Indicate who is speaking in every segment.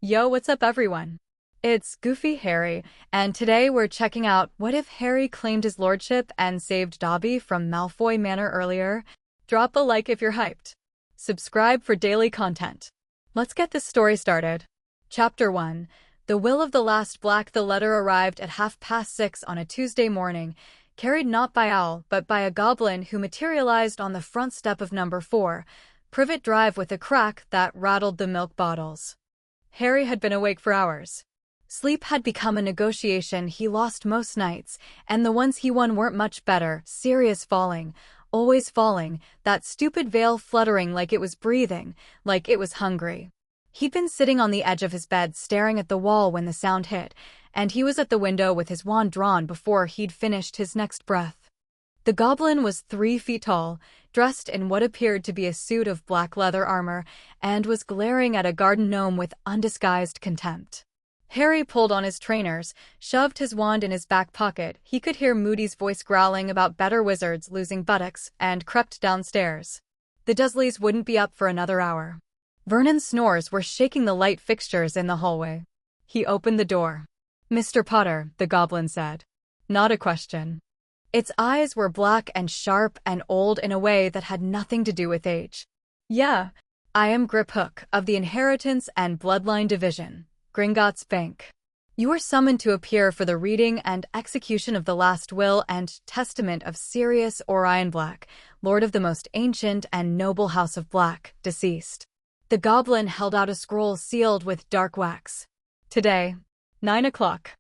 Speaker 1: Yo, what's up everyone? It's Goofy Harry, and today we're checking out what if Harry claimed his lordship and saved Dobby from Malfoy Manor earlier? Drop a like if you're hyped. Subscribe for daily content. Let's get this story started. Chapter 1. The Will of the Last Black. The letter arrived at 6:30 on a Tuesday morning, carried not by owl but by a goblin who materialized on the front step of number 4, Privet Drive with a crack that rattled the milk bottles. Harry had been awake for hours. Sleep had become a negotiation he lost most nights, and the ones he won weren't much better. Sirius falling, always falling, that stupid veil fluttering like it was breathing, like it was hungry. He'd been sitting on the edge of his bed staring at the wall when the sound hit, and he was at the window with his wand drawn before he'd finished his next breath. The goblin was 3 feet tall, dressed in what appeared to be a suit of black leather armor, and was glaring at a garden gnome with undisguised contempt. Harry pulled on his trainers, shoved his wand in his back pocket. He could hear Moody's voice growling about better wizards losing buttocks, and crept downstairs. The Dursleys wouldn't be up for another hour. Vernon's snores were shaking the light fixtures in the hallway. He opened the door. "Mr. Potter," the goblin said. Not a question. Its eyes were black and sharp and old in a way that had nothing to do with age. "Yeah, I am Griphook of the Inheritance and Bloodline Division, Gringotts Bank. You are summoned to appear for the reading and execution of the last will and testament of Sirius Black, Lord of the most ancient and noble House of Black, deceased." The goblin held out a scroll sealed with dark wax. "Today, 9 o'clock.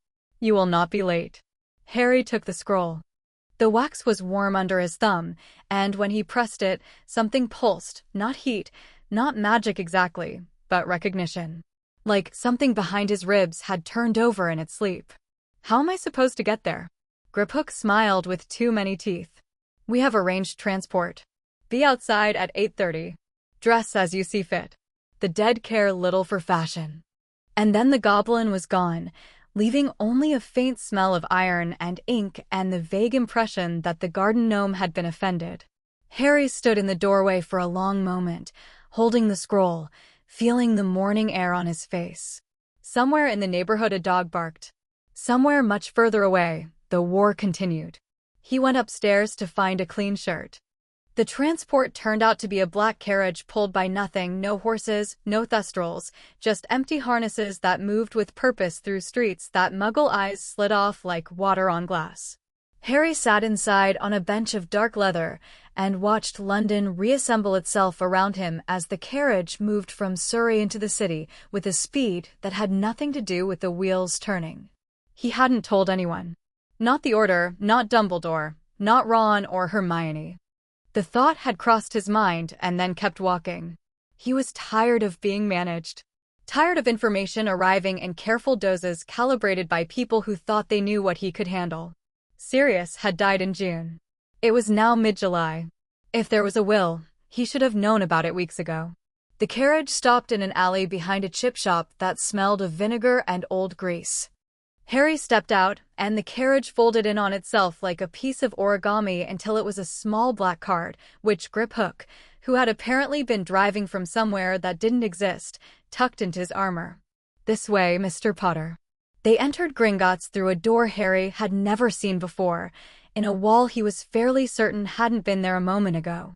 Speaker 1: You will not be late." Harry took the scroll. The wax was warm under his thumb, and when he pressed it, something pulsed, not heat, not magic exactly, but recognition. Like something behind his ribs had turned over in its sleep. "How am I supposed to get there?" Griphook smiled with too many teeth. "We have arranged transport. Be outside at 8:30. Dress as you see fit. The dead care little for fashion." And then the goblin was gone, leaving only a faint smell of iron and ink and the vague impression that the garden gnome had been offended. Harry stood in the doorway for a long moment, holding the scroll, feeling the morning air on his face. Somewhere in the neighborhood a dog barked. Somewhere much further away, the war continued. He went upstairs to find a clean shirt. The transport turned out to be a black carriage pulled by nothing, no horses, no thestrals, just empty harnesses that moved with purpose through streets that Muggle eyes slid off like water on glass. Harry sat inside on a bench of dark leather and watched London reassemble itself around him as the carriage moved from Surrey into the city with a speed that had nothing to do with the wheels turning. He hadn't told anyone. Not the Order, not Dumbledore, not Ron or Hermione. The thought had crossed his mind and then kept walking. He was tired of being managed. Tired of information arriving in careful doses calibrated by people who thought they knew what he could handle. Sirius had died in June. It was now mid-July. If there was a will, he should have known about it weeks ago. The carriage stopped in an alley behind a chip shop that smelled of vinegar and old grease. Harry stepped out, and the carriage folded in on itself like a piece of origami until it was a small black cart, which Griphook, who had apparently been driving from somewhere that didn't exist, tucked into his armor. "This way, Mr. Potter." They entered Gringotts through a door Harry had never seen before, in a wall he was fairly certain hadn't been there a moment ago.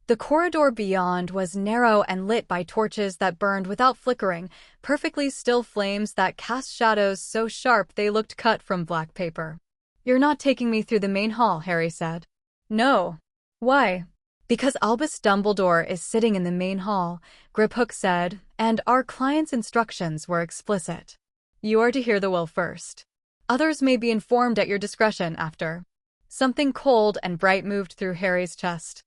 Speaker 1: The corridor beyond was narrow and lit by torches that burned without flickering, perfectly still flames that cast shadows so sharp they looked cut from black paper. "You're not taking me through the main hall," Harry said. "No." "Why?" "Because Albus Dumbledore is sitting in the main hall," Griphook said, "and our client's instructions were explicit. You are to hear the will first. Others may be informed at your discretion after." Something cold and bright moved through Harry's chest.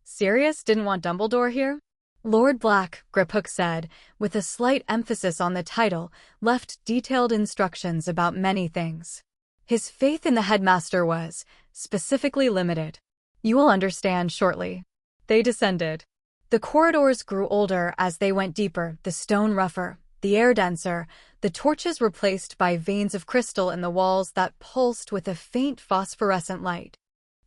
Speaker 1: Sirius didn't want Dumbledore here? "Lord Black," Griphook said, with a slight emphasis on the title, left detailed instructions about many things. His faith in the headmaster was, specifically limited. "You will understand shortly." They descended. The corridors grew older as they went deeper, the stone rougher, the air denser, the torches replaced by veins of crystal in the walls that pulsed with a faint phosphorescent light.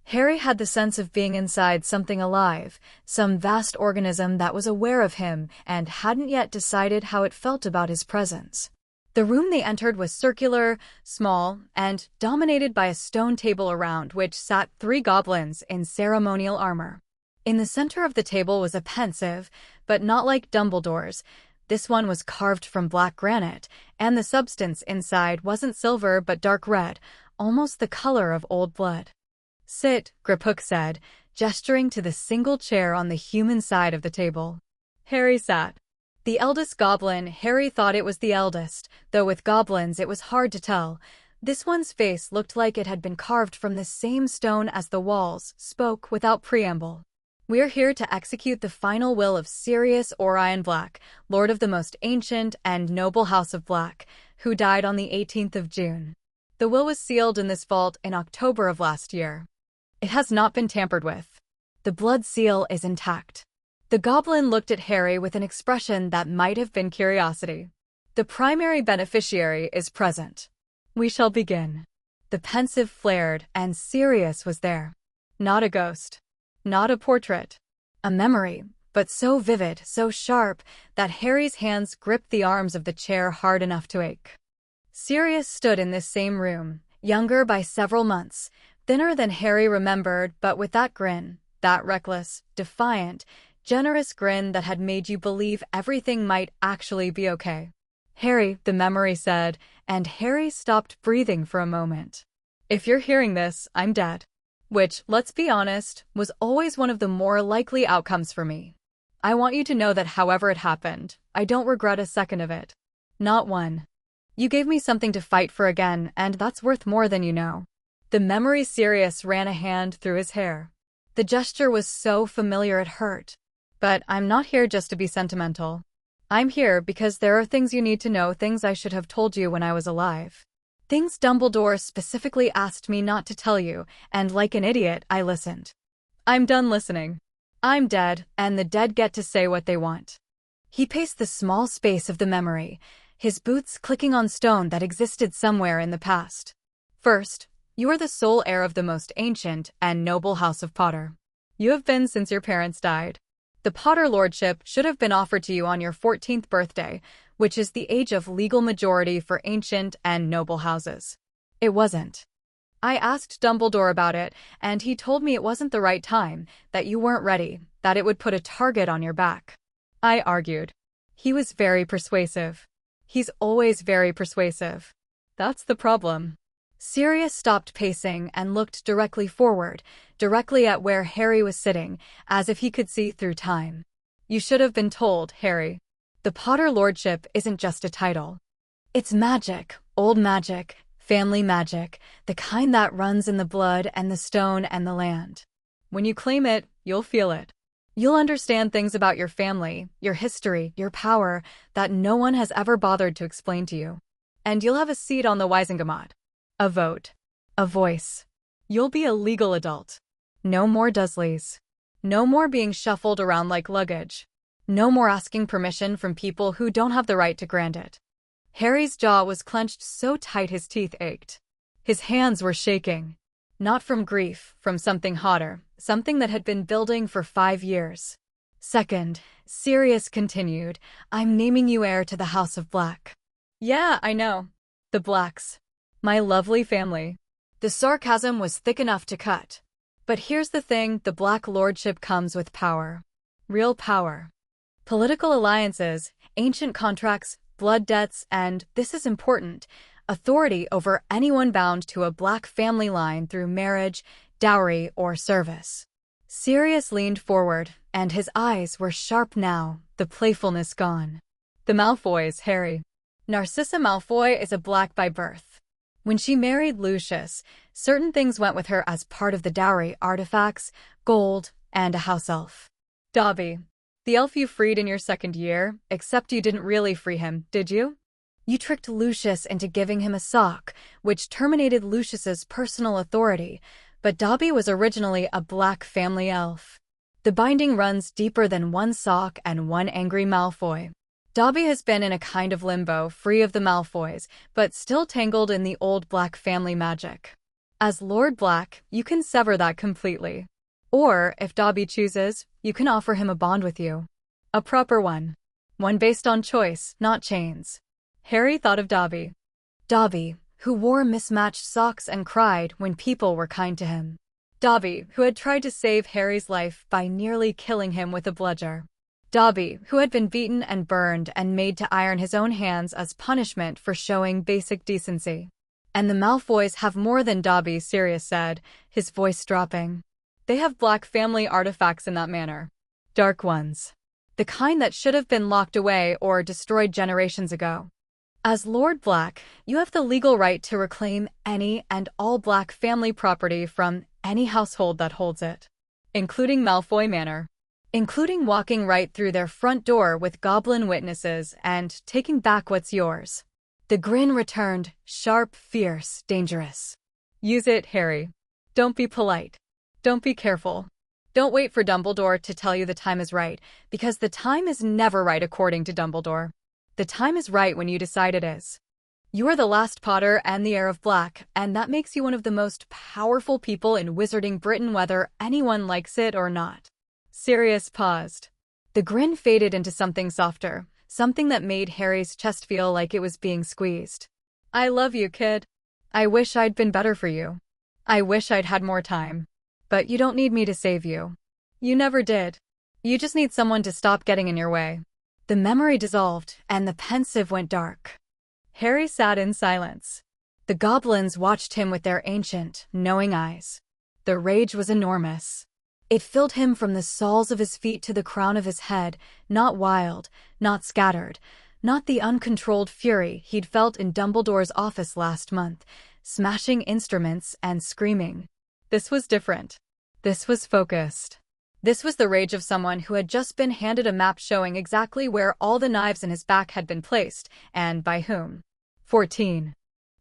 Speaker 1: Harry had the sense of being inside something alive, some vast organism that was aware of him and hadn't yet decided how it felt about his presence. The room they entered was circular, small, and dominated by a stone table around which sat 3 goblins in ceremonial armor. In the center of the table was a pensive, but not like Dumbledore's. This one was carved from black granite, and the substance inside wasn't silver but dark red, almost the color of old blood. "Sit," Griphook said, gesturing to the single chair on the human side of the table. Harry sat. The eldest goblin, Harry thought it was the eldest, though with goblins it was hard to tell. This one's face looked like it had been carved from the same stone as the walls, spoke without preamble. "We're here to execute the final will of Sirius Black, Lord of the most ancient and noble House of Black, who died on the 18th of June. The will was sealed in this vault in October of last year. It has not been tampered with. The blood seal is intact." The goblin looked at Harry with an expression that might have been curiosity. "The primary beneficiary is present. We shall begin." The pensive flared, and Sirius was there. Not a ghost. Not a portrait. A memory, but so vivid, so sharp, that Harry's hands gripped the arms of the chair hard enough to ache. Sirius stood in this same room, younger by several months, thinner than Harry remembered, but with that grin, that reckless, defiant, generous grin that had made you believe everything might actually be okay. "Harry," the memory said, and Harry stopped breathing for a moment. "If you're hearing this, I'm dead." Which, let's be honest, was always one of the more likely outcomes for me. "I want you to know that however it happened, I don't regret a second of it. Not one. You gave me something to fight for again, and that's worth more than you know." The memory Sirius ran a hand through his hair. The gesture was so familiar it hurt. "But I'm not here just to be sentimental. I'm here because there are things you need to know, things I should have told you when I was alive. Things Dumbledore specifically asked me not to tell you, and like an idiot, I listened. I'm done listening. I'm dead, and the dead get to say what they want." He paced the small space of the memory, his boots clicking on stone that existed somewhere in the past. "First, you are the sole heir of the most ancient and noble House of Potter. You have been since your parents died. The Potter Lordship should have been offered to you on your 14th birthday, which is the age of legal majority for ancient and noble houses. It wasn't. I asked Dumbledore about it, and he told me it wasn't the right time, that you weren't ready, that it would put a target on your back." I argued. He was very persuasive. He's always very persuasive. That's the problem. Sirius stopped pacing and looked directly forward, directly at where Harry was sitting, as if he could see through time. "You should have been told, Harry. The Potter Lordship isn't just a title. It's magic, old magic, family magic, the kind that runs in the blood and the stone and the land. When you claim it, you'll feel it. You'll understand things about your family, your history, your power, that no one has ever bothered to explain to you. And you'll have a seat on the Wizengamot. A vote. A voice. You'll be a legal adult. No more Dursleys. No more being shuffled around like luggage. No more asking permission from people who don't have the right to grant it." Harry's jaw was clenched so tight his teeth ached. His hands were shaking. Not from grief, from something hotter, something that had been building for 5 years. "Second," Sirius continued, "I'm naming you heir to the House of Black." "Yeah, I know. The Blacks. My lovely family." The sarcasm was thick enough to cut. "But here's the thing, the Black Lordship comes with power. Real power. Political alliances, ancient contracts, blood debts, and, this is important, authority over anyone bound to a Black family line through marriage, dowry, or service." Sirius leaned forward, and his eyes were sharp now, the playfulness gone. "The Malfoys, Harry. Narcissa Malfoy is a Black by birth. When she married Lucius, certain things went with her as part of the dowry: artifacts, gold, and a house elf. Dobby. The elf you freed in your 2nd year, except you didn't really free him, did you? You tricked Lucius into giving him a sock, which terminated Lucius's personal authority, but Dobby was originally a Black family elf. The binding runs deeper than one sock and one angry Malfoy. Dobby has been in a kind of limbo, free of the Malfoys, but still tangled in the old Black family magic. As Lord Black, you can sever that completely. Or, if Dobby chooses, you can offer him a bond with you. A proper one. One based on choice, not chains. Harry thought of Dobby. Dobby, who wore mismatched socks and cried when people were kind to him. Dobby, who had tried to save Harry's life by nearly killing him with a bludger. Dobby, who had been beaten and burned and made to iron his own hands as punishment for showing basic decency. And the Malfoys have more than Dobby, Sirius said, his voice dropping. They have Black family artifacts in that manor. Dark ones. The kind that should have been locked away or destroyed generations ago. As Lord Black, you have the legal right to reclaim any and all Black family property from any household that holds it. Including Malfoy Manor. Including walking right through their front door with goblin witnesses and taking back what's yours. The grin returned, sharp, fierce, dangerous. Use it, Harry. Don't be polite. Don't be careful. Don't wait for Dumbledore to tell you the time is right, because the time is never right according to Dumbledore. The time is right when you decide it is. You are the last Potter and the heir of Black, and that makes you one of the most powerful people in Wizarding Britain whether anyone likes it or not. Sirius paused. The grin faded into something softer, something that made Harry's chest feel like it was being squeezed. I love you, kid. I wish I'd been better for you. I wish I'd had more time. But you don't need me to save you. You never did. You just need someone to stop getting in your way. The memory dissolved, and the pensive went dark. Harry sat in silence. The goblins watched him with their ancient, knowing eyes. The rage was enormous. It filled him from the soles of his feet to the crown of his head, not wild, not scattered, not the uncontrolled fury he'd felt in Dumbledore's office last month, smashing instruments and screaming. This was different. This was focused. This was the rage of someone who had just been handed a map showing exactly where all the knives in his back had been placed, and by whom. 14.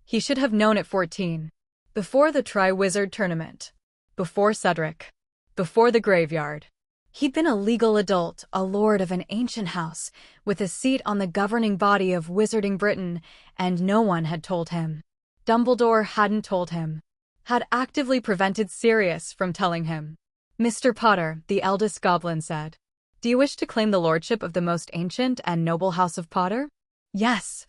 Speaker 1: He should have known at 14. Before the Tri-Wizard tournament. Before Cedric. Before the graveyard. He'd been a legal adult, a lord of an ancient house, with a seat on the governing body of Wizarding Britain, and no one had told him. Dumbledore hadn't told him. Had actively prevented Sirius from telling him. Mr. Potter, the eldest goblin said. Do you wish to claim the lordship of the most ancient and noble house of Potter? Yes.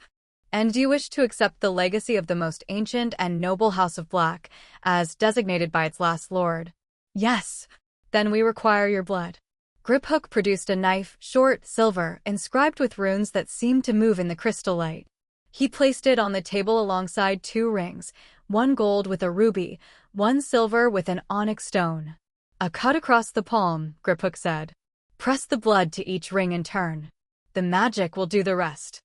Speaker 1: And do you wish to accept the legacy of the most ancient and noble house of Black, as designated by its last lord? Yes. Then we require your blood. Griphook produced a knife, short, silver, inscribed with runes that seemed to move in the crystal light. He placed it on the table alongside 2 rings, one gold with a ruby, one silver with an onyx stone. A cut across the palm, Griphook said. Press the blood to each ring in turn. The magic will do the rest.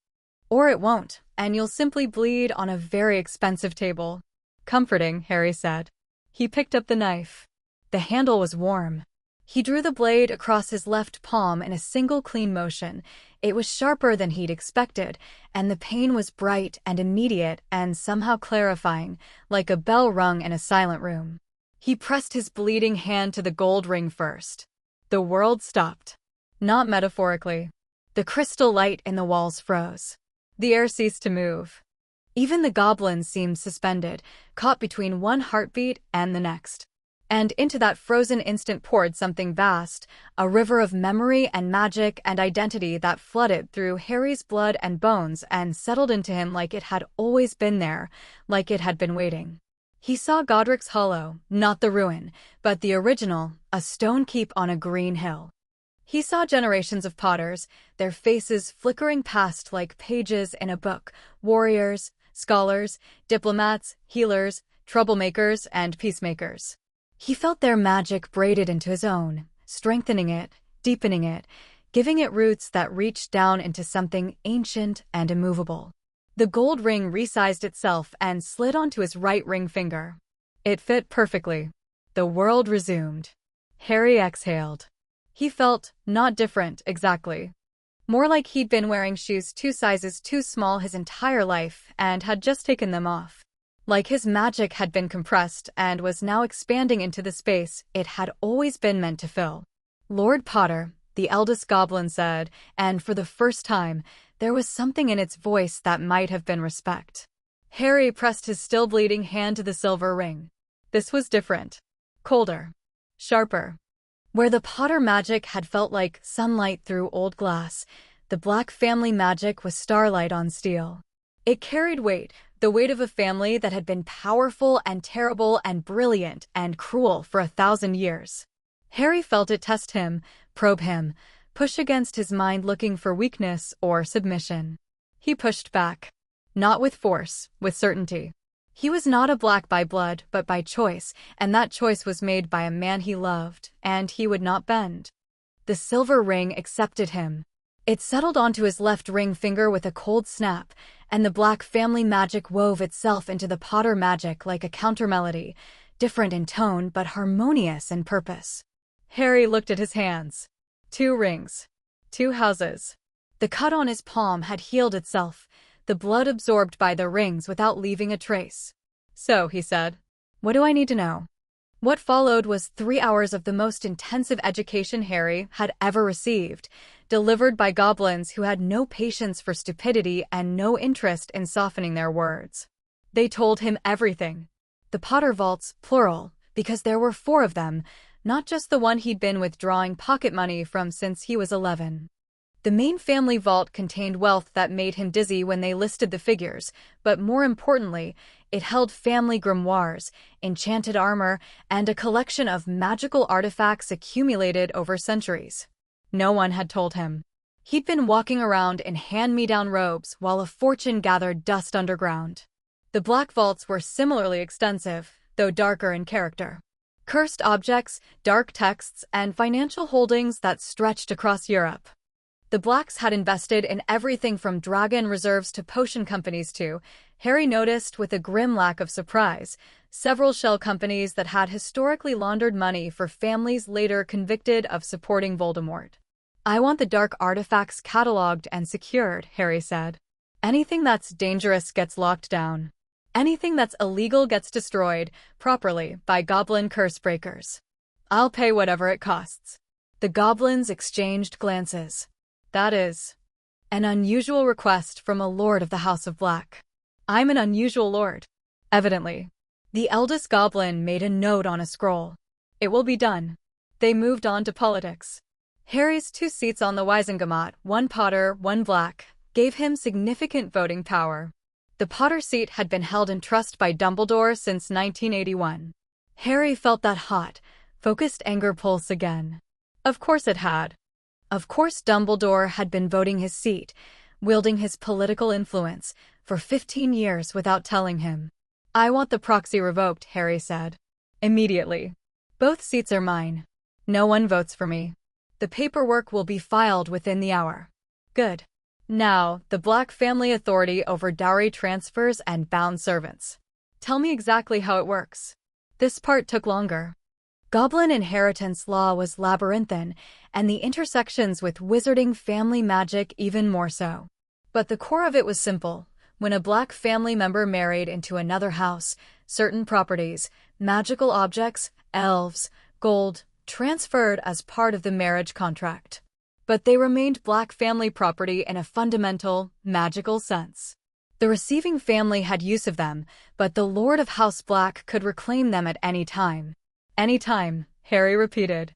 Speaker 1: Or it won't, and you'll simply bleed on a very expensive table. Comforting, Harry said. He picked up the knife. The handle was warm. He drew the blade across his left palm in a single clean motion. It was sharper than he'd expected, and the pain was bright and immediate and somehow clarifying, like a bell rung in a silent room. He pressed his bleeding hand to the gold ring first. The world stopped. Not metaphorically. The crystal light in the walls froze. The air ceased to move. Even the goblins seemed suspended, caught between one heartbeat and the next. And into that frozen instant poured something vast, a river of memory and magic and identity that flooded through Harry's blood and bones and settled into him like it had always been there, like it had been waiting. He saw Godric's Hollow, not the ruin, but the original, a stone keep on a green hill. He saw generations of Potters, their faces flickering past like pages in a book, warriors, scholars, diplomats, healers, troublemakers, and peacemakers. He felt their magic braided into his own, strengthening it, deepening it, giving it roots that reached down into something ancient and immovable. The gold ring resized itself and slid onto his right ring finger. It fit perfectly. The world resumed. Harry exhaled. He felt not different exactly. More like he'd been wearing shoes 2 sizes too small his entire life and had just taken them off. Like his magic had been compressed and was now expanding into the space it had always been meant to fill. Lord Potter, the eldest goblin said, and for the first time, there was something in its voice that might have been respect. Harry pressed his still bleeding hand to the silver ring. This was different. Colder. Sharper. Where the Potter magic had felt like sunlight through old glass, the Black family magic was starlight on steel. It carried weight, the weight of a family that had been powerful and terrible and brilliant and cruel for 1,000 years. Harry felt it test him, probe him, push against his mind looking for weakness or submission. He pushed back. Not with force, with certainty. He was not a Black by blood, but by choice, and that choice was made by a man he loved, and he would not bend. The silver ring accepted him. It settled onto his left ring finger with a cold snap, and the Black family magic wove itself into the Potter magic like a countermelody, different in tone but harmonious in purpose. Harry looked at his hands. 2 rings. 2 houses. The cut on his palm had healed itself, the blood absorbed by the rings without leaving a trace. So, he said, what do I need to know? What followed was 3 hours of the most intensive education Harry had ever received, delivered by goblins who had no patience for stupidity and no interest in softening their words. They told him everything. The Potter vaults, plural, because there were 4 of them, not just the one he'd been withdrawing pocket money from since he was 11. The main family vault contained wealth that made him dizzy when they listed the figures, but more importantly, it held family grimoires, enchanted armor, and a collection of magical artifacts accumulated over centuries. No one had told him. He'd been walking around in hand-me-down robes while a fortune gathered dust underground. The Black vaults were similarly extensive, though darker in character. Cursed objects, dark texts, and financial holdings that stretched across Europe. The Blacks had invested in everything from dragon reserves to potion companies to, Harry noticed with a grim lack of surprise, several shell companies that had historically laundered money for families later convicted of supporting Voldemort. I want the dark artifacts cataloged and secured, Harry said. Anything that's dangerous gets locked down. Anything that's illegal gets destroyed, properly, by goblin curse breakers. I'll pay whatever it costs. The goblins exchanged glances. That is an unusual request from a lord of the House of Black. I'm an unusual lord. Evidently. The eldest goblin made a note on a scroll. It will be done. They moved on to politics. Harry's 2 seats on the Wizengamot, 1 Potter, 1 Black, gave him significant voting power. The Potter seat had been held in trust by Dumbledore since 1981. Harry felt that hot, focused anger pulse again. Of course it had. Of course Dumbledore had been voting his seat, wielding his political influence, for 15 years without telling him. I want the proxy revoked, Harry said. Immediately. Both seats are mine. No one votes for me. The paperwork will be filed within the hour. Good. Now, the Black family authority over dowry transfers and bound servants. Tell me exactly how it works. This part took longer. Goblin inheritance law was labyrinthine, and the intersections with wizarding family magic even more so. But the core of it was simple. When a Black family member married into another house, certain properties, magical objects, elves, gold, transferred as part of the marriage contract. But they remained Black family property in a fundamental, magical sense. The receiving family had use of them, but the Lord of House Black could reclaim them at any time. Any time, Harry repeated.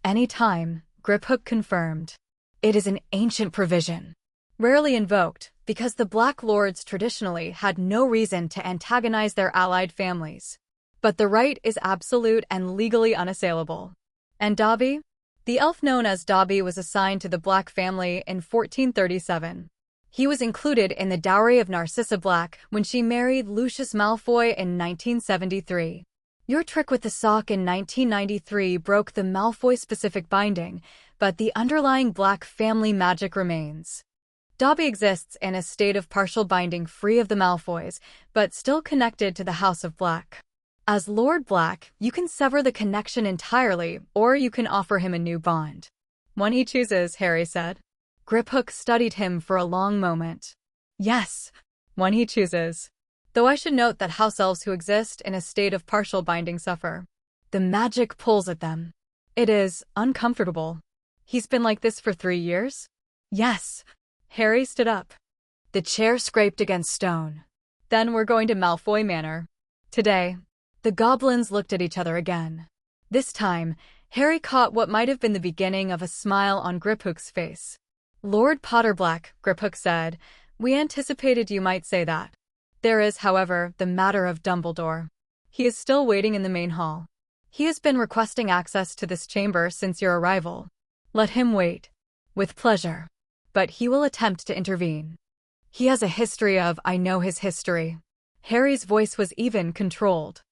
Speaker 1: Any time, Griphook confirmed. It is an ancient provision. Rarely invoked, because the Black Lords traditionally had no reason to antagonize their allied families. But the right is absolute and legally unassailable. And Dobby? The elf known as Dobby was assigned to the Black family in 1437. He was included in the dowry of Narcissa Black when she married Lucius Malfoy in 1973. Your trick with the sock in 1993 broke the Malfoy-specific binding, but the underlying Black family magic remains. Dobby exists in a state of partial binding free of the Malfoys, but still connected to the House of Black. As Lord Black, you can sever the connection entirely, or you can offer him a new bond. One he chooses, Harry said. Griphook studied him for a long moment. Yes, one he chooses. Though I should note that house elves who exist in a state of partial binding suffer. The magic pulls at them. It is uncomfortable. He's been like this for 3 years? Yes. Harry stood up. The chair scraped against stone. Then we're going to Malfoy Manor. Today. The goblins looked at each other again. This time, Harry caught what might have been the beginning of a smile on Griphook's face. "Lord Potterblack," Griphook said, "we anticipated you might say that. There is, however, the matter of Dumbledore. He is still waiting in the main hall. He has been requesting access to this chamber since your arrival. Let him wait." "With pleasure. But he will attempt to intervene. He has a history of, I know his history." Harry's voice was even, controlled.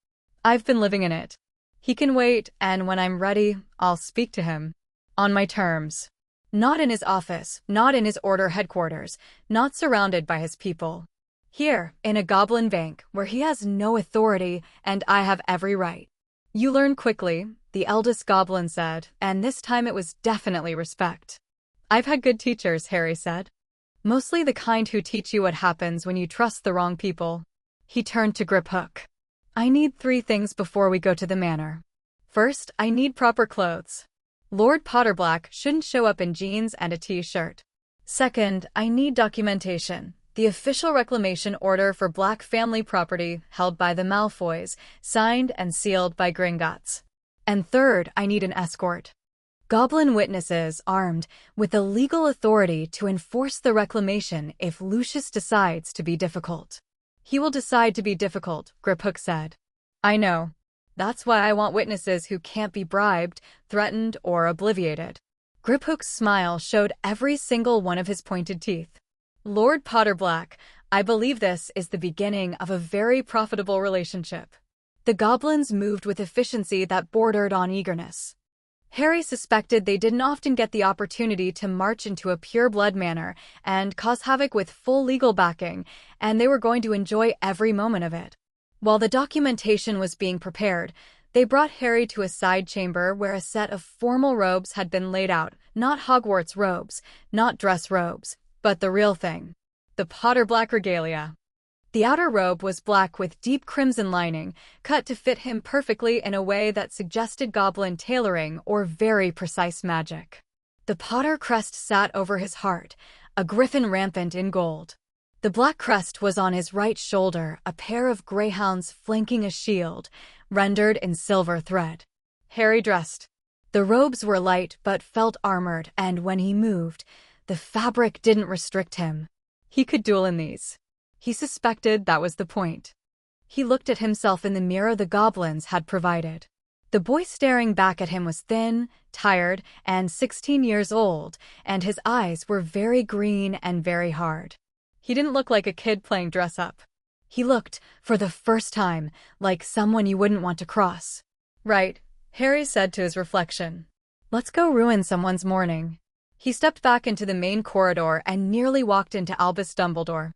Speaker 1: "I've been living in it. He can wait, and when I'm ready, I'll speak to him. On my terms. Not in his office, not in his order headquarters, not surrounded by his people. Here, in a goblin bank, where he has no authority, and I have every right." "You learn quickly," the eldest goblin said, and this time it was definitely respect. "I've had good teachers," Harry said. "Mostly the kind who teach you what happens when you trust the wrong people." He turned to Griphook. "I need 3 things before we go to the manor. First, I need proper clothes. Lord Potterblack shouldn't show up in jeans and a t-shirt. Second, I need documentation. The official reclamation order for Black family property held by the Malfoys, signed and sealed by Gringotts. And third, I need an escort. Goblin witnesses armed with the legal authority to enforce the reclamation if Lucius decides to be difficult." "He will decide to be difficult," Griphook said. "I know. That's why I want witnesses who can't be bribed, threatened, or obliviated." Griphook's smile showed every single one of his pointed teeth. "Lord Potterblack, I believe this is the beginning of a very profitable relationship." The goblins moved with efficiency that bordered on eagerness. Harry suspected they didn't often get the opportunity to march into a pure-blood manor and cause havoc with full legal backing, and they were going to enjoy every moment of it. While the documentation was being prepared, they brought Harry to a side chamber where a set of formal robes had been laid out, not Hogwarts robes, not dress robes, but the real thing. The Potterblack regalia. The outer robe was black with deep crimson lining, cut to fit him perfectly in a way that suggested goblin tailoring or very precise magic. The Potter crest sat over his heart, a griffin rampant in gold. The black crest was on his right shoulder, a pair of greyhounds flanking a shield, rendered in silver thread. Harry dressed. The robes were light but felt armored, and when he moved, the fabric didn't restrict him. He could duel in these. He suspected that was the point. He looked at himself in the mirror the goblins had provided. The boy staring back at him was thin, tired, and 16 years old, and his eyes were very green and very hard. He didn't look like a kid playing dress-up. He looked, for the first time, like someone you wouldn't want to cross. "Right," Harry said to his reflection. "Let's go ruin someone's morning." He stepped back into the main corridor and nearly walked into Albus Dumbledore.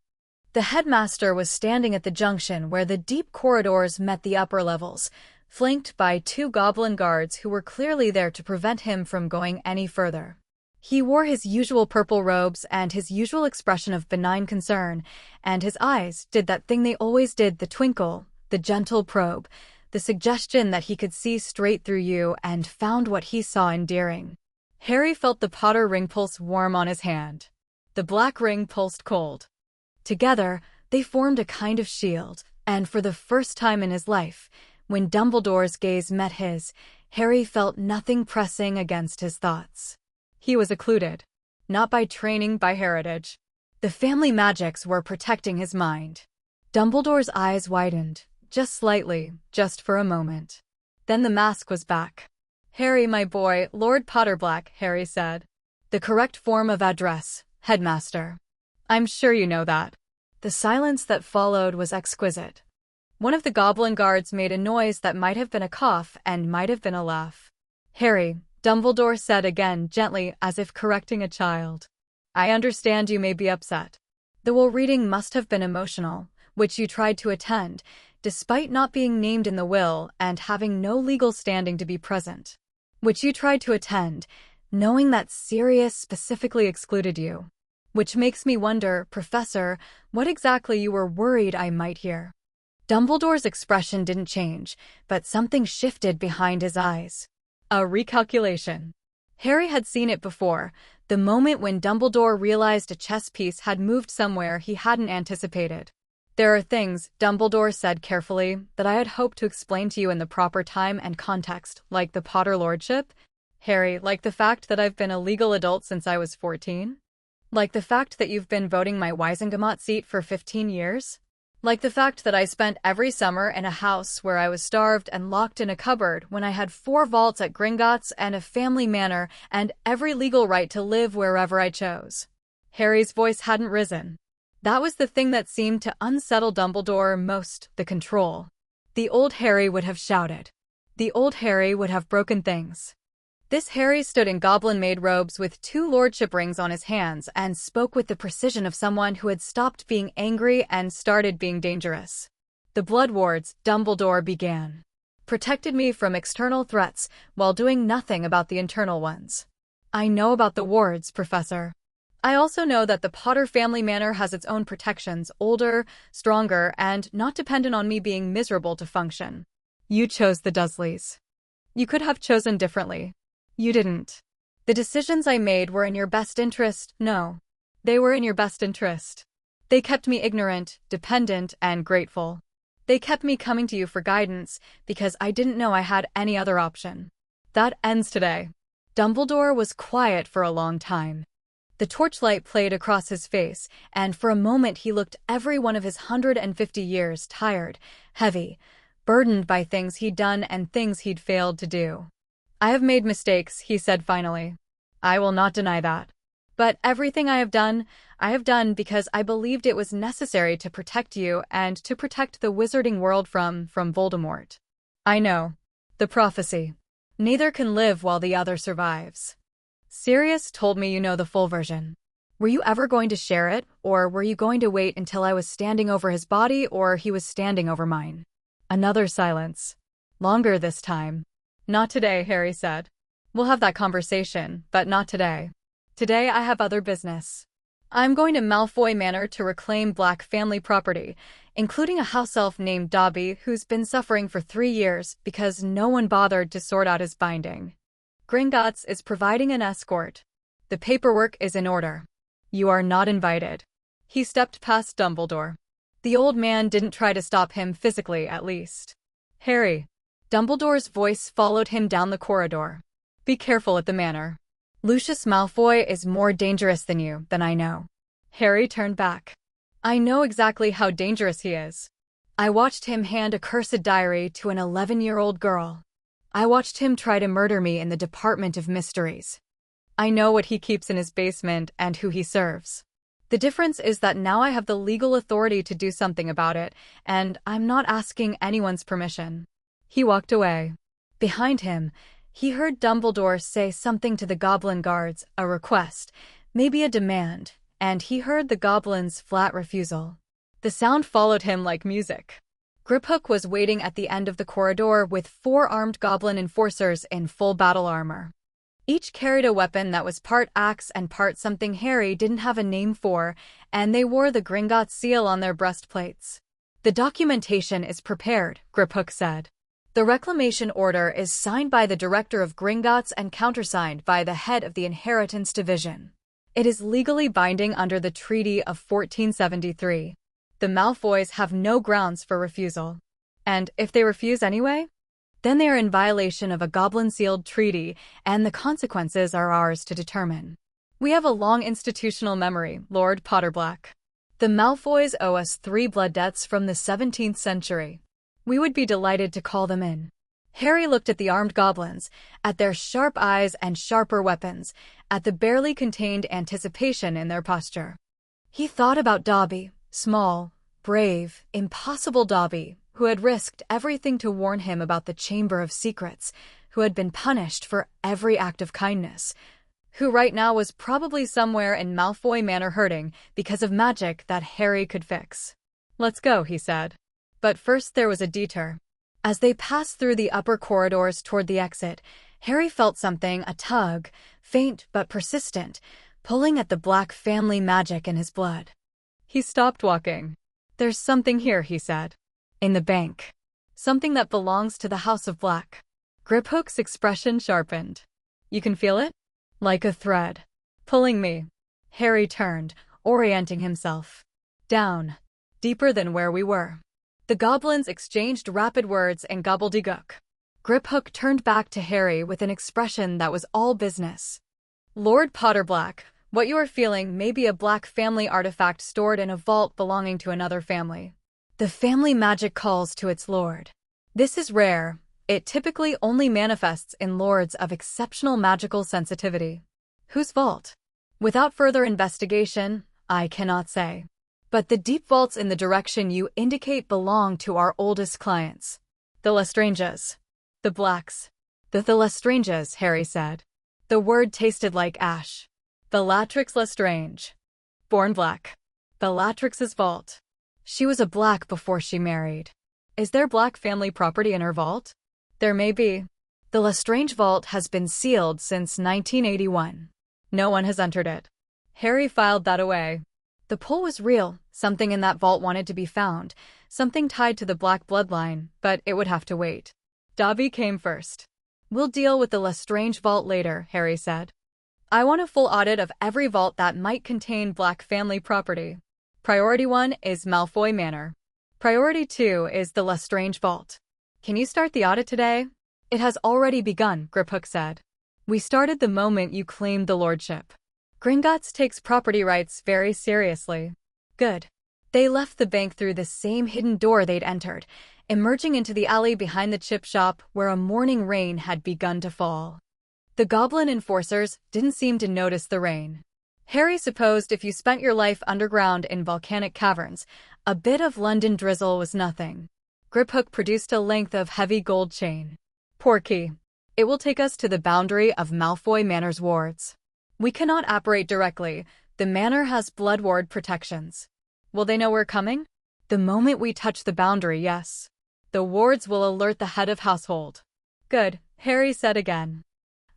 Speaker 1: The headmaster was standing at the junction where the deep corridors met the upper levels, flanked by 2 goblin guards who were clearly there to prevent him from going any further. He wore his usual purple robes and his usual expression of benign concern, and his eyes did that thing they always did, the twinkle, the gentle probe, the suggestion that he could see straight through you, and found what he saw endearing. Harry felt the Potter ring pulse warm on his hand. The black ring pulsed cold. Together, they formed a kind of shield, and for the first time in his life, when Dumbledore's gaze met his, Harry felt nothing pressing against his thoughts. He was occluded. Not by training, by heritage. The family magics were protecting his mind. Dumbledore's eyes widened, just slightly, just for a moment. Then the mask was back. "Harry, my boy, Lord Potterblack," Harry said. "The correct form of address, headmaster. I'm sure you know that." The silence that followed was exquisite. One of the goblin guards made a noise that might have been a cough and might have been a laugh. "Harry," Dumbledore said again gently, as if correcting a child. "I understand you may be upset. The will reading must have been emotional, which you tried to attend, despite not being named in the will and having no legal standing to be present. Which you tried to attend, knowing that Sirius specifically excluded you. Which makes me wonder, Professor, what exactly you were worried I might hear." Dumbledore's expression didn't change, but something shifted behind his eyes. A recalculation. Harry had seen it before, the moment when Dumbledore realized a chess piece had moved somewhere he hadn't anticipated. There are things, Dumbledore said carefully, that I had hoped to explain to you in the proper time and context, like the Potter Lordship. Harry, like the fact that I've been a legal adult since I was 14? Like the fact that you've been voting my Wizengamot seat for 15 years? Like the fact that I spent every summer in a house where I was starved and locked in a cupboard when I had 4 vaults at Gringotts and a family manor and every legal right to live wherever I chose. Harry's voice hadn't risen. That was the thing that seemed to unsettle Dumbledore most, the control. The old Harry would have shouted. The old Harry would have broken things. This Harry stood in goblin-made robes with 2 lordship rings on his hands and spoke with the precision of someone who had stopped being angry and started being dangerous. The Blood Wards, Dumbledore began, protected me from external threats while doing nothing about the internal ones. I know about the wards, Professor. I also know that the Potter family manor has its own protections, older, stronger, and not dependent on me being miserable to function. You chose the Dursleys. You could have chosen differently. You didn't. The decisions I made were in your best interest. No. They were in your best interest. They kept me ignorant, dependent, and grateful. They kept me coming to you for guidance because I didn't know I had any other option. That ends today. Dumbledore was quiet for a long time. The torchlight played across his face, and for a moment he looked every one of his 150 years tired, heavy, burdened by things he'd done and things he'd failed to do. I have made mistakes, he said finally. I will not deny that. But everything I have done because I believed it was necessary to protect you and to protect the wizarding world from Voldemort. I know. The prophecy. Neither can live while the other survives. Sirius told me you know the full version. Were you ever going to share it, or were you going to wait until I was standing over his body or he was standing over mine? Another silence. Longer this time. Not today, Harry said. We'll have that conversation, but not today. Today I have other business. I'm going to Malfoy Manor to reclaim Black family property, including a house elf named Dobby who's been suffering for 3 years because no one bothered to sort out his binding. Gringotts is providing an escort. The paperwork is in order. You are not invited. He stepped past Dumbledore. The old man didn't try to stop him physically, at least. Harry. Dumbledore's voice followed him down the corridor. Be careful at the manor. Lucius Malfoy is more dangerous than you, I know. Harry turned back. I know exactly how dangerous he is. I watched him hand a cursed diary to an 11-year-old girl. I watched him try to murder me in the Department of Mysteries. I know what he keeps in his basement and who he serves. The difference is that now I have the legal authority to do something about it, and I'm not asking anyone's permission. He walked away. Behind him, he heard Dumbledore say something to the goblin guards, a request, maybe a demand, and he heard the goblin's flat refusal. The sound followed him like music. Griphook was waiting at the end of the corridor with 4 armed goblin enforcers in full battle armor. Each carried a weapon that was part axe and part something Harry didn't have a name for, and they wore the Gringotts seal on their breastplates. The documentation is prepared, Griphook said. The reclamation order is signed by the director of Gringotts and countersigned by the head of the Inheritance Division. It is legally binding under the Treaty of 1473. The Malfoys have no grounds for refusal. And if they refuse anyway, then they are in violation of a goblin-sealed treaty, and the consequences are ours to determine. We have a long institutional memory, Lord Potterblack. The Malfoys owe us 3 blood debts from the 17th century. We would be delighted to call them in. Harry looked at the armed goblins, at their sharp eyes and sharper weapons, at the barely contained anticipation in their posture. He thought about Dobby, small, brave, impossible Dobby, who had risked everything to warn him about the Chamber of Secrets, who had been punished for every act of kindness, who right now was probably somewhere in Malfoy Manor hurting because of magic that Harry could fix. Let's go, he said. But first there was a detour. As they passed through the upper corridors toward the exit, Harry felt something, a tug, faint but persistent, pulling at the Black family magic in his blood. He stopped walking. There's something here, he said. In the bank. Something that belongs to the House of Black. Griphook's expression sharpened. You can feel it? Like a thread. Pulling me. Harry turned, orienting himself. Down. deeper than where we were. The goblins exchanged rapid words and gobbledygook. Griphook turned back to Harry with an expression that was all business. Lord Potterblack, what you are feeling may be a Black family artifact stored in a vault belonging to another family. The family magic calls to its lord. This is rare. It typically only manifests in lords of exceptional magical sensitivity. Whose vault? Without further investigation, I cannot say. But the deep vaults in the direction you indicate belong to our oldest clients. The Lestranges. The Blacks. The Lestranges, Harry said. The word tasted like ash. Bellatrix Lestrange. Born Black. Bellatrix's vault. She was a Black before she married. Is there Black family property in her vault? There may be. The Lestrange vault has been sealed since 1981. No one has entered it. Harry filed that away. The pull was real. Something in that vault wanted to be found. Something tied to the Black bloodline, but it would have to wait. Dobby came first. We'll deal with the Lestrange vault later, Harry said. I want a full audit of every vault that might contain Black family property. Priority 1 is Malfoy Manor. Priority 2 is the Lestrange vault. Can you start the audit today? It has already begun, Griphook said. We started the moment you claimed the Lordship. Gringotts takes property rights very seriously. Good. They left the bank through the same hidden door they'd entered, emerging into the alley behind the chip shop where a morning rain had begun to fall. The goblin enforcers didn't seem to notice the rain. Harry supposed if you spent your life underground in volcanic caverns, a bit of London drizzle was nothing. Griphook produced a length of heavy gold chain. Porky. It will take us to the boundary of Malfoy Manor's wards. We cannot operate directly. The manor has blood ward protections. Will they know we're coming? The moment we touch the boundary, yes. The wards will alert the head of household. Good, Harry said again.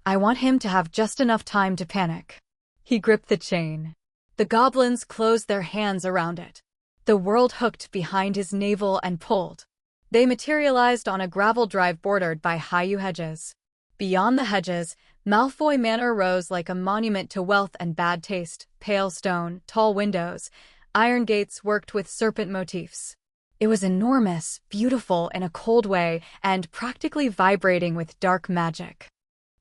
Speaker 1: I want him to have just enough time to panic. He gripped the chain. The goblins closed their hands around it. The world hooked behind his navel and pulled. They materialized on a gravel drive bordered by high yew hedges. Beyond the hedges, Malfoy Manor rose like a monument to wealth and bad taste, pale stone, tall windows, iron gates worked with serpent motifs. It was enormous, beautiful in a cold way, and practically vibrating with dark magic.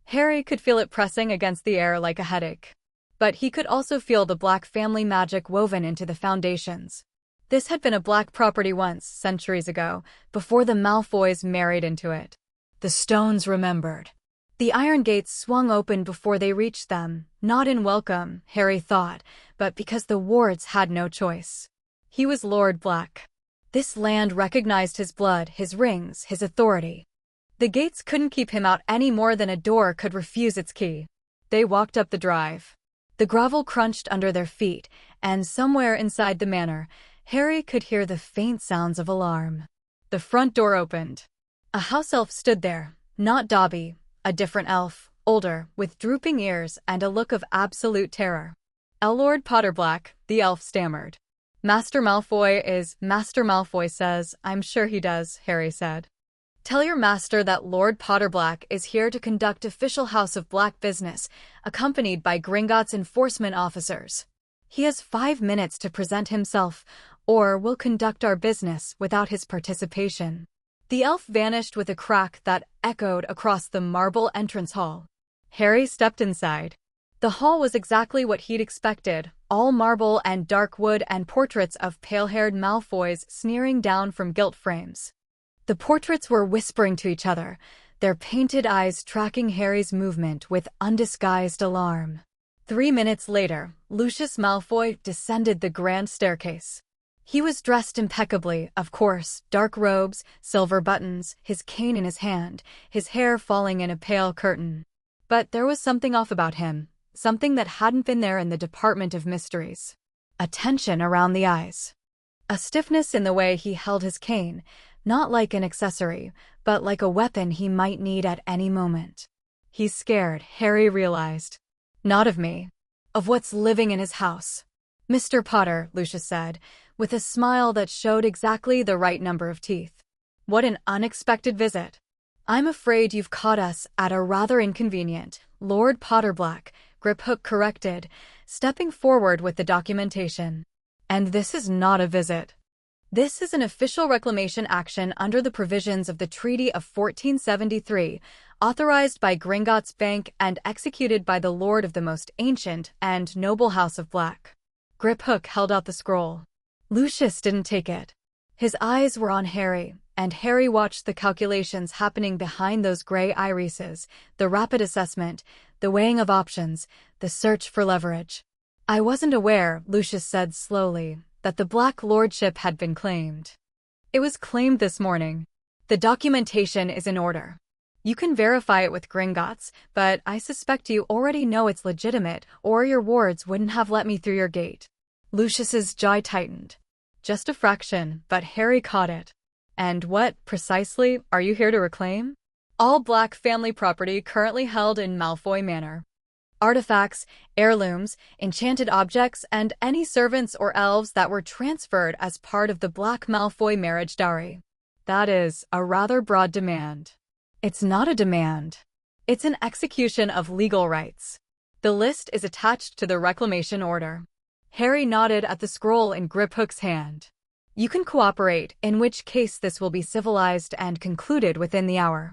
Speaker 1: Harry could feel it pressing against the air like a headache. But he could also feel the Black family magic woven into the foundations. This had been a Black property once, centuries ago, before the Malfoys married into it. The stones remembered. The iron gates swung open before they reached them, not in welcome, Harry thought, but because the wards had no choice. He was Lord Black. This land recognized his blood, his rings, his authority. The gates couldn't keep him out any more than a door could refuse its key. They walked up the drive. The gravel crunched under their feet, and somewhere inside the manor, Harry could hear the faint sounds of alarm. The front door opened. A house elf stood there, not Dobby, a different elf, older, with drooping ears and a look of absolute terror. Lord Potterblack, the elf stammered. Master Malfoy says, I'm sure he does, Harry said. Tell your master that Lord Potterblack is here to conduct official House of Black business, accompanied by Gringotts enforcement officers. He has 5 minutes to present himself, or we'll conduct our business without his participation. The elf vanished with a crack that echoed across the marble entrance hall. Harry stepped inside. The hall was exactly what he'd expected, all marble and dark wood and portraits of pale-haired Malfoys sneering down from gilt frames. The portraits were whispering to each other, their painted eyes tracking Harry's movement with undisguised alarm. 3 minutes later, Lucius Malfoy descended the grand staircase. He was dressed impeccably, of course, dark robes, silver buttons, his cane in his hand, his hair falling in a pale curtain. But there was something off about him, something that hadn't been there in the Department of Mysteries. A tension around the eyes. A stiffness in the way he held his cane, not like an accessory, but like a weapon he might need at any moment. He's scared, Harry realized. Not of me. Of what's living in his house. Mr. Potter, Lucius said, with a smile that showed exactly the right number of teeth. What an unexpected visit. I'm afraid you've caught us at a rather inconvenient, Lord Potterblack, Griphook corrected, stepping forward with the documentation. And this is not a visit. This is an official reclamation action under the provisions of the Treaty of 1473, authorized by Gringotts Bank and executed by the Lord of the most ancient and noble House of Black. Griphook held out the scroll. Lucius didn't take it. His eyes were on Harry, and Harry watched the calculations happening behind those gray irises, the rapid assessment, the weighing of options, the search for leverage. I wasn't aware, Lucius said slowly, that the Black Lordship had been claimed. It was claimed this morning. The documentation is in order. You can verify it with Gringotts, but I suspect you already know it's legitimate, or your wards wouldn't have let me through your gate. Lucius's jaw tightened. Just a fraction, but Harry caught it. And what, precisely, are you here to reclaim? All Black family property currently held in Malfoy Manor. Artifacts, heirlooms, enchanted objects, and any servants or elves that were transferred as part of the Black Malfoy marriage dowry. That is a rather broad demand. It's not a demand. It's an execution of legal rights. The list is attached to the reclamation order. Harry nodded at the scroll in Griphook's hand. You can cooperate, in which case this will be civilized and concluded within the hour.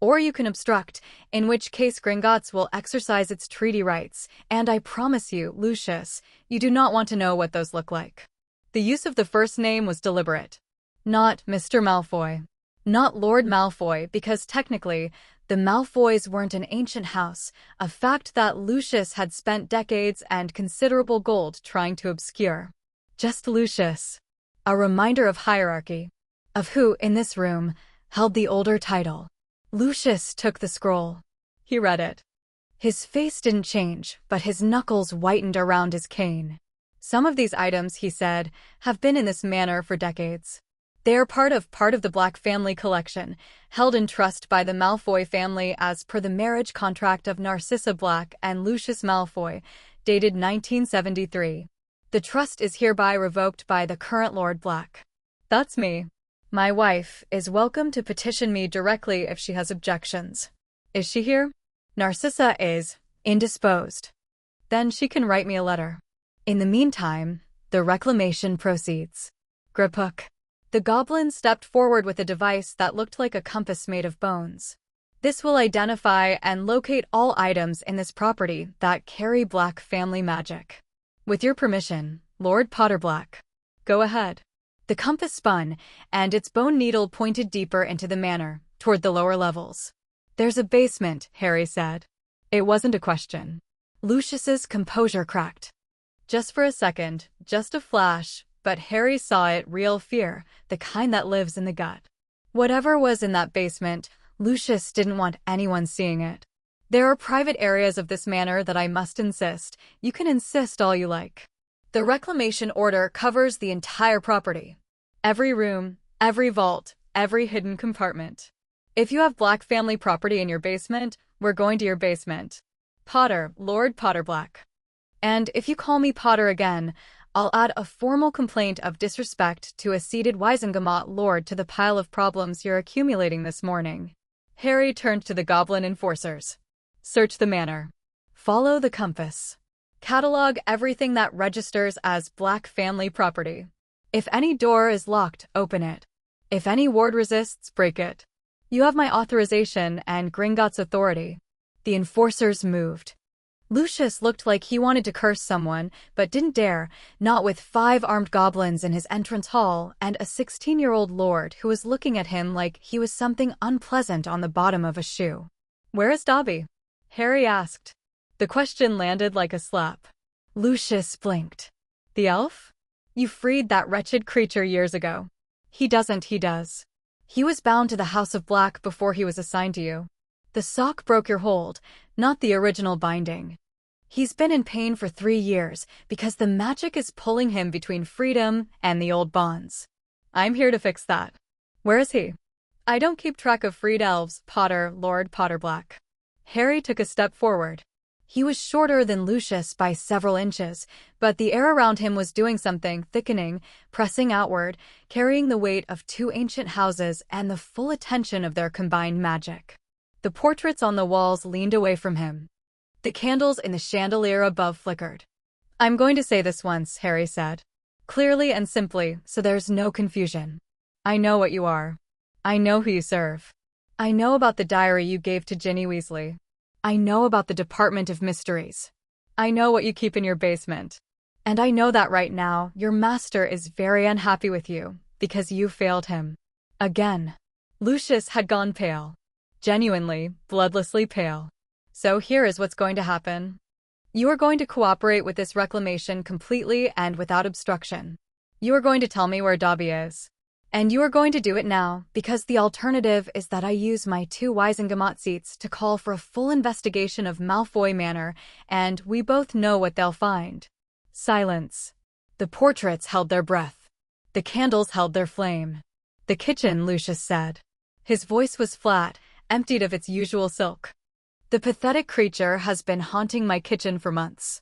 Speaker 1: Or you can obstruct, in which case Gringotts will exercise its treaty rights, and I promise you, Lucius, you do not want to know what those look like. The use of the first name was deliberate. Not Mr. Malfoy. Not Lord Malfoy, because technically, the Malfoys weren't an ancient house, a fact that Lucius had spent decades and considerable gold trying to obscure. Just Lucius. A reminder of hierarchy. Of who, in this room, held the older title. Lucius took the scroll. He read it. His face didn't change, but his knuckles whitened around his cane. Some of these items, he said, have been in this manor for decades. They are part of the Black family collection, held in trust by the Malfoy family as per the marriage contract of Narcissa Black and Lucius Malfoy, dated 1973. The trust is hereby revoked by the current Lord Black. That's me. My wife is welcome to petition me directly if she has objections. Is she here? Narcissa is indisposed. Then she can write me a letter. In the meantime, the reclamation proceeds. Griphook. The goblin stepped forward with a device that looked like a compass made of bones. This will identify and locate all items in this property that carry Black family magic. With your permission, Lord Potterblack. Go ahead. The compass spun, and its bone needle pointed deeper into the manor, toward the lower levels. There's a basement, Harry said. It wasn't a question. Lucius's composure cracked. Just for a second, just a flash, but Harry saw it, real fear, the kind that lives in the gut. Whatever was in that basement, Lucius didn't want anyone seeing it. There are private areas of this manor that I must insist. You can insist all you like. The reclamation order covers the entire property. Every room, every vault, every hidden compartment. If you have Black family property in your basement, we're going to your basement. Potter, Lord Potterblack. And if you call me Potter again, I'll add a formal complaint of disrespect to a seated Wizengamot lord to the pile of problems you're accumulating this morning. Harry turned to the goblin enforcers. Search the manor. Follow the compass. Catalog everything that registers as Black family property. If any door is locked, open it. If any ward resists, break it. You have my authorization and Gringotts' authority. The enforcers moved. Lucius looked like he wanted to curse someone, but didn't dare, not with 5 armed goblins in his entrance hall and a 16-year-old lord who was looking at him like he was something unpleasant on the bottom of a shoe. Where is Dobby? Harry asked. The question landed like a slap. Lucius blinked. The elf? You freed that wretched creature years ago. He doesn't, he does. He was bound to the House of Black before he was assigned to you. The sock broke your hold, not the original binding. He's been in pain for 3 years because the magic is pulling him between freedom and the old bonds. I'm here to fix that. Where is he? I don't keep track of freed elves, Potter, Lord Potterblack. Harry took a step forward. He was shorter than Lucius by several inches, but the air around him was doing something, thickening, pressing outward, carrying the weight of 2 ancient houses and the full attention of their combined magic. The portraits on the walls leaned away from him. The candles in the chandelier above flickered. I'm going to say this once, Harry said. Clearly and simply, so there's no confusion. I know what you are. I know who you serve. I know about the diary you gave to Ginny Weasley. I know about the Department of Mysteries. I know what you keep in your basement. And I know that right now, your master is very unhappy with you, because you failed him. Again. Lucius had gone pale. Genuinely, bloodlessly pale. So here is what's going to happen. You are going to cooperate with this reclamation completely and without obstruction. You are going to tell me where Dobby is. And you are going to do it now, because the alternative is that I use my 2 Wizengamot seats to call for a full investigation of Malfoy Manor, and we both know what they'll find. Silence. The portraits held their breath. The candles held their flame. The kitchen, Lucius said. His voice was flat, emptied of its usual silk. The pathetic creature has been haunting my kitchen for months.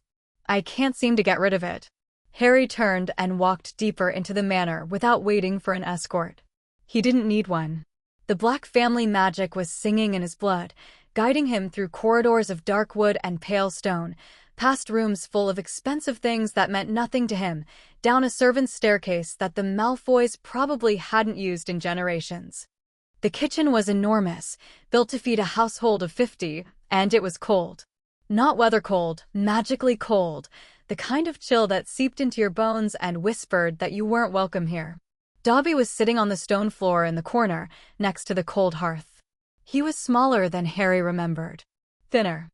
Speaker 1: I can't seem to get rid of it. Harry turned and walked deeper into the manor without waiting for an escort. He didn't need one. The Black family magic was singing in his blood, guiding him through corridors of dark wood and pale stone, past rooms full of expensive things that meant nothing to him, down a servant's staircase that the Malfoys probably hadn't used in generations. The kitchen was enormous, built to feed a household of 50, and it was cold. Not weather cold, magically cold, the kind of chill that seeped into your bones and whispered that you weren't welcome here. Dobby was sitting on the stone floor in the corner, next to the cold hearth. He was smaller than Harry remembered. Thinner.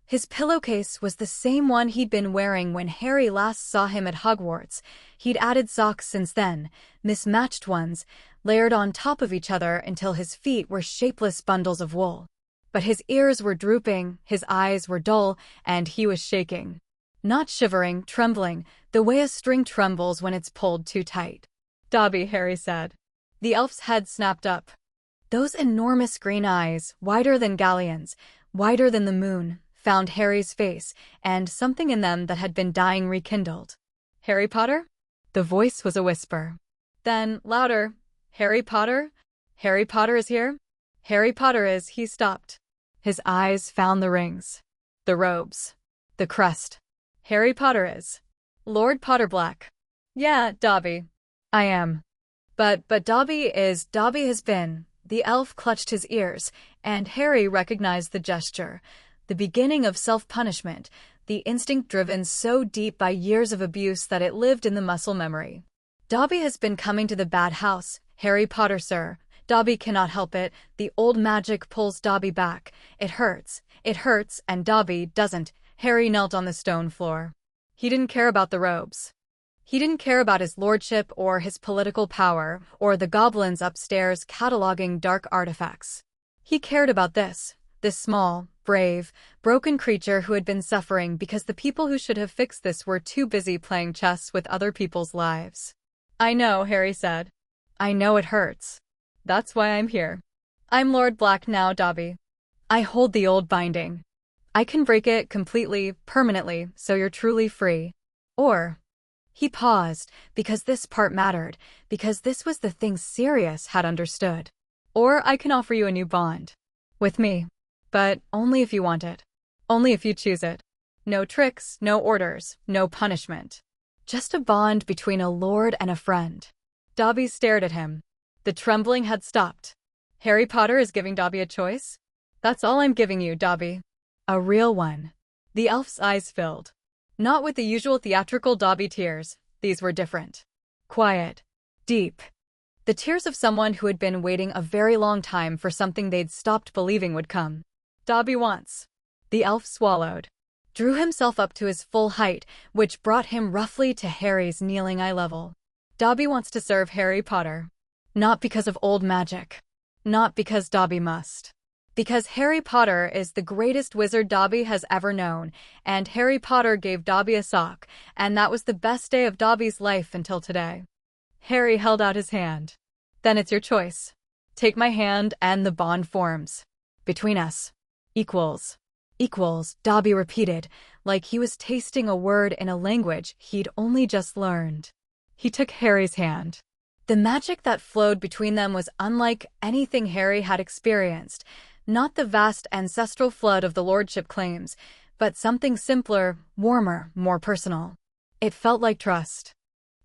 Speaker 1: His pillowcase was the same one he'd been wearing when Harry last saw him at Hogwarts. He'd added socks since then, mismatched ones, layered on top of each other until his feet were shapeless bundles of wool. But his ears were drooping, his eyes were dull, and he was shaking. Not shivering, trembling, the way a string trembles when it's pulled too tight. Dobby, Harry said. The elf's head snapped up. Those enormous green eyes, wider than galleons, wider than the moon, found Harry's face, and something in them that had been dying rekindled. Harry Potter? The voice was a whisper. Then, louder. Harry Potter? Harry Potter is here? Harry Potter is, he stopped. His eyes found the rings. The robes. The crest. Harry Potter is. Lord Potterblack. Yeah, Dobby. I am. But Dobby has been. The elf clutched his ears, and Harry recognized the gesture. The beginning of self-punishment, the instinct driven so deep by years of abuse that it lived in the muscle memory. Dobby has been coming to the bad house, Harry Potter, sir. Dobby cannot help it. The old magic pulls Dobby back. It hurts, and Dobby doesn't. Harry knelt on the stone floor. He didn't care about the robes. He didn't care about his lordship or his political power, or the goblins upstairs cataloging dark artifacts. He cared about this small, brave, broken creature who had been suffering because the people who should have fixed this were too busy playing chess with other people's lives. I know, Harry said. I know it hurts. That's why I'm here. I'm Lord Black now, Dobby. I hold the old binding. I can break it completely, permanently, so you're truly free. Or... He paused, because this part mattered, because this was the thing Sirius had understood. Or I can offer you a new bond. With me. But only if you want it. Only if you choose it. No tricks, no orders, no punishment. Just a bond between a lord and a friend. Dobby stared at him. The trembling had stopped. Harry Potter is giving Dobby a choice? That's all I'm giving you, Dobby. A real one. The elf's eyes filled. Not with the usual theatrical Dobby tears. These were different. Quiet. Deep. The tears of someone who had been waiting a very long time for something they'd stopped believing would come. Dobby wants. The elf swallowed. Drew himself up to his full height, which brought him roughly to Harry's kneeling eye level. Dobby wants to serve Harry Potter. Not because of old magic. Not because Dobby must. Because Harry Potter is the greatest wizard Dobby has ever known, and Harry Potter gave Dobby a sock, and that was the best day of Dobby's life until today. Harry held out his hand. Then it's your choice. Take my hand and the bond forms. Between us. Equals. Equals, Dobby repeated, like he was tasting a word in a language he'd only just learned. He took Harry's hand. The magic that flowed between them was unlike anything Harry had experienced, not the vast ancestral flood of the Lordship claims, but something simpler, warmer, more personal. It felt like trust.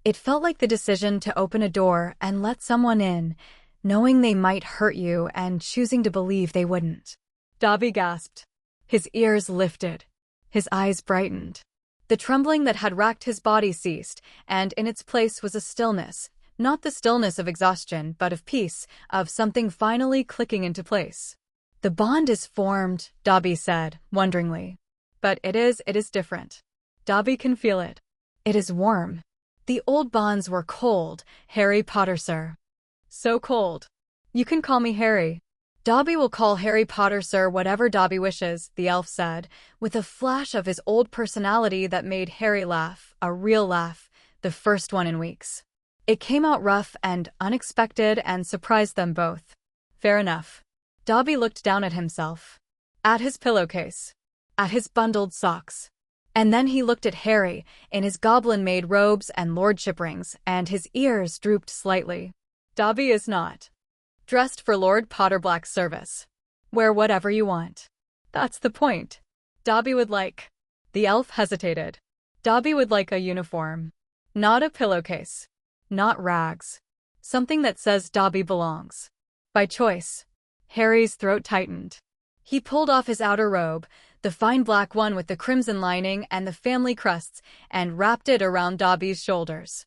Speaker 1: It felt like the decision to open a door and let someone in, knowing they might hurt you and choosing to believe they wouldn't. Dobby gasped. His ears lifted. His eyes brightened. The trembling that had racked his body ceased, and in its place was a stillness, not the stillness of exhaustion, but of peace, of something finally clicking into place. The bond is formed, Dobby said, wonderingly. But it is different. Dobby can feel it. It is warm. The old bonds were cold, Harry Potter, sir. So cold. You can call me Harry. Dobby will call Harry Potter, sir, whatever Dobby wishes, the elf said, with a flash of his old personality that made Harry laugh, a real laugh, the first one in weeks. It came out rough and unexpected and surprised them both. Fair enough. Dobby looked down at himself. At his pillowcase. At his bundled socks. And then he looked at Harry, in his goblin-made robes and lordship rings, and his ears drooped slightly. Dobby is not dressed for Lord Potterblack's service. Wear whatever you want. That's the point. Dobby would like. The elf hesitated. Dobby would like a uniform. Not a pillowcase. Not rags. Something that says Dobby belongs. By choice. Harry's throat tightened. He pulled off his outer robe, the fine black one with the crimson lining and the family crests, and wrapped it around Dobby's shoulders.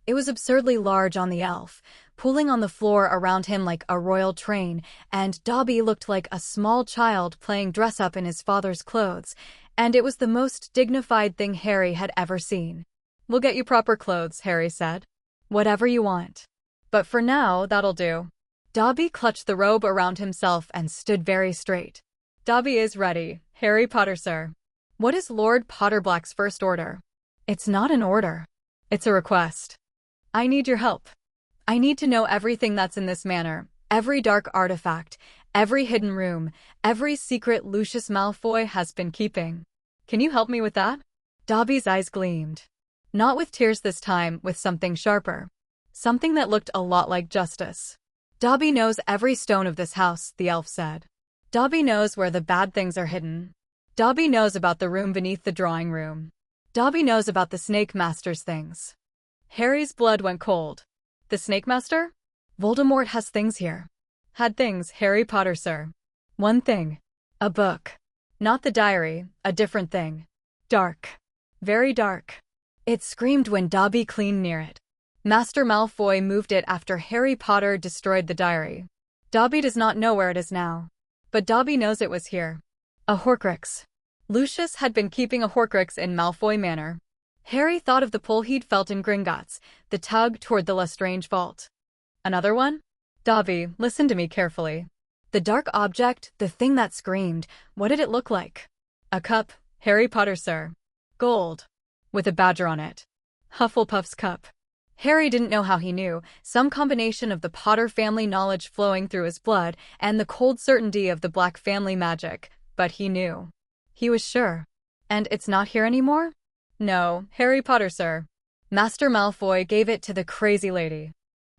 Speaker 1: It was absurdly large on the elf, pulling on the floor around him like a royal train, and Dobby looked like a small child playing dress-up in his father's clothes, and it was the most dignified thing Harry had ever seen. We'll get you proper clothes, Harry said. Whatever you want. But for now, that'll do. Dobby clutched the robe around himself and stood very straight. Dobby is ready, Harry Potter, sir. What is Lord Potterblack's first order? It's not an order. It's a request. I need your help. I need to know everything that's in this manor, every dark artifact, every hidden room, every secret Lucius Malfoy has been keeping. Can you help me with that? Dobby's eyes gleamed. Not with tears this time, with something sharper. Something that looked a lot like justice. Dobby knows every stone of this house, the elf said. Dobby knows where the bad things are hidden. Dobby knows about the room beneath the drawing room. Dobby knows about the Snake Master's things. Harry's blood went cold. The Snake Master? Voldemort has things here. Had things, Harry Potter, sir. One thing. A book. Not the diary, a different thing. Dark. Very dark. It screamed when Dobby cleaned near it. Master Malfoy moved it after Harry Potter destroyed the diary. Dobby does not know where it is now. But Dobby knows it was here. A Horcrux. Lucius had been keeping a Horcrux in Malfoy Manor. Harry thought of the pull he'd felt in Gringotts, the tug toward the Lestrange vault. Another one? Dobby, listen to me carefully. The dark object, the thing that screamed, what did it look like? A cup, Harry Potter, sir. Gold. With a badger on it. Hufflepuff's cup. Harry didn't know how he knew, some combination of the Potter family knowledge flowing through his blood and the cold certainty of the Black family magic, but he knew. He was sure. And it's not here anymore? No, Harry Potter, sir. Master Malfoy gave it to the crazy lady.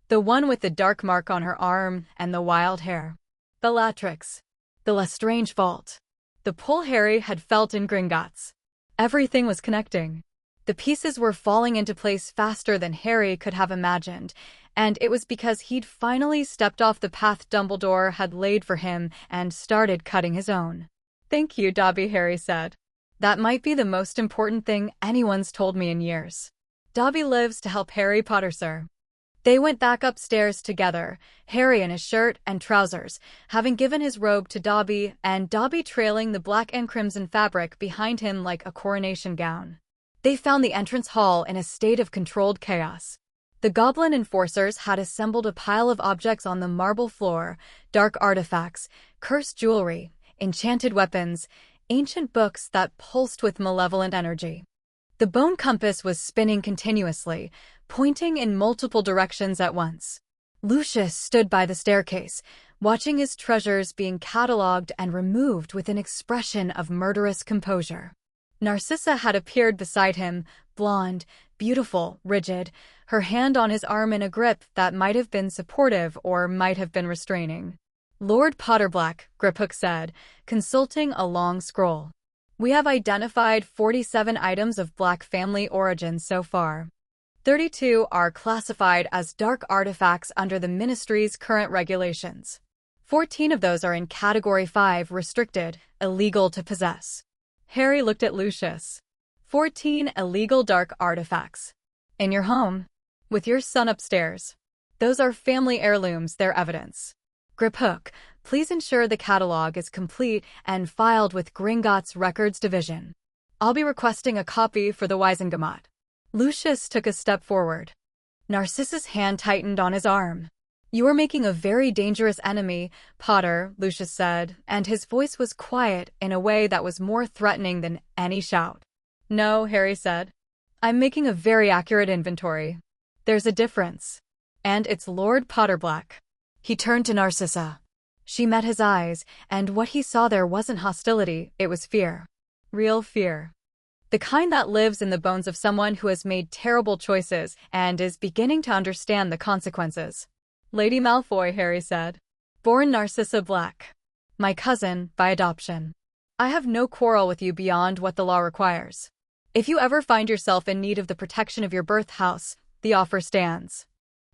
Speaker 1: The one with the dark mark on her arm and the wild hair. Bellatrix. The Lestrange vault. The pull Harry had felt in Gringotts. Everything was connecting. The pieces were falling into place faster than Harry could have imagined, and it was because he'd finally stepped off the path Dumbledore had laid for him and started cutting his own. Thank you, Dobby, Harry said. That might be the most important thing anyone's told me in years. Dobby lives to help Harry Potter, sir. They went back upstairs together, Harry in his shirt and trousers, having given his robe to Dobby, and Dobby trailing the black and crimson fabric behind him like a coronation gown. They found the entrance hall in a state of controlled chaos. The goblin enforcers had assembled a pile of objects on the marble floor, dark artifacts, cursed jewelry, enchanted weapons, ancient books that pulsed with malevolent energy. The bone compass was spinning continuously, pointing in multiple directions at once. Lucius stood by the staircase, watching his treasures being catalogued and removed with an expression of murderous composure. Narcissa had appeared beside him, blonde, beautiful, rigid, her hand on his arm in a grip that might have been supportive or might have been restraining. Lord Potterblack, Griphook said, consulting a long scroll. We have identified 47 items of Black family origin so far. 32 are classified as dark artifacts under the Ministry's current regulations. 14 of those are in Category 5, restricted, illegal to possess. Harry looked at Lucius. 14 illegal dark artifacts. In your home. With your son upstairs. Those are family heirlooms, their evidence. Griphook, please ensure the catalog is complete and filed with Gringotts Records Division. I'll be requesting a copy for the Wizengamot. Lucius took a step forward. Narcissus' hand tightened on his arm. You are making a very dangerous enemy, Potter, Lucius said, and his voice was quiet in a way that was more threatening than any shout. No, Harry said. I'm making a very accurate inventory. There's a difference. And it's Lord Potterblack. He turned to Narcissa. She met his eyes, and what he saw there wasn't hostility, it was fear. Real fear. The kind that lives in the bones of someone who has made terrible choices and is beginning to understand the consequences. Lady Malfoy, Harry said. Born Narcissa Black. My cousin, by adoption. I have no quarrel with you beyond what the law requires. If you ever find yourself in need of the protection of your birth house, the offer stands.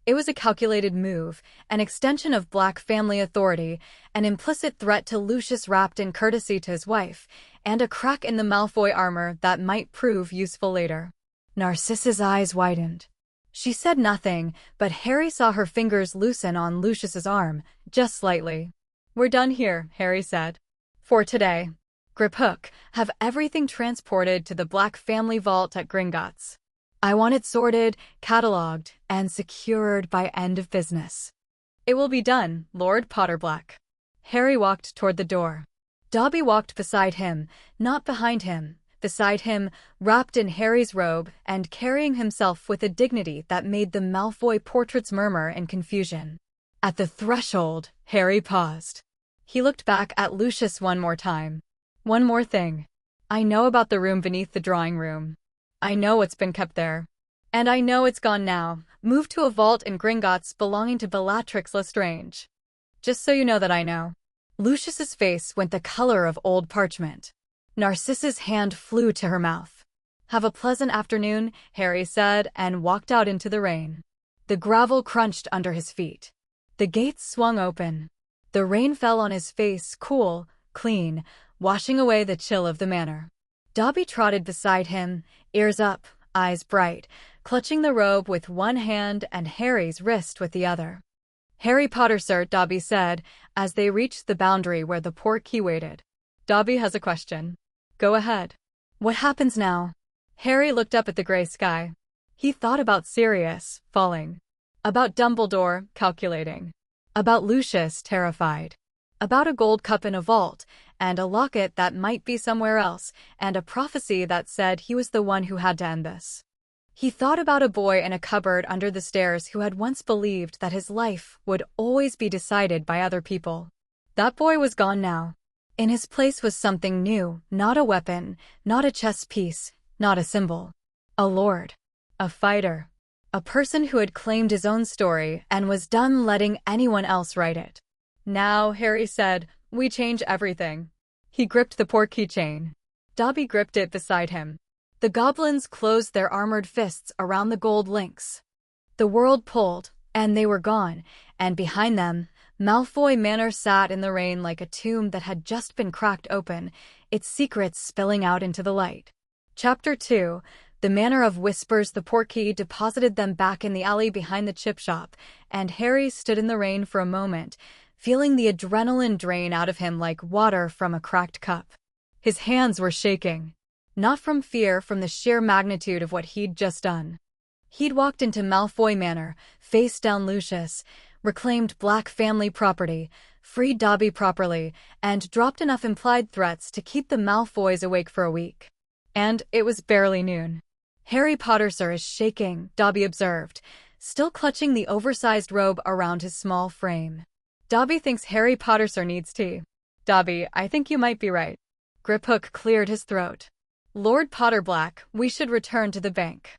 Speaker 1: It was a calculated move, an extension of Black family authority, an implicit threat to Lucius wrapped in courtesy to his wife, and a crack in the Malfoy armor that might prove useful later. Narcissa's eyes widened. She said nothing, but Harry saw her fingers loosen on Lucius's arm, just slightly. We're done here, Harry said. For today. Griphook, have everything transported to the Black family vault at Gringotts. I want it sorted, catalogued, and secured by end of business. It will be done, Lord Potterblack. Harry walked toward the door. Dobby walked beside him, not behind him, beside him, wrapped in Harry's robe and carrying himself with a dignity that made the Malfoy portraits murmur in confusion. At the threshold, Harry paused. He looked back at Lucius one more time. One more thing. I know about the room beneath the drawing room. I know what's been kept there. And I know it's gone now, moved to a vault in Gringotts belonging to Bellatrix Lestrange. Just so you know that I know. Lucius's face went the color of old parchment. Narcissa's hand flew to her mouth. Have a pleasant afternoon, Harry said, and walked out into the rain. The gravel crunched under his feet. The gates swung open. The rain fell on his face, cool, clean, washing away the chill of the manor. Dobby trotted beside him, ears up, eyes bright, clutching the robe with one hand and Harry's wrist with the other. Harry Potter, sir, Dobby said, as they reached the boundary where the portkey waited. Dobby has a question. Go ahead. What happens now? Harry looked up at the gray sky. He thought about Sirius, falling. About Dumbledore, calculating. About Lucius, terrified. About a gold cup in a vault, and a locket that might be somewhere else, and a prophecy that said he was the one who had to end this. He thought about a boy in a cupboard under the stairs who had once believed that his life would always be decided by other people. That boy was gone now. In his place was something new, not a weapon, not a chess piece, not a symbol. A lord. A fighter. A person who had claimed his own story and was done letting anyone else write it. Now, Harry said, we change everything. He gripped the portkey chain. Dobby gripped it beside him. The goblins closed their armored fists around the gold links. The world pulled, and they were gone, and behind them, Malfoy Manor sat in the rain like a tomb that had just been cracked open, its secrets spilling out into the light. Chapter 2. The Manor of Whispers. The portkey deposited them back in the alley behind the chip shop, and Harry stood in the rain for a moment, feeling the adrenaline drain out of him like water from a cracked cup. His hands were shaking. Not from fear, from the sheer magnitude of what he'd just done. He'd walked into Malfoy Manor, faced down Lucius, reclaimed Black family property, freed Dobby properly, and dropped enough implied threats to keep the Malfoys awake for a week. And it was barely noon. Harry Potter, sir, is shaking, Dobby observed, still clutching the oversized robe around his small frame. Dobby thinks Harry Potter, sir, needs tea. Dobby, I think you might be right. Griphook cleared his throat. Lord Potterblack, we should return to the bank.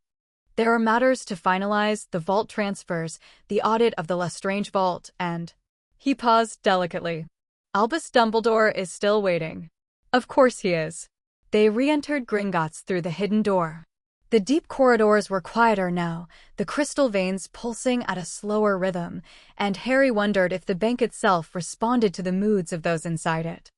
Speaker 1: There are matters to finalize, the vault transfers, the audit of the Lestrange vault, and... He paused delicately. Albus Dumbledore is still waiting. Of course he is. They re-entered Gringotts through the hidden door. The deep corridors were quieter now, the crystal veins pulsing at a slower rhythm, and Harry wondered if the bank itself responded to the moods of those inside it.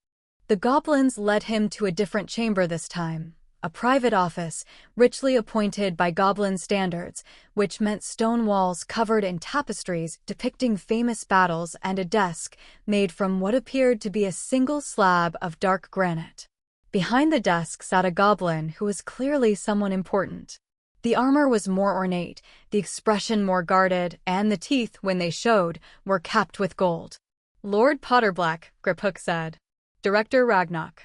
Speaker 1: The goblins led him to a different chamber this time, a private office, richly appointed by goblin standards, which meant stone walls covered in tapestries depicting famous battles and a desk made from what appeared to be a single slab of dark granite. Behind the desk sat a goblin who was clearly someone important. The armor was more ornate, the expression more guarded, and the teeth, when they showed, were capped with gold. "Lord Potterblack," Griphook said. "Director Ragnarok."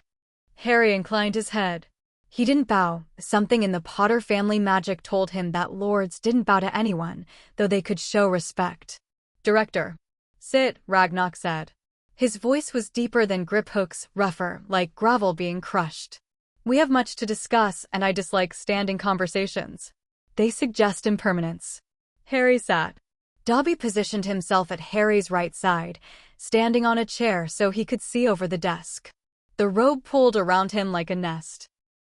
Speaker 1: Harry inclined his head. He didn't bow. Something in the Potter family magic told him that lords didn't bow to anyone, though they could show respect. "Director." "Sit," Ragnarok said. His voice was deeper than Griphook's, rougher, like gravel being crushed. "We have much to discuss, and I dislike standing conversations. They suggest impermanence." Harry sat. Dobby positioned himself at Harry's right side, standing on a chair so he could see over the desk. The robe pulled around him like a nest.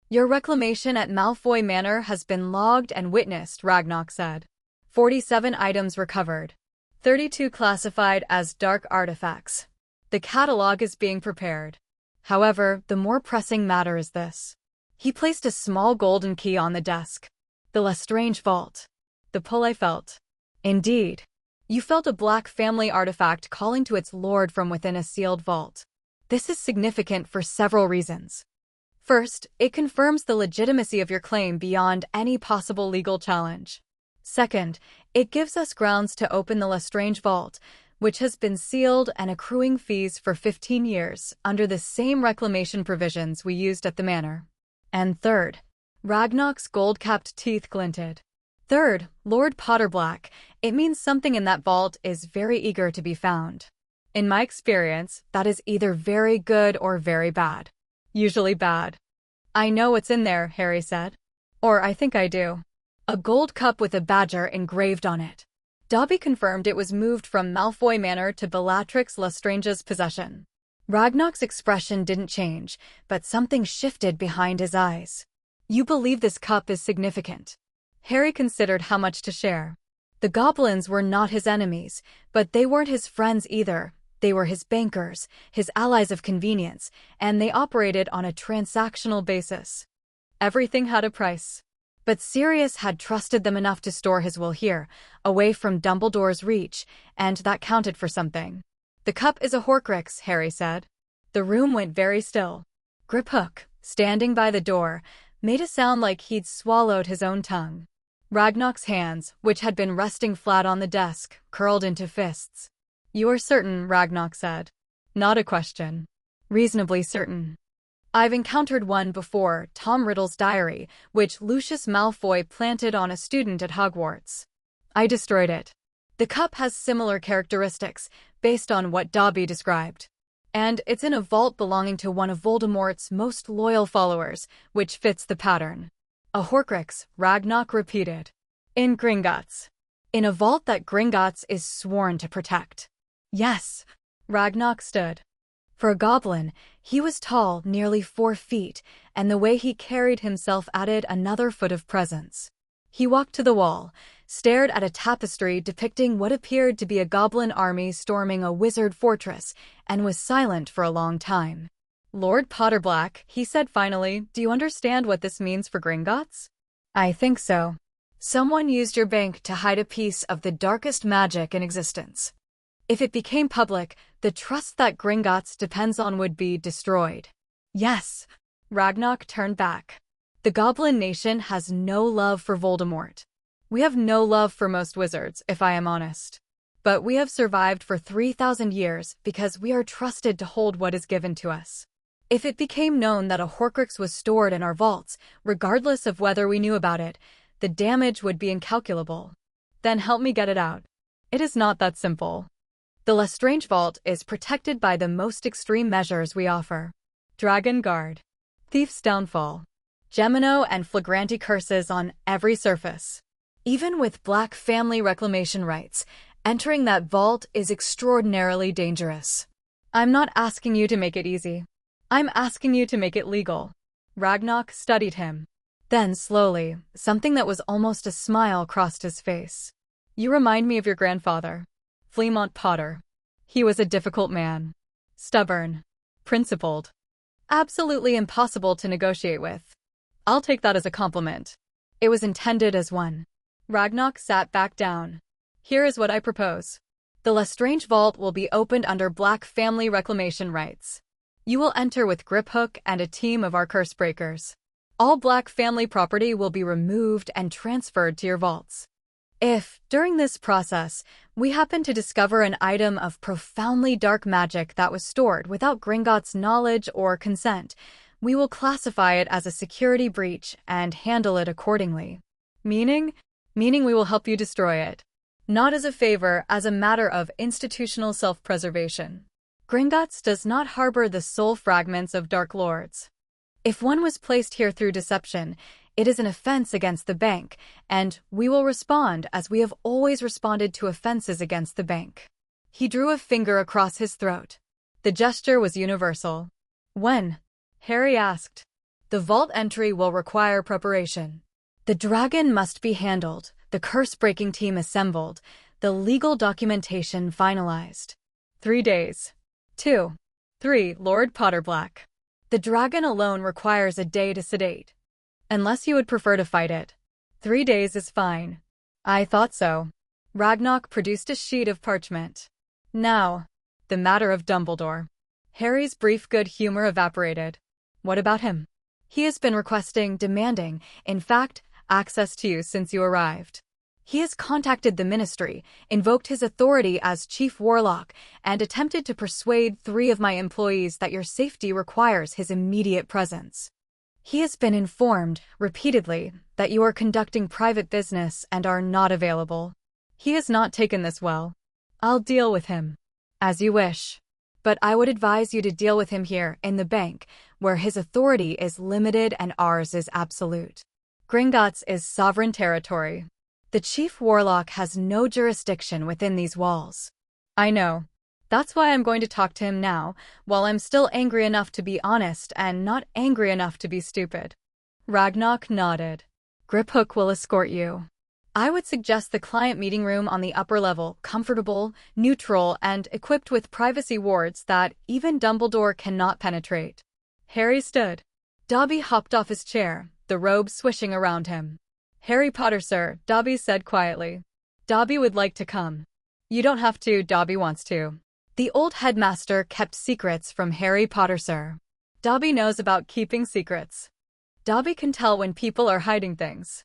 Speaker 1: "Your reclamation at Malfoy Manor has been logged and witnessed," Ragnarok said. 47 items recovered. 32 classified as dark artifacts. The catalog is being prepared. However, the more pressing matter is this." He placed a small golden key on the desk. "The Lestrange vault." The pull I felt. "Indeed. You felt a Black family artifact calling to its lord from within a sealed vault. This is significant for several reasons. First, it confirms the legitimacy of your claim beyond any possible legal challenge. Second, it gives us grounds to open the Lestrange vault, which has been sealed and accruing fees for 15 years under the same reclamation provisions we used at the manor. And third," Ragnarok's gold-capped teeth glinted. "Third, Lord Potterblack, it means something in that vault is very eager to be found. In my experience, that is either very good or very bad. Usually bad." "I know what's in there," Harry said. "Or I think I do." "A gold cup with a badger engraved on it." Dobby confirmed it was moved from Malfoy Manor to Bellatrix Lestrange's possession. Ragnarok's expression didn't change, but something shifted behind his eyes. "You believe this cup is significant?" Harry considered how much to share. The goblins were not his enemies, but they weren't his friends either. They were his bankers, his allies of convenience, and they operated on a transactional basis. Everything had a price. But Sirius had trusted them enough to store his will here, away from Dumbledore's reach, and that counted for something. "The cup is a Horcrux," Harry said. The room went very still. Griphook, standing by the door, made a sound like he'd swallowed his own tongue. Ragnarok's hands, which had been resting flat on the desk, curled into fists. "You are certain," Ragnarok said. "Not a question." "Reasonably certain." "I've encountered one before, Tom Riddle's diary, which Lucius Malfoy planted on a student at Hogwarts. I destroyed it. The cup has similar characteristics, based on what Dobby described. And it's in a vault belonging to one of Voldemort's most loyal followers, which fits the pattern." "A Horcrux," Ragnarok repeated. "In Gringotts. In a vault that Gringotts is sworn to protect." "Yes." Ragnarok stood. For a goblin, he was tall, nearly 4 feet, and the way he carried himself added another foot of presence. He walked to the wall, stared at a tapestry depicting what appeared to be a goblin army storming a wizard fortress, and was silent for a long time. "Lord Potterblack," he said finally, "do you understand what this means for Gringotts?" "I think so. Someone used your bank to hide a piece of the darkest magic in existence. If it became public, the trust that Gringotts depends on would be destroyed." "Yes." Ragnarok turned back. "The Goblin Nation has no love for Voldemort. We have no love for most wizards, if I am honest. But we have survived for 3,000 years because we are trusted to hold what is given to us. If it became known that a Horcrux was stored in our vaults, regardless of whether we knew about it, the damage would be incalculable. Then help me get it out. It is not that simple. The Lestrange Vault is protected by the most extreme measures we offer. Dragon Guard. Thief's Downfall. Gemino and Flagranti curses on every surface. Even with Black family reclamation rights, entering that vault is extraordinarily dangerous. I'm not asking you to make it easy. I'm asking you to make it legal." Ragnarok studied him. Then, slowly, something that was almost a smile crossed his face. "You remind me of your grandfather, Flemmont Potter. He was a difficult man. Stubborn. Principled. Absolutely impossible to negotiate with." "I'll take that as a compliment." It was intended as one. Ragnarok sat back down. "Here is what I propose. The Lestrange Vault will be opened under Black family reclamation rights. You will enter with Griphook and a team of our curse breakers. All Black family property will be removed and transferred to your vaults. If, during this process, we happen to discover an item of profoundly dark magic that was stored without Gringotts' knowledge or consent, we will classify it as a security breach and handle it accordingly." Meaning we will help you destroy it. Not as a favor, as a matter of institutional self-preservation. Gringotts does not harbor the soul fragments of Dark Lords. If one was placed here through deception, it is an offense against the bank, and we will respond as we have always responded to offenses against the bank. He drew a finger across his throat. The gesture was universal. "When?" Harry asked. "The vault entry will require preparation. The dragon must be handled, the curse-breaking team assembled, the legal documentation finalized. 3 days. 2. 3. Lord Potterblack. The dragon alone requires a day to sedate. Unless you would prefer to fight it. 3 days is fine." "I thought so." Ragnarok produced a sheet of parchment. "Now, the matter of Dumbledore." Harry's brief good humor evaporated. "What about him?" "He has been demanding, in fact, access to you since you arrived. He has contacted the Ministry, invoked his authority as Chief Warlock, and attempted to persuade 3 of my employees that your safety requires his immediate presence. He has been informed, repeatedly, that you are conducting private business and are not available. He has not taken this well. I'll deal with him. As you wish. But I would advise you to deal with him here, in the bank, where his authority is limited and ours is absolute. Gringotts is sovereign territory. The Chief Warlock has no jurisdiction within these walls." "I know. That's why I'm going to talk to him now, while I'm still angry enough to be honest and not angry enough to be stupid." Ragnarok nodded. "Griphook will escort you. I would suggest the client meeting room on the upper level, comfortable, neutral, and equipped with privacy wards that even Dumbledore cannot penetrate." Harry stood. Dobby hopped off his chair, the robe swishing around him. "Harry Potter, sir," Dobby said quietly. "Dobby would like to come." "You don't have to, Dobby wants to." The old headmaster kept secrets from Harry Potter, sir. Dobby knows about keeping secrets. Dobby can tell when people are hiding things.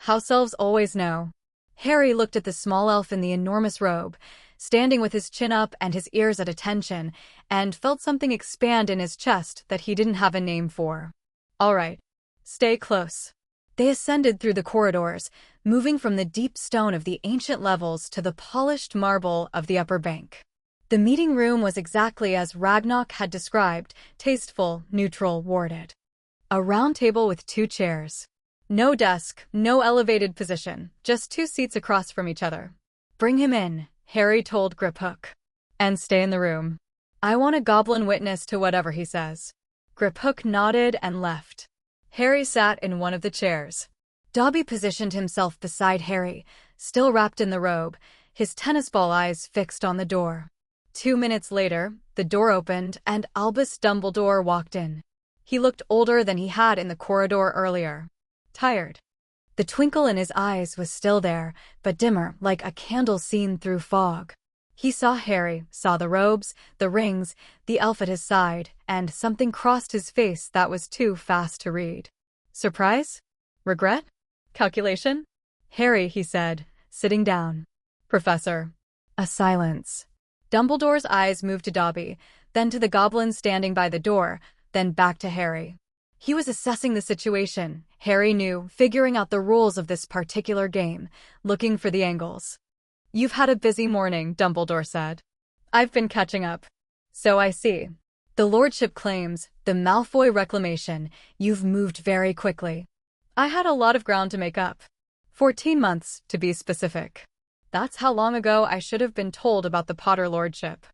Speaker 1: House elves always know. Harry looked at the small elf in the enormous robe, standing with his chin up and his ears at attention, and felt something expand in his chest that he didn't have a name for. "All right. Stay close." They ascended through the corridors, moving from the deep stone of the ancient levels to the polished marble of the upper bank. The meeting room was exactly as Ragnarok had described, tasteful, neutral, warded. A round table with 2 chairs. No desk, no elevated position, just 2 seats across from each other. "Bring him in," Harry told Griphook. "And stay in the room. I want a goblin witness to whatever he says." Griphook nodded and left. Harry sat in one of the chairs. Dobby positioned himself beside Harry, still wrapped in the robe, his tennis ball eyes fixed on the door. 2 minutes later, the door opened and Albus Dumbledore walked in. He looked older than he had in the corridor earlier. Tired. The twinkle in his eyes was still there, but dimmer, like a candle seen through fog. He saw Harry, saw the robes, the rings, the elf at his side, and something crossed his face that was too fast to read. Surprise? Regret? Calculation? "Harry," he said, sitting down. "Professor." A silence. Dumbledore's eyes moved to Dobby, then to the goblin standing by the door, then back to Harry. He was assessing the situation, Harry knew, figuring out the rules of this particular game, looking for the angles. "You've had a busy morning," Dumbledore said. "I've been catching up." "So I see. The Lordship claims, the Malfoy reclamation, you've moved very quickly." "I had a lot of ground to make up. 14 months, to be specific. That's how long ago I should have been told about the Potter Lordship."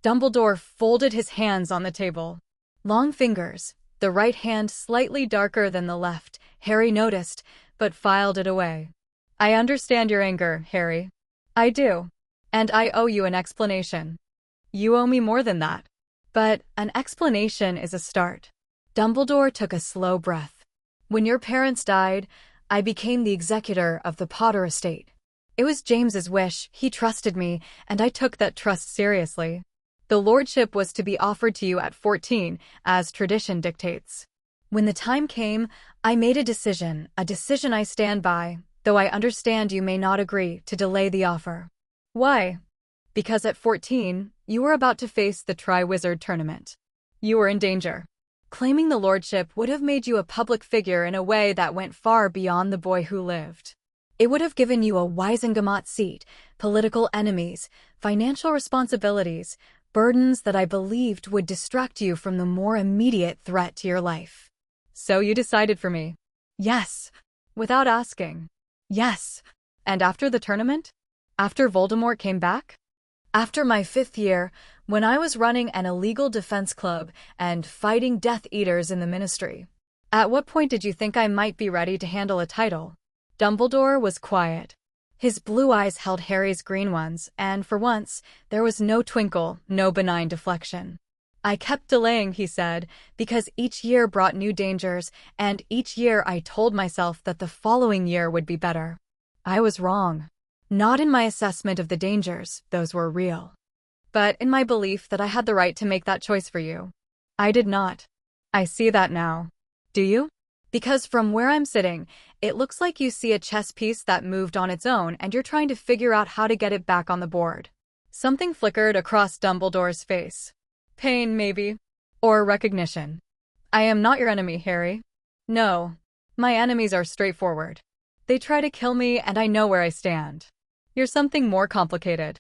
Speaker 1: Dumbledore folded his hands on the table. Long fingers, The right hand slightly darker than the left, Harry noticed, but filed it away. I understand your anger, Harry. I do. And I owe you an explanation. You owe me more than that. But an explanation is a start. Dumbledore took a slow breath. When your parents died, I became the executor of the Potter estate. It was James's wish, he trusted me, and I took that trust seriously. The lordship was to be offered to you at 14, as tradition dictates. When the time came, I made a decision I stand by, though I understand you may not agree to delay the offer. Why? Because at 14, you were about to face the Triwizard Tournament. You were in danger. Claiming the lordship would have made you a public figure in a way that went far beyond the boy who lived. It would have given you a Wizengamot seat, political enemies, financial responsibilities, burdens that I believed would distract you from the more immediate threat to your life. So you decided for me. Yes. Without asking. Yes. And after the tournament? After Voldemort came back? After my 5th year, when I was running an illegal defense club and fighting Death Eaters in the Ministry. At what point did you think I might be ready to handle a title? Dumbledore was quiet. His blue eyes held Harry's green ones, and for once, there was no twinkle, no benign deflection. I kept delaying, he said, because each year brought new dangers, and each year I told myself that the following year would be better. I was wrong. Not in my assessment of the dangers, those were real. But in my belief that I had the right to make that choice for you. I did not. I see that now. Do you? Because from where I'm sitting, it looks like you see a chess piece that moved on its own and you're trying to figure out how to get it back on the board. Something flickered across Dumbledore's face. Pain, maybe. Or recognition. I am not your enemy, Harry. No. My enemies are straightforward. They try to kill me and I know where I stand. You're something more complicated.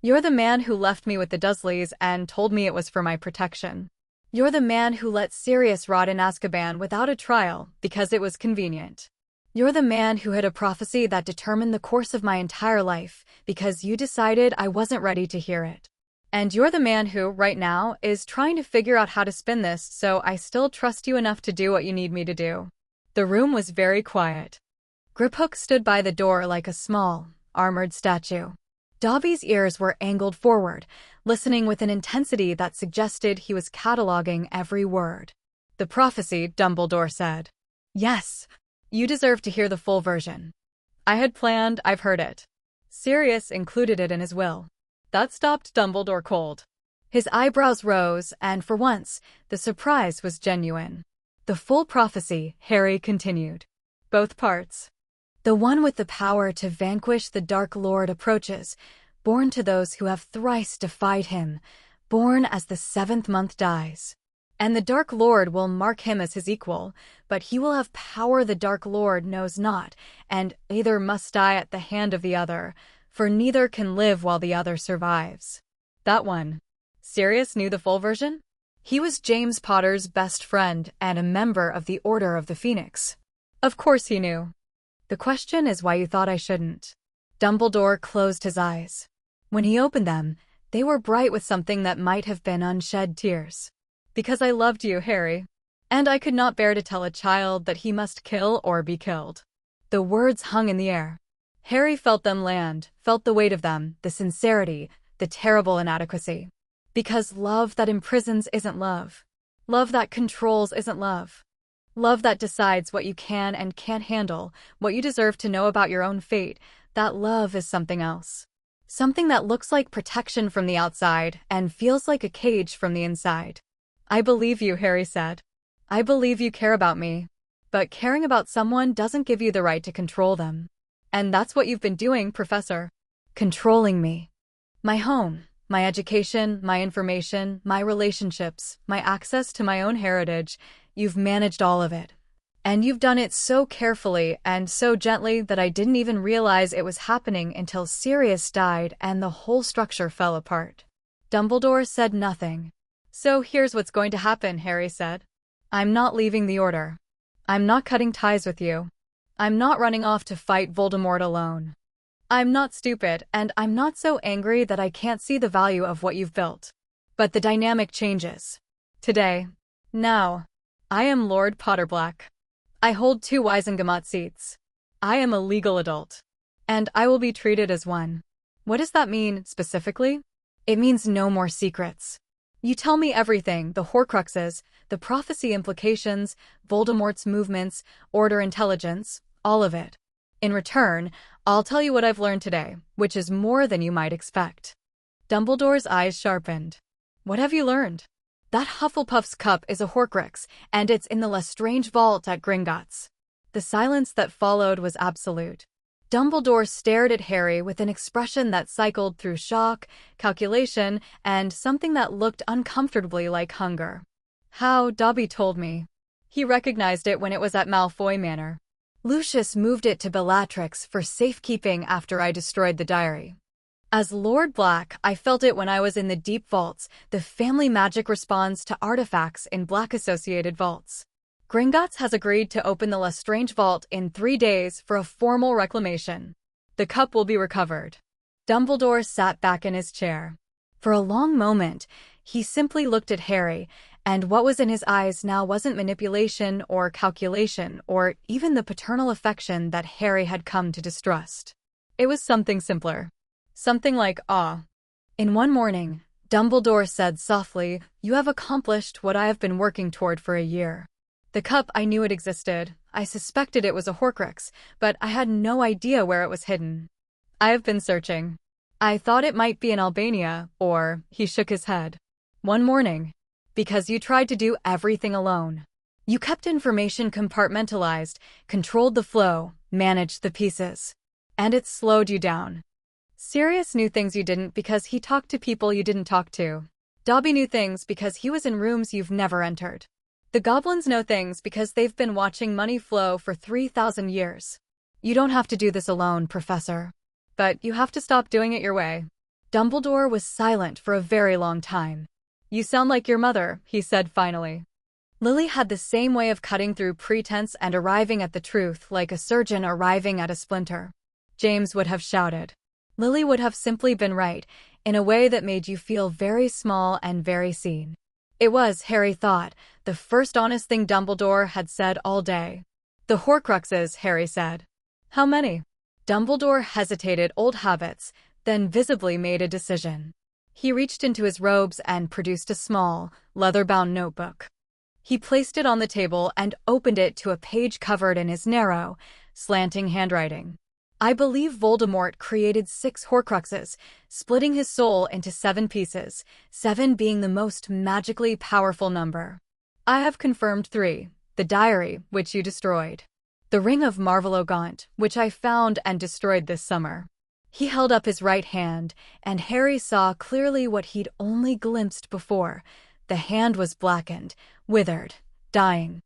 Speaker 1: You're the man who left me with the Dursleys and told me it was for my protection. You're the man who let Sirius rot in Azkaban without a trial because it was convenient. You're the man who had a prophecy that determined the course of my entire life because you decided I wasn't ready to hear it. And you're the man who, right now, is trying to figure out how to spin this so I still trust you enough to do what you need me to do. The room was very quiet. Griphook stood by the door like a small, armored statue. Dobby's ears were angled forward, listening with an intensity that suggested he was cataloging every word. The prophecy, Dumbledore said. Yes. You deserve to hear the full version. I had planned, I've heard it. Sirius included it in his will. That stopped Dumbledore cold. His eyebrows rose, and for once, the surprise was genuine. The full prophecy, Harry continued. Both parts. The one with the power to vanquish the Dark Lord approaches, born to those who have thrice defied him, born as the 7th month dies. And the Dark Lord will mark him as his equal, but he will have power the Dark Lord knows not, and either must die at the hand of the other, for neither can live while the other survives. That one. Sirius knew the full version? He was James Potter's best friend and a member of the Order of the Phoenix. Of course he knew. The question is why you thought I shouldn't. Dumbledore closed his eyes. When he opened them, they were bright with something that might have been unshed tears. Because I loved you, Harry. And I could not bear to tell a child that he must kill or be killed. The words hung in the air. Harry felt them land, felt the weight of them, the sincerity, the terrible inadequacy. Because love that imprisons isn't love. Love that controls isn't love. Love that decides what you can and can't handle, what you deserve to know about your own fate, that love is something else. Something that looks like protection from the outside and feels like a cage from the inside. I believe you, Harry said. I believe you care about me. But caring about someone doesn't give you the right to control them. And that's what you've been doing, Professor. Controlling me. My home, my education, my information, my relationships, my access to my own heritage. You've managed all of it. And you've done it so carefully and so gently that I didn't even realize it was happening until Sirius died and the whole structure fell apart. Dumbledore said nothing. So here's what's going to happen, Harry said. I'm not leaving the Order. I'm not cutting ties with you. I'm not running off to fight Voldemort alone. I'm not stupid, and I'm not so angry that I can't see the value of what you've built. But the dynamic changes. Today. Now. I am Lord Potterblack. I hold 2 Wizengamot seats. I am a legal adult. And I will be treated as one. What does that mean, specifically? It means no more secrets. You tell me everything, the Horcruxes, the prophecy implications, Voldemort's movements, Order intelligence, all of it. In return, I'll tell you what I've learned today, which is more than you might expect. Dumbledore's eyes sharpened. What have you learned? That Hufflepuff's cup is a Horcrux, and it's in the Lestrange vault at Gringotts. The silence that followed was absolute. Dumbledore stared at Harry with an expression that cycled through shock, calculation, and something that looked uncomfortably like hunger. How, Dobby told me. He recognized it when it was at Malfoy Manor. Lucius moved it to Bellatrix for safekeeping after I destroyed the diary. As Lord Black, I felt it when I was in the deep vaults. The family magic responds to artifacts in Black-associated vaults. Gringotts has agreed to open the Lestrange vault in 3 days for a formal reclamation. The cup will be recovered. Dumbledore sat back in his chair. For a long moment, he simply looked at Harry, and what was in his eyes now wasn't manipulation or calculation or even the paternal affection that Harry had come to distrust. It was something simpler. Something like awe. In one morning, Dumbledore said softly, "You have accomplished what I have been working toward for a year." The cup, I knew it existed. I suspected it was a Horcrux, but I had no idea where it was hidden. I have been searching. I thought it might be in Albania, or, he shook his head. One morning. Because you tried to do everything alone. You kept information compartmentalized, controlled the flow, managed the pieces. And it slowed you down. Sirius knew things you didn't because he talked to people you didn't talk to. Dobby knew things because he was in rooms you've never entered. The goblins know things because they've been watching money flow for 3,000 years. You don't have to do this alone, Professor. But you have to stop doing it your way. Dumbledore was silent for a very long time. You sound like your mother, he said finally. Lily had the same way of cutting through pretense and arriving at the truth like a surgeon arriving at a splinter. James would have shouted. Lily would have simply been right, in a way that made you feel very small and very seen. It was, Harry thought, the first honest thing Dumbledore had said all day. The Horcruxes, Harry said. How many? Dumbledore hesitated, old habits, then visibly made a decision. He reached into his robes and produced a small, leather-bound notebook. He placed it on the table and opened it to a page covered in his narrow, slanting handwriting. I believe Voldemort created 6 Horcruxes, splitting his soul into 7 pieces, 7 being the most magically powerful number. I have confirmed 3, the diary, which you destroyed. The ring of Marvelogaunt, which I found and destroyed this summer. He held up his right hand, and Harry saw clearly what he'd only glimpsed before. The hand was blackened, withered, dying.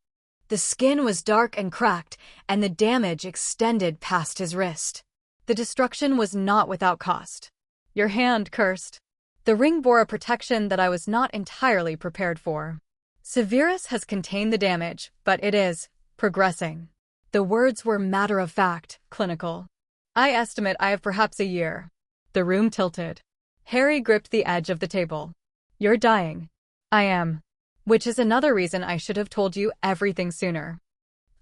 Speaker 1: The skin was dark and cracked, and the damage extended past his wrist. The destruction was not without cost. Your hand, cursed. The ring bore a protection that I was not entirely prepared for. Severus has contained the damage, but it is progressing. The words were matter-of-fact, clinical. I estimate I have perhaps a year. The room tilted. Harry gripped the edge of the table. You're dying. I am. Which is another reason I should have told you everything sooner.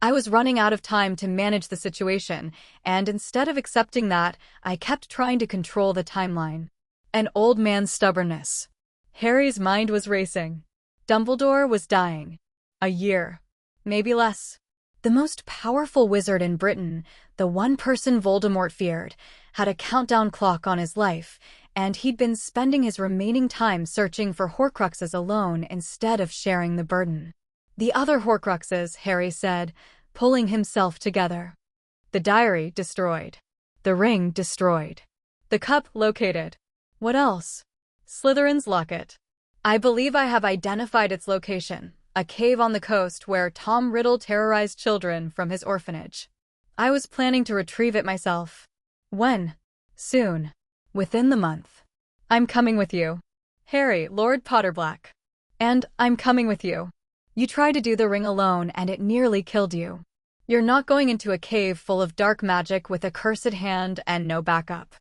Speaker 1: I was running out of time to manage the situation, and instead of accepting that, I kept trying to control the timeline. An old man's stubbornness. Harry's mind was racing. Dumbledore was dying. A year. Maybe less. The most powerful wizard in Britain, the one person Voldemort feared, had a countdown clock on his life, and he'd been spending his remaining time searching for Horcruxes alone instead of sharing the burden. The other Horcruxes, Harry said, pulling himself together. The diary destroyed. The ring destroyed. The cup located. What else? Slytherin's locket. I believe I have identified its location, a cave on the coast where Tom Riddle terrorized children from his orphanage. I was planning to retrieve it myself. When? Soon. Within the month. I'm coming with you. Harry, Lord Potterblack. And I'm coming with you. You tried to do the ring alone and it nearly killed you. You're not going into a cave full of dark magic with a cursed hand and no backup.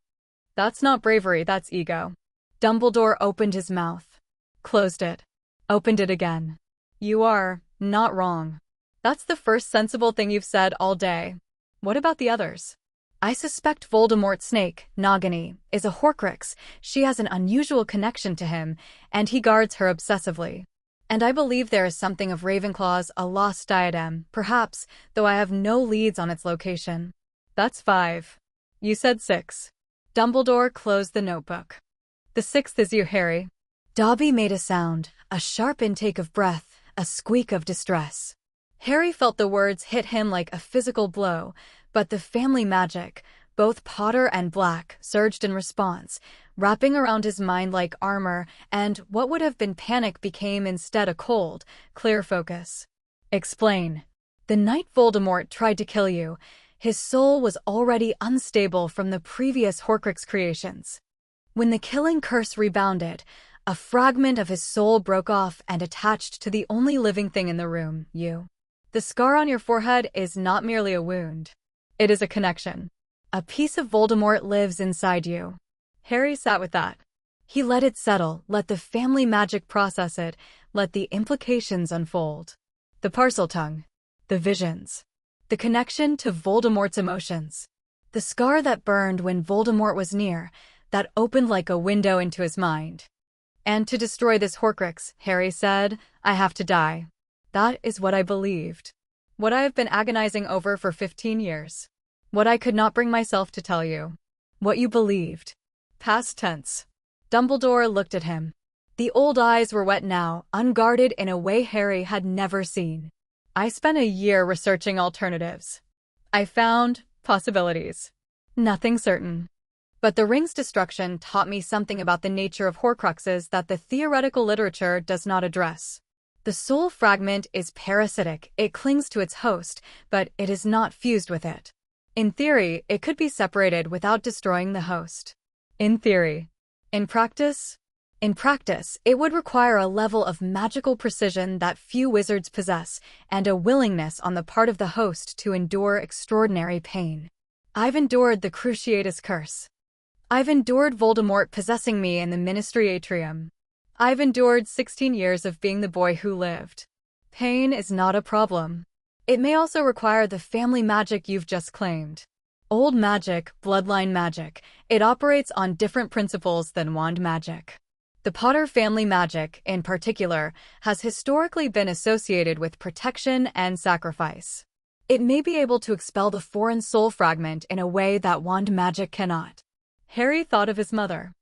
Speaker 1: That's not bravery, that's ego. Dumbledore opened his mouth. Closed it. Opened it again. You are Not wrong. That's the first sensible thing you've said all day. What about the others? I suspect Voldemort's snake, Nagini, is a Horcrux. She has an unusual connection to him, and he guards her obsessively. And I believe there is something of Ravenclaw's a lost diadem, perhaps, though I have no leads on its location. That's 5. You said 6. Dumbledore closed the notebook. The 6th is you, Harry. Dobby made a sound, a sharp intake of breath, a squeak of distress. Harry felt the words hit him like a physical blow, but the family magic, both Potter and Black, surged in response, wrapping around his mind like armor, and what would have been panic became instead a cold, clear focus. Explain. The night Voldemort tried to kill you, his soul was already unstable from the previous Horcrux creations. When the killing curse rebounded, a fragment of his soul broke off and attached to the only living thing in the room, you. The scar on your forehead is not merely a wound. It is a connection. A piece of Voldemort lives inside you. Harry sat with that. He let it settle, let the family magic process it, let the implications unfold. The Parseltongue. The visions. The connection to Voldemort's emotions. The scar that burned when Voldemort was near, that opened like a window into his mind. And to destroy this Horcrux, Harry said, I have to die. That is what I believed. What I have been agonizing over for 15 years. What I could not bring myself to tell you. What you believed. Past tense. Dumbledore looked at him. The old eyes were wet now, unguarded in a way Harry had never seen. I spent a year researching alternatives. I found possibilities. Nothing certain. But the ring's destruction taught me something about the nature of Horcruxes that the theoretical literature does not address. The soul fragment is parasitic, it clings to its host, but it is not fused with it. In theory, it could be separated without destroying the host. In theory. In practice? In practice, it would require a level of magical precision that few wizards possess, and a willingness on the part of the host to endure extraordinary pain. I've endured the Cruciatus Curse. I've endured Voldemort possessing me in the Ministry Atrium. I've endured 16 years of being the boy who lived. Pain is not a problem. It may also require the family magic you've just claimed. Old magic, bloodline magic, it operates on different principles than wand magic. The Potter family magic, in particular, has historically been associated with protection and sacrifice. It may be able to expel the foreign soul fragment in a way that wand magic cannot. Harry thought of his mother.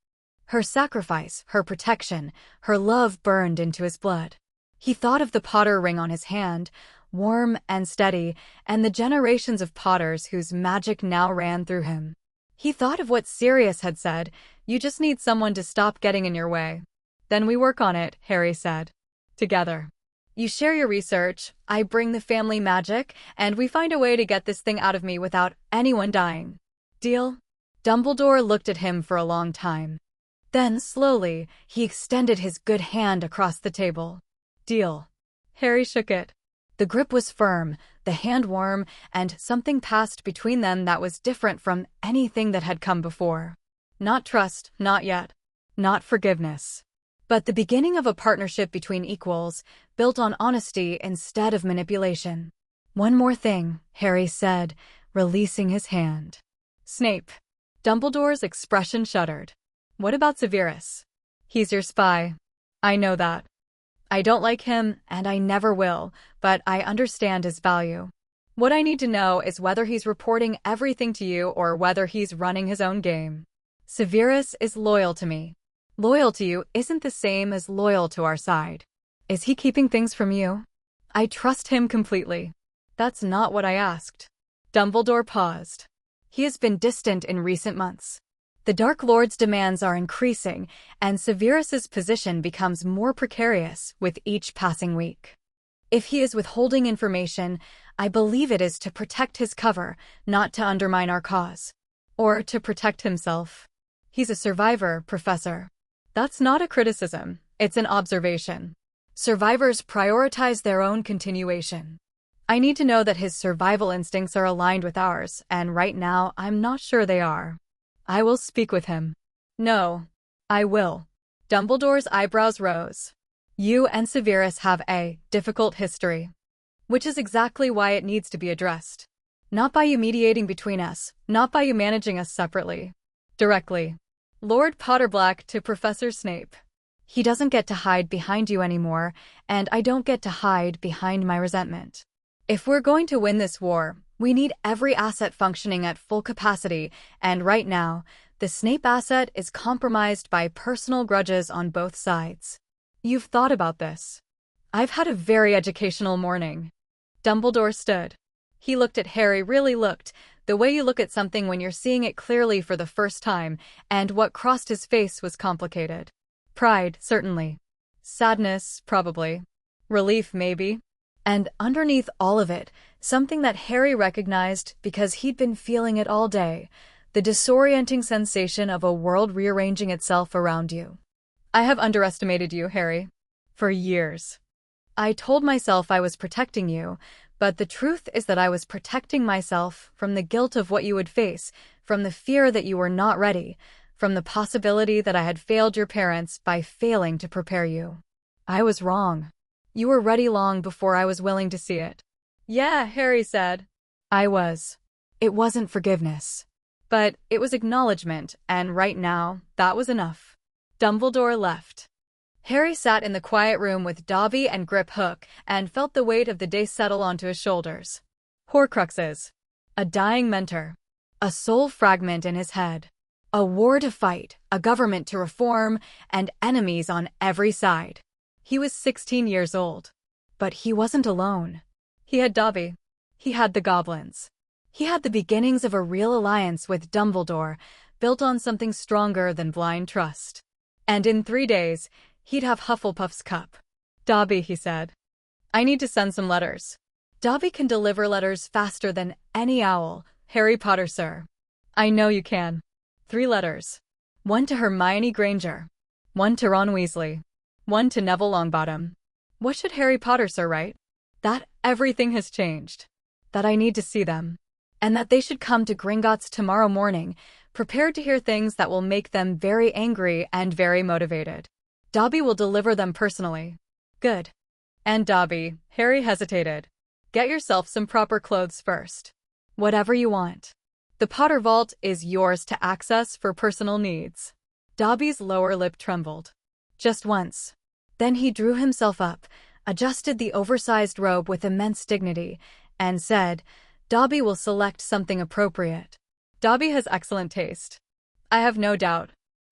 Speaker 1: Her sacrifice, her protection, her love burned into his blood. He thought of the Potter ring on his hand, warm and steady, and the generations of Potters whose magic now ran through him. He thought of what Sirius had said, you just need someone to stop getting in your way. Then we work on it, Harry said. Together. You share your research, I bring the family magic, and we find a way to get this thing out of me without anyone dying. Deal? Dumbledore looked at him for a long time. Then, slowly, he extended his good hand across the table. Deal. Harry shook it. The grip was firm, the hand warm, and something passed between them that was different from anything that had come before. Not trust, not yet. Not forgiveness. But the beginning of a partnership between equals, built on honesty instead of manipulation. One more thing, Harry said, releasing his hand. Snape. Dumbledore's expression shuddered. What about Severus? He's your spy. I know that. I don't like him, and I never will, but I understand his value. What I need to know is whether he's reporting everything to you or whether he's running his own game. Severus is loyal to me. Loyal to you isn't the same as loyal to our side. Is he keeping things from you? I trust him completely. That's not what I asked. Dumbledore paused. He has been distant in recent months. The Dark Lord's demands are increasing, and Severus's position becomes more precarious with each passing week. If he is withholding information, I believe it is to protect his cover, not to undermine our cause. Or to protect himself. He's a survivor, Professor. That's not a criticism, it's an observation. Survivors prioritize their own continuation. I need to know that his survival instincts are aligned with ours, and right now I'm not sure they are. I will speak with him. No. I will. Dumbledore's eyebrows rose. You and Severus have a difficult history, which is exactly why it needs to be addressed. Not by you mediating between us, not by you managing us separately. Directly. Lord Potterblack to Professor Snape. He doesn't get to hide behind you anymore, and I don't get to hide behind my resentment. If we're going to win this war, we need every asset functioning at full capacity, and right now, the Snape asset is compromised by personal grudges on both sides. You've thought about this. I've had a very educational morning. Dumbledore stood. He looked at Harry, really looked, the way you look at something when you're seeing it clearly for the first time, and what crossed his face was complicated. Pride, certainly. Sadness, probably. Relief, maybe. And underneath all of it, something that Harry recognized because he'd been feeling it all day, the disorienting sensation of a world rearranging itself around you. I have underestimated you, Harry. For years. I told myself I was protecting you, but the truth is that I was protecting myself from the guilt of what you would face, from the fear that you were not ready, from the possibility that I had failed your parents by failing to prepare you. I was wrong. You were ready long before I was willing to see it. Yeah, Harry said. I was. It wasn't forgiveness. But it was acknowledgement, and right now, that was enough. Dumbledore left. Harry sat in the quiet room with Dobby and Grip Hook and felt the weight of the day settle onto his shoulders. Horcruxes. A dying mentor. A soul fragment in his head. A war to fight, a government to reform, and enemies on every side. He was 16 years old. But he wasn't alone. He had Dobby. He had the goblins. He had the beginnings of a real alliance with Dumbledore, built on something stronger than blind trust. And in 3 days, he'd have Hufflepuff's cup. Dobby, he said. I need to send some letters. Dobby can deliver letters faster than any owl, Harry Potter, sir. I know you can. 3 letters. 1 to Hermione Granger. 1 to Ron Weasley. 1 to Neville Longbottom. What should Harry Potter, sir, write? That everything has changed. That I need to see them. And that they should come to Gringotts tomorrow morning, prepared to hear things that will make them very angry and very motivated. Dobby will deliver them personally. Good. And Dobby, Harry hesitated. Get yourself some proper clothes first. Whatever you want. The Potter Vault is yours to access for personal needs. Dobby's lower lip trembled. Just once. Then he drew himself up, adjusted the oversized robe with immense dignity, and said, Dobby will select something appropriate. Dobby has excellent taste. I have no doubt.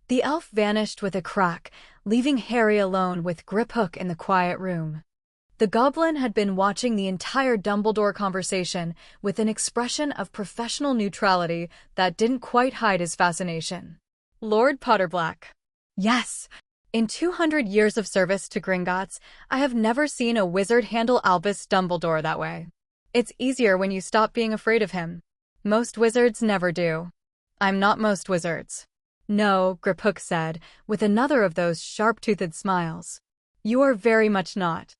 Speaker 1: The elf vanished with a crack, leaving Harry alone with Grip Hook in the quiet room. The goblin had been watching the entire Dumbledore conversation with an expression of professional neutrality that didn't quite hide his fascination. Lord Potterblack. Yes. In 200 years of service to Gringotts, I have never seen a wizard handle Albus Dumbledore that way. It's easier when you stop being afraid of him. Most wizards never do. I'm not most wizards. No, Grip Hook said, with another of those sharp-toothed smiles. You are very much not.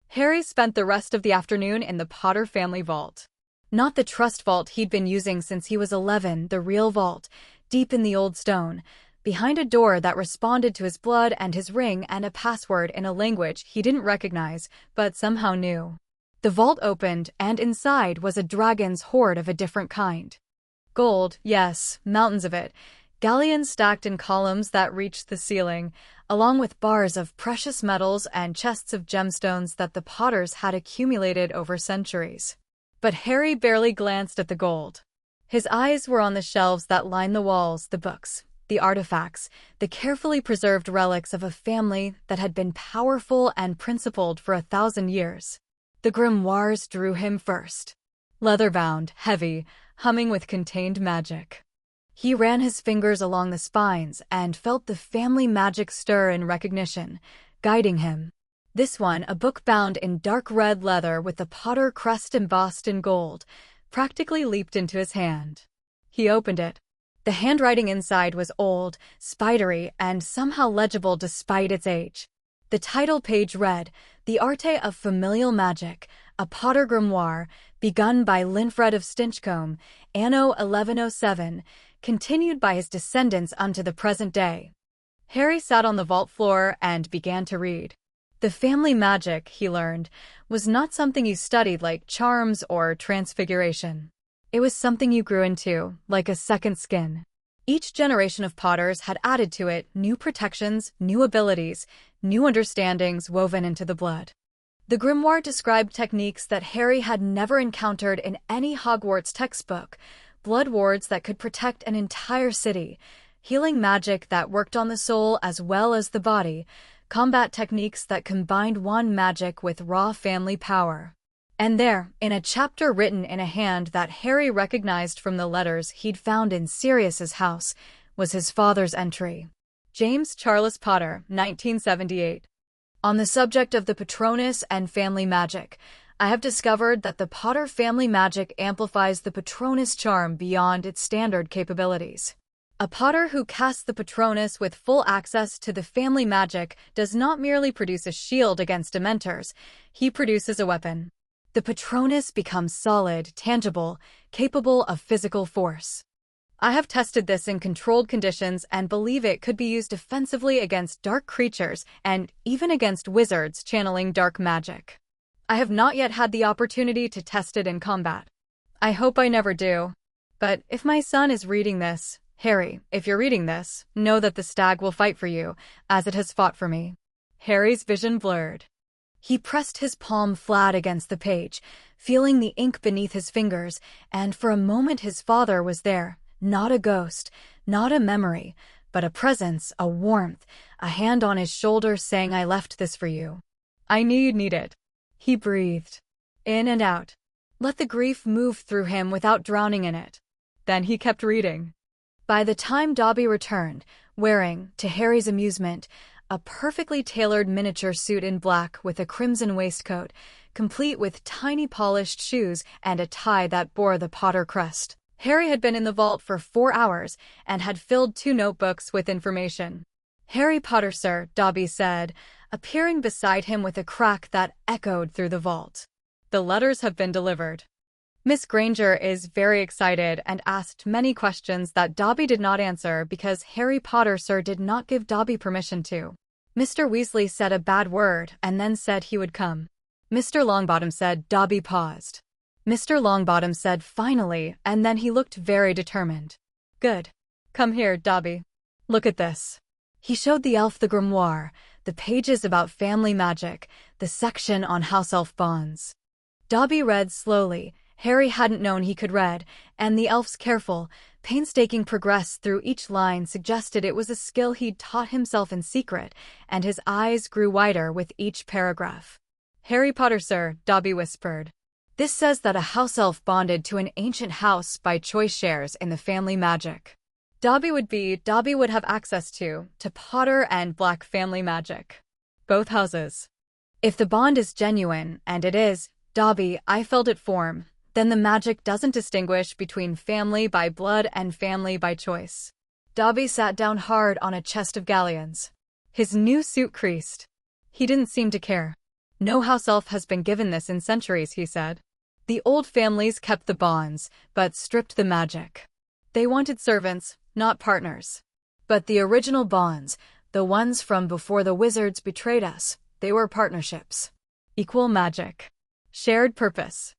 Speaker 1: Harry spent the rest of the afternoon in the Potter family vault. Not the trust vault he'd been using since he was 11, the real vault, deep in the old stone, behind a door that responded to his blood and his ring and a password in a language he didn't recognize, but somehow knew. The vault opened, and inside was a dragon's hoard of a different kind. Gold, yes, mountains of it, galleons stacked in columns that reached the ceiling, along with bars of precious metals and chests of gemstones that the Potters had accumulated over centuries. But Harry barely glanced at the gold. His eyes were on the shelves that lined the walls, the books, the artifacts, the carefully preserved relics of a family that had been powerful and principled for 1,000 years. The grimoires drew him first. Leather-bound, heavy, humming with contained magic. He ran his fingers along the spines and felt the family magic stir in recognition, guiding him. This one, a book bound in dark red leather with the Potter crest embossed in gold, practically leaped into his hand. He opened it. The handwriting inside was old, spidery, and somehow legible despite its age. The title page read, The Arte of Familial Magic, a Potter Grimoire, begun by Linfred of Stinchcombe, Anno 1107, continued by his descendants unto the present day. Harry sat on the vault floor and began to read. The family magic, he learned, was not something you studied like charms or transfiguration. It was something you grew into, like a second skin. Each generation of Potters had added to it new protections, new abilities, new understandings woven into the blood. The grimoire described techniques that Harry had never encountered in any Hogwarts textbook, blood wards that could protect an entire city, healing magic that worked on the soul as well as the body, combat techniques that combined wand magic with raw family power. And there, in a chapter written in a hand that Harry recognized from the letters he'd found in Sirius's house, was his father's entry. James Charles Potter, 1978. On the subject of the Patronus and family magic, I have discovered that the Potter family magic amplifies the Patronus charm beyond its standard capabilities. A Potter who casts the Patronus with full access to the family magic does not merely produce a shield against Dementors, he produces a weapon. The Patronus becomes solid, tangible, capable of physical force. I have tested this in controlled conditions and believe it could be used offensively against dark creatures and even against wizards channeling dark magic. I have not yet had the opportunity to test it in combat. I hope I never do. But if my son is reading this, Harry, if you're reading this, know that the stag will fight for you, as it has fought for me. Harry's vision blurred. He pressed his palm flat against the page, feeling the ink beneath his fingers, and for a moment his father was there, not a ghost, not a memory, but a presence, a warmth, a hand on his shoulder saying, "I left this for you. I knew you'd need it." He breathed, in and out. Let the grief move through him without drowning in it. Then he kept reading. By the time Dobby returned, wearing, to Harry's amusement, a perfectly tailored miniature suit in black with a crimson waistcoat, complete with tiny polished shoes and a tie that bore the Potter crest, Harry had been in the vault for 4 hours and had filled 2 notebooks with information. "Harry Potter, sir," Dobby said, appearing beside him with a crack that echoed through the vault. "The letters have been delivered." Miss Granger is very excited and asked many questions that Dobby did not answer because Harry Potter, sir, did not give Dobby permission to. Mr. Weasley said a bad word and then said he would come. Mr. Longbottom said. Dobby paused. Mr. Longbottom said finally, and then he looked very determined. "Good. Come here, Dobby. Look at this." He showed the elf the grimoire, the pages about family magic, the section on house elf bonds. Dobby read slowly. Harry hadn't known he could read, and the elf's careful, painstaking progress through each line suggested it was a skill he'd taught himself in secret, and his eyes grew wider with each paragraph. "Harry Potter, sir," Dobby whispered. "This says that a house elf bonded to an ancient house by choice shares in the family magic. Dobby would have access to Potter and Black family magic. Both houses. If the bond is genuine, and it is, Dobby, I felt it form, then the magic doesn't distinguish between family by blood and family by choice." Dobby sat down hard on a chest of galleons. His new suit creased. He didn't seem to care. "No house elf has been given this in centuries," he said. "The old families kept the bonds, but stripped the magic. They wanted servants, not partners. But the original bonds, the ones from before the wizards betrayed us, they were partnerships. Equal magic. Shared purpose.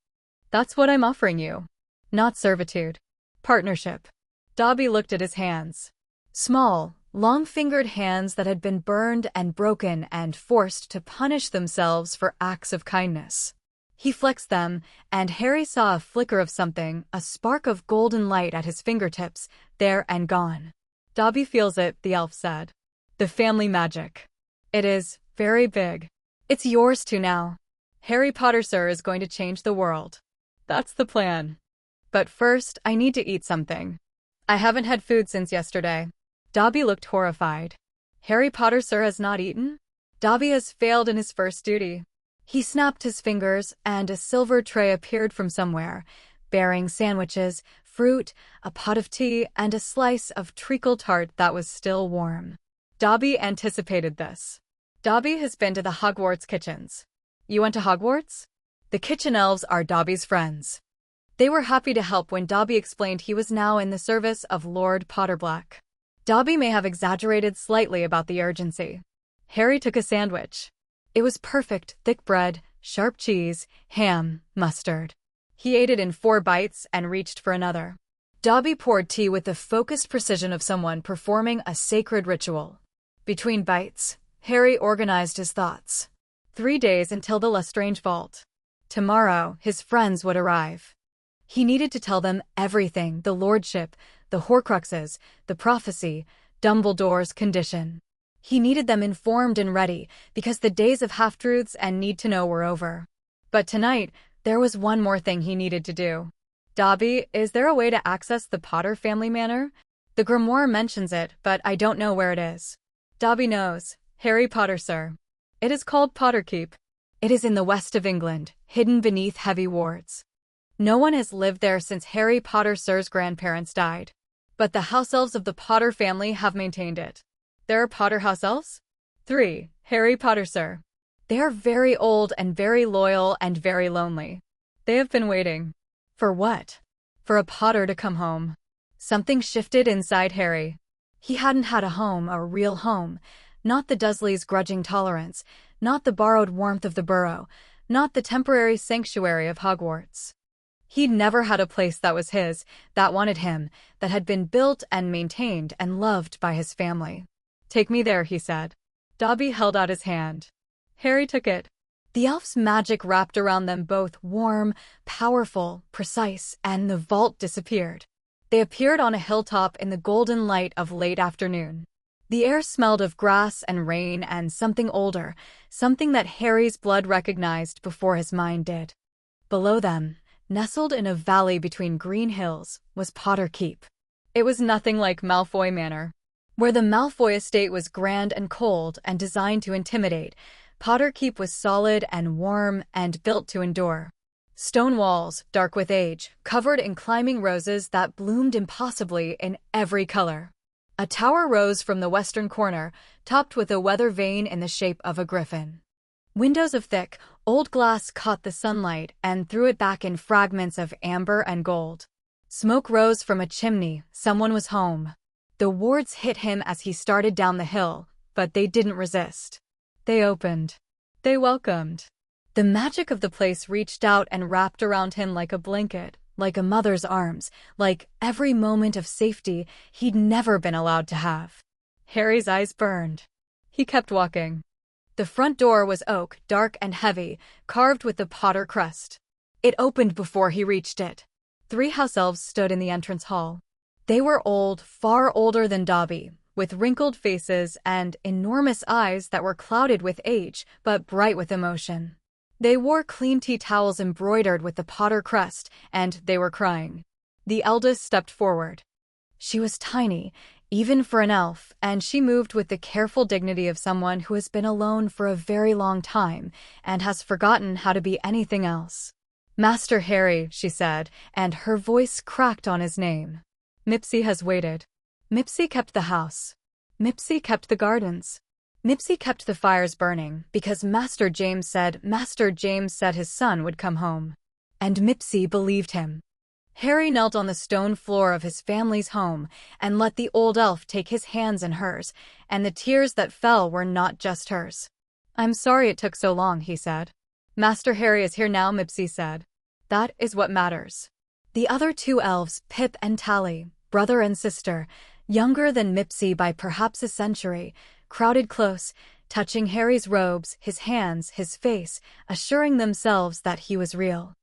Speaker 1: That's what I'm offering you. Not servitude. Partnership." Dobby looked at his hands. Small, long-fingered hands that had been burned and broken and forced to punish themselves for acts of kindness. He flexed them, and Harry saw a flicker of something, a spark of golden light at his fingertips, there and gone. "Dobby feels it," the elf said. "The family magic. It is very big. It's yours too now. Harry Potter, sir, is going to change the world. That's the plan. But first, I need to eat something. I haven't had food since yesterday." Dobby looked horrified. "Harry Potter, sir, has not eaten? Dobby has failed in his first duty." He snapped his fingers, and a silver tray appeared from somewhere, bearing sandwiches, fruit, a pot of tea, and a slice of treacle tart that was still warm. Dobby anticipated this. Dobby has been to the Hogwarts kitchens. "You went to Hogwarts?" The kitchen elves are Dobby's friends. They were happy to help when Dobby explained he was now in the service of Lord Potterblack. Dobby may have exaggerated slightly about the urgency. Harry took a sandwich. It was perfect, thick bread, sharp cheese, ham, mustard. He ate it in 4 bites and reached for another. Dobby poured tea with the focused precision of someone performing a sacred ritual. Between bites, Harry organized his thoughts. 3 days until the Lestrange vault. Tomorrow, his friends would arrive. He needed to tell them everything: the Lordship, the Horcruxes, the prophecy, Dumbledore's condition. He needed them informed and ready, because the days of half-truths and need-to-know were over. But tonight, there was one more thing he needed to do. Dobby, is there a way to access the Potter family manor? The grimoire mentions it, but I don't know where it is. Dobby knows. Harry Potter, sir. It is called Potterkeep. It is in the west of England, hidden beneath heavy wards. No one has lived there since Harry Potter sir's grandparents died. But the house elves of the Potter family have maintained it. There are Potter house elves? 3. Harry Potter, sir. They are very old and very loyal and very lonely. They have been waiting. For what? For a Potter to come home. Something shifted inside Harry. He hadn't had a home, a real home. Not the Dursleys' grudging tolerance, not the borrowed warmth of the Burrow, not the temporary sanctuary of Hogwarts. He'd never had a place that was his, that wanted him, that had been built and maintained and loved by his family. Take me there, he said. Dobby held out his hand. Harry took it. The elf's magic wrapped around them both, warm, powerful, precise, and the vault disappeared. They appeared on a hilltop in the golden light of late afternoon. The air smelled of grass and rain and something older, something that Harry's blood recognized before his mind did. Below them, nestled in a valley between green hills, was Potterkeep. It was nothing like Malfoy Manor. Where the Malfoy estate was grand and cold and designed to intimidate, Potterkeep was solid and warm and built to endure. Stone walls, dark with age, covered in climbing roses that bloomed impossibly in every color. A tower rose from the western corner, topped with a weather vane in the shape of a griffin. Windows of thick, old glass caught the sunlight and threw it back in fragments of amber and gold. Smoke rose from a chimney. Someone was home. The wards hit him as he started down the hill, but they didn't resist. They opened. They welcomed. The magic of the place reached out and wrapped around him like a blanket, like a mother's arms, like every moment of safety he'd never been allowed to have. Harry's eyes burned. He kept walking. The front door was oak, dark and heavy, carved with the Potter crest. It opened before he reached it. 3 house elves stood in the entrance hall. They were old, far older than Dobby, with wrinkled faces and enormous eyes that were clouded with age, but bright with emotion. They wore clean tea towels embroidered with the Potter crest, and they were crying. The eldest stepped forward. She was tiny, even for an elf, and she moved with the careful dignity of someone who has been alone for a very long time and has forgotten how to be anything else. Master Harry, she said, and her voice cracked on his name. Mipsy has waited. Mipsy kept the house. Mipsy kept the gardens. Mipsy kept the fires burning because Master James said his son would come home. And Mipsy believed him. Harry knelt on the stone floor of his family's home and let the old elf take his hands in hers, and the tears that fell were not just hers. I'm sorry it took so long, he said. Master Harry is here now, Mipsy said. That is what matters. The other 2 elves, Pip and Tally, brother and sister, younger than Mipsy by perhaps a century, crowded close, touching Harry's robes, his hands, his face, assuring themselves that he was real.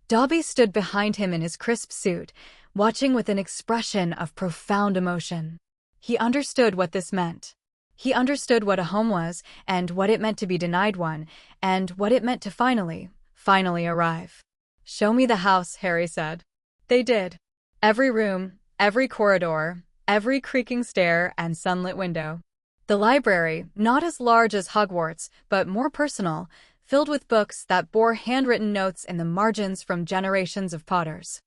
Speaker 1: Dobby stood behind him in his crisp suit, watching with an expression of profound emotion. He understood what this meant. He understood what a home was, and what it meant to be denied one, and what it meant to finally arrive. Show me the house, Harry said. They did. Every room, every corridor, every creaking stair and sunlit window. The library, not as large as Hogwarts, but more personal, filled with books that bore handwritten notes in the margins from generations of Potters.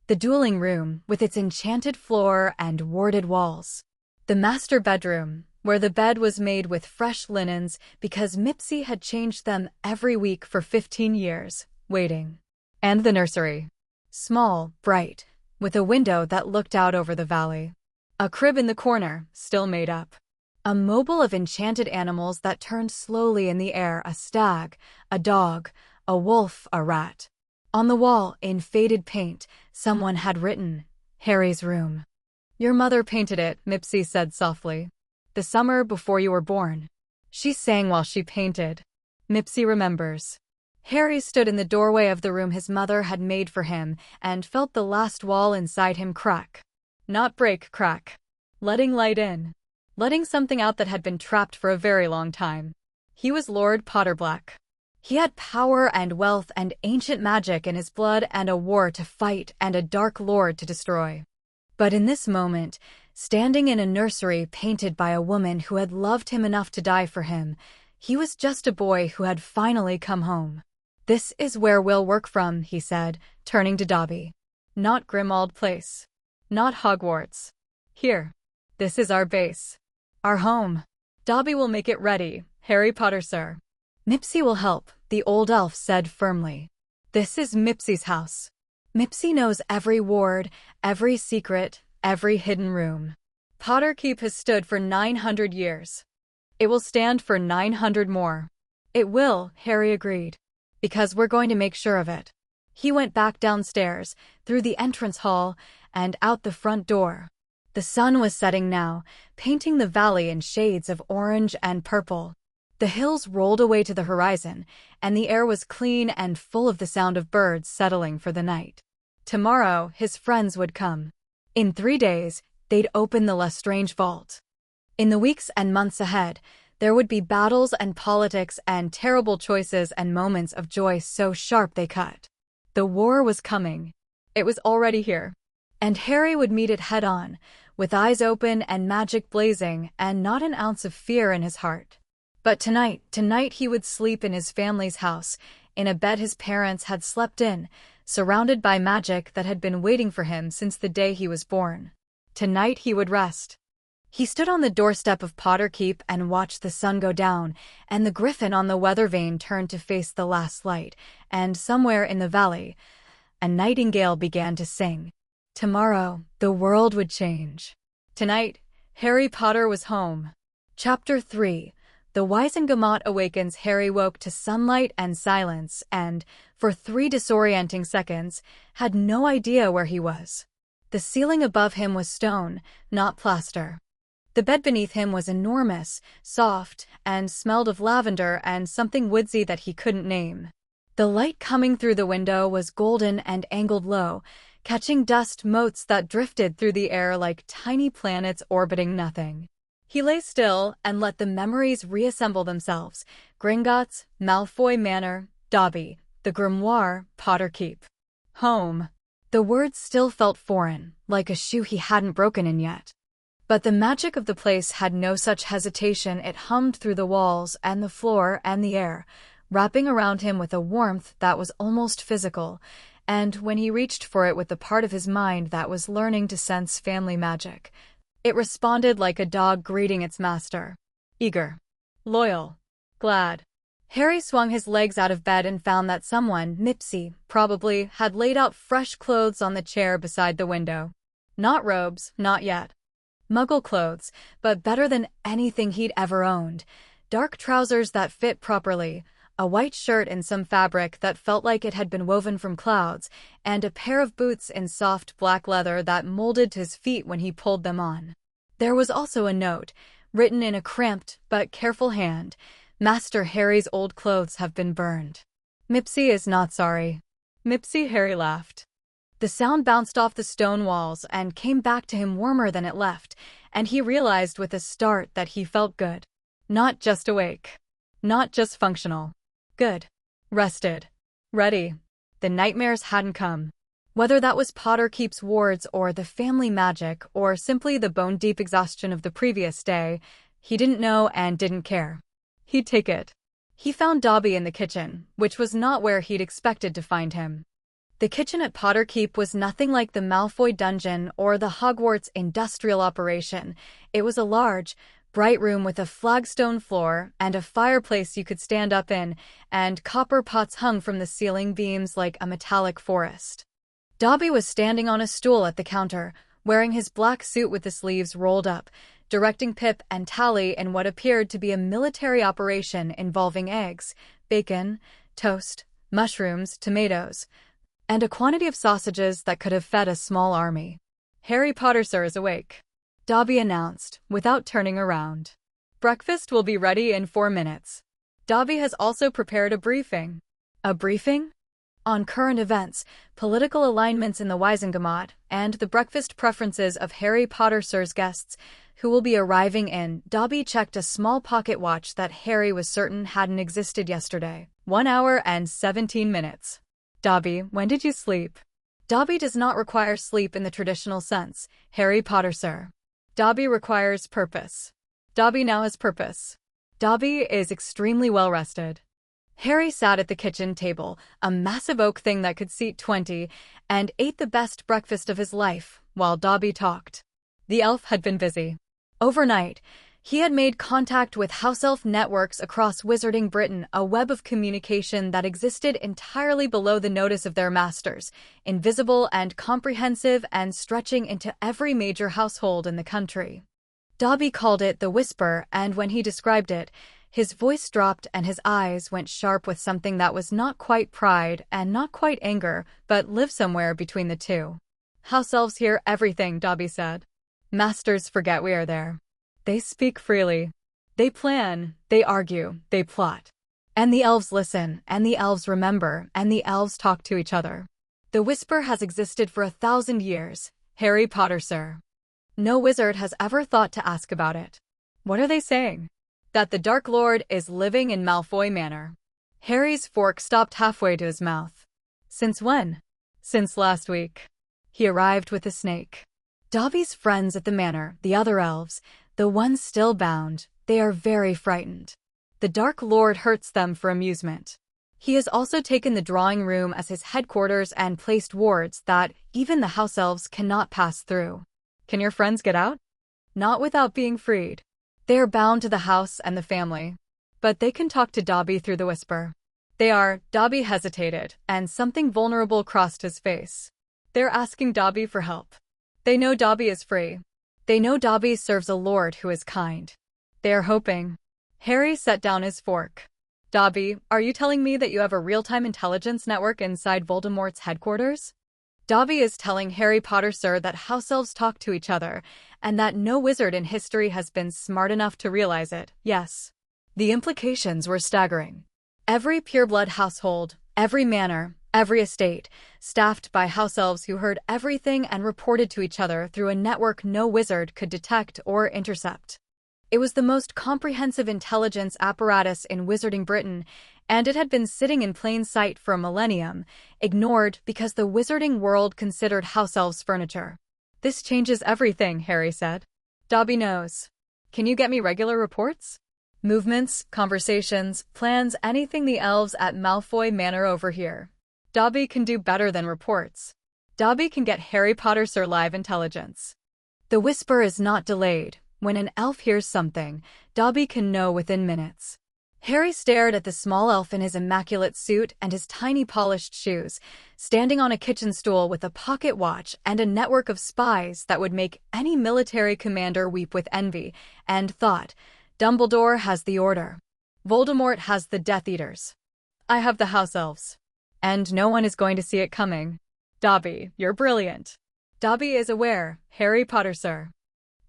Speaker 1: The dueling room, with its enchanted floor and warded walls. The master bedroom, where the bed was made with fresh linens because Mipsy had changed them every week for 15 years, waiting. And the nursery. Small, bright, with a window that looked out over the valley. A crib in the corner, still made up. A mobile of enchanted animals that turned slowly in the air: a stag, a dog, a wolf, a rat. On the wall, in faded paint, someone had written, "Harry's room." "Your mother painted it," Mipsy said softly. "The summer before you were born." She sang while she painted. Mipsy remembers. Harry stood in the doorway of the room his mother had made for him and felt the last wall inside him crack. Not break, crack. Letting light in. Letting something out that had been trapped for a very long time. He was Lord Potterblack. He had power and wealth and ancient magic in his blood and a war to fight and a dark lord to destroy. But in this moment, standing in a nursery painted by a woman who had loved him enough to die for him, he was just a boy who had finally come home. "This is where we'll work from," he said, turning to Dobby. "Not Grimmauld Place. Not Hogwarts. Here. This is our base. Our home. Dobby will make it ready, Harry Potter, sir." "Mipsy will help," the old elf said firmly. "This is Mipsy's house. Mipsy knows every ward, every secret, every hidden room. Potter Keep has stood for 900 years. It will stand for 900 more." "It will," Harry agreed. "Because we're going to make sure of it." He went back downstairs, through the entrance hall, and out the front door. The sun was setting now, painting the valley in shades of orange and purple. The hills rolled away to the horizon, and the air was clean and full of the sound of birds settling for the night. Tomorrow, his friends would come. In 3 days, they'd open the Lestrange vault. In the weeks and months ahead, there would be battles and politics and terrible choices and moments of joy so sharp they cut. The war was coming. It was already here. And Harry would meet it head-on, with eyes open and magic blazing and not an ounce of fear in his heart. But tonight he would sleep in his family's house, in a bed his parents had slept in, surrounded by magic that had been waiting for him since the day he was born. Tonight he would rest. He stood on the doorstep of Potter Keep and watched the sun go down, and the griffin on the weather vane turned to face the last light, and somewhere in the valley, a nightingale began to sing. Tomorrow, the world would change. Tonight, Harry Potter was home. Chapter 3. The Wizengamot awakens. Harry woke to sunlight and silence and, for 3 disorienting seconds, had no idea where he was. The ceiling above him was stone, not plaster. The bed beneath him was enormous, soft, and smelled of lavender and something woodsy that he couldn't name. The light coming through the window was golden and angled low, catching dust motes that drifted through the air like tiny planets orbiting nothing. He lay still and let the memories reassemble themselves. Gringotts, Malfoy Manor, Dobby, the grimoire, Potter Keep. Home. The words still felt foreign, like a shoe he hadn't broken in yet. But the magic of the place had no such hesitation. It hummed through the walls and the floor and the air, wrapping around him with a warmth that was almost physical, and when he reached for it with the part of his mind that was learning to sense family magic, it responded like a dog greeting its master. Eager. Loyal. Glad. Harry swung his legs out of bed and found that someone, Mipsy, probably, had laid out fresh clothes on the chair beside the window. Not robes, not yet. Muggle clothes, but better than anything he'd ever owned. Dark trousers that fit properly, a white shirt in some fabric that felt like it had been woven from clouds, and a pair of boots in soft black leather that molded to his feet when he pulled them on. There was also a note, written in a cramped but careful hand. "Master Harry's old clothes have been burned. Mipsy is not sorry." Mipsy, Harry laughed. The sound bounced off the stone walls and came back to him warmer than it left, and he realized with a start that he felt good. Not just awake. Not just functional. Good. Rested. Ready. The nightmares hadn't come. Whether that was Potter Keep's wards or the family magic or simply the bone-deep exhaustion of the previous day, he didn't know and didn't care. He'd take it. He found Dobby in the kitchen, which was not where he'd expected to find him. The kitchen at Potter Keep was nothing like the Malfoy dungeon or the Hogwarts industrial operation. It was a large, bright room with a flagstone floor and a fireplace you could stand up in, and copper pots hung from the ceiling beams like a metallic forest. Dobby was standing on a stool at the counter, wearing his black suit with the sleeves rolled up, directing Pip and Tally in what appeared to be a military operation involving eggs, bacon, toast, mushrooms, tomatoes, and a quantity of sausages that could have fed a small army. "Harry Potter, sir, is awake," Dobby announced, without turning around. "Breakfast will be ready in 4 minutes." Dobby has also prepared a briefing. A briefing? On current events, political alignments in the Wizengamot, and the breakfast preferences of Harry Potter, sir's guests, who will be arriving in. Dobby checked a small pocket watch that Harry was certain hadn't existed yesterday. 1 hour and 17 minutes. "Dobby, when did you sleep?" Dobby does not require sleep in the traditional sense, Harry Potter, sir. Dobby requires purpose. Dobby now has purpose. Dobby is extremely well rested. Harry sat at the kitchen table, a massive oak thing that could seat 20, and ate the best breakfast of his life, while Dobby talked. The elf had been busy. Overnight, he had made contact with house elf networks across Wizarding Britain, a web of communication that existed entirely below the notice of their masters, invisible and comprehensive and stretching into every major household in the country. Dobby called it the Whisper, and when he described it, his voice dropped and his eyes went sharp with something that was not quite pride and not quite anger, but lived somewhere between the two. "House elves hear everything," Dobby said. "Masters forget we are there. They speak freely. They plan, they argue, they plot. And the elves listen, and the elves remember, and the elves talk to each other. The Whisper has existed for 1,000 years, Harry Potter, sir. No wizard has ever thought to ask about it." "What are they saying?" "That the Dark Lord is living in Malfoy Manor." Harry's fork stopped halfway to his mouth. "Since when?" "Since last week. He arrived with a snake." Dobby's friends at the manor, the other elves, the ones still bound, they are very frightened. The Dark Lord hurts them for amusement. He has also taken the drawing room as his headquarters and placed wards that even the house elves cannot pass through. "Can your friends get out?" "Not without being freed. They are bound to the house and the family. But they can talk to Dobby through the Whisper." "They are." Dobby hesitated, and something vulnerable crossed his face. "They're asking Dobby for help. They know Dobby is free. They know Dobby serves a lord who is kind. They are hoping." Harry set down his fork. "Dobby, are you telling me that you have a real-time intelligence network inside Voldemort's headquarters?" Dobby is telling Harry Potter, sir, that house elves talk to each other, and that no wizard in history has been smart enough to realize it. Yes. The implications were staggering. Every pureblood household, every manor, every estate, staffed by house elves who heard everything and reported to each other through a network no wizard could detect or intercept. It was the most comprehensive intelligence apparatus in Wizarding Britain, and it had been sitting in plain sight for a millennium, ignored because the wizarding world considered house elves furniture. "This changes everything," Harry said. "Dobby knows. Can you get me regular reports? Movements, conversations, plans, anything the elves at Malfoy Manor overhear. Dobby can do better than reports. Dobby can get Harry Potter, sir, live intelligence." The Whisper is not delayed. When an elf hears something, Dobby can know within minutes. Harry stared at the small elf in his immaculate suit and his tiny polished shoes, standing on a kitchen stool with a pocket watch and a network of spies that would make any military commander weep with envy, and thought, "Dumbledore has the Order. Voldemort has the Death Eaters. I have the house elves. And no one is going to see it coming. Dobby, you're brilliant." Dobby is aware, Harry Potter, sir.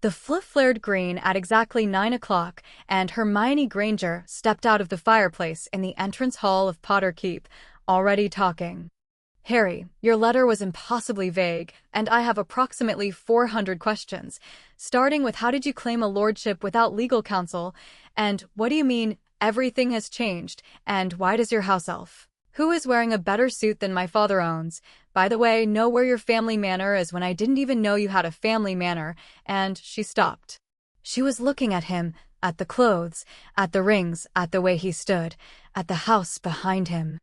Speaker 1: The flip flared green at exactly 9 o'clock, and Hermione Granger stepped out of the fireplace in the entrance hall of Potter Keep, already talking. "Harry, your letter was impossibly vague, and I have approximately 400 questions, starting with how did you claim a lordship without legal counsel, and what do you mean, everything has changed, and why does your house elf, who is wearing a better suit than my father owns, by the way, know where your family manor is when I didn't even know you had a family manor," and she stopped. She was looking at him, at the clothes, at the rings, at the way he stood, at the house behind him.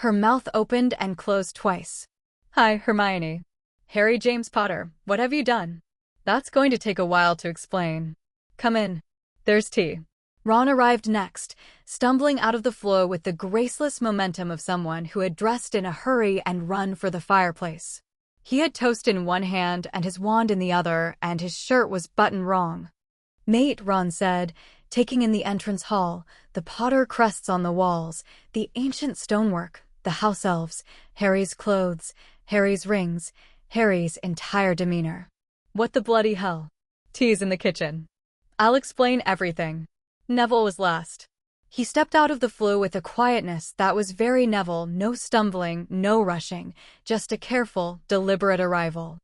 Speaker 1: Her mouth opened and closed twice. "Hi, Hermione. Harry James Potter, what have you done?" "That's going to take a while to explain. Come in. There's tea." Ron arrived next, stumbling out of the floor with the graceless momentum of someone who had dressed in a hurry and run for the fireplace. He had toast in one hand and his wand in the other, and his shirt was buttoned wrong. Mate, Ron said, taking in the entrance hall, the Potter crests on the walls, the ancient stonework, the house elves, Harry's clothes, Harry's rings, Harry's entire demeanor. What the bloody hell? Tea's in the kitchen. I'll explain everything. Neville was last. He stepped out of the flue with a quietness that was very Neville, no stumbling, no rushing, just a careful, deliberate arrival.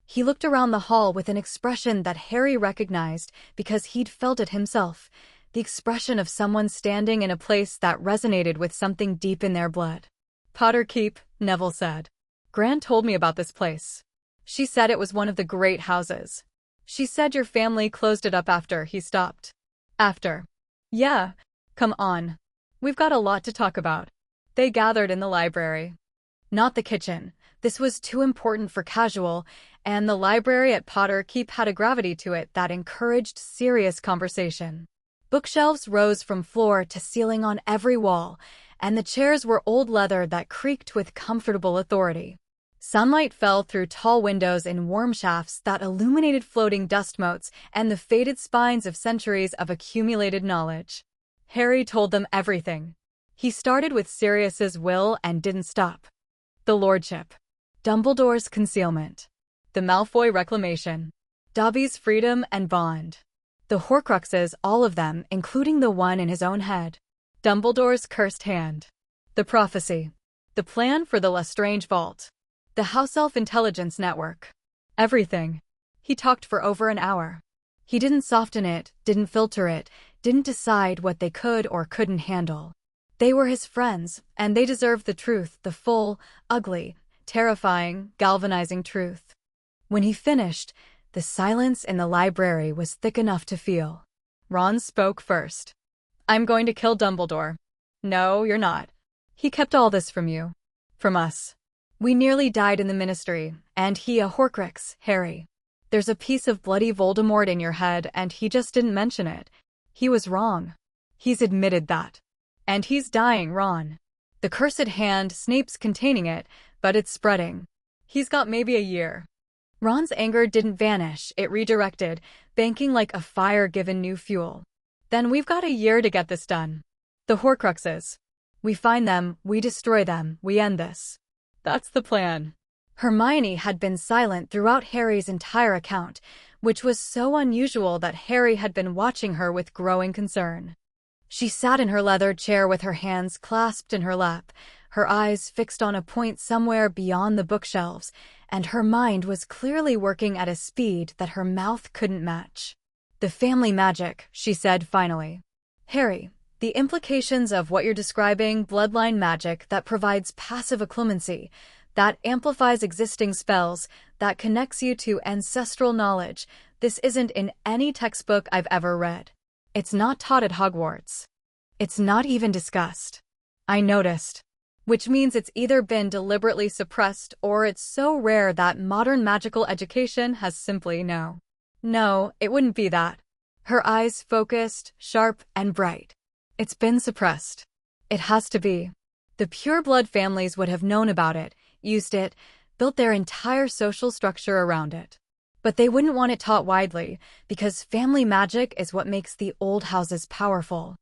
Speaker 1: He looked around the hall with an expression that Harry recognized because he'd felt it himself, the expression of someone standing in a place that resonated with something deep in their blood. Potter Keep, Neville said. Gran told me about this place. She said it was one of the great houses. She said your family closed it up after he stopped. After. Yeah. Come on. We've got a lot to talk about. They gathered in the library. Not the kitchen. This was too important for casual, and the library at Potter Keep had a gravity to it that encouraged serious conversation. Bookshelves rose from floor to ceiling on every wall, and the chairs were old leather that creaked with comfortable authority. Sunlight fell through tall windows in warm shafts that illuminated floating dust motes and the faded spines of centuries of accumulated knowledge. Harry told them everything. He started with Sirius's will and didn't stop. The Lordship. Dumbledore's concealment. The Malfoy reclamation. Dobby's freedom and bond. The Horcruxes, all of them, including the one in his own head. Dumbledore's cursed hand. The prophecy. The plan for the Lestrange Vault. The House Elf Intelligence Network. Everything. He talked for over an hour. He didn't soften it, didn't filter it, didn't decide what they could or couldn't handle. They were his friends, and they deserved the truth, the full, ugly, terrifying, galvanizing truth. When he finished, the silence in the library was thick enough to feel. Ron spoke first. I'm going to kill Dumbledore. No, you're not. He kept all this from you. From us. We nearly died in the Ministry, and he a Horcrux, Harry. There's a piece of bloody Voldemort in your head, and he just didn't mention it. He was wrong. He's admitted that. And he's dying, Ron. The cursed hand, Snape's containing it, but it's spreading. He's got maybe a year. Ron's anger didn't vanish, it redirected, banking like a fire given new fuel. Then we've got a year to get this done. The Horcruxes. We find them, we destroy them, we end this. That's the plan. Hermione had been silent throughout Harry's entire account, which was so unusual that Harry had been watching her with growing concern. She sat in her leather chair with her hands clasped in her lap, her eyes fixed on a point somewhere beyond the bookshelves, and her mind was clearly working at a speed that her mouth couldn't match. The family magic, she said finally. Harry, the implications of what you're describing, bloodline magic that provides passive occlumency, that amplifies existing spells, that connects you to ancestral knowledge, this isn't in any textbook I've ever read. It's not taught at Hogwarts. It's not even discussed. I noticed. Which means it's either been deliberately suppressed or it's so rare that modern magical education has simply no. No, it wouldn't be that. Her eyes focused, sharp, and bright. It's been suppressed. It has to be. The pure-blood families would have known about it, used it, built their entire social structure around it. But they wouldn't want it taught widely, because family magic is what makes the old houses powerful.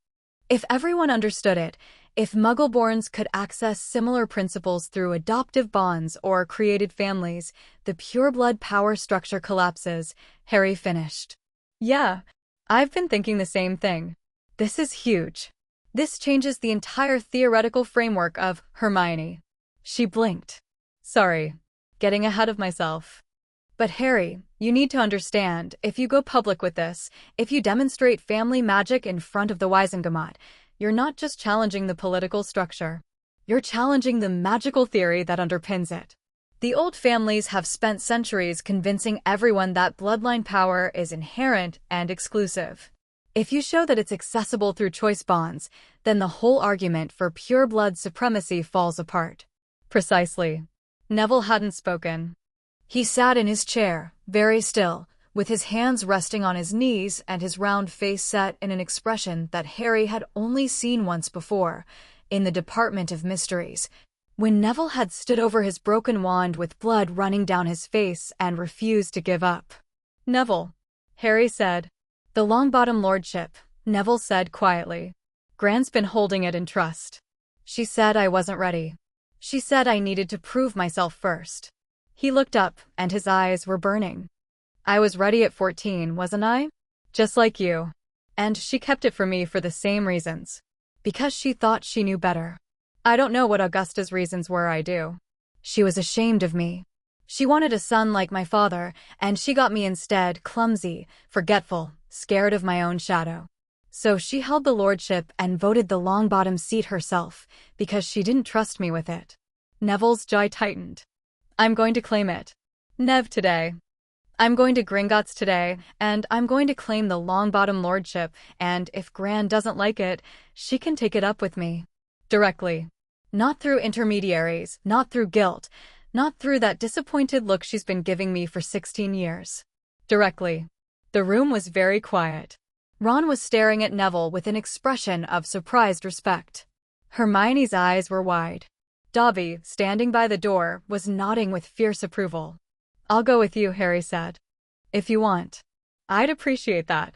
Speaker 1: If everyone understood it, if Muggleborns could access similar principles through adoptive bonds or created families, the pure-blood power structure collapses, Harry finished. Yeah, I've been thinking the same thing. This is huge. This changes the entire theoretical framework of Hermione. She blinked. Sorry, getting ahead of myself. But Harry, you need to understand, if you go public with this, if you demonstrate family magic in front of the Wizengamot, you're not just challenging the political structure. You're challenging the magical theory that underpins it. The old families have spent centuries convincing everyone that bloodline power is inherent and exclusive. If you show that it's accessible through choice bonds, then the whole argument for pure blood supremacy falls apart. Precisely. Neville hadn't spoken. He sat in his chair, very still, with his hands resting on his knees and his round face set in an expression that Harry had only seen once before, in the Department of Mysteries, when Neville had stood over his broken wand with blood running down his face and refused to give up. Neville, Harry said. The Longbottom Lordship, Neville said quietly. Gran's been holding it in trust. She said I wasn't ready. She said I needed to prove myself first. He looked up, and his eyes were burning. I was ready at 14, wasn't I? Just like you. And she kept it from me for the same reasons. Because she thought she knew better. I don't know what Augusta's reasons were, I do. She was ashamed of me. She wanted a son like my father, and she got me instead clumsy, forgetful, scared of my own shadow. So she held the lordship and voted the Longbottom seat herself, because she didn't trust me with it. Neville's jaw tightened. I'm going to claim it. Nev today. I'm going to Gringotts today, and I'm going to claim the Longbottom Lordship, and if Gran doesn't like it, she can take it up with me. Directly. Not through intermediaries, not through guilt, not through that disappointed look she's been giving me for 16 years. Directly. The room was very quiet. Ron was staring at Neville with an expression of surprised respect. Hermione's eyes were wide. Dobby, standing by the door, was nodding with fierce approval. I'll go with you, Harry said. If you want. I'd appreciate that.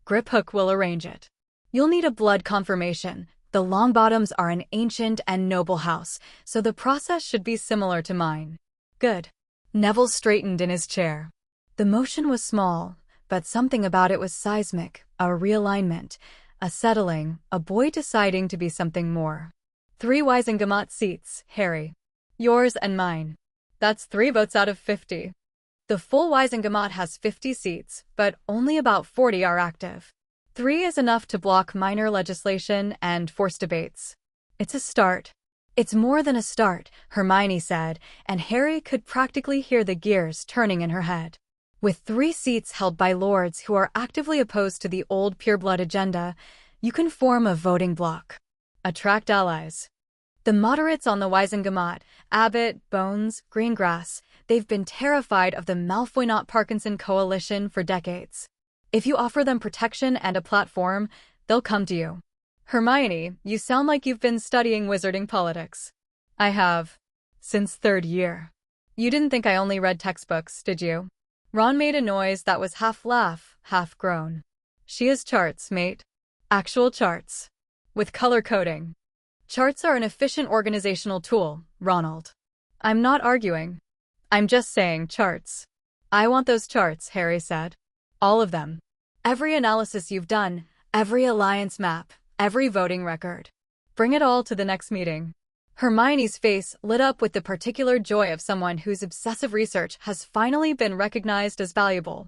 Speaker 1: Griphook will arrange it. You'll need a blood confirmation. The Longbottoms are an ancient and noble house, so the process should be similar to mine. Good. Neville straightened in his chair. The motion was small, but something about it was seismic, a realignment, a settling, a boy deciding to be something more. 3 Wizengamot seats, Harry. Yours and mine. That's 3 votes out of 50. The full Wizengamot has 50 seats, but only about 40 are active. 3 is enough to block minor legislation and force debates. It's a start. It's more than a start, Hermione said, and Harry could practically hear the gears turning in her head. With 3 seats held by lords who are actively opposed to the old pureblood agenda, you can form a voting bloc. Attract allies. The moderates on the Wizengamot, Abbott, Bones, Greengrass, they've been terrified of the Malfoy-not-Parkinson coalition for decades. If you offer them protection and a platform, they'll come to you. Hermione, you sound like you've been studying wizarding politics. I have. Since 3rd year. You didn't think I only read textbooks, did you? Ron made a noise that was half laugh, half groan. She has charts, mate. Actual charts. With color coding. Charts are an efficient organizational tool, Ronald. I'm not arguing. I'm just saying charts. I want those charts, Harry said. All of them. Every analysis you've done, every alliance map, every voting record. Bring it all to the next meeting. Hermione's face lit up with the particular joy of someone whose obsessive research has finally been recognized as valuable.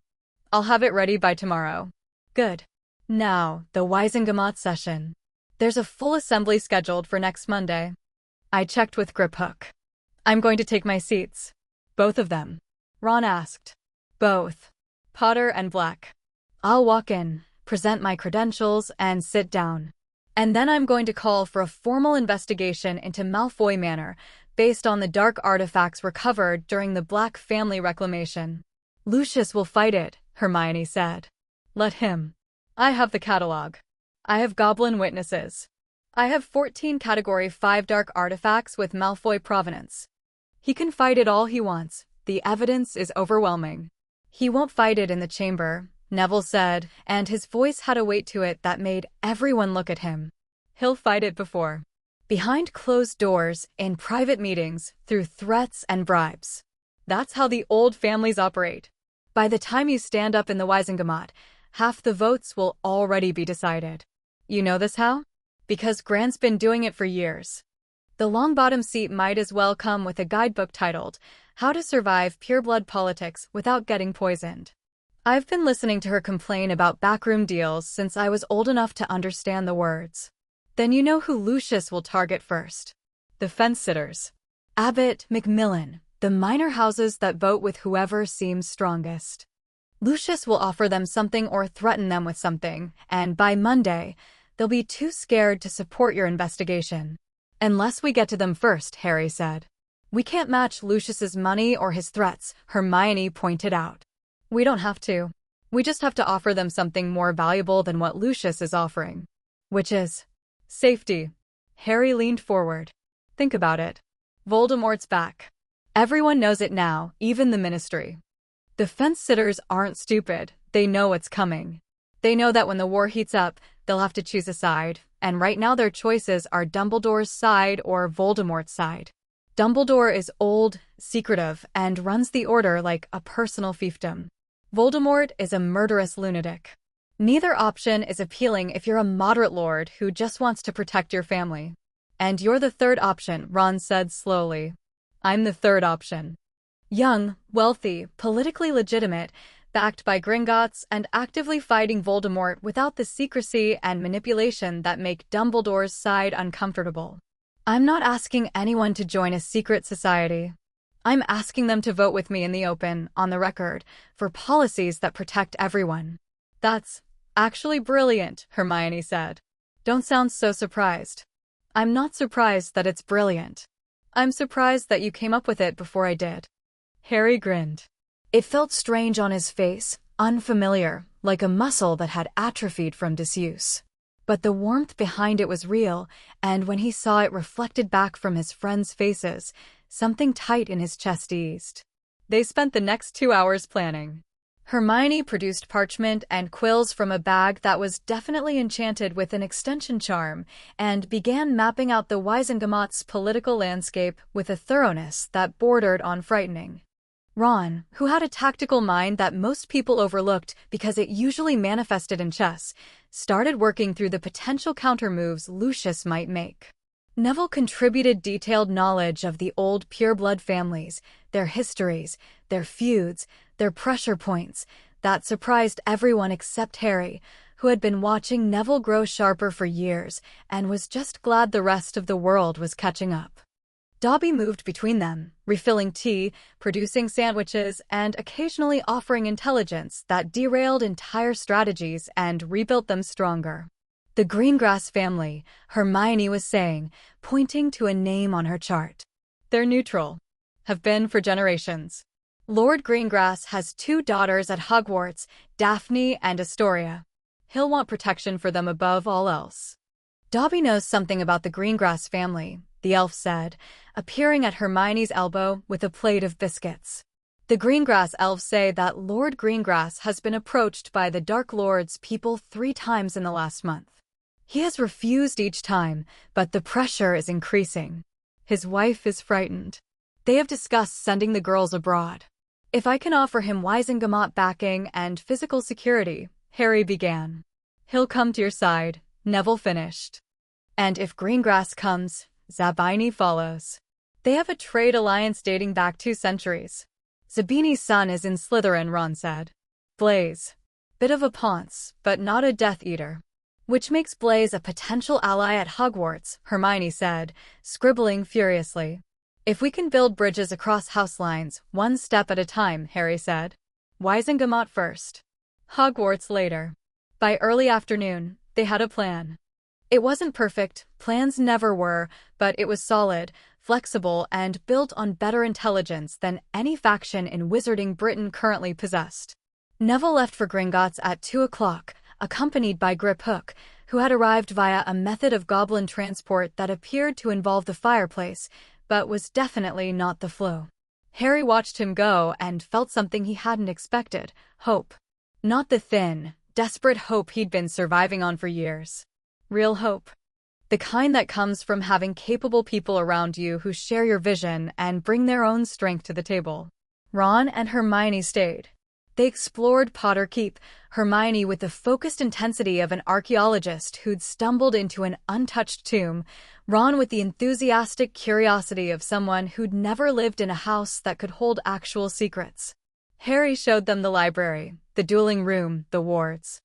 Speaker 1: I'll have it ready by tomorrow. Good. Now, the Wizengamot session. There's a full assembly scheduled for next Monday. I checked with Griphook. I'm going to take my seats. Both of them. Ron asked. Both. Potter and Black. I'll walk in, present my credentials, and sit down. And then I'm going to call for a formal investigation into Malfoy Manor, based on the dark artifacts recovered during the Black family reclamation. Lucius will fight it, Hermione said. Let him. I have the catalog. I have goblin witnesses. I have 14 Category 5 dark artifacts with Malfoy provenance. He can fight it all he wants. The evidence is overwhelming. He won't fight it in the chamber, Neville said, and his voice had a weight to it that made everyone look at him. He'll fight it before. Behind closed doors, in private meetings, through threats and bribes. That's how the old families operate. By the time you stand up in the Wizengamot, half the votes will already be decided. You know this how? Because Gran's been doing it for years. The Longbottom seat might as well come with a guidebook titled, How to Survive Pureblood Politics Without Getting Poisoned. I've been listening to her complain about backroom deals since I was old enough to understand the words. Then you know who Lucius will target first. The fence-sitters. Abbott, Macmillan, the minor houses that vote with whoever seems strongest. Lucius will offer them something or threaten them with something, and by Monday, they'll be too scared to support your investigation. Unless we get to them first, Harry said. We can't match Lucius's money or his threats, Hermione pointed out. We don't have to. We just have to offer them something more valuable than what Lucius is offering. Which is safety. Harry leaned forward. Think about it. Voldemort's back. Everyone knows it now, even the Ministry. The fence-sitters aren't stupid. They know what's coming. They know that when the war heats up, they'll have to choose a side, and right now their choices are Dumbledore's side or Voldemort's side. Dumbledore is old, secretive, and runs the Order like a personal fiefdom. Voldemort is a murderous lunatic. Neither option is appealing if you're a moderate lord who just wants to protect your family. And you're the third option, Ron said slowly. I'm the third option. Young, wealthy, politically legitimate, backed by Gringotts and actively fighting Voldemort without the secrecy and manipulation that make Dumbledore's side uncomfortable. I'm not asking anyone to join a secret society. I'm asking them to vote with me in the open, on the record, for policies that protect everyone. That's actually brilliant, Hermione said. Don't sound so surprised. I'm not surprised that it's brilliant. I'm surprised that you came up with it before I did. Harry grinned. It felt strange on his face, unfamiliar, like a muscle that had atrophied from disuse. But the warmth behind it was real, and when he saw it reflected back from his friends' faces, something tight in his chest eased. They spent the next 2 hours planning. Hermione produced parchment and quills from a bag that was definitely enchanted with an extension charm, and began mapping out the Wizengamot's political landscape with a thoroughness that bordered on frightening. Ron, who had a tactical mind that most people overlooked because it usually manifested in chess, started working through the potential countermoves Lucius might make. Neville contributed detailed knowledge of the old pureblood families, their histories, their feuds, their pressure points, that surprised everyone except Harry, who had been watching Neville grow sharper for years and was just glad the rest of the world was catching up. Dobby moved between them, refilling tea, producing sandwiches, and occasionally offering intelligence that derailed entire strategies and rebuilt them stronger. The Greengrass family, Hermione was saying, pointing to a name on her chart. They're neutral. Have been for generations. Lord Greengrass has 2 daughters at Hogwarts, Daphne and Astoria. He'll want protection for them above all else. Dobby knows something about the Greengrass family, the elf said, appearing at Hermione's elbow with a plate of biscuits. The Greengrass elves say that Lord Greengrass has been approached by the Dark Lord's people 3 times in the last month. He has refused each time, but the pressure is increasing. His wife is frightened. They have discussed sending the girls abroad. If I can offer him Wizengamot backing and physical security, Harry began. He'll come to your side, Neville finished. And if Greengrass comes, Zabini follows. They have a trade alliance dating back 2 centuries. Zabini's son is in Slytherin, Ron said. Blaise. Bit of a ponce, but not a Death Eater. Which makes Blaise a potential ally at Hogwarts, Hermione said, scribbling furiously. If we can build bridges across house lines, 1 step at a time, Harry said. Wizengamot first. Hogwarts later. By early afternoon, they had a plan. It wasn't perfect, plans never were, but it was solid, flexible, and built on better intelligence than any faction in Wizarding Britain currently possessed. Neville left for Gringotts at 2 o'clock, accompanied by Grip Hook, who had arrived via a method of goblin transport that appeared to involve the fireplace, but was definitely not the Floo. Harry watched him go and felt something he hadn't expected, hope. Not the thin, desperate hope he'd been surviving on for years. Real hope. The kind that comes from having capable people around you who share your vision and bring their own strength to the table. Ron and Hermione stayed. They explored Potter Keep, Hermione with the focused intensity of an archaeologist who'd stumbled into an untouched tomb, Ron with the enthusiastic curiosity of someone who'd never lived in a house that could hold actual secrets. Harry showed them the library, the dueling room, the wards.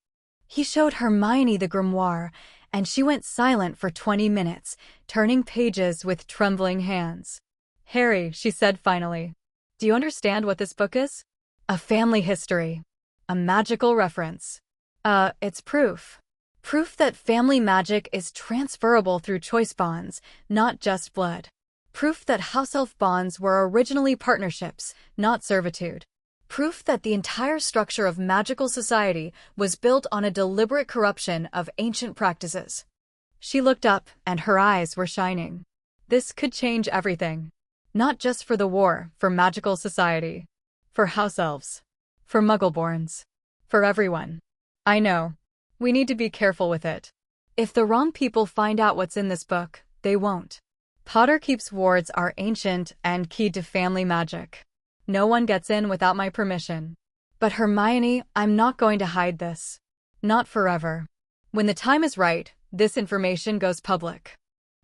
Speaker 1: He showed Hermione the grimoire, and she went silent for 20 minutes, turning pages with trembling hands. Harry, she said finally, do you understand what this book is? A family history. A magical reference. It's proof. Proof that family magic is transferable through choice bonds, not just blood. Proof that house elf bonds were originally partnerships, not servitude. Proof that the entire structure of magical society was built on a deliberate corruption of ancient practices. She looked up, and her eyes were shining. This could change everything. Not just for the war, for magical society. For house elves. For muggleborns. For everyone. I know. We need to be careful with it. If the wrong people find out what's in this book, they won't. Potterkeep's wards are ancient and keyed to family magic. No one gets in without my permission. But Hermione, I'm not going to hide this. Not forever. When the time is right, this information goes public.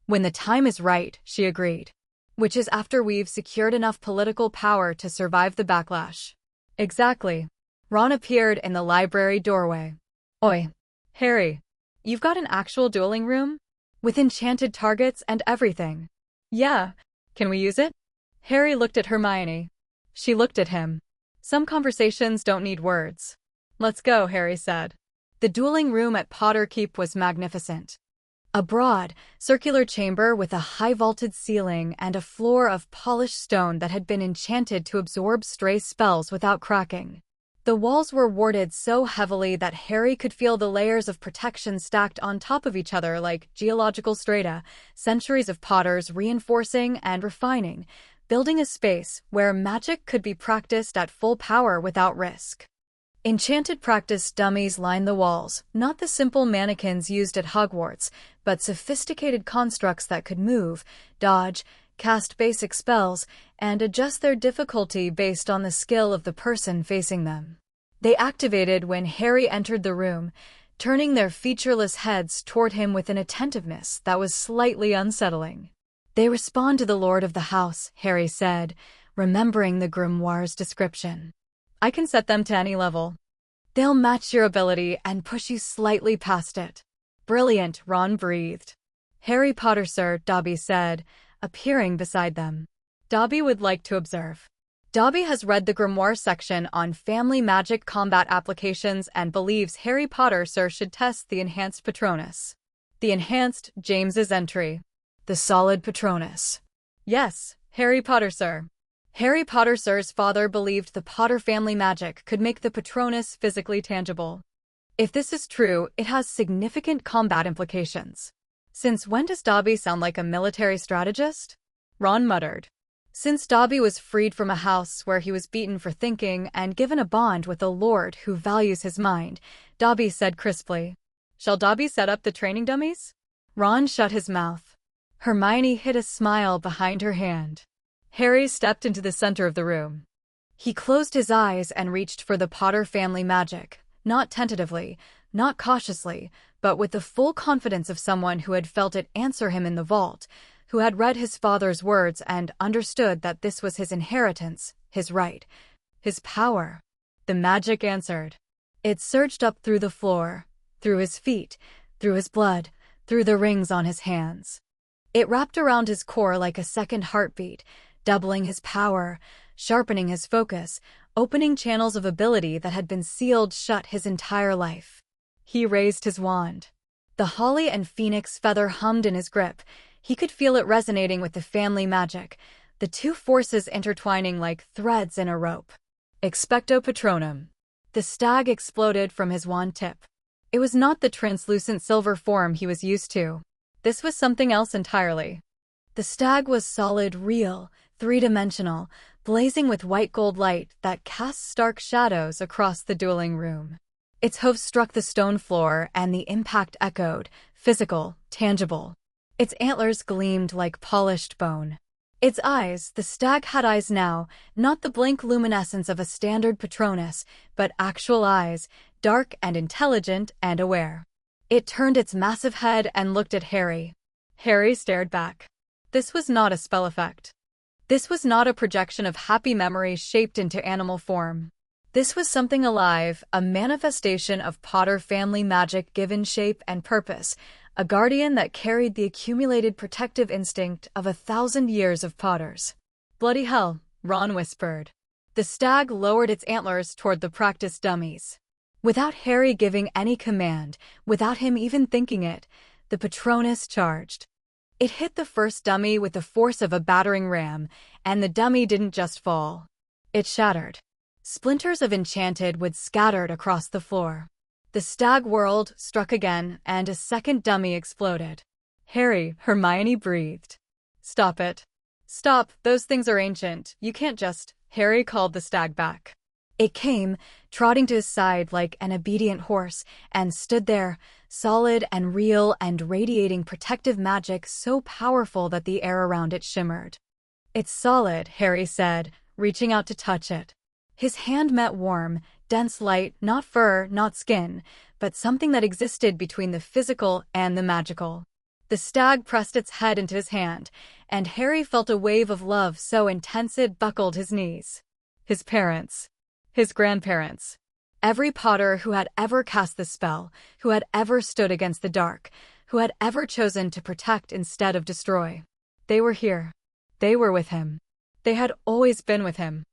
Speaker 1: When the time is right, she agreed. Which is after we've secured enough political power to survive the backlash. Exactly. Ron appeared in the library doorway. Oi. Harry. You've got an actual dueling room? With enchanted targets and everything. Yeah. Can we use it? Harry looked at Hermione. She looked at him. Some conversations don't need words. Let's go, Harry said. The dueling room at Potterkeep was magnificent. A broad, circular chamber with a high-vaulted ceiling and a floor of polished stone that had been enchanted to absorb stray spells without cracking. The walls were warded so heavily that Harry could feel the layers of protection stacked on top of each other like geological strata, centuries of potters reinforcing and refining, building a space where magic could be practiced at full power without risk. Enchanted practice dummies lined the walls, not the simple mannequins used at Hogwarts, but sophisticated constructs that could move, dodge, cast basic spells, and adjust their difficulty based on the skill of the person facing them. They activated when Harry entered the room, turning their featureless heads toward him with an attentiveness that was slightly unsettling. They respond to the Lord of the House, Harry said, remembering the grimoire's description. I can set them to any level. They'll match your ability and push you slightly past it. Brilliant, Ron breathed. Harry Potter, sir, Dobby said, appearing beside them. Dobby would like to observe. Dobby has read the grimoire section on family magic combat applications and believes Harry Potter, sir, should test the enhanced Patronus. The enhanced James's entry. The solid Patronus. Yes, Harry Potter, sir. Harry Potter, sir's father believed the Potter family magic could make the Patronus physically tangible. If this is true, it has significant combat implications. Since when does Dobby sound like a military strategist? Ron muttered. Since Dobby was freed from a house where he was beaten for thinking and given a bond with a lord who values his mind, Dobby said crisply. Shall Dobby set up the training dummies? Ron shut his mouth. Hermione hid a smile behind her hand. Harry stepped into the center of the room. He closed his eyes and reached for the Potter family magic, not tentatively, not cautiously, but with the full confidence of someone who had felt it answer him in the vault, who had read his father's words and understood that this was his inheritance, his right, his power. The magic answered. It surged up through the floor, through his feet, through his blood, through the rings on his hands. It wrapped around his core like a second heartbeat, doubling his power, sharpening his focus, opening channels of ability that had been sealed shut his entire life. He raised his wand. The holly and phoenix feather hummed in his grip. He could feel it resonating with the family magic, the two forces intertwining like threads in a rope. Expecto Patronum. The stag exploded from his wand tip. It was not the translucent silver form he was used to. This was something else entirely. The stag was solid, real, three-dimensional, blazing with white gold light that cast stark shadows across the dueling room. Its hooves struck the stone floor and the impact echoed, physical, tangible. Its antlers gleamed like polished bone. Its eyes, the stag had eyes now, not the blank luminescence of a standard Patronus, but actual eyes, dark and intelligent and aware. It turned its massive head and looked at Harry. Harry stared back. This was not a spell effect. This was not a projection of happy memories shaped into animal form. This was something alive, a manifestation of Potter family magic given shape and purpose, a guardian that carried the accumulated protective instinct of 1,000 years of Potters. Bloody hell, Ron whispered. The stag lowered its antlers toward the practice dummies. Without Harry giving any command, without him even thinking it, the Patronus charged. It hit the first dummy with the force of a battering ram, and the dummy didn't just fall. It shattered. Splinters of enchanted wood scattered across the floor. The stag whirled, struck again, and a second dummy exploded. Harry, Hermione breathed. Stop it. Stop, those things are ancient. You can't just... Harry called the stag back. It came, trotting to his side like an obedient horse, and stood there, solid and real and radiating protective magic so powerful that the air around it shimmered. "It's solid," Harry said, reaching out to touch it. His hand met warm, dense light, not fur, not skin, but something that existed between the physical and the magical. The stag pressed its head into his hand, and Harry felt a wave of love so intense it buckled his knees. His parents. His grandparents. Every Potter who had ever cast the spell, who had ever stood against the dark, who had ever chosen to protect instead of destroy. They were here. They were with him. They had always been with him.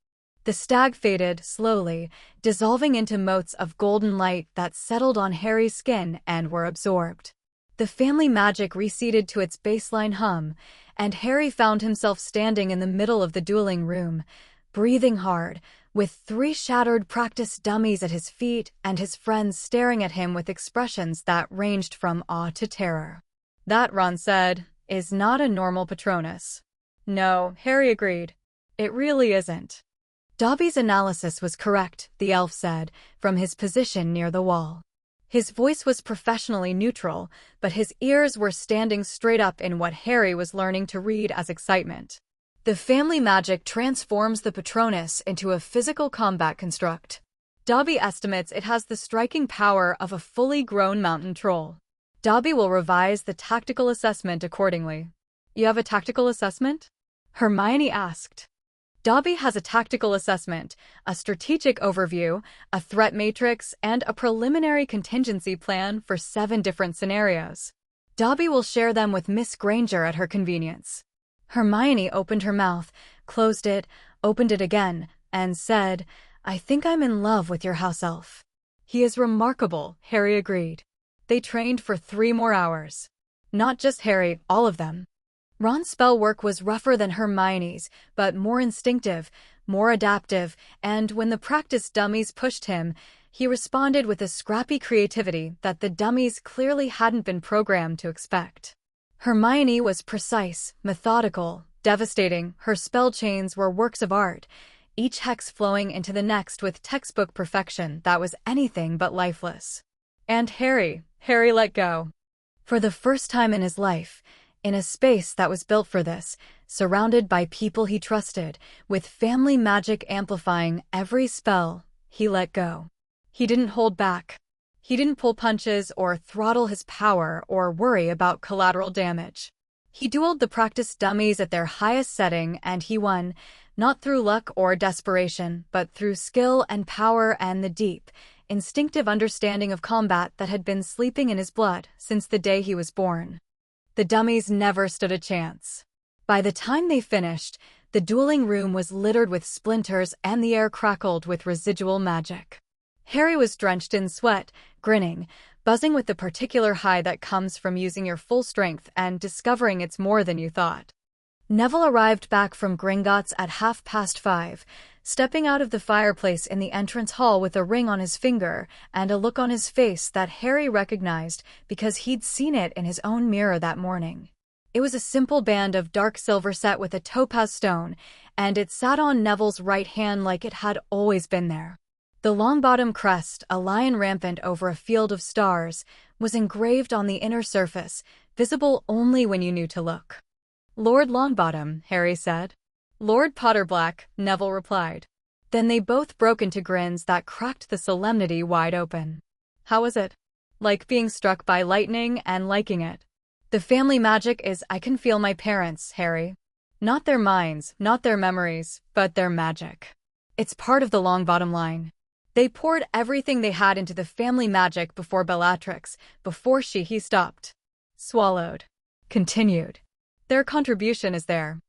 Speaker 1: The stag faded, slowly, dissolving into motes of golden light that settled on Harry's skin and were absorbed. The family magic receded to its baseline hum, and Harry found himself standing in the middle of the dueling room, breathing hard, with 3 shattered practice dummies at his feet and his friends staring at him with expressions that ranged from awe to terror. "That," Ron said, "is not a normal Patronus." "No," Harry agreed. "It really isn't." Dobby's analysis was correct, the elf said, from his position near the wall. His voice was professionally neutral, but his ears were standing straight up in what Harry was learning to read as excitement. The family magic transforms the Patronus into a physical combat construct. Dobby estimates it has the striking power of a fully grown mountain troll. Dobby will revise the tactical assessment accordingly. "You have a tactical assessment?" Hermione asked. Dobby has a tactical assessment, a strategic overview, a threat matrix, and a preliminary contingency plan for 7 different scenarios. Dobby will share them with Miss Granger at her convenience. Hermione opened her mouth, closed it, opened it again, and said, "I think I'm in love with your house elf." "He is remarkable," Harry agreed. They trained for 3 more hours. Not just Harry, all of them. Ron's spell work was rougher than Hermione's, but more instinctive, more adaptive, and when the practice dummies pushed him, he responded with a scrappy creativity that the dummies clearly hadn't been programmed to expect. Hermione was precise, methodical, devastating. Her spell chains were works of art, each hex flowing into the next with textbook perfection that was anything but lifeless. And Harry let go. For the first time in his life, in a space that was built for this, surrounded by people he trusted, with family magic amplifying every spell, he let go. He didn't hold back. He didn't pull punches or throttle his power or worry about collateral damage. He dueled the practice dummies at their highest setting, and he won, not through luck or desperation, but through skill and power and the deep, instinctive understanding of combat that had been sleeping in his blood since the day he was born. The dummies never stood a chance. By the time they finished, the dueling room was littered with splinters and the air crackled with residual magic. Harry was drenched in sweat, grinning, buzzing with the particular high that comes from using your full strength and discovering it's more than you thought. Neville arrived back from Gringotts at 5:30, stepping out of the fireplace in the entrance hall with a ring on his finger and a look on his face that Harry recognized because he'd seen it in his own mirror that morning. It was a simple band of dark silver set with a topaz stone, and it sat on Neville's right hand like it had always been there. The Longbottom crest, a lion rampant over a field of stars, was engraved on the inner surface, visible only when you knew to look. "Lord Longbottom," Harry said. "Lord Potterblack," Neville replied. Then they both broke into grins that cracked the solemnity wide open. "How was it?" "Like being struck by lightning and liking it." "The family magic is I can feel my parents, Harry. Not their minds, not their memories, but their magic. It's part of the Longbottom line. They poured everything they had into the family magic before Bellatrix, before he stopped. Swallowed. Continued. Their contribution is there.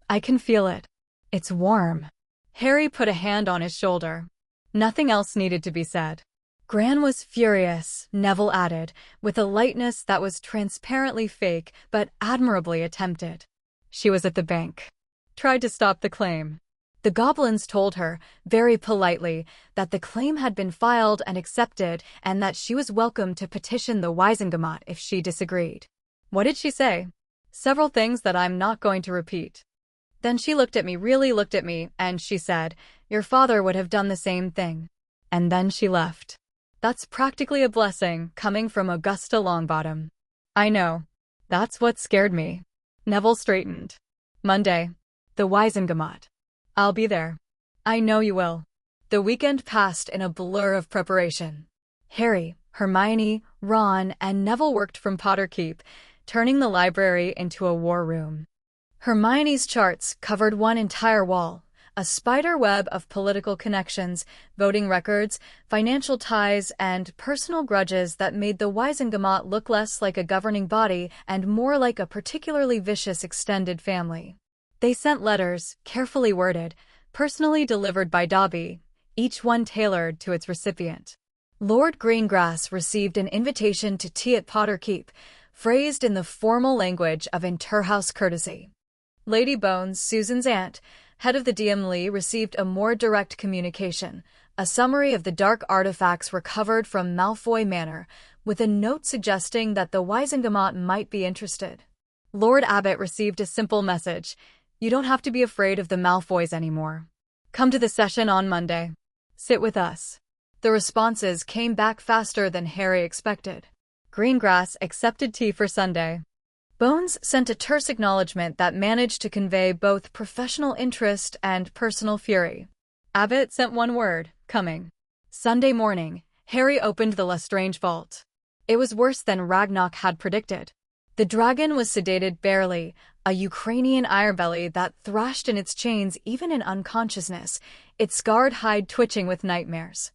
Speaker 1: I can feel it. It's warm." Harry put a hand on his shoulder. Nothing else needed to be said. "Gran was furious," Neville added, with a lightness that was transparently fake but admirably attempted. "She was at the bank. Tried to stop the claim. The goblins told her, very politely, that the claim had been filed and accepted and that she was welcome to petition the Wizengamot if she disagreed." "What did she say?" "Several things that I'm not going to repeat. Then she looked at me, really looked at me, and she said, Your father would have done the same thing." And then she left. That's practically a blessing coming from Augusta Longbottom. I know. That's what scared me. Neville straightened. Monday. The Wizengamot. I'll be there. I know you will. The weekend passed in a blur of preparation. Harry, Hermione, Ron, and Neville worked from Potter Keep, turning the library into a war room. Hermione's charts covered one entire wall, a spider web of political connections, voting records, financial ties, and personal grudges that made the Wizengamot look less like a governing body and more like a particularly vicious extended family. They sent letters, carefully worded, personally delivered by Dobby, each one tailored to its recipient. Lord Greengrass received an invitation to tea at Potter Keep, phrased in the formal language of interhouse courtesy. Lady Bones, Susan's aunt, head of the DM received a more direct communication, a summary of the dark artifacts recovered from Malfoy Manor, with a note suggesting that the Wizengamot might be interested. Lord Abbot received a simple message: "You don't have to be afraid of the Malfoys anymore. Come to the session on Monday. Sit with us." The responses came back faster than Harry expected. Greengrass accepted tea for Sunday. Bones sent a terse acknowledgement that managed to convey both professional interest and personal fury. Abbott sent one word: coming. Sunday morning, Harry opened the Lestrange vault. It was worse than Ragnarok had predicted. The dragon was sedated barely, a Ukrainian ironbelly that thrashed in its chains even in unconsciousness, its scarred hide twitching with nightmares.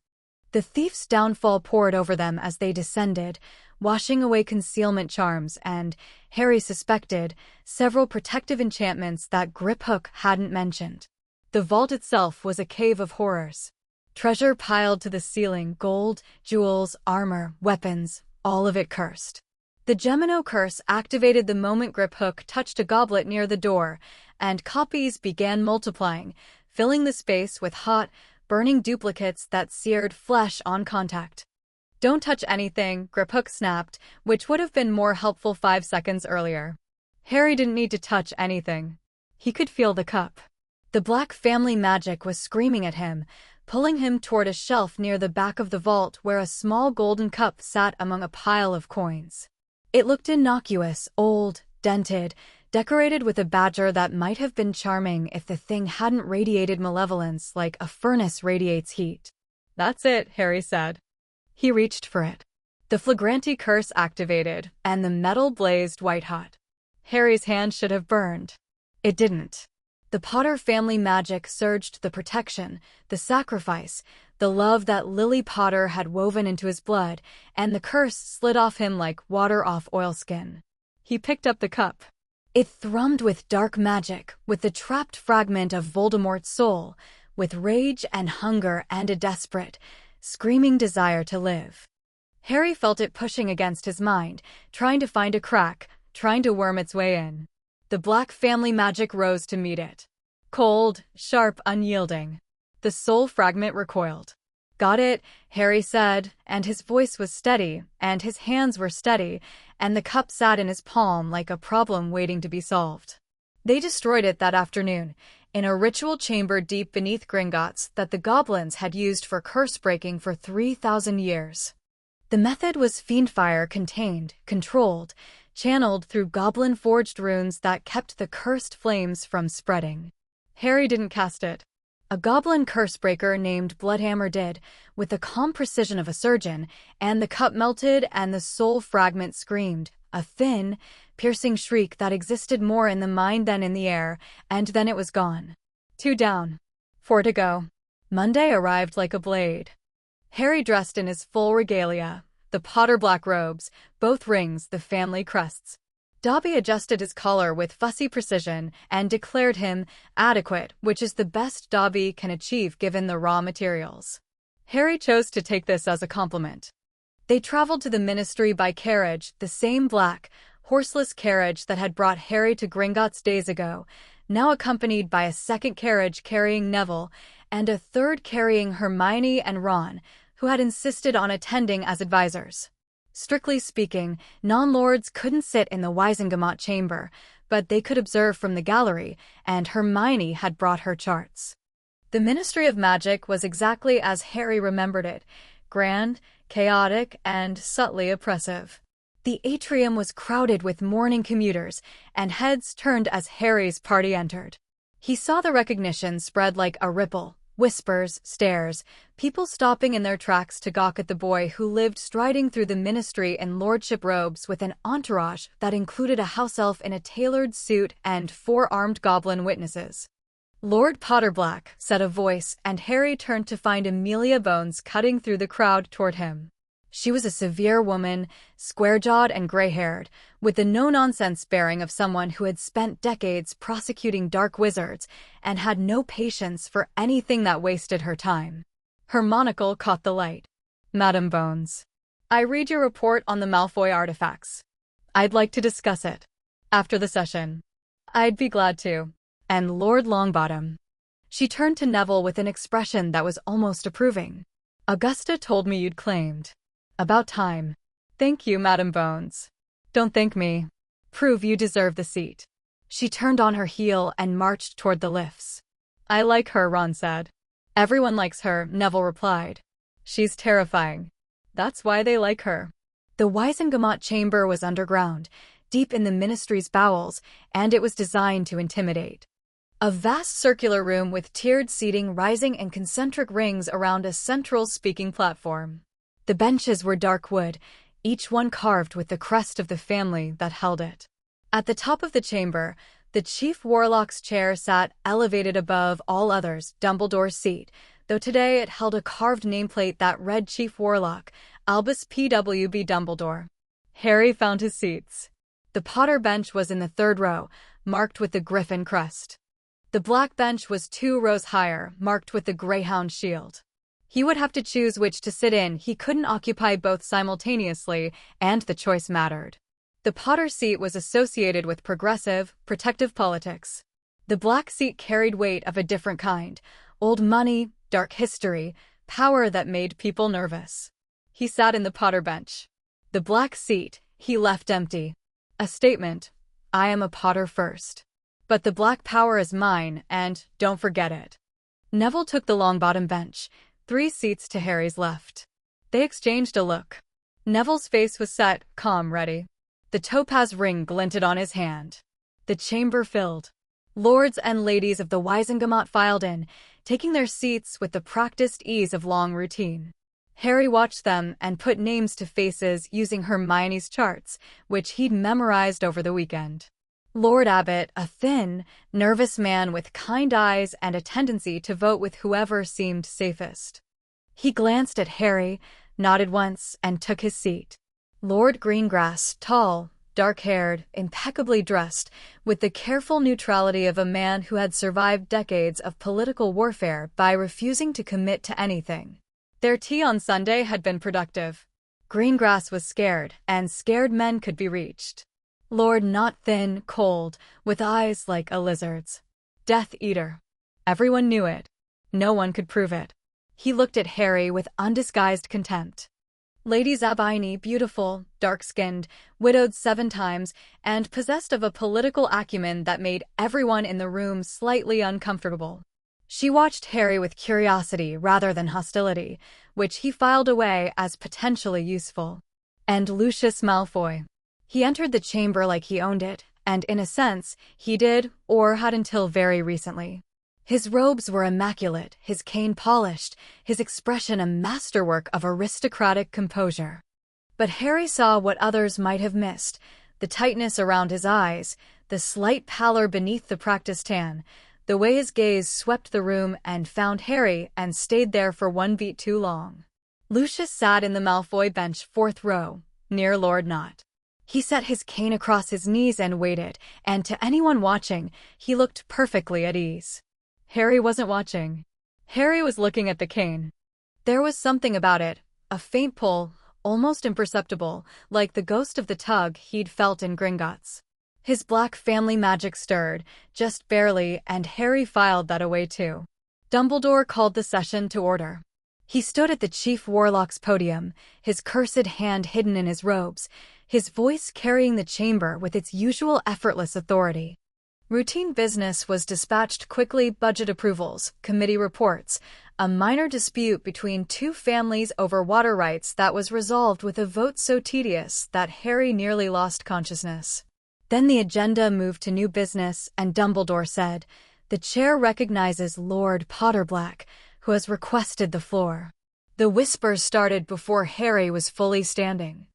Speaker 1: The thief's downfall poured over them as they descended, washing away concealment charms and, Harry suspected, several protective enchantments that Griphook hadn't mentioned. The vault itself was a cave of horrors. Treasure piled to the ceiling, gold, jewels, armor, weapons, all of it cursed. The Gemino curse activated the moment Griphook touched a goblet near the door, and copies began multiplying, filling the space with hot, burning duplicates that seared flesh on contact. "Don't touch anything," Griphook snapped, which would have been more helpful 5 seconds earlier. Harry didn't need to touch anything. He could feel the cup. The Black family magic was screaming at him, pulling him toward a shelf near the back of the vault where a small golden cup sat among a pile of coins. It looked innocuous, old, dented, decorated with a badger that might have been charming if the thing hadn't radiated malevolence like a furnace radiates heat. "That's it," Harry said. He reached for it. The flagranti curse activated, and the metal blazed white-hot. Harry's hand should have burned. It didn't. The Potter family magic surged the protection, the sacrifice, the love that Lily Potter had woven into his blood, and the curse slid off him like water off oilskin. He picked up the cup. It thrummed with dark magic, with the trapped fragment of Voldemort's soul, with rage and hunger and a desperate, screaming desire to live. Harry felt it pushing against his mind, trying to find a crack, trying to worm its way in. The Black family magic rose to meet it. Cold, sharp, unyielding. The soul fragment recoiled. "Got it," Harry said, and his voice was steady, and his hands were steady, and the cup sat in his palm like a problem waiting to be solved. They destroyed it that afternoon, in a ritual chamber deep beneath Gringotts that the goblins had used for curse-breaking for 3,000 years. The method was fiendfire contained, controlled, channeled through goblin-forged runes that kept the cursed flames from spreading. Harry didn't cast it. A goblin cursebreaker named Bloodhammer did, with the calm precision of a surgeon, and the cup melted and the soul fragment screamed, a thin, piercing shriek that existed more in the mind than in the air, and then it was gone. 2 down. 4 to go. Monday arrived like a blade. Harry dressed in his full regalia, the Potter black robes, both rings, the family crests. Dobby adjusted his collar with fussy precision and declared him adequate, which is the best Dobby can achieve given the raw materials. Harry chose to take this as a compliment. They traveled to the ministry by carriage, the same black, horseless carriage that had brought Harry to Gringotts days ago, now accompanied by a second carriage carrying Neville, and a third carrying Hermione and Ron, who had insisted on attending as advisors. Strictly speaking, non-lords couldn't sit in the Wizengamot chamber, but they could observe from the gallery, and Hermione had brought her charts. The Ministry of Magic was exactly as Harry remembered it, grand, chaotic, and subtly oppressive. The atrium was crowded with morning commuters, and heads turned as Harry's party entered. He saw the recognition spread like a ripple, whispers, stares, people stopping in their tracks to gawk at the boy who lived striding through the ministry in lordship robes with an entourage that included a house elf in a tailored suit and 4 armed goblin witnesses. "Lord Potterblack," said a voice, and Harry turned to find Amelia Bones cutting through the crowd toward him. She was a severe woman, square-jawed and gray-haired, with the no-nonsense bearing of someone who had spent decades prosecuting dark wizards and had no patience for anything that wasted her time. Her monocle caught the light. "Madam Bones, I read your report on the Malfoy artifacts. I'd like to discuss it. After the session. I'd be glad to. And Lord Longbottom." She turned to Neville with an expression that was almost approving. "Augusta told me you'd claimed. About time." "Thank you, Madam Bones." "Don't thank me. Prove you deserve the seat." She turned on her heel and marched toward the lifts. "I like her," Ron said. "Everyone likes her," Neville replied. "She's terrifying. That's why they like her." The Wizengamot chamber was underground, deep in the ministry's bowels, and it was designed to intimidate. A vast circular room with tiered seating rising in concentric rings around a central speaking platform. The benches were dark wood, each one carved with the crest of the family that held it. At the top of the chamber, the Chief Warlock's chair sat elevated above all others, Dumbledore's seat, though today it held a carved nameplate that read Chief Warlock, Albus P.W.B. Dumbledore. Harry found his seats. The Potter bench was in the 3rd row, marked with the Griffin crest. The Black bench was 2 rows higher, marked with the Greyhound shield. He would have to choose which to sit in. He couldn't occupy both simultaneously, and the choice mattered. The Potter seat was associated with progressive, protective politics. The Black seat carried weight of a different kind: old money, dark history, power that made people nervous. He sat in the Potter bench. The Black seat he left empty. A statement: "I am a Potter first. But the Black power is mine, and don't forget it." Neville took the Longbottom bench, 3 seats to Harry's left. They exchanged a look. Neville's face was set, calm, ready. The topaz ring glinted on his hand. The chamber filled. Lords and ladies of the Wizengamot filed in, taking their seats with the practiced ease of long routine. Harry watched them and put names to faces using Hermione's charts, which he'd memorized over the weekend. Lord Abbot, a thin, nervous man with kind eyes and a tendency to vote with whoever seemed safest. He glanced at Harry, nodded once, and took his seat. Lord Greengrass, tall, dark-haired, impeccably dressed, with the careful neutrality of a man who had survived decades of political warfare by refusing to commit to anything. Their tea on Sunday had been productive. Greengrass was scared, and scared men could be reached. Lord not thin, cold, with eyes like a lizard's. Death Eater. Everyone knew it. No one could prove it. He looked at Harry with undisguised contempt. Lady Zabini, beautiful, dark-skinned, widowed 7 times, and possessed of a political acumen that made everyone in the room slightly uncomfortable. She watched Harry with curiosity rather than hostility, which he filed away as potentially useful. And Lucius Malfoy. He entered the chamber like he owned it, and in a sense, he did, or had until very recently. His robes were immaculate, his cane polished, his expression a masterwork of aristocratic composure. But Harry saw what others might have missed: the tightness around his eyes, the slight pallor beneath the practiced tan, the way his gaze swept the room and found Harry and stayed there for 1 beat too long. Lucius sat in the Malfoy bench 4th row, near Lord Knott. He set his cane across his knees and waited, and to anyone watching, he looked perfectly at ease. Harry wasn't watching. Harry was looking at the cane. There was something about it, a faint pull, almost imperceptible, like the ghost of the tug he'd felt in Gringotts. His Black family magic stirred, just barely, and Harry filed that away too. Dumbledore called the session to order. He stood at the Chief Warlock's podium, his cursed hand hidden in his robes, his voice carrying the chamber with its usual effortless authority. Routine business was dispatched quickly: budget approvals, committee reports, a minor dispute between two families over water rights that was resolved with a vote so tedious that Harry nearly lost consciousness. Then the agenda moved to new business, and Dumbledore said, "The chair recognizes Lord Potterblack, who has requested the floor." The whispers started before Harry was fully standing.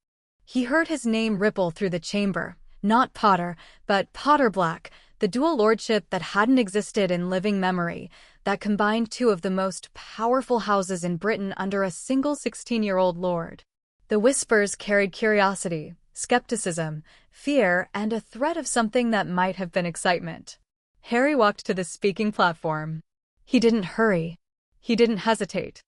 Speaker 1: He heard his name ripple through the chamber, not Potter, but Potterblack, the dual lordship that hadn't existed in living memory, that combined two of the most powerful houses in Britain under a single 16-year-old lord. The whispers carried curiosity, skepticism, fear, and a threat of something that might have been excitement. Harry walked to the speaking platform. He didn't hurry. He didn't hesitate.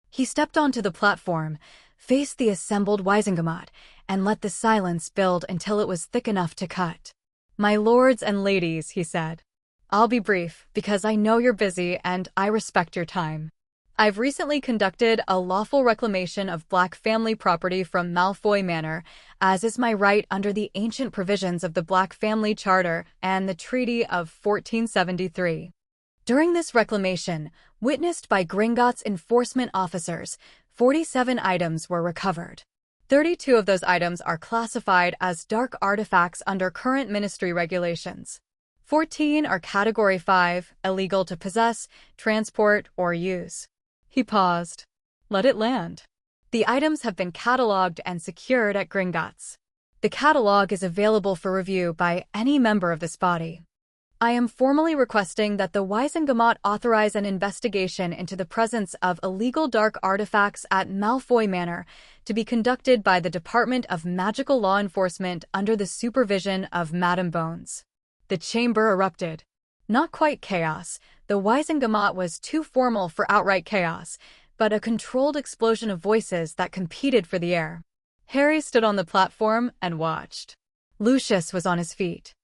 Speaker 1: He stepped onto the platform, faced the assembled Wizengamot, and let the silence build until it was thick enough to cut. "My lords and ladies," he said, "I'll be brief because I know you're busy and I respect your time. I've recently conducted a lawful reclamation of Black family property from Malfoy Manor, as is my right under the ancient provisions of the Black Family Charter and the Treaty of 1473. During this reclamation, witnessed by Gringotts enforcement officers, 47 items were recovered. 32 of those items are classified as dark artifacts under current ministry regulations. 14 are Category 5, illegal to possess, transport, or use." He paused. Let it land. The items have been catalogued and secured at Gringotts. The catalogue is available for review by any member of this body. I am formally requesting that the Wizengamot authorize an investigation into the presence of illegal dark artifacts at Malfoy Manor to be conducted by the Department of Magical Law Enforcement under the supervision of Madame Bones. The chamber erupted. Not quite chaos. The Wizengamot was too formal for outright chaos, but a controlled explosion of voices that competed for the air. Harry stood on the platform and watched. Lucius was on his feet.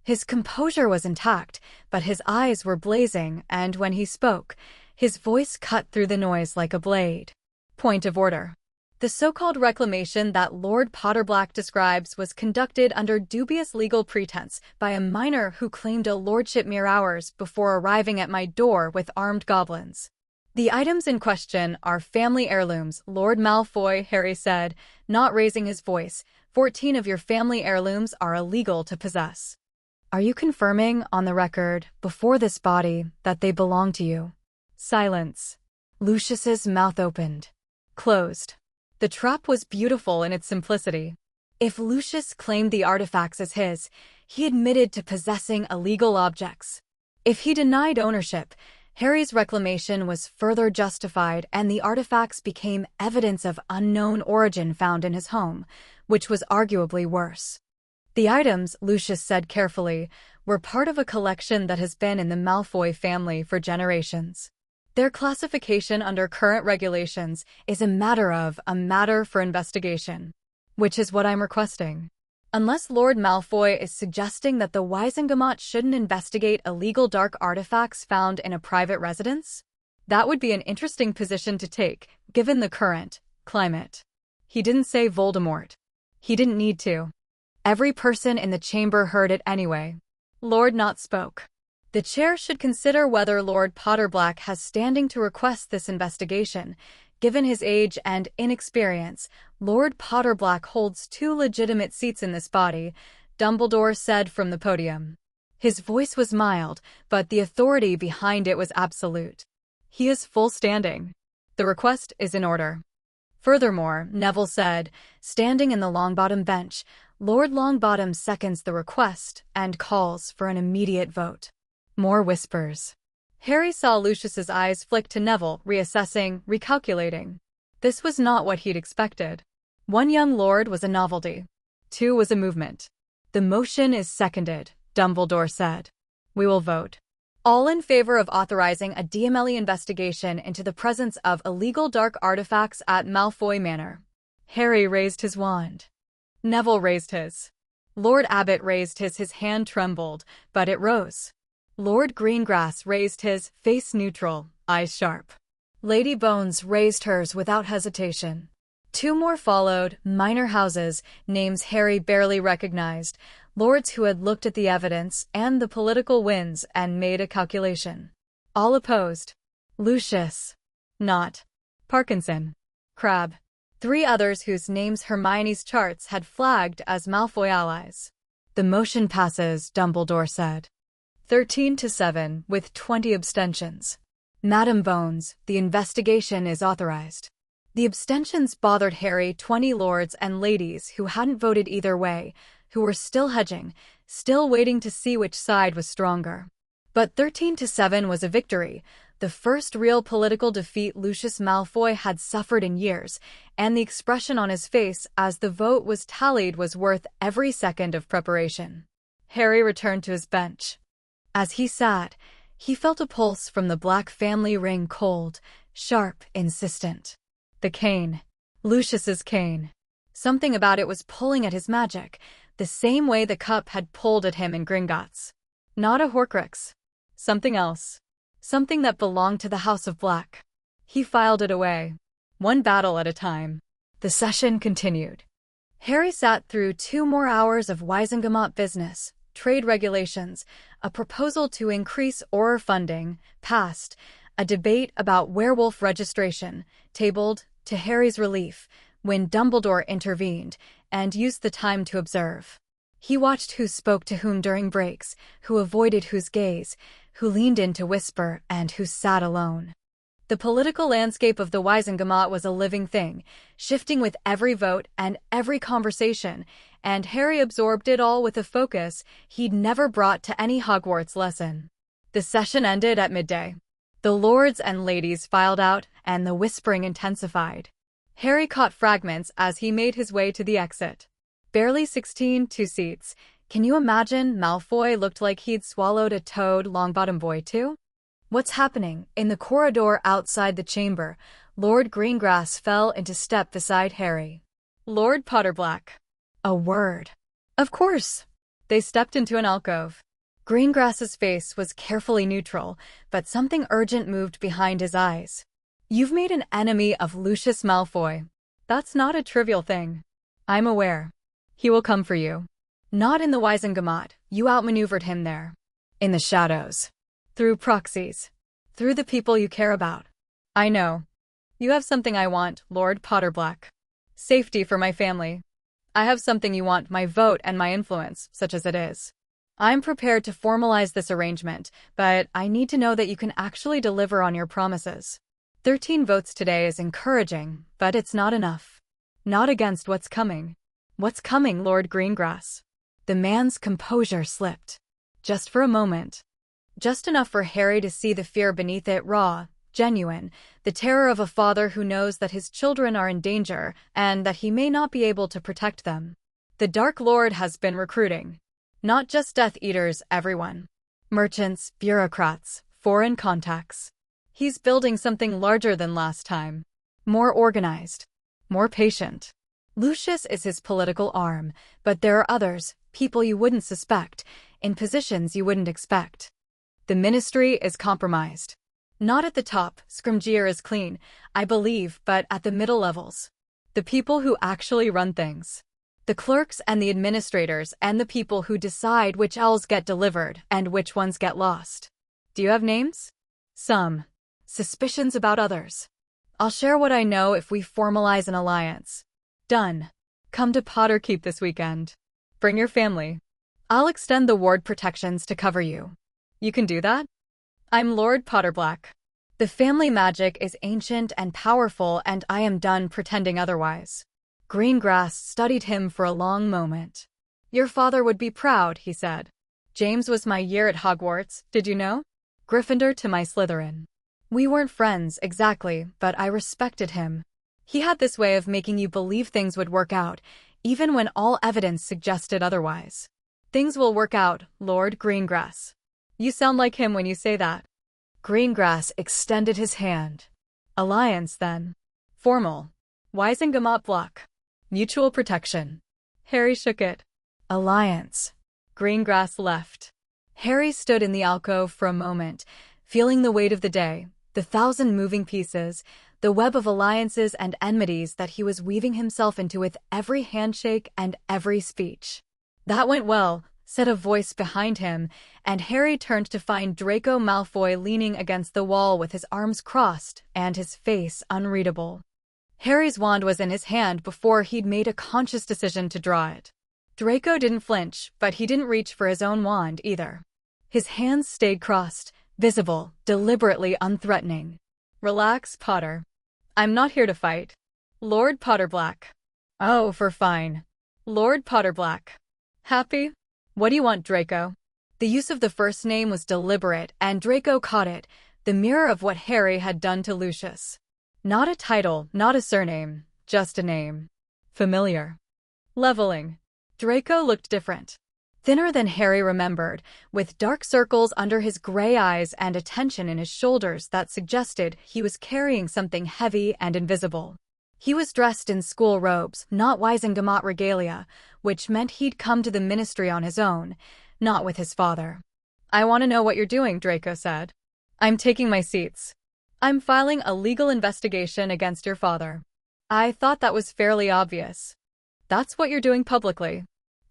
Speaker 1: His composure was intact, but his eyes were blazing, and when he spoke, his voice cut through the noise like a blade. Point of order. The so-called reclamation that Lord Potterblack describes was conducted under dubious legal pretense by a minor who claimed a lordship mere hours before arriving at my door with armed goblins. "The items in question are family heirlooms, Lord Malfoy," Harry said, not raising his voice. 14 of your family heirlooms are illegal to possess. Are you confirming on the record, before this body, that they belong to you?" Silence. Lucius's mouth opened. Closed. The trap was beautiful in its simplicity. If Lucius claimed the artifacts as his, he admitted to possessing illegal objects. If he denied ownership, Harry's reclamation was further justified and the artifacts became evidence of unknown origin found in his home, which was arguably worse. The items, Lucius said carefully, were part of a collection that has been in the Malfoy family for generations. Their classification under current regulations is a matter for investigation, which is what I'm requesting. Unless Lord Malfoy is suggesting that the Wizengamot shouldn't investigate illegal dark artifacts found in a private residence? That would be an interesting position to take, given the current climate. He didn't say Voldemort. He didn't need to. Every person in the chamber heard it anyway. Lord Not spoke. The chair should consider whether Lord Potterblack has standing to request this investigation. Given his age and inexperience, Lord Potterblack holds 2 legitimate seats in this body, Dumbledore said from the podium. His voice was mild, but the authority behind it was absolute. He is full standing. The request is in order. Furthermore, Neville said, standing in the Longbottom bench, Lord Longbottom seconds the request and calls for an immediate vote. More whispers. Harry saw Lucius's eyes flick to Neville, reassessing, recalculating. This was not what he'd expected. 1 young lord was a novelty. 2 was a movement. "The motion is seconded," Dumbledore said. "We will vote. All in favor of authorizing a DMLE investigation into the presence of illegal dark artifacts at Malfoy Manor." Harry raised his wand. Neville raised his. Lord Abbot raised his hand trembled, but it rose. Lord Greengrass raised his, face neutral, eyes sharp. Lady Bones raised hers without hesitation. 2 more followed, minor houses, names Harry barely recognized. Lords who had looked at the evidence and the political winds and made a calculation. All opposed. Lucius. Not. Parkinson. Crabbe. 3 others whose names Hermione's charts had flagged as Malfoy allies. The motion passes, Dumbledore said. 13-7, with 20 abstentions. Madam Bones, the investigation is authorized. The abstentions bothered Harry. 20 lords and ladies who hadn't voted either way, who were still hedging, still waiting to see which side was stronger. But 13-7 was a victory, the first real political defeat Lucius Malfoy had suffered in years, and the expression on his face as the vote was tallied was worth every second of preparation. Harry returned to his bench. As he sat, he felt a pulse from the Black family ring, cold, sharp, insistent. The cane. Lucius's cane. Something about it was pulling at his magic, the same way the cup had pulled at him in Gringotts. Not a Horcrux. Something else. Something that belonged to the House of Black. He filed it away. One battle at a time. The session continued. Harry sat through 2 more hours of Wizengamot business, trade regulations, a proposal to increase Auror funding, passed, a debate about werewolf registration, tabled, to Harry's relief, when Dumbledore intervened and used the time to observe. He watched who spoke to whom during breaks, who avoided whose gaze, who leaned in to whisper, and who sat alone. The political landscape of the Wizengamot was a living thing, shifting with every vote and every conversation, and Harry absorbed it all with a focus he'd never brought to any Hogwarts lesson. The session ended at midday. The lords and ladies filed out, and the whispering intensified. Harry caught fragments as he made his way to the exit. Barely 16 seats. Can you imagine Malfoy looked like he'd swallowed a Toad Longbottom boy too? What's happening? In the corridor outside the chamber, Lord Greengrass fell into step beside Harry. Lord Potterblack. A word. Of course. They stepped into an alcove. Greengrass's face was carefully neutral, but something urgent moved behind his eyes. You've made an enemy of Lucius Malfoy. That's not a trivial thing. I'm aware. He will come for you. Not in the Wizengamot, you outmaneuvered him there. In the shadows. Through proxies. Through the people you care about. I know. You have something I want, Lord Potterblack. Safety for my family. I have something you want, my vote and my influence, such as it is. I'm prepared to formalize this arrangement, but I need to know that you can actually deliver on your promises. 13 votes today is encouraging, but it's not enough. Not against what's coming. What's coming, Lord Greengrass? The man's composure slipped. Just for a moment. Just enough for Harry to see the fear beneath it, raw, genuine, the terror of a father who knows that his children are in danger and that he may not be able to protect them. The Dark Lord has been recruiting. Not just Death Eaters, everyone. Merchants, bureaucrats, foreign contacts. He's building something larger than last time. More organized. More patient. Lucius is his political arm, but there are others, people you wouldn't suspect, in positions you wouldn't expect. The ministry is compromised. Not at the top, Scrimgeour is clean, I believe, but at the middle levels. The people who actually run things. The clerks and the administrators and the people who decide which owls get delivered and which ones get lost. Do you have names? Some. Suspicions about others. I'll share what I know if we formalize an alliance. Done. Come to Potterkeep this weekend. Bring your family. I'll extend the ward protections to cover you. You can do that? I'm Lord Potterblack. The family magic is ancient and powerful, and I am done pretending otherwise. Greengrass studied him for a long moment. Your father would be proud, he said. James was my year at Hogwarts, did you know? Gryffindor to my Slytherin. We weren't friends, exactly, but I respected him. He had this way of making you believe things would work out, even when all evidence suggested otherwise. Things will work out, Lord Greengrass. You sound like him when you say that. Greengrass extended his hand. Alliance, then. Formal. Wizengamot block. Mutual protection. Harry shook it. Alliance. Greengrass left. Harry stood in the alcove for a moment, feeling the weight of the day, the 1,000 moving pieces, the web of alliances and enmities that he was weaving himself into with every handshake and every speech. "That went well," said a voice behind him, and Harry turned to find Draco Malfoy leaning against the wall with his arms crossed and his face unreadable. Harry's wand was in his hand before he'd made a conscious decision to draw it. Draco didn't flinch, but he didn't reach for his own wand either. His hands stayed crossed, visible, deliberately unthreatening. "Relax, Potter. I'm not here to fight. Lord Potter Black." "Oh, for fine. Lord Potter Black. Happy? What do you want, Draco?" The use of the first name was deliberate, and Draco caught it, the mirror of what Harry had done to Lucius. Not a title, not a surname, just a name. Familiar. Leveling. Draco looked different. Thinner than Harry remembered, with dark circles under his gray eyes and a tension in his shoulders that suggested he was carrying something heavy and invisible. He was dressed in school robes, not Wizengamot regalia, which meant he'd come to the ministry on his own, not with his father. "I want to know what you're doing," Draco said. "I'm taking my seats. I'm filing a legal investigation against your father." "I thought that was fairly obvious." "That's what you're doing publicly.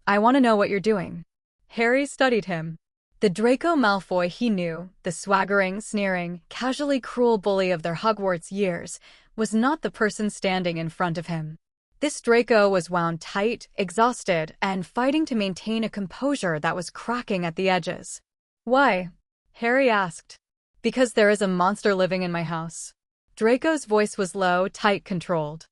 Speaker 1: I want to know what you're doing." Harry studied him. The Draco Malfoy he knew, the swaggering, sneering, casually cruel bully of their Hogwarts years, was not the person standing in front of him. This Draco was wound tight, exhausted, and fighting to maintain a composure that was cracking at the edges. "Why?" Harry asked. "Because there is a monster living in my house." Draco's voice was low, tight, controlled.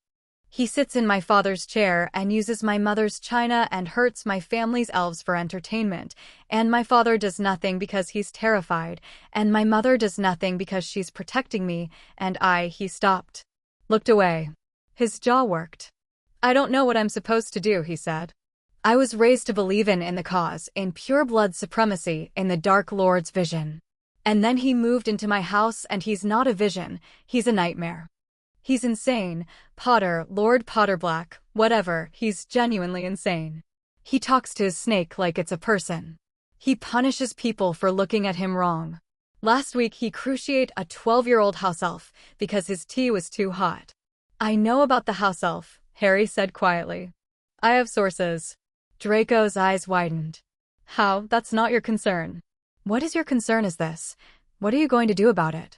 Speaker 1: "He sits in my father's chair and uses my mother's china and hurts my family's elves for entertainment, and my father does nothing because he's terrified, and my mother does nothing because she's protecting me, and he stopped. Looked away. His jaw worked. "I don't know what I'm supposed to do," he said. "I was raised to believe in the cause, in pure blood supremacy, in the Dark Lord's vision. And then he moved into my house and he's not a vision, he's a nightmare. He's insane, Potter, Lord Potter Black, whatever, he's genuinely insane. He talks to his snake like it's a person. He punishes people for looking at him wrong. Last week he cruciated a 12-year-old house elf because his tea was too hot." "I know about the house elf," Harry said quietly. "I have sources." Draco's eyes widened. "How? That's not your concern." "What is your concern is this? What are you going to do about it?"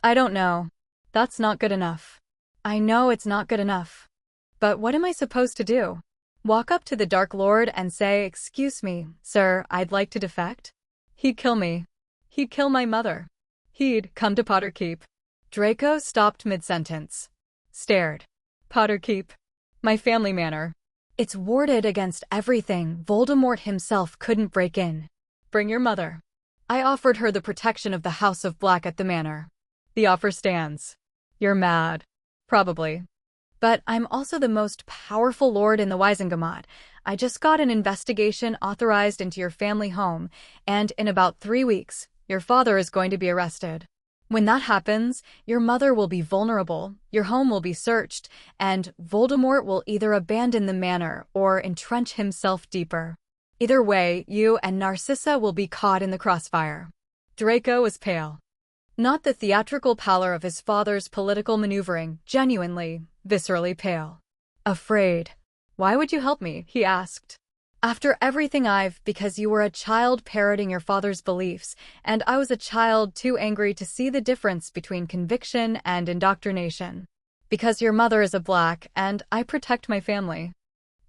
Speaker 1: "I don't know. That's not good enough." "I know it's not good enough. But what am I supposed to do? Walk up to the Dark Lord and say, 'Excuse me, sir, I'd like to defect'? He'd kill me. He'd kill my mother. He'd come to Potter Keep." Draco stopped mid-sentence. Stared. "Potter Keep? My family manor. It's warded against everything Voldemort himself couldn't break in. Bring your mother. I offered her the protection of the House of Black at the manor. The offer stands. You're mad. Probably. But I'm also the most powerful lord in the Wizengamot. I just got an investigation authorized into your family home, and in about 3 weeks, your father is going to be arrested. When that happens, your mother will be vulnerable, your home will be searched, and Voldemort will either abandon the manor or entrench himself deeper. Either way, you and Narcissa will be caught in the crossfire." Draco was pale. Not the theatrical pallor of his father's political maneuvering, genuinely, viscerally pale. "Afraid. Why would you help me?" he asked. "After everything because you were a child parroting your father's beliefs, and I was a child too angry to see the difference between conviction and indoctrination. Because your mother is a Black, and I protect my family.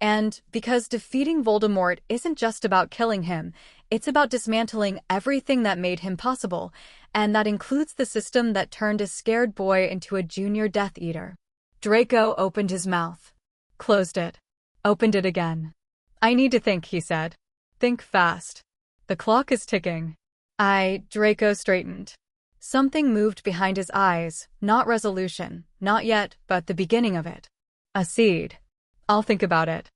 Speaker 1: And because defeating Voldemort isn't just about killing him, it's about dismantling everything that made him possible, and that includes the system that turned a scared boy into a junior Death Eater." Draco opened his mouth. Closed it. Opened it again. "I need to think," he said. "Think fast. The clock is ticking." Draco straightened. Something moved behind his eyes, not resolution, not yet, but the beginning of it. "A seed. I'll think about it."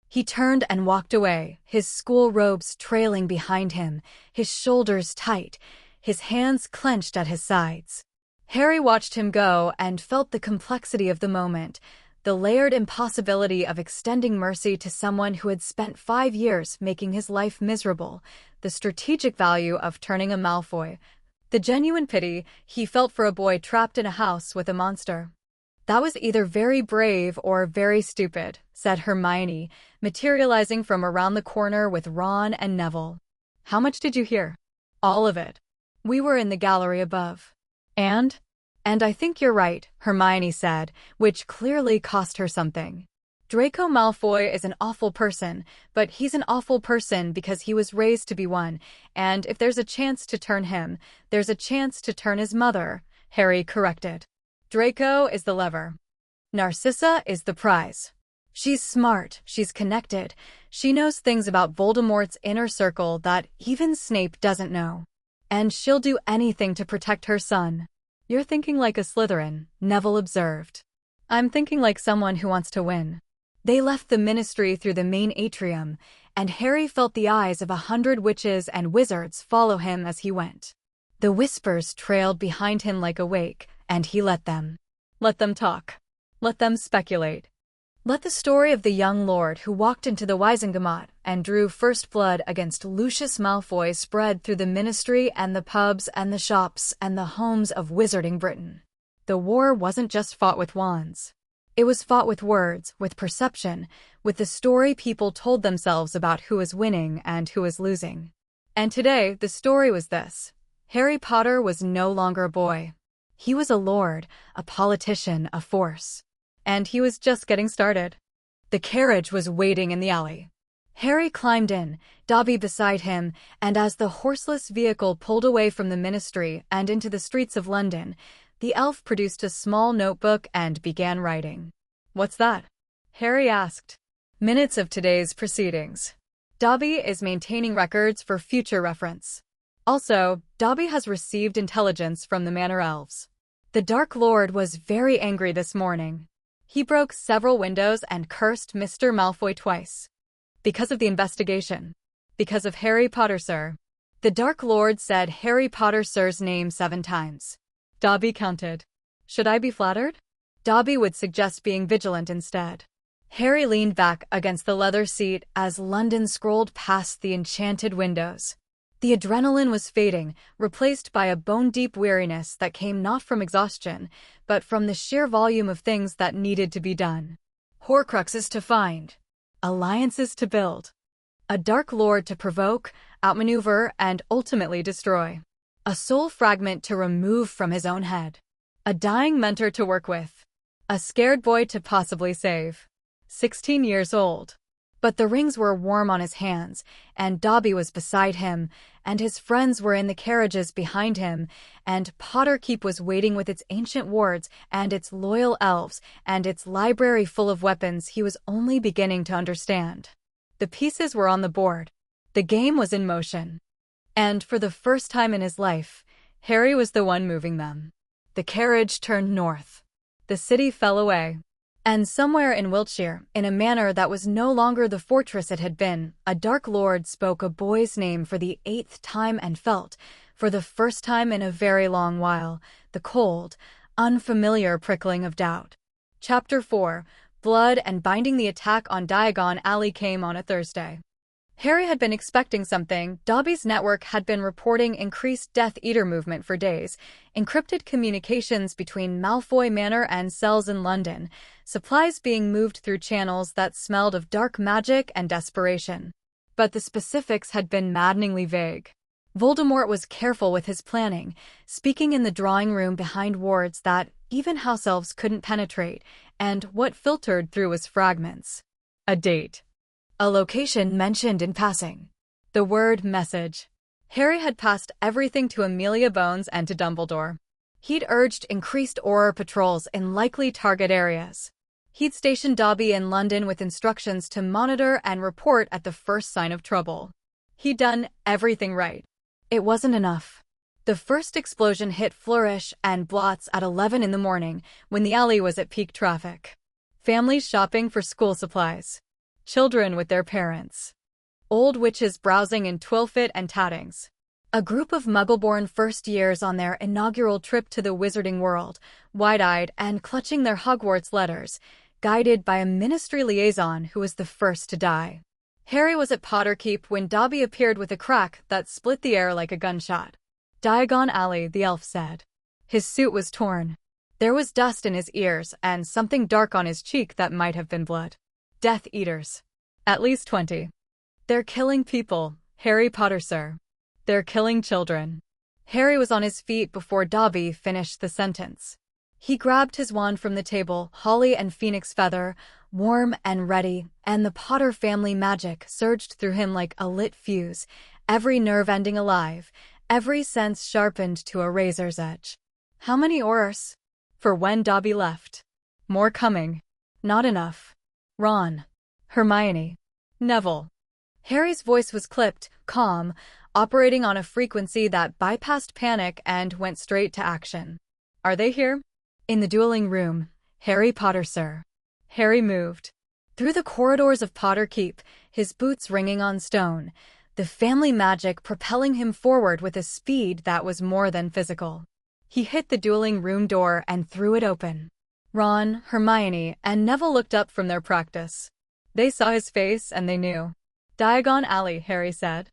Speaker 1: He turned and walked away, his school robes trailing behind him, his shoulders tight, his hands clenched at his sides. Harry watched him go and felt the complexity of the moment, the layered impossibility of extending mercy to someone who had spent 5 years making his life miserable, the strategic value of turning a Malfoy, the genuine pity he felt for a boy trapped in a house with a monster. That was either very brave or very stupid, said Hermione, materializing from around the corner with Ron and Neville. How much did you hear? All of it. We were in the gallery above. And? And I think you're right, Hermione said, which clearly cost her something. Draco Malfoy is an awful person, but he's an awful person because he was raised to be one, and if there's a chance to turn him, there's a chance to turn his mother, Harry corrected. Draco is the lever. Narcissa is the prize. She's smart, she's connected, she knows things about Voldemort's inner circle that even Snape doesn't know. And she'll do anything to protect her son. You're thinking like a Slytherin, Neville observed. I'm thinking like someone who wants to win. They left the ministry through the main atrium, and Harry felt the eyes of 100 witches and wizards follow him as he went. The whispers trailed behind him like a wake, and he let them. Let them talk. Let them speculate. Let the story of the young lord who walked into the Wizengamot and drew first blood against Lucius Malfoy spread through the ministry and the pubs and the shops and the homes of Wizarding Britain. The war wasn't just fought with wands. It was fought with words, with perception, with the story people told themselves about who was winning and who was losing. And today, the story was this. Harry Potter was no longer a boy. He was a lord, a politician, a force. And he was just getting started. The carriage was waiting in the alley. Harry climbed in, Dobby beside him, and as the horseless vehicle pulled away from the ministry and into the streets of London, the elf produced a small notebook and began writing. What's that? Harry asked. Minutes of today's proceedings. Dobby is maintaining records for future reference. Also, Dobby has received intelligence from the Manor elves. The Dark Lord was very angry this morning. He broke several windows and cursed Mr. Malfoy twice. Because of the investigation. Because of Harry Potter, sir. The Dark Lord said Harry Potter, sir's name 7 times. Dobby counted. Should I be flattered? Dobby would suggest being vigilant instead. Harry leaned back against the leather seat as London scrolled past the enchanted windows. The adrenaline was fading, replaced by a bone-deep weariness that came not from exhaustion, but from the sheer volume of things that needed to be done. Horcruxes to find. Alliances to build. A Dark Lord to provoke, outmaneuver, and ultimately destroy. A soul fragment to remove from his own head. A dying mentor to work with. A scared boy to possibly save. 16 years old. But the rings were warm on his hands, and Dobby was beside him, and his friends were in the carriages behind him, and Potterkeep was waiting with its ancient wards and its loyal elves and its library full of weapons he was only beginning to understand. The pieces were on the board. The game was in motion. And for the first time in his life, Harry was the one moving them. The carriage turned north. The city fell away. And somewhere in Wiltshire, in a manor that was no longer the fortress it had been, a Dark Lord spoke a boy's name for the 8th time and felt, for the first time in a very long while, the cold, unfamiliar prickling of doubt. Chapter 4, Blood and Binding. The attack on Diagon Alley came on a Thursday. Harry had been expecting something. Dobby's network had been reporting increased Death Eater movement for days, encrypted communications between Malfoy Manor and cells in London, supplies being moved through channels that smelled of dark magic and desperation. But the specifics had been maddeningly vague. Voldemort was careful with his planning, speaking in the drawing room behind wards that even house elves couldn't penetrate, and what filtered through was fragments. A date. A location mentioned in passing. The word message. Harry had passed everything to Amelia Bones and to Dumbledore. He'd urged increased Auror patrols in likely target areas. He'd stationed Dobby in London with instructions to monitor and report at the first sign of trouble. He'd done everything right. It wasn't enough. The first explosion hit Flourish and Blots at 11 in the morning, when the alley was at peak traffic. Families shopping for school supplies. Children with their parents. Old witches browsing in Twilfit and Tattings. A group of Muggle-born first years on their inaugural trip to the wizarding world, wide-eyed and clutching their Hogwarts letters, guided by a ministry liaison who was the first to die. Harry was at Potterkeep when Dobby appeared with a crack that split the air like a gunshot. Diagon Alley, the elf said. His suit was torn. There was dust in his ears and something dark on his cheek that might have been blood. Death Eaters. At least 20. They're killing people, Harry Potter, sir. They're killing children. Harry was on his feet before Dobby finished the sentence. He grabbed his wand from the table, holly and phoenix feather, warm and ready, and the Potter family magic surged through him like a lit fuse, every nerve ending alive, every sense sharpened to a razor's edge. How many Aurors? For when Dobby left. More coming. Not enough. Ron. Hermione. Neville. Harry's voice was clipped, calm, operating on a frequency that bypassed panic and went straight to action. Are they here? In the dueling room, Harry Potter, sir. Harry moved. Through the corridors of Potter Keep, his boots ringing on stone, the family magic propelling him forward with a speed that was more than physical. He hit the dueling room door and threw it open. Ron, Hermione, and Neville looked up from their practice. They saw his face and they knew. Diagon Alley, Harry said.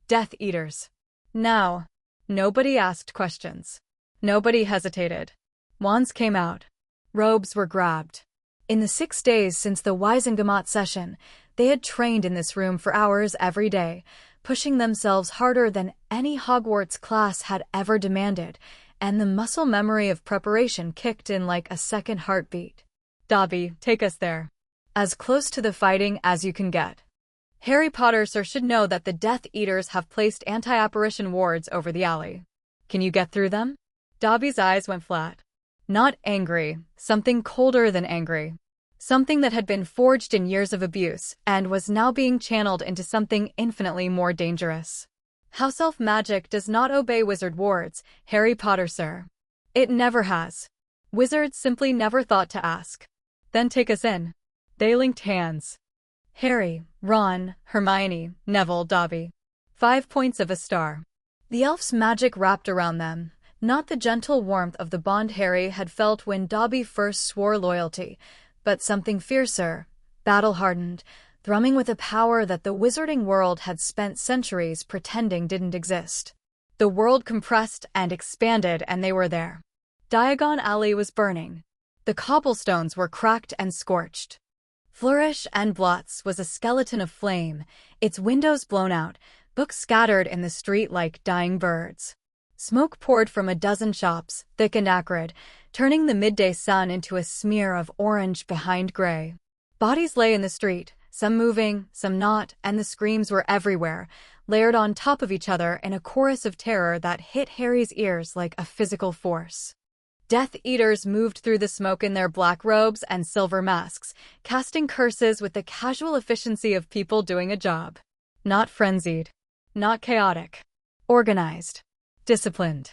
Speaker 1: Death Eaters. Now. Nobody asked questions. Nobody hesitated. Wands came out. Robes were grabbed. In the 6 days since the Wizengamot session, they had trained in this room for hours every day, pushing themselves harder than any Hogwarts class had ever demanded, and the muscle memory of preparation kicked in like a second heartbeat. Dobby, take us there. As close to the fighting as you can get. Harry Potter, sir, should know that the Death Eaters have placed anti-apparition wards over the alley. Can you get through them? Dobby's eyes went flat. Not angry, something colder than angry. Something that had been forged in years of abuse and was now being channeled into something infinitely more dangerous. House elf magic does not obey wizard wards, Harry Potter, sir. It never has. Wizards simply never thought to ask. Then take us in. They linked hands. Harry, Ron, Hermione, Neville, Dobby. 5 points of a star. The elf's magic wrapped around them, not the gentle warmth of the bond Harry had felt when Dobby first swore loyalty, but something fiercer, battle-hardened, thrumming with a power that the wizarding world had spent centuries pretending didn't exist. The world compressed and expanded, and they were there. Diagon Alley was burning. The cobblestones were cracked and scorched. Flourish and Blots was a skeleton of flame, its windows blown out, books scattered in the street like dying birds. Smoke poured from a dozen shops, thick and acrid, turning the midday sun into a smear of orange behind gray. Bodies lay in the street, some moving, some not, and the screams were everywhere, layered on top of each other in a chorus of terror that hit Harry's ears like a physical force. Death Eaters moved through the smoke in their black robes and silver masks, casting curses with the casual efficiency of people doing a job. Not frenzied. Not chaotic. Organized. Disciplined.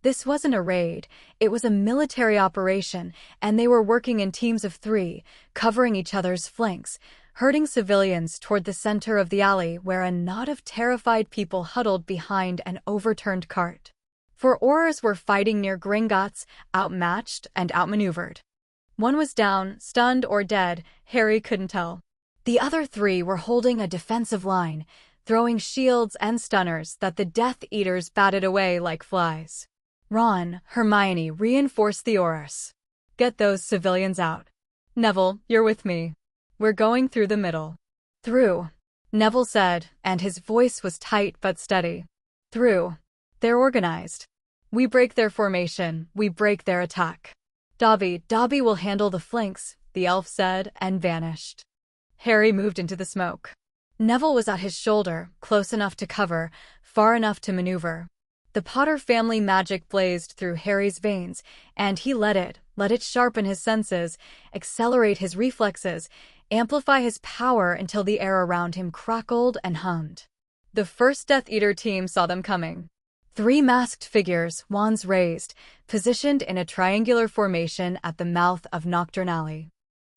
Speaker 1: This wasn't a raid, it was a military operation, and they were working in teams of 3, covering each other's flanks, herding civilians toward the center of the alley where a knot of terrified people huddled behind an overturned cart. 4 Aurors were fighting near Gringotts, outmatched and outmaneuvered. One was down, stunned or dead, Harry couldn't tell. The other 3 were holding a defensive line, throwing shields and stunners that the Death Eaters batted away like flies. Ron, Hermione reinforced the Aurors. Get those civilians out. Neville, you're with me. We're going through the middle. Through, Neville said, and his voice was tight but steady. Through. They're organized. We break their formation, we break their attack. Dobby will handle the flanks, the elf said, and vanished. Harry moved into the smoke. Neville was at his shoulder, close enough to cover, far enough to maneuver. The Potter family magic blazed through Harry's veins, and he let it sharpen his senses, accelerate his reflexes, amplify his power until the air around him crackled and hummed. The first Death Eater team saw them coming. 3 masked figures, wands raised, positioned in a triangular formation at the mouth of Nocturne Alley.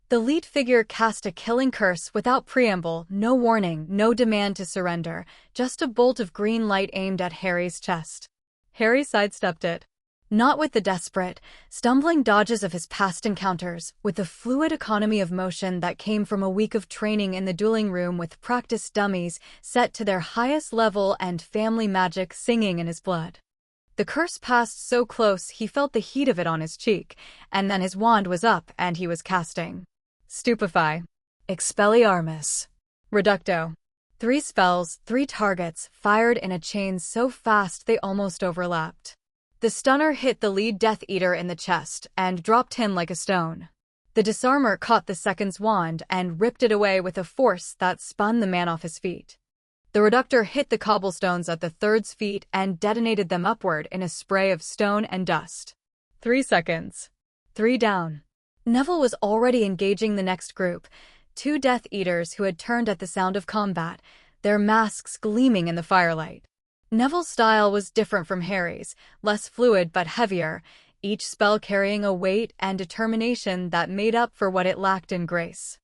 Speaker 1: The lead figure cast a killing curse without preamble, no warning, no demand to surrender, just a bolt of green light aimed at Harry's chest. Harry sidestepped it. Not with the desperate, stumbling dodges of his past encounters, with the fluid economy of motion that came from a week of training in the dueling room with practice dummies set to their highest level and family magic singing in his blood. The curse passed so close he felt the heat of it on his cheek, and then his wand was up and he was casting. Stupefy. Expelliarmus. Reducto. 3 spells, 3 targets, fired in a chain so fast they almost overlapped. The stunner hit the lead Death Eater in the chest and dropped him like a stone. The disarmer caught the second's wand and ripped it away with a force that spun the man off his feet. The reductor hit the cobblestones at the third's feet and detonated them upward in a spray of stone and dust. 3 seconds. 3 down. Neville was already engaging the next group, 2 Death Eaters who had turned at the sound of combat, their masks gleaming in the firelight. Neville's style was different from Harry's, less fluid but heavier, each spell carrying a weight and determination that made up for what it lacked in grace.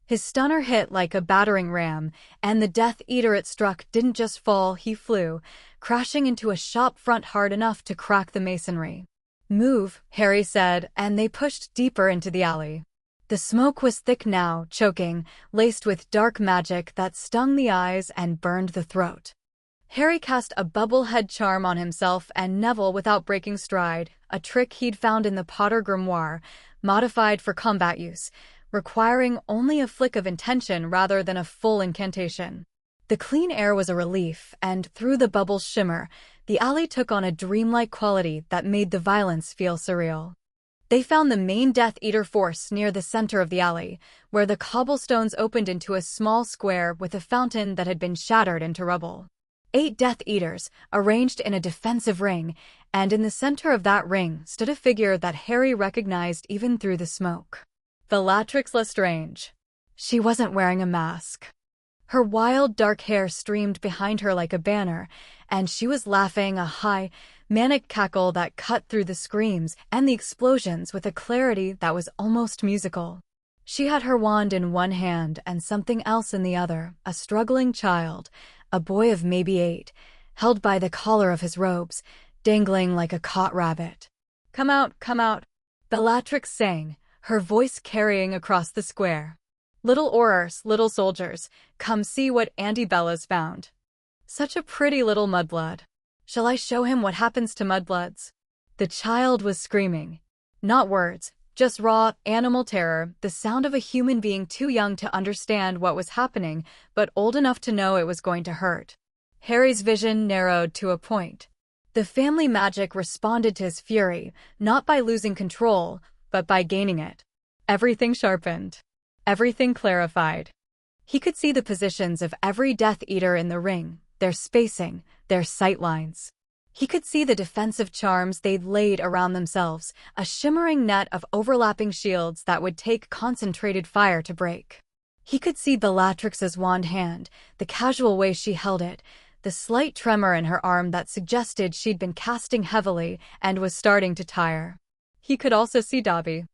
Speaker 1: His stunner hit like a battering ram, and the Death Eater it struck didn't just fall, he flew, crashing into a shop front hard enough to crack the masonry. "Move," Harry said, and they pushed deeper into the alley. The smoke was thick now, choking, laced with dark magic that stung the eyes and burned the throat. Harry cast a bubble-head charm on himself and Neville without breaking stride, a trick he'd found in the Potter grimoire, modified for combat use, requiring only a flick of intention rather than a full incantation. The clean air was a relief, and through the bubble's shimmer, the alley took on a dreamlike quality that made the violence feel surreal. They found the main Death Eater force near the center of the alley, where the cobblestones opened into a small square with a fountain that had been shattered into rubble. 8 Death Eaters, arranged in a defensive ring, and in the center of that ring stood a figure that Harry recognized even through the smoke. Bellatrix Lestrange. She wasn't wearing a mask. Her wild dark hair streamed behind her like a banner, and she was laughing, a high, manic cackle that cut through the screams and the explosions with a clarity that was almost musical. She had her wand in one hand and something else in the other, a struggling child, a boy of maybe 8, held by the collar of his robes, dangling like a caught rabbit. Come out," Bellatrix sang, her voice carrying across the square. "Little Aurors, little soldiers, come see what Auntie Bella's found. Such a pretty little mudblood. Shall I show him what happens to mudbloods?" The child was screaming. Not words, just raw, animal terror, the sound of a human being too young to understand what was happening, but old enough to know it was going to hurt. Harry's vision narrowed to a point. The family magic responded to his fury, not by losing control, but by gaining it. Everything sharpened. Everything clarified. He could see the positions of every Death Eater in the ring, their spacing, their sightlines. He could see the defensive charms they'd laid around themselves, a shimmering net of overlapping shields that would take concentrated fire to break. He could see Bellatrix's wand hand, the casual way she held it, the slight tremor in her arm that suggested she'd been casting heavily and was starting to tire. He could also see Dobby.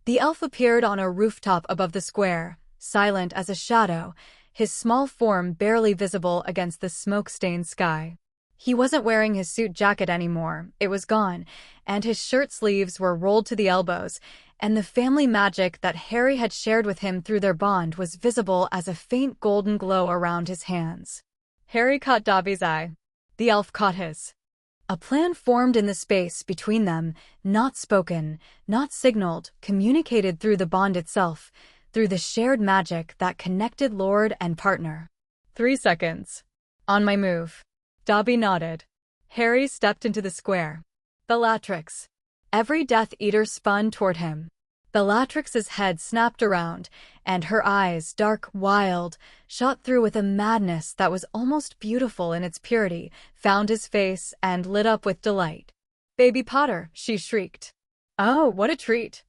Speaker 1: The elf appeared on a rooftop above the square, silent as a shadow, his small form barely visible against the smoke-stained sky. He wasn't wearing his suit jacket anymore, it was gone, and his shirt sleeves were rolled to the elbows, and the family magic that Harry had shared with him through their bond was visible as a faint golden glow around his hands. Harry caught Dobby's eye. The elf caught his. A plan formed in the space between them, not spoken, not signaled, communicated through the bond itself, through the shared magic that connected lord and partner. 3 seconds. On my move. Dobby nodded. Harry stepped into the square. Bellatrix. Every Death Eater spun toward him. Bellatrix's head snapped around, and her eyes, dark, wild, shot through with a madness that was almost beautiful in its purity, found his face and lit up with delight. "Baby Potter," she shrieked. "Oh, what a treat!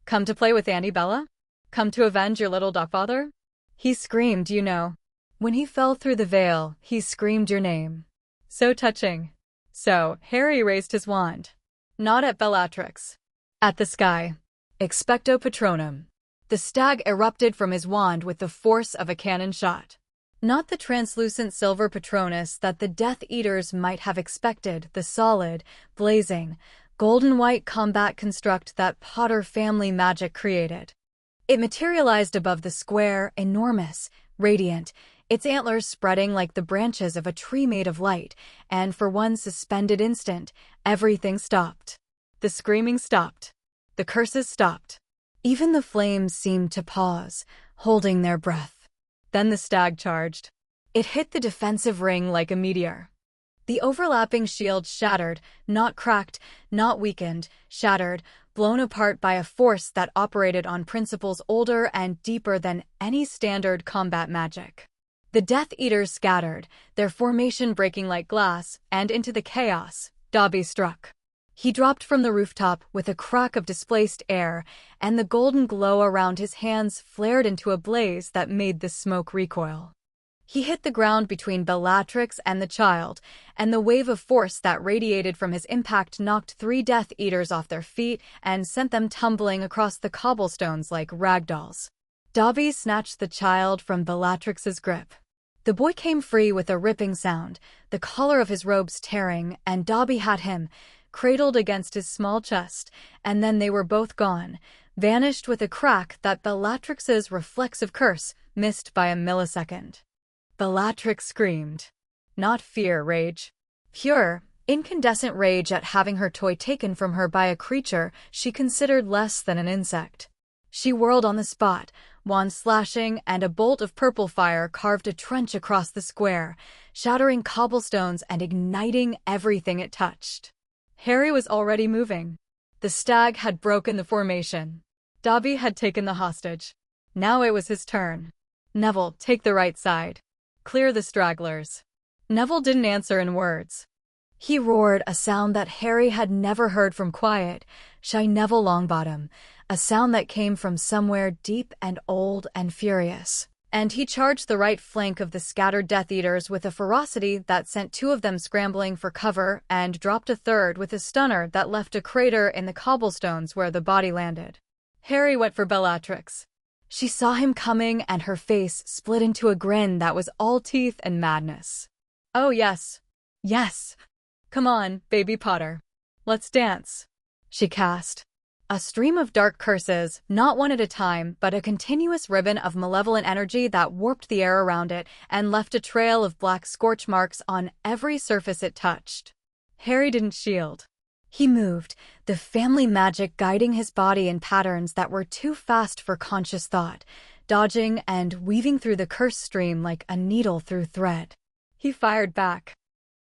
Speaker 1: Come to play with Auntie Bella? Come to avenge your little duckfather?" He screamed, you know. When he fell through the veil, he screamed your name. So touching. So, Harry raised his wand. Not at Bellatrix. At the sky. Expecto Patronum. The stag erupted from his wand with the force of a cannon shot. Not the translucent silver Patronus that the Death Eaters might have expected, the solid, blazing, golden-white combat construct that Potter family magic created. It materialized above the square, enormous, radiant, its antlers spreading like the branches of a tree made of light, and for one suspended instant, Everything stopped. The screaming stopped. The curses stopped. Even the flames seemed to pause, holding their breath. Then the stag charged. It hit the defensive ring like a meteor. The overlapping shield shattered, not cracked, not weakened, shattered, blown apart by a force that operated on principles older and deeper than any standard combat magic. The Death Eaters scattered, their formation breaking like glass, and into the chaos, Dobby struck. He dropped from the rooftop with a crack of displaced air, and the golden glow around his hands flared into a blaze that made the smoke recoil. He hit the ground between Bellatrix and the child, and the wave of force that radiated from his impact knocked 3 Death Eaters off their feet and sent them tumbling across the cobblestones like ragdolls. Dobby snatched the child from Bellatrix's grip. The boy came free with a ripping sound, the collar of his robes tearing, and Dobby had him, cradled against his small chest, and then they were both gone, vanished with a crack that Bellatrix's reflexive curse missed by a millisecond. Bellatrix screamed. Not fear, rage. Pure, incandescent rage at having her toy taken from her by a creature she considered less than an insect. She whirled on the spot, wand slashing, and a bolt of purple fire carved a trench across the square, shattering cobblestones and igniting everything it touched. Harry was already moving. The stag had broken the formation. Dobby had taken the hostage. Now it was his turn. Neville, take the right side. Clear the stragglers. Neville didn't answer in words. He roared, a sound that Harry had never heard from quiet, shy Neville Longbottom, a sound that came from somewhere deep and old and furious. And he charged the right flank of the scattered Death Eaters with a ferocity that sent 2 of them scrambling for cover and dropped a third with a stunner that left a crater in the cobblestones where the body landed. Harry went for Bellatrix. She saw him coming, and her face split into a grin that was all teeth and madness. Oh yes. Yes. Come on, baby Potter. Let's dance. She cast. A stream of dark curses, not one at a time, but a continuous ribbon of malevolent energy that warped the air around it and left a trail of black scorch marks on every surface it touched. Harry didn't shield. He moved, the family magic guiding his body in patterns that were too fast for conscious thought, dodging and weaving through the curse stream like a needle through thread. He fired back.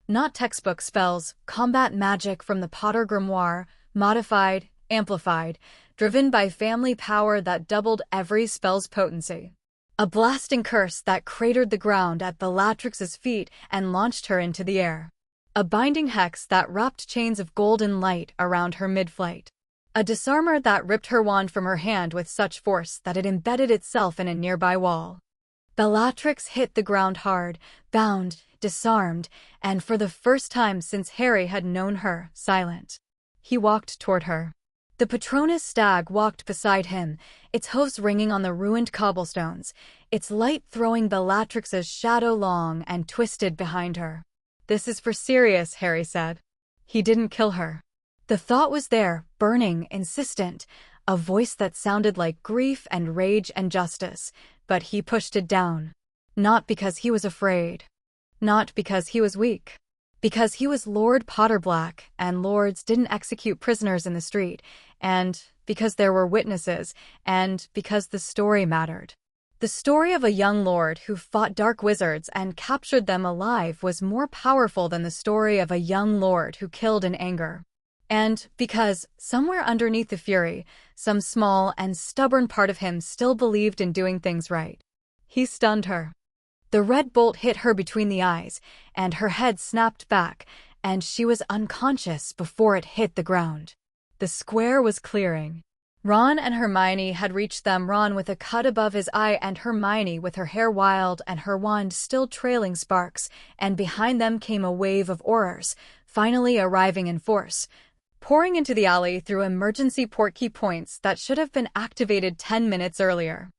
Speaker 1: Not textbook spells, combat magic from the Potter Grimoire, modified, amplified, driven by family power that doubled every spell's potency. A blasting curse that cratered the ground at Bellatrix's feet and launched her into the air. A binding hex that wrapped chains of golden light around her mid-flight. A disarmor that ripped her wand from her hand with such force that it embedded itself in a nearby wall. Bellatrix hit the ground hard, bound, disarmed, and for the first time since Harry had known her, silent. He walked toward her. The Patronus stag walked beside him, its hooves ringing on the ruined cobblestones, its light throwing Bellatrix's shadow long and twisted behind her. This is for Sirius, Harry said. He didn't kill her. The thought was there, burning, insistent, a voice that sounded like grief and rage and justice, but he pushed it down. Not because he was afraid. Not because he was weak. Because he was Lord Potterblack, and lords didn't execute prisoners in the street, and because there were witnesses, and because the story mattered. The story of a young lord who fought dark wizards and captured them alive was more powerful than the story of a young lord who killed in anger. And because, somewhere underneath the fury, some small and stubborn part of him still believed in doing things right. He stunned her. The red bolt hit her between the eyes, and her head snapped back, and she was unconscious before it hit the ground. The square was clearing. Ron and Hermione had reached them, Ron with a cut above his eye and Hermione with her hair wild and her wand still trailing sparks, and behind them came a wave of Aurors, finally arriving in force, pouring into the alley through emergency portkey points that should have been activated 10 minutes earlier.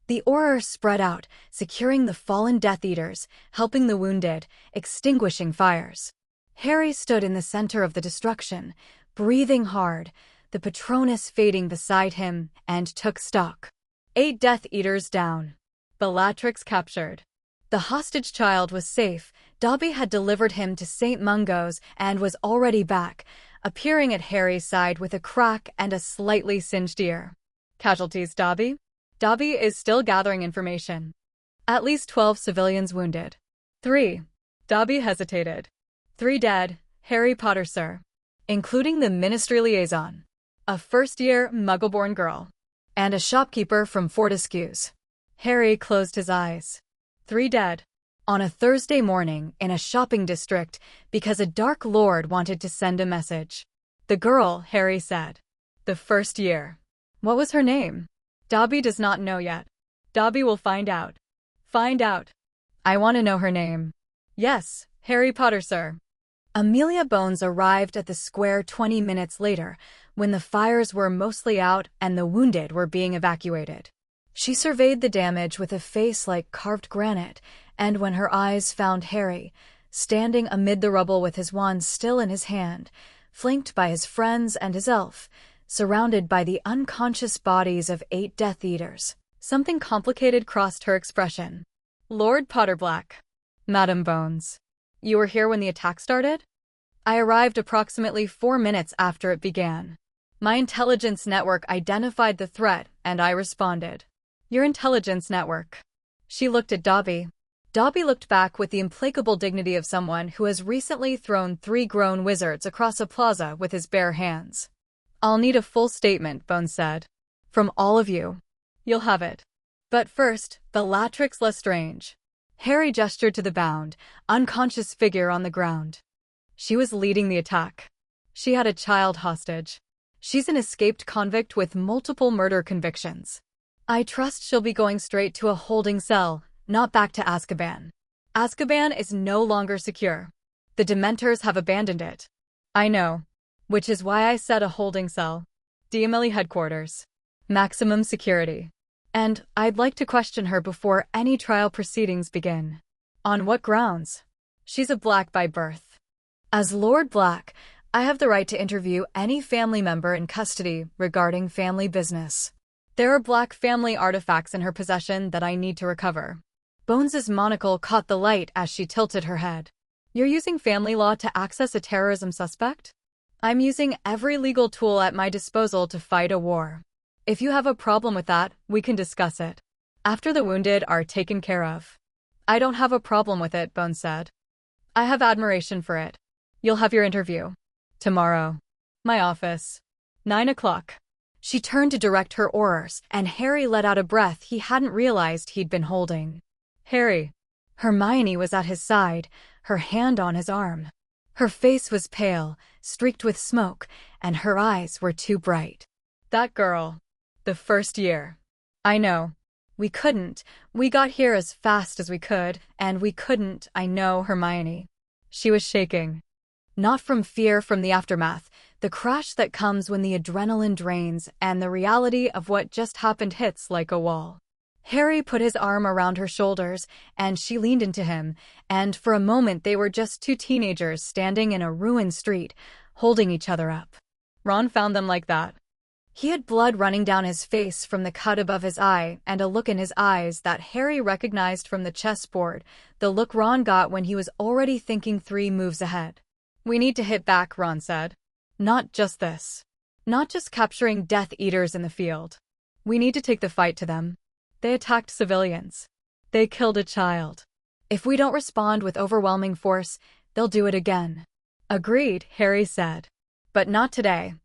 Speaker 1: The Aurors spread out, securing the fallen Death Eaters, helping the wounded, extinguishing fires. Harry stood in the center of the destruction, breathing hard, the Patronus fading beside him, and took stock. 8 Death Eaters down. Bellatrix captured. The hostage child was safe. Dobby had delivered him to St. Mungo's and was already back, appearing at Harry's side with a crack and a slightly singed ear. Casualties, Dobby? Dobby is still gathering information. At least 12 civilians wounded. 3. Dobby hesitated. 3 dead, Harry Potter, sir. Including the ministry liaison. A first-year Muggle-born girl. And a shopkeeper from Fortescue's. Harry closed his eyes. 3 dead. On a Thursday morning in a shopping district because a Dark Lord wanted to send a message. The girl, Harry said. The first year. What was her name? Dobby does not know yet. Dobby will find out. Find out. I want to know her name. Yes, Harry Potter, sir. Amelia Bones arrived at the square 20 minutes later, when the fires were mostly out and the wounded were being evacuated. She surveyed the damage with a face like carved granite, and when her eyes found Harry, standing amid the rubble with his wand still in his hand, flanked by his friends and his elf, surrounded by the unconscious bodies of 8 Death Eaters, something complicated crossed her expression. Lord Potterblack. Madam Bones. You were here when the attack started? I arrived approximately 4 minutes after it began. My intelligence network identified the threat, and I responded. Your intelligence network. She looked at Dobby. Dobby looked back with the implacable dignity of someone who has recently thrown 3 grown wizards across a plaza with his bare hands. I'll need a full statement, Bones said. From all of you. You'll have it. But first, Bellatrix Lestrange. Harry gestured to the bound, unconscious figure on the ground. She was leading the attack. She had a child hostage. She's an escaped convict with multiple murder convictions. I trust she'll be going straight to a holding cell, not back to Azkaban. Azkaban is no longer secure. The Dementors have abandoned it. I know. Which is why I said a holding cell. DMLE headquarters. Maximum security. And I'd like to question her before any trial proceedings begin. On what grounds? She's a Black by birth. As Lord Black, I have the right to interview any family member in custody regarding family business. There are Black family artifacts in her possession that I need to recover. Bones's monocle caught the light as she tilted her head. You're using family law to access a terrorism suspect? I'm using every legal tool at my disposal to fight a war. If you have a problem with that, we can discuss it. After the wounded are taken care of. I don't have a problem with it, Bones said. I have admiration for it. You'll have your interview. Tomorrow. My office. 9 o'clock. She turned to direct her orders, and Harry let out a breath he hadn't realized he'd been holding. Harry. Hermione was at his side, her hand on his arm. Her face was pale, streaked with smoke, and her eyes were too bright. That girl. The first year. I know. We got here as fast as we could, and we couldn't, I know, Hermione. She was shaking. Not from fear from the aftermath, the crash that comes when the adrenaline drains and the reality of what just happened hits like a wall. Harry put his arm around her shoulders, and she leaned into him, and for a moment they were just 2 teenagers standing in a ruined street, holding each other up. Ron found them like that. He had blood running down his face from the cut above his eye and a look in his eyes that Harry recognized from the chessboard, the look Ron got when he was already thinking 3 moves ahead. We need to hit back, Ron said. Not just this. Not just capturing Death Eaters in the field. We need to take the fight to them. They attacked civilians. They killed a child. If we don't respond with overwhelming force, they'll do it again. Agreed, Harry said. But not today.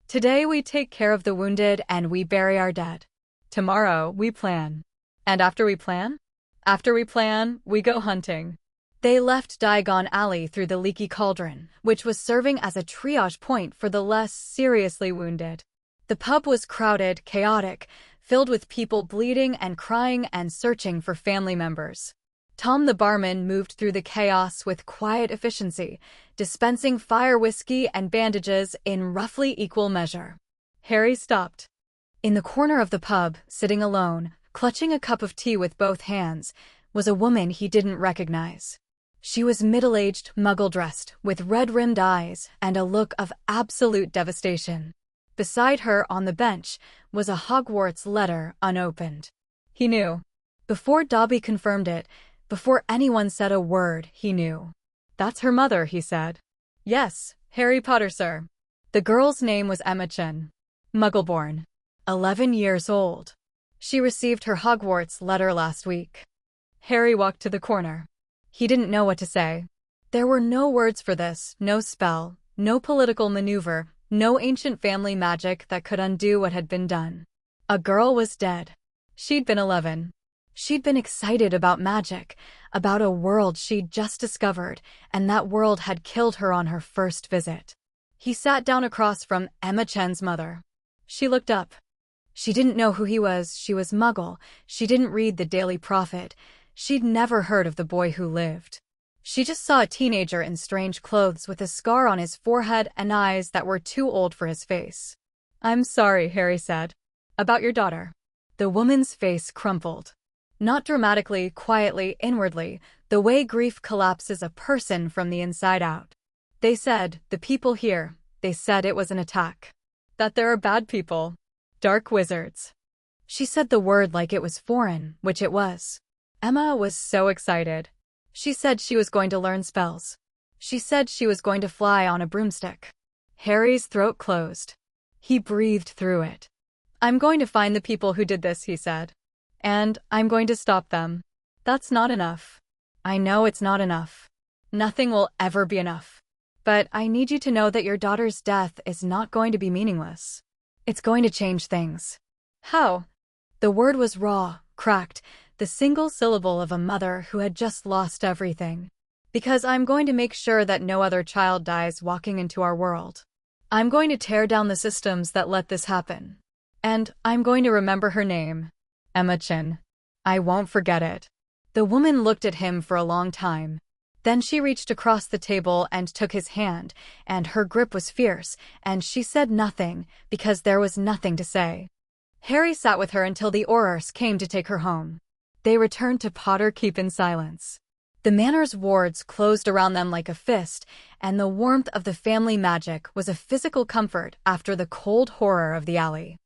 Speaker 1: Today we take care of the wounded and we bury our dead. Tomorrow we plan. And after we plan? After we plan, we go hunting. They left Diagon Alley through the leaky cauldron, which was serving as a triage point for the less seriously wounded. The pub was crowded, chaotic, filled with people bleeding and crying and searching for family members. Tom the barman moved through the chaos with quiet efficiency, dispensing fire whiskey and bandages in roughly equal measure. Harry stopped. In the corner of the pub, sitting alone, clutching a cup of tea with both hands, was a woman he didn't recognize. She was middle-aged, muggle-dressed, with red-rimmed eyes and a look of absolute devastation. Beside her, on the bench, was a Hogwarts letter unopened. He knew. Before Dobby confirmed it, before anyone said a word, he knew. That's her mother, he said. Yes, Harry Potter, sir. The girl's name was Emma Chen, Muggleborn, 11 years old. She received her Hogwarts letter last week. Harry walked to the corner. He didn't know what to say. There were no words for this, no spell, no political maneuver, no ancient family magic that could undo what had been done. A girl was dead. She'd been 11. She'd been excited about magic, about a world she'd just discovered, and that world had killed her on her first visit. He sat down across from Emma Chen's mother. She looked up. She didn't know who he was. She was Muggle. She didn't read the Daily Prophet. She'd never heard of the boy who lived. She just saw a teenager in strange clothes with a scar on his forehead and eyes that were too old for his face. "I'm sorry," Harry said. "About your daughter." The woman's face crumpled. Not dramatically, quietly, inwardly, the way grief collapses a person from the inside out. "They said, the people here, they said it was an attack. That there are bad people. Dark wizards." She said the word like it was foreign, which it was. Emma was so excited. She said she was going to learn spells. She said she was going to fly on a broomstick. Harry's throat closed. He breathed through it. "I'm going to find the people who did this," he said. "And I'm going to stop them." "That's not enough." "I know it's not enough. Nothing will ever be enough. But I need you to know that your daughter's death is not going to be meaningless. It's going to change things." "How?" The word was raw, cracked, the single syllable of a mother who had just lost everything. "Because I'm going to make sure that no other child dies walking into our world. I'm going to tear down the systems that let this happen. And I'm going to remember her name. Emma Chen. I won't forget it." The woman looked at him for a long time. Then she reached across the table and took his hand, and her grip was fierce, and she said nothing, because there was nothing to say. Harry sat with her until the Aurors came to take her home. They returned to Potter Keep in silence. The Manor's wards closed around them like a fist, and the warmth of the family magic was a physical comfort after the cold horror of the alley.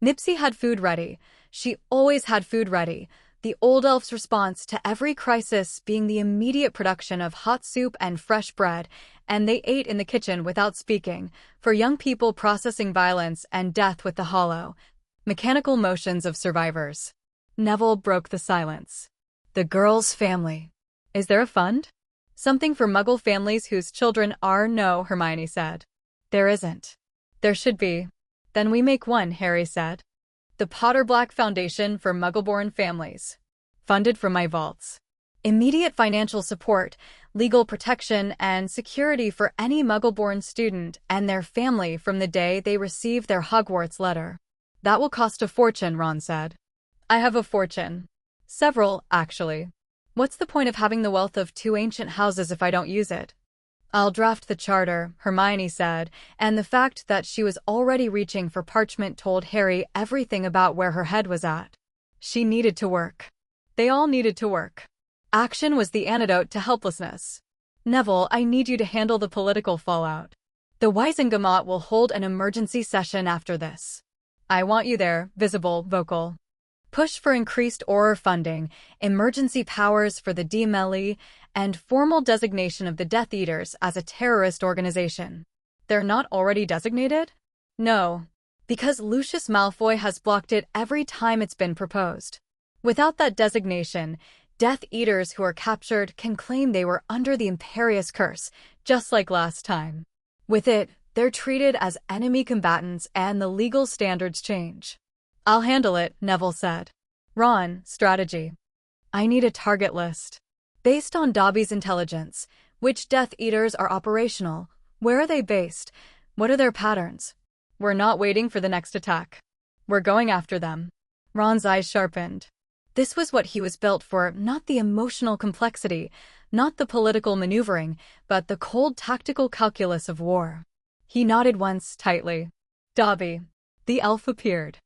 Speaker 1: Nipsey had food ready. She always had food ready, the old elf's response to every crisis being the immediate production of hot soup and fresh bread, and they ate in the kitchen without speaking, for young people processing violence and death with the hollow, mechanical motions of survivors. Neville broke the silence. "The girl's family. Is there a fund? Something for Muggle families whose children are?" "No," Hermione said. "There isn't." "There should be." "Then we make one," Harry said. "The Potter Black Foundation for Muggleborn Families. Funded from my vaults. Immediate financial support, legal protection, and security for any Muggleborn student and their family from the day they receive their Hogwarts letter." "That will cost a fortune," Ron said. "I have a fortune. Several, actually. What's the point of having the wealth of 2 ancient houses if I don't use it?" "I'll draft the charter," Hermione said, and the fact that she was already reaching for parchment told Harry everything about where her head was at. She needed to work. They all needed to work. Action was the antidote to helplessness. "Neville, I need you to handle the political fallout. The Wizengamot will hold an emergency session after this. I want you there, visible, vocal. Push for increased Auror funding, emergency powers for the D-Melee, and formal designation of the Death Eaters as a terrorist organization." "They're not already designated?" "No, because Lucius Malfoy has blocked it every time it's been proposed. Without that designation, Death Eaters who are captured can claim they were under the Imperious Curse, just like last time. With it, they're treated as enemy combatants and the legal standards change." "I'll handle it," Neville said. "Ron, strategy. I need a target list. Based on Dobby's intelligence, which Death Eaters are operational? Where are they based? What are their patterns? We're not waiting for the next attack. We're going after them." Ron's eyes sharpened. This was what he was built for, not the emotional complexity, not the political maneuvering, but the cold tactical calculus of war. He nodded once, tightly. "Dobby." The elf appeared.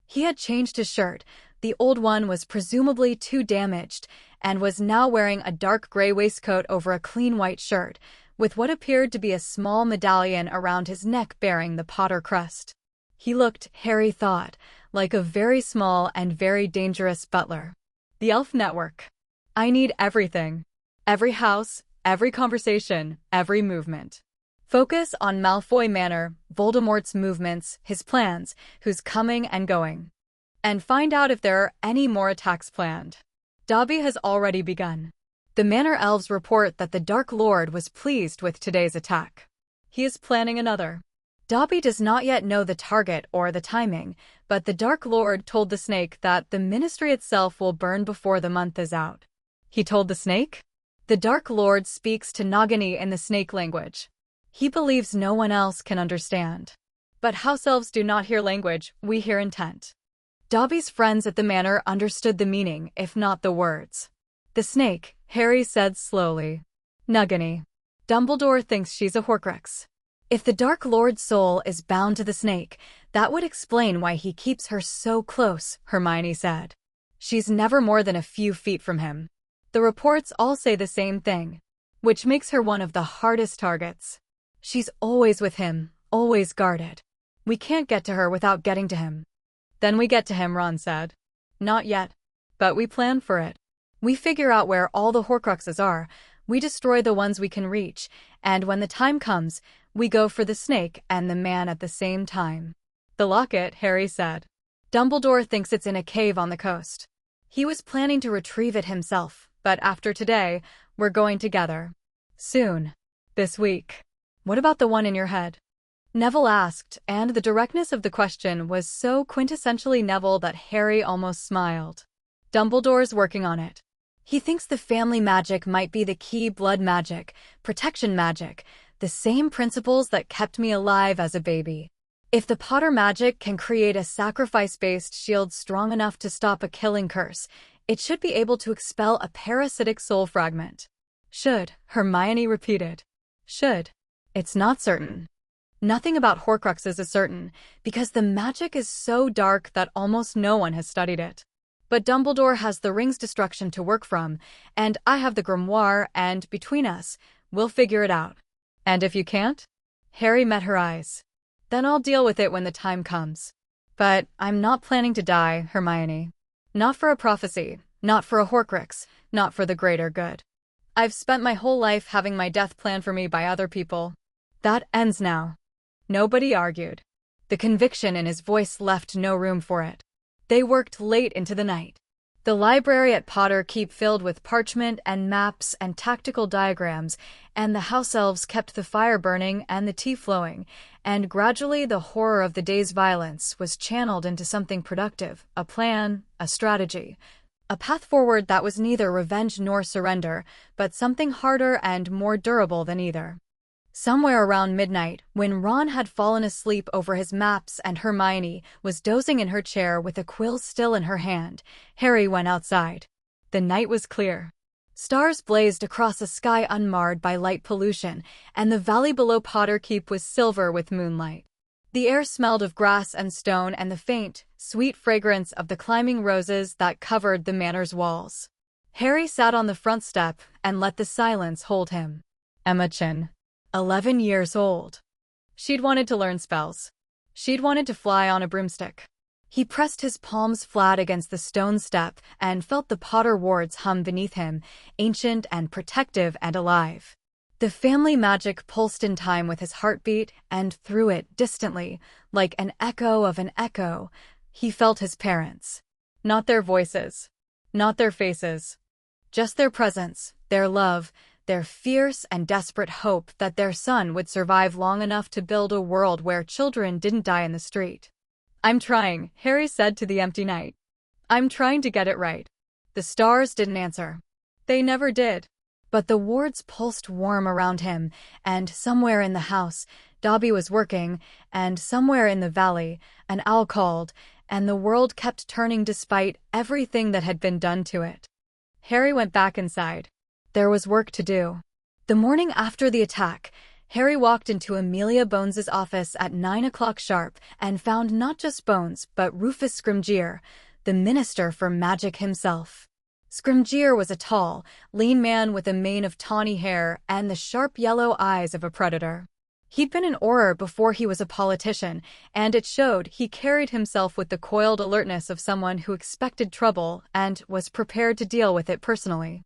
Speaker 1: He had changed his shirt. The old one was presumably too damaged, and was now wearing a dark gray waistcoat over a clean white shirt, with what appeared to be a small medallion around his neck bearing the Potter crest. He looked, Harry thought, like a very small and very dangerous butler. "The elf network. I need everything. Every house, every conversation, every movement. Focus on Malfoy Manor, Voldemort's movements, his plans, who's coming and going. And find out if there are any more attacks planned. Dobby has already begun. The Manor elves report that the Dark Lord was pleased with today's attack. He is planning another. Dobby does not yet know the target or the timing, but the Dark Lord told the snake that the ministry itself will burn before the month is out. He told the snake? The Dark Lord speaks to Nagini in the snake language. He believes no one else can understand. But house elves do not hear language, we hear intent. Dobby's friends at the manor understood the meaning, if not the words. The snake, Harry said slowly. Nagini. Dumbledore thinks she's a Horcrux. If the Dark Lord's soul is bound to the snake, that would explain why he keeps her so close, Hermione said. She's never more than a few feet from him. The reports all say the same thing, which makes her one of the hardest targets. She's always with him, always guarded. We can't get to her without getting to him. Then we get to him, Ron said. Not yet. But we plan for it. We figure out where all the Horcruxes are, we destroy the ones we can reach, and when the time comes, we go for the snake and the man at the same time. The locket, Harry said. Dumbledore thinks it's in a cave on the coast. He was planning to retrieve it himself, but after today, we're going together. Soon. This week. What about the one in your head? Neville asked, and the directness of the question was so quintessentially Neville that Harry almost smiled. Dumbledore's working on it. He thinks the family magic might be the key blood magic, protection magic, the same principles that kept me alive as a baby. If the Potter magic can create a sacrifice-based shield strong enough to stop a killing curse, it should be able to expel a parasitic soul fragment. Should, Hermione repeated. Should. It's not certain. Nothing about Horcruxes is certain, because the magic is so dark that almost no one has studied it. But Dumbledore has the ring's destruction to work from, and I have the grimoire, and between us, we'll figure it out. And if you can't? Harry met her eyes. Then I'll deal with it when the time comes. But I'm not planning to die, Hermione. Not for a prophecy, not for a Horcrux, not for the greater good. I've spent my whole life having my death planned for me by other people. That ends now. Nobody argued. The conviction in his voice left no room for it. They worked late into the night. The library at Potter Keep filled with parchment and maps and tactical diagrams, and the house elves kept the fire burning and the tea flowing, and gradually the horror of the day's violence was channeled into something productive, a plan, a strategy, a path forward that was neither revenge nor surrender, but something harder and more durable than either. Somewhere around midnight, when Ron had fallen asleep over his maps and Hermione was dozing in her chair with a quill still in her hand, Harry went outside. The night was clear. Stars blazed across a sky unmarred by light pollution, and the valley below Potter Keep was silver with moonlight. The air smelled of grass and stone and the faint, sweet fragrance of the climbing roses that covered the manor's walls. Harry sat on the front step and let the silence hold him. Emma Chin. 11 years old. She'd wanted to learn spells. She'd wanted to fly on a broomstick. He pressed his palms flat against the stone step and felt the Potter wards hum beneath him, ancient and protective and alive. The family magic pulsed in time with his heartbeat, and through it, distantly, like an echo of an echo, he felt his parents. Not their voices. Not their faces. Just their presence, their love, their fierce and desperate hope that their son would survive long enough to build a world where children didn't die in the street. I'm trying, Harry said to the empty night. I'm trying to get it right. The stars didn't answer. They never did. But the wards pulsed warm around him, and somewhere in the house, Dobby was working, and somewhere in the valley, an owl called, and the world kept turning despite everything that had been done to it. Harry went back inside. There was work to do. The morning after the attack, Harry walked into Amelia Bones's office at 9 o'clock sharp and found not just Bones but Rufus Scrimgeour, the Minister for Magic himself. Scrimgeour was a tall, lean man with a mane of tawny hair and the sharp yellow eyes of a predator. He'd been an Auror before he was a politician, and it showed he carried himself with the coiled alertness of someone who expected trouble and was prepared to deal with it personally.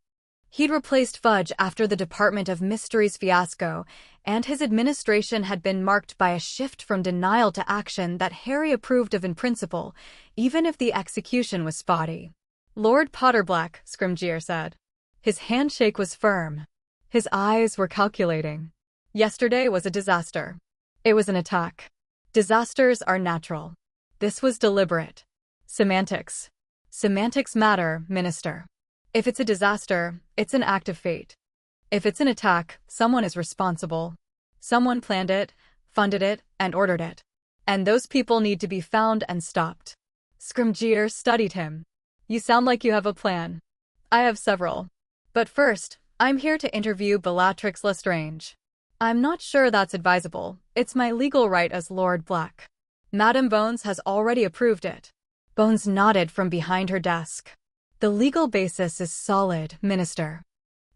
Speaker 1: He'd replaced Fudge after the Department of Mysteries fiasco, and his administration had been marked by a shift from denial to action that Harry approved of in principle, even if the execution was spotty. "Lord Potterblack," Scrimgeour said. His handshake was firm. His eyes were calculating. "Yesterday was a disaster. It was an attack. Disasters are natural. This was deliberate. Semantics. Semantics matter, Minister. If it's a disaster, it's an act of fate. If it's an attack, someone is responsible. Someone planned it, funded it, and ordered it. And those people need to be found and stopped." Scrimgeour studied him. "You sound like you have a plan." "I have several. But first, I'm here to interview Bellatrix Lestrange." "I'm not sure that's advisable. It's my legal right as Lord Black." "Madame Bones has already approved it." Bones nodded from behind her desk. "The legal basis is solid, Minister.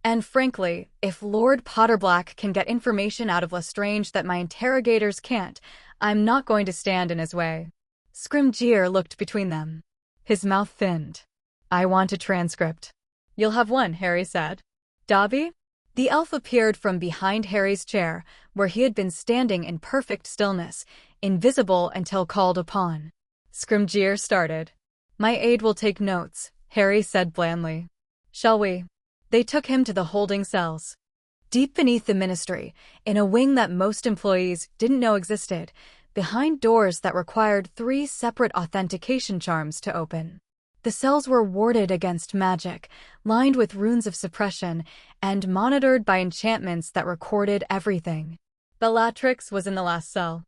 Speaker 1: And frankly, if Lord Potterblack can get information out of Lestrange that my interrogators can't, I'm not going to stand in his way." Scrimgeour looked between them. His mouth thinned. "I want a transcript." "You'll have one," Harry said. "Dobby?" The elf appeared from behind Harry's chair, where he had been standing in perfect stillness, invisible until called upon. Scrimgeour started. "My aide will take notes," Harry said blandly. "Shall we?" They took him to the holding cells. Deep beneath the ministry, in a wing that most employees didn't know existed, behind doors that required 3 separate authentication charms to open. The cells were warded against magic, lined with runes of suppression, and monitored by enchantments that recorded everything. Bellatrix was in the last cell.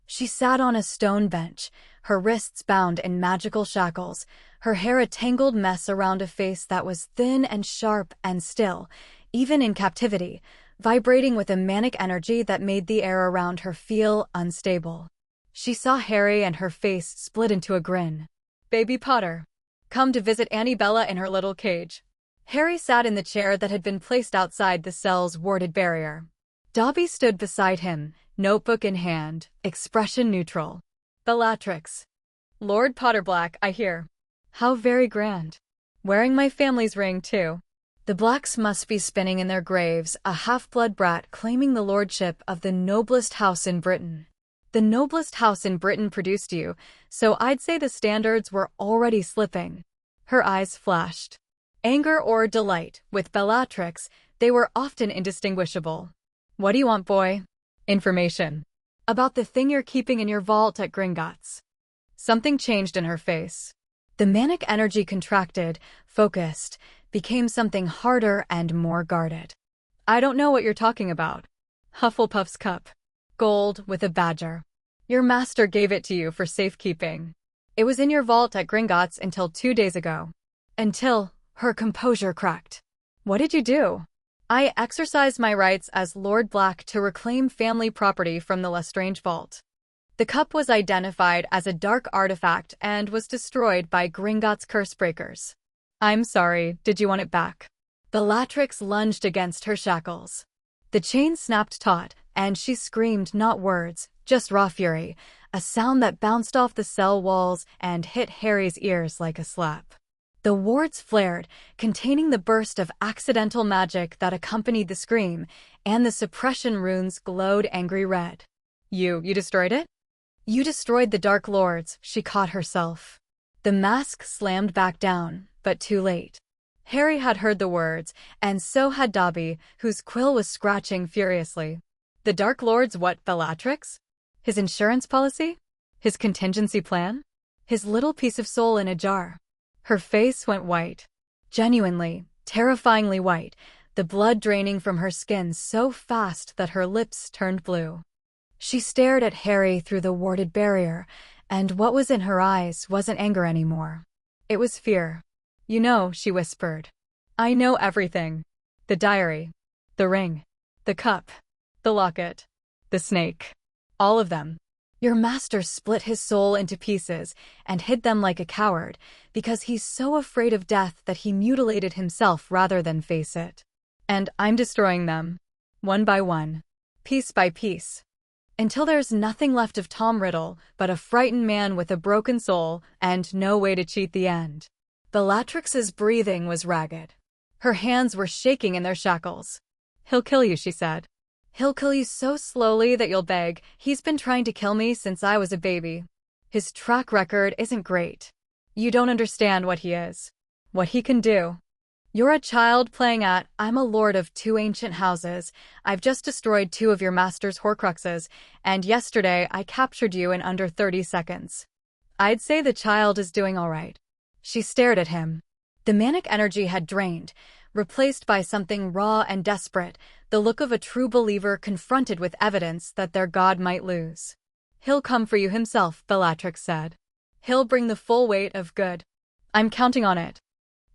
Speaker 1: She sat on a stone bench, her wrists bound in magical shackles, her hair a tangled mess around a face that was thin and sharp and still, even in captivity, vibrating with a manic energy that made the air around her feel unstable. She saw Harry and her face split into a grin. "Baby Potter. Come to visit Annabella in her little cage." Harry sat in the chair that had been placed outside the cell's warded barrier. Dobby stood beside him, notebook in hand, expression neutral. "Bellatrix. Lord Potterblack, I hear. How very grand. Wearing my family's ring, too." The Blacks must be spinning in their graves, a half-blood brat claiming the lordship of the noblest house in Britain. The noblest house in Britain produced you, so I'd say the standards were already slipping. Her eyes flashed. Anger or delight, with Bellatrix, they were often indistinguishable. "What do you want, boy?" "Information. About the thing you're keeping in your vault at Gringotts." Something changed in her face. The manic energy contracted, focused, became something harder and more guarded. "I don't know what you're talking about." "Hufflepuff's cup. Gold with a badger. Your master gave it to you for safekeeping. It was in your vault at Gringotts until 2 days ago." Until her composure cracked. "What did you do?" "I exercised my rights as Lord Black to reclaim family property from the Lestrange vault. The cup was identified as a dark artifact and was destroyed by Gringotts cursebreakers." "I'm sorry, did you want it back?" Bellatrix lunged against her shackles. The chain snapped taut, and she screamed not words, just raw fury, a sound that bounced off the cell walls and hit Harry's ears like a slap. The wards flared, containing the burst of accidental magic that accompanied the scream, and the suppression runes glowed angry red. You destroyed it?" "You destroyed the Dark Lords," she caught herself. The mask slammed back down, but too late. Harry had heard the words, and so had Dobby, whose quill was scratching furiously. The Dark Lords what, Bellatrix? His insurance policy? His contingency plan? His little piece of soul in a jar? Her face went white. Genuinely, terrifyingly white, the blood draining from her skin so fast that her lips turned blue. She stared at Harry through the warded barrier, and what was in her eyes wasn't anger anymore. It was fear. "You know," she whispered. "I know everything. The diary. The ring. The cup. The locket. The snake. All of them. Your master split his soul into pieces and hid them like a coward because he's so afraid of death that he mutilated himself rather than face it. And I'm destroying them. One by one. Piece by piece. Until there's nothing left of Tom Riddle but a frightened man with a broken soul and no way to cheat the end." Bellatrix's breathing was ragged. Her hands were shaking in their shackles. "He'll kill you," she said. "He'll kill you so slowly that you'll beg. He's been trying to kill me since I was a baby. His track record isn't great. You don't understand what he is. What he can do. You're a child playing at, I'm a lord of 2 ancient houses. I've just destroyed 2 of your master's Horcruxes, and yesterday I captured you in under 30 seconds. I'd say the child is doing all right." She stared at him. The manic energy had drained, replaced by something raw and desperate, the look of a true believer confronted with evidence that their god might lose. "He'll come for you himself," Bellatrix said. "He'll bring the full weight of good. I'm counting on it.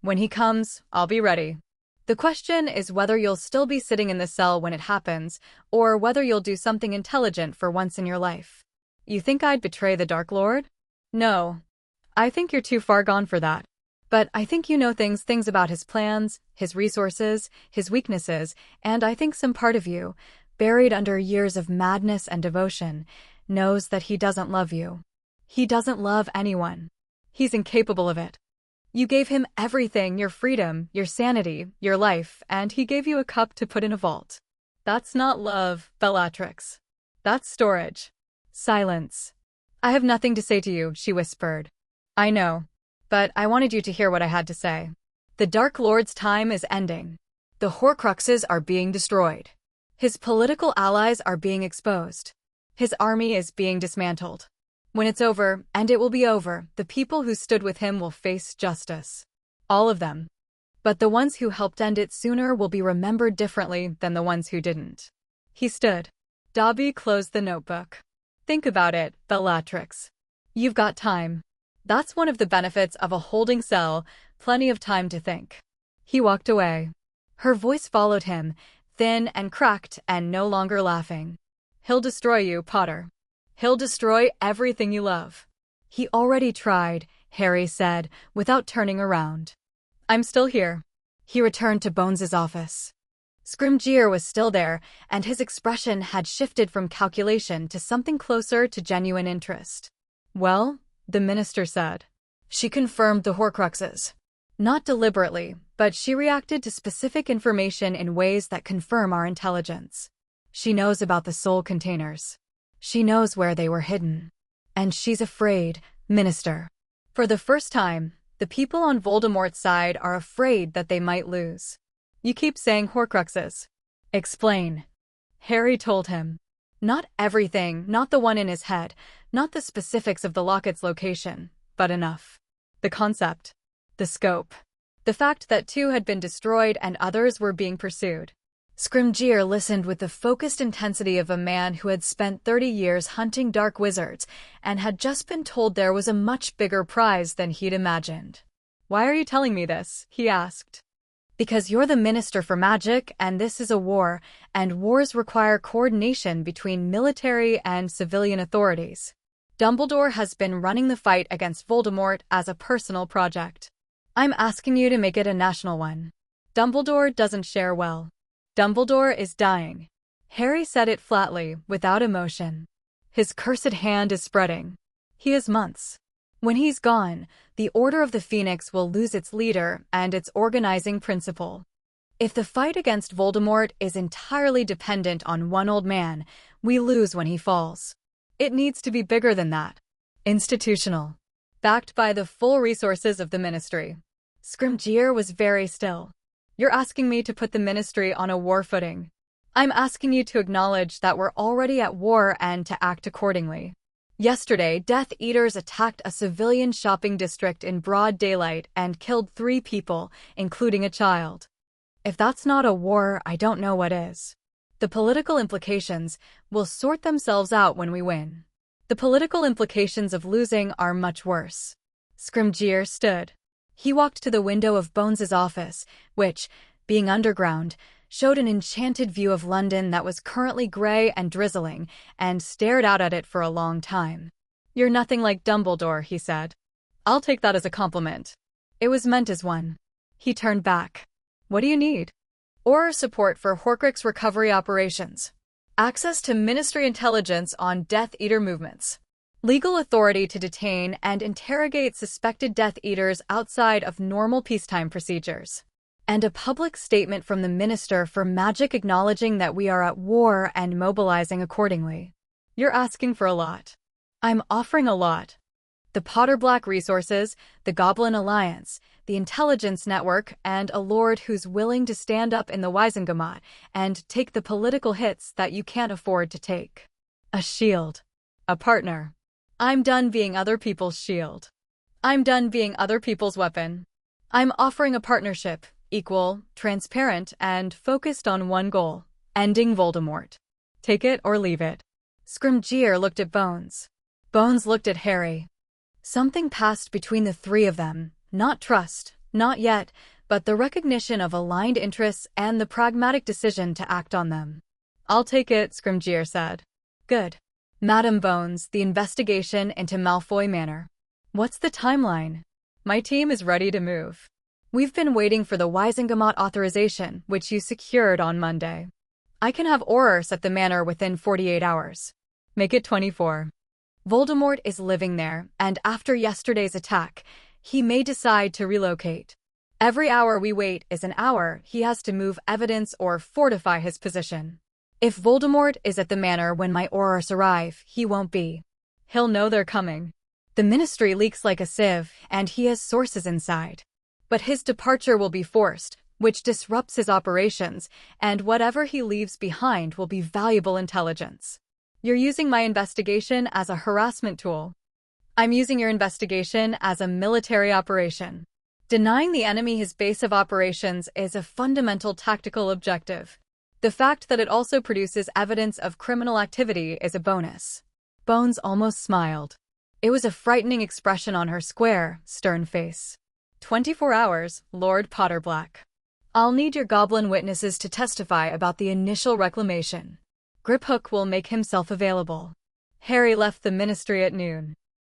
Speaker 1: When he comes, I'll be ready. The question is whether you'll still be sitting in the cell when it happens, or whether you'll do something intelligent for once in your life. You think I'd betray the Dark Lord? No. I think you're too far gone for that. But I think you know things about his plans, his resources, his weaknesses, and I think some part of you, buried under years of madness and devotion, knows that he doesn't love you. He doesn't love anyone. He's incapable of it. You gave him everything, your freedom, your sanity, your life, and he gave you a cup to put in a vault. That's not love, Bellatrix. That's storage." Silence. "I have nothing to say to you," she whispered. "I know. But I wanted you to hear what I had to say. The Dark Lord's time is ending. The Horcruxes are being destroyed. His political allies are being exposed. His army is being dismantled. When it's over, and it will be over, the people who stood with him will face justice. All of them. But the ones who helped end it sooner will be remembered differently than the ones who didn't." He stood. Dobby closed the notebook. "Think about it, Bellatrix. You've got time. That's one of the benefits of a holding cell, plenty of time to think." He walked away. Her voice followed him, thin and cracked and no longer laughing. "He'll destroy you, Potter. He'll destroy everything you love." "He already tried," Harry said, without turning around. "I'm still here." He returned to Bones's office. Scrimgeour was still there, and his expression had shifted from calculation to something closer to genuine interest. "Well," the minister said. "She confirmed the Horcruxes. Not deliberately, but she reacted to specific information in ways that confirm our intelligence. She knows about the soul containers. She knows where they were hidden. And she's afraid, Minister. For the first time, the people on Voldemort's side are afraid that they might lose." "You keep saying Horcruxes." "Explain." Harry told him. Not everything, not the one in his head, not the specifics of the locket's location, but enough. The concept. The scope. The fact that 2 had been destroyed and others were being pursued. Scrimgeour listened with the focused intensity of a man who had spent 30 years hunting dark wizards and had just been told there was a much bigger prize than he'd imagined. "Why are you telling me this?" he asked. "Because you're the Minister for Magic, and this is a war, and wars require coordination between military and civilian authorities. Dumbledore has been running the fight against Voldemort as a personal project. I'm asking you to make it a national one. Dumbledore doesn't share well. Dumbledore is dying." Harry said it flatly, without emotion. "His cursed hand is spreading. He is months. When he's gone, the Order of the Phoenix will lose its leader and its organizing principle. If the fight against Voldemort is entirely dependent on one old man, we lose when he falls. It needs to be bigger than that. Institutional. Backed by the full resources of the Ministry." Scrimgeour was very still. "You're asking me to put the Ministry on a war footing. I'm asking you to acknowledge that we're already at war and to act accordingly. Yesterday, Death Eaters attacked a civilian shopping district in broad daylight and killed 3 people, including a child. If that's not a war, I don't know what is. The political implications will sort themselves out when we win. The political implications of losing are much worse." Scrimgeour stood. He walked to the window of Bones's office, which, being underground, showed an enchanted view of London that was currently gray and drizzling, and stared out at it for a long time. "You're nothing like Dumbledore," he said. "I'll take that as a compliment. It was meant as one." He turned back. "What do you need?" "Auror support for Horcrux recovery operations. Access to Ministry intelligence on Death Eater movements. Legal authority to detain and interrogate suspected Death Eaters outside of normal peacetime procedures." and a public statement from the Minister for Magic acknowledging that we are at war and mobilizing accordingly. You're asking for a lot. I'm offering a lot. The Potter Black resources, the Goblin Alliance, the Intelligence Network, and a lord who's willing to stand up in the Wizengamot and take the political hits that you can't afford to take. A shield. A partner. I'm done being other people's shield. I'm done being other people's weapon. I'm offering a partnership, equal, transparent, and focused on one goal: ending Voldemort. Take it or leave it. Scrimgeour looked at Bones. Bones looked at Harry. Something passed between the three of them, not trust, not yet, but the recognition of aligned interests and the pragmatic decision to act on them. I'll take it, Scrimgeour said. Good. Madam Bones, the investigation into Malfoy Manor. What's the timeline? My team is ready to move. We've been waiting for the Wizengamot authorization, which you secured on Monday. I can have Aurors at the manor within 48 hours. Make it 24. Voldemort is living there, and after yesterday's attack, he may decide to relocate. Every hour we wait is an hour he has to move evidence or fortify his position. If Voldemort is at the manor when my Aurors arrive, he won't be. He'll know they're coming. The Ministry leaks like a sieve, and he has sources inside. But his departure will be forced, which disrupts his operations, and whatever he leaves behind will be valuable intelligence. You're using my investigation as a harassment tool. I'm using your investigation as a military operation. Denying the enemy his base of operations is a fundamental tactical objective. The fact that it also produces evidence of criminal activity is a bonus. Bones almost smiled. It was a frightening expression on her square, stern face. 24 hours, Lord Potterblack. I'll need your goblin witnesses to testify about the initial reclamation. Griphook will make himself available. Harry left the Ministry at noon.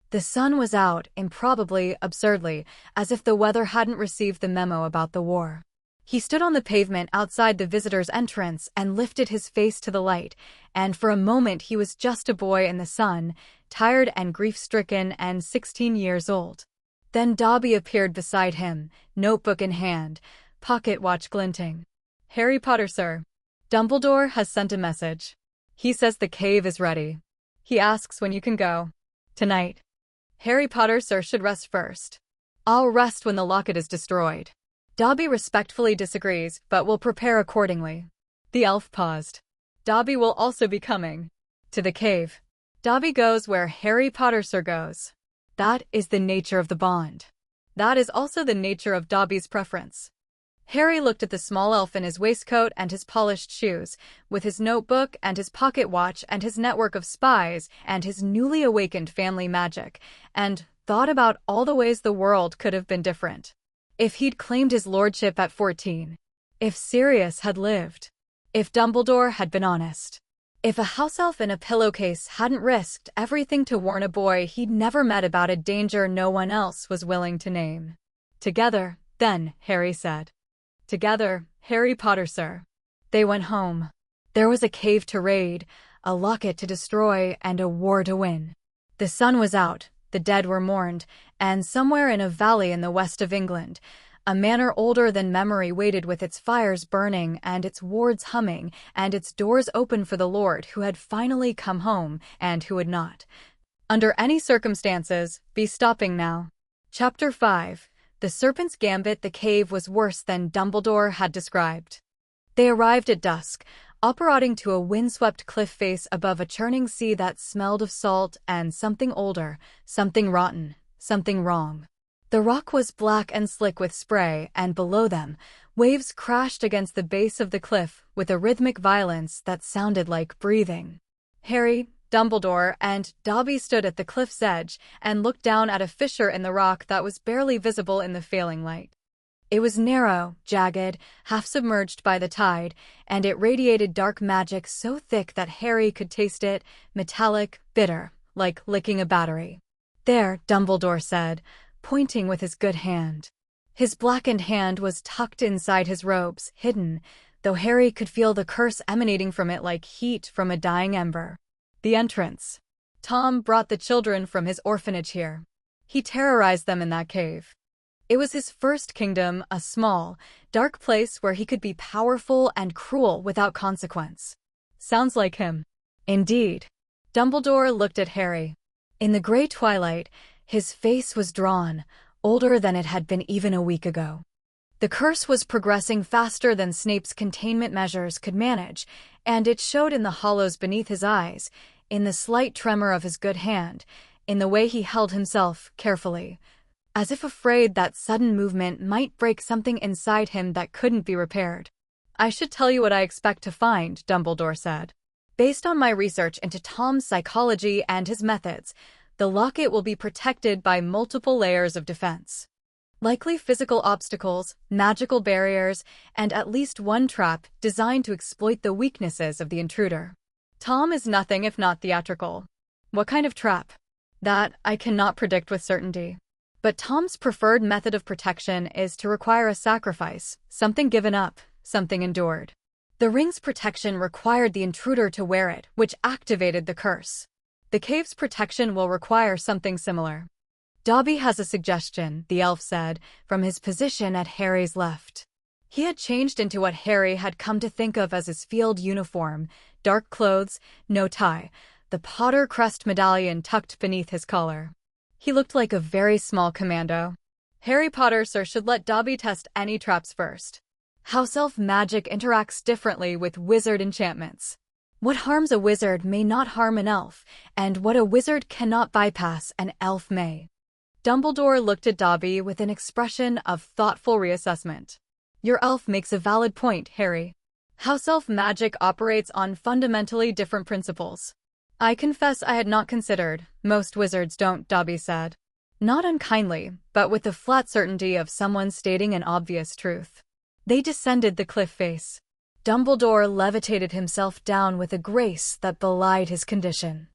Speaker 1: The sun was out, improbably, absurdly, as if the weather hadn't received the memo about the war. He stood on the pavement outside the visitor's entrance and lifted his face to the light, and for a moment he was just a boy in the sun, tired and grief-stricken and 16 years old. Then Dobby appeared beside him, notebook in hand, pocket watch glinting. Harry Potter, sir. Dumbledore has sent a message. He says the cave is ready. He asks when you can go. Tonight. Harry Potter, sir, should rest first. I'll rest when the locket is destroyed. Dobby respectfully disagrees, but will prepare accordingly. The elf paused. Dobby will also be coming. To the cave. Dobby goes where Harry Potter, sir, goes. That is the nature of the bond. That is also the nature of Dobby's preference. Harry looked at the small elf in his waistcoat and his polished shoes, with his notebook and his pocket watch and his network of spies and his newly awakened family magic, and thought about all the ways the world could have been different. If he'd claimed his lordship at 14. If Sirius had lived. If Dumbledore had been honest. If a house elf in a pillowcase hadn't risked everything to warn a boy he'd never met about a danger no one else was willing to name. Together, then, Harry said. Together, Harry Potter, sir. They went home. There was a cave to raid, a locket to destroy, and a war to win. The sun was out, the dead were mourned, and somewhere in a valley in the west of England, a manor older than memory waited with its fires burning and its wards humming and its doors open for the lord who had finally come home and who would not, under any circumstances, be stopping now. Chapter 5. The Serpent's Gambit. The cave was worse than Dumbledore had described. They arrived at dusk, operating to a windswept cliff face above a churning sea that smelled of salt and something older, something rotten, something wrong. The rock was black and slick with spray, and below them, waves crashed against the base of the cliff with a rhythmic violence that sounded like breathing. Harry, Dumbledore, and Dobby stood at the cliff's edge and looked down at a fissure in the rock that was barely visible in the failing light. It was narrow, jagged, half-submerged by the tide, and it radiated dark magic so thick that Harry could taste it, metallic, bitter, like licking a battery. There, Dumbledore said, pointing with his good hand. His blackened hand was tucked inside his robes, hidden, though Harry could feel the curse emanating from it like heat from a dying ember. The entrance. Tom brought the children from his orphanage here. He terrorized them in that cave. It was his first kingdom, a small, dark place where he could be powerful and cruel without consequence. Sounds like him. Indeed. Dumbledore looked at Harry. In the gray twilight, his face was drawn, older than it had been even a week ago. The curse was progressing faster than Snape's containment measures could manage, and it showed in the hollows beneath his eyes, in the slight tremor of his good hand, in the way he held himself carefully, as if afraid that sudden movement might break something inside him that couldn't be repaired. "I should tell you what I expect to find," Dumbledore said. "Based on my research into Tom's psychology and his methods, the locket will be protected by multiple layers of defense. Likely physical obstacles, magical barriers, and at least one trap designed to exploit the weaknesses of the intruder. Tom is nothing if not theatrical. What kind of trap? That I cannot predict with certainty. But Tom's preferred method of protection is to require a sacrifice, something given up, something endured. The ring's protection required the intruder to wear it, which activated the curse. The cave's protection will require something similar." "Dobby has a suggestion," the elf said, from his position at Harry's left. He had changed into what Harry had come to think of as his field uniform, dark clothes, no tie, the Potter crest medallion tucked beneath his collar. He looked like a very small commando. "Harry Potter, sir, should let Dobby test any traps first. House elf magic interacts differently with wizard enchantments. What harms a wizard may not harm an elf, and what a wizard cannot bypass, an elf may." Dumbledore looked at Dobby with an expression of thoughtful reassessment. "Your elf makes a valid point, Harry. House elf magic operates on fundamentally different principles. I confess I had not considered. Most wizards don't," Dobby said. Not unkindly, but with the flat certainty of someone stating an obvious truth. They descended the cliff face. Dumbledore levitated himself down with a grace that belied his condition.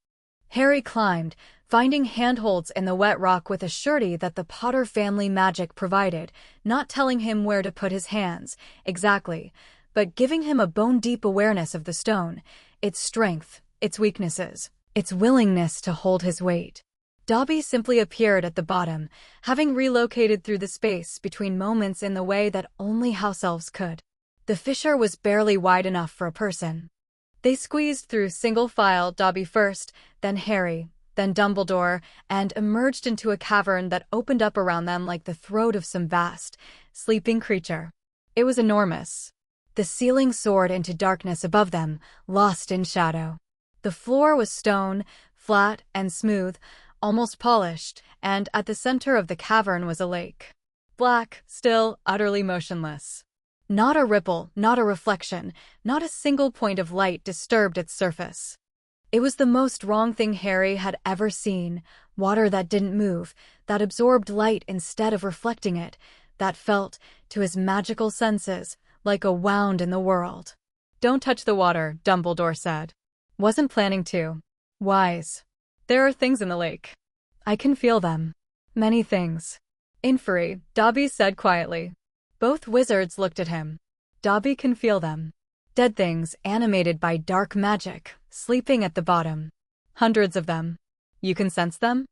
Speaker 1: Harry climbed, finding handholds in the wet rock with a surety that the Potter family magic provided, not telling him where to put his hands, exactly, but giving him a bone-deep awareness of the stone, its strength, its weaknesses, its willingness to hold his weight. Dobby simply appeared at the bottom, having relocated through the space between moments in the way that only house elves could. The fissure was barely wide enough for a person. They squeezed through single file, Dobby first, then Harry, then Dumbledore, and emerged into a cavern that opened up around them like the throat of some vast, sleeping creature. It was enormous. The ceiling soared into darkness above them, lost in shadow. The floor was stone, flat and smooth, almost polished, and at the center of the cavern was a lake. Black, still, utterly motionless. Not a ripple, not a reflection, not a single point of light disturbed its surface. It was the most wrong thing Harry had ever seen, water that didn't move, that absorbed light instead of reflecting it, that felt, to his magical senses, like a wound in the world. "Don't touch the water," Dumbledore said. "Wasn't planning to. Wise. There are things in the lake. I can feel them. Many things." "Inferi," Dobby said quietly. Both wizards looked at him. "Dobby can feel them. Dead things animated by dark magic, sleeping at the bottom. Hundreds of them. You can sense them?"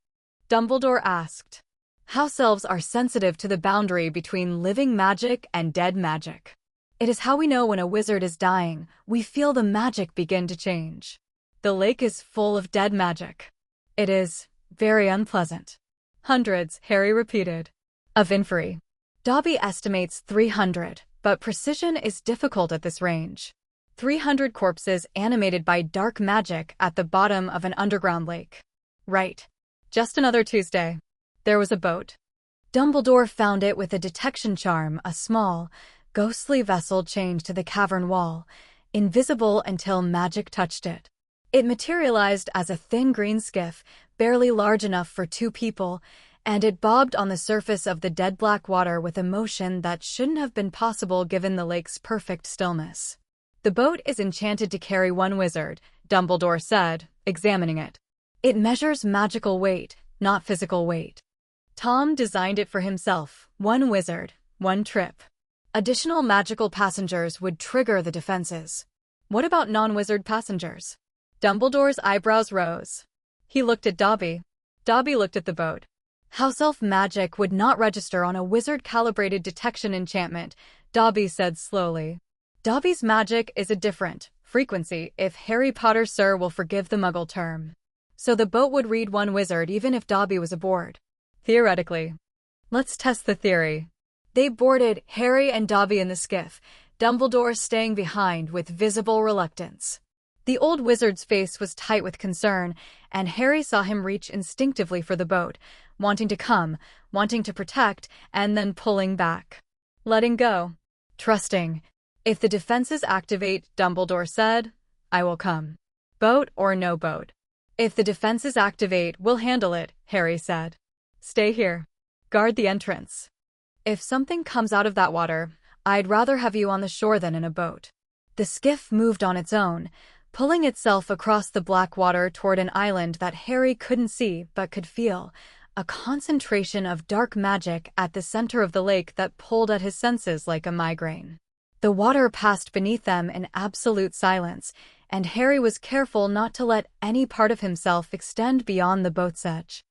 Speaker 1: Dumbledore asked. "House elves are sensitive to the boundary between living magic and dead magic. It is how we know when a wizard is dying. We feel the magic begin to change. The lake is full of dead magic. It is very unpleasant." "Hundreds," Harry repeated. "Of inferi. Dobby estimates 300, but precision is difficult at this range. 300 corpses animated by dark magic at the bottom of an underground lake. Right. Just another Tuesday. There was a boat. Dumbledore found it with a detection charm, a small, ghostly vessel chained to the cavern wall, invisible until magic touched it. It materialized as a thin green skiff, barely large enough for two people, and it bobbed on the surface of the dead black water with a motion that shouldn't have been possible given the lake's perfect stillness. "The boat is enchanted to carry one wizard," Dumbledore said, examining it. "It measures magical weight, not physical weight. Tom designed it for himself, one wizard, one trip. Additional magical passengers would trigger the defenses. What about non-wizard passengers?" Dumbledore's eyebrows rose. He looked at Dobby. Dobby looked at the boat. House elf magic would not register on a wizard-calibrated detection enchantment, Dobby said slowly. Dobby's magic is a different frequency, if Harry Potter Sir will forgive the Muggle term. So the boat would read one wizard even if Dobby was aboard. Theoretically. Let's test the theory. They boarded Harry and Dobby in the skiff, Dumbledore staying behind with visible reluctance. The old wizard's face was tight with concern, and Harry saw him reach instinctively for the boat, wanting to come, wanting to protect, and then pulling back. Letting go. Trusting. If the defenses activate, Dumbledore said, I will come. Boat or no boat. If the defenses activate, we'll handle it, Harry said. Stay here. Guard the entrance. If something comes out of that water, I'd rather have you on the shore than in a boat. The skiff moved on its own, pulling itself across the black water toward an island that Harry couldn't see but could feel, a concentration of dark magic at the center of the lake that pulled at his senses like a migraine. The water passed beneath them in absolute silence, and Harry was careful not to let any part of himself extend beyond the boat's edge.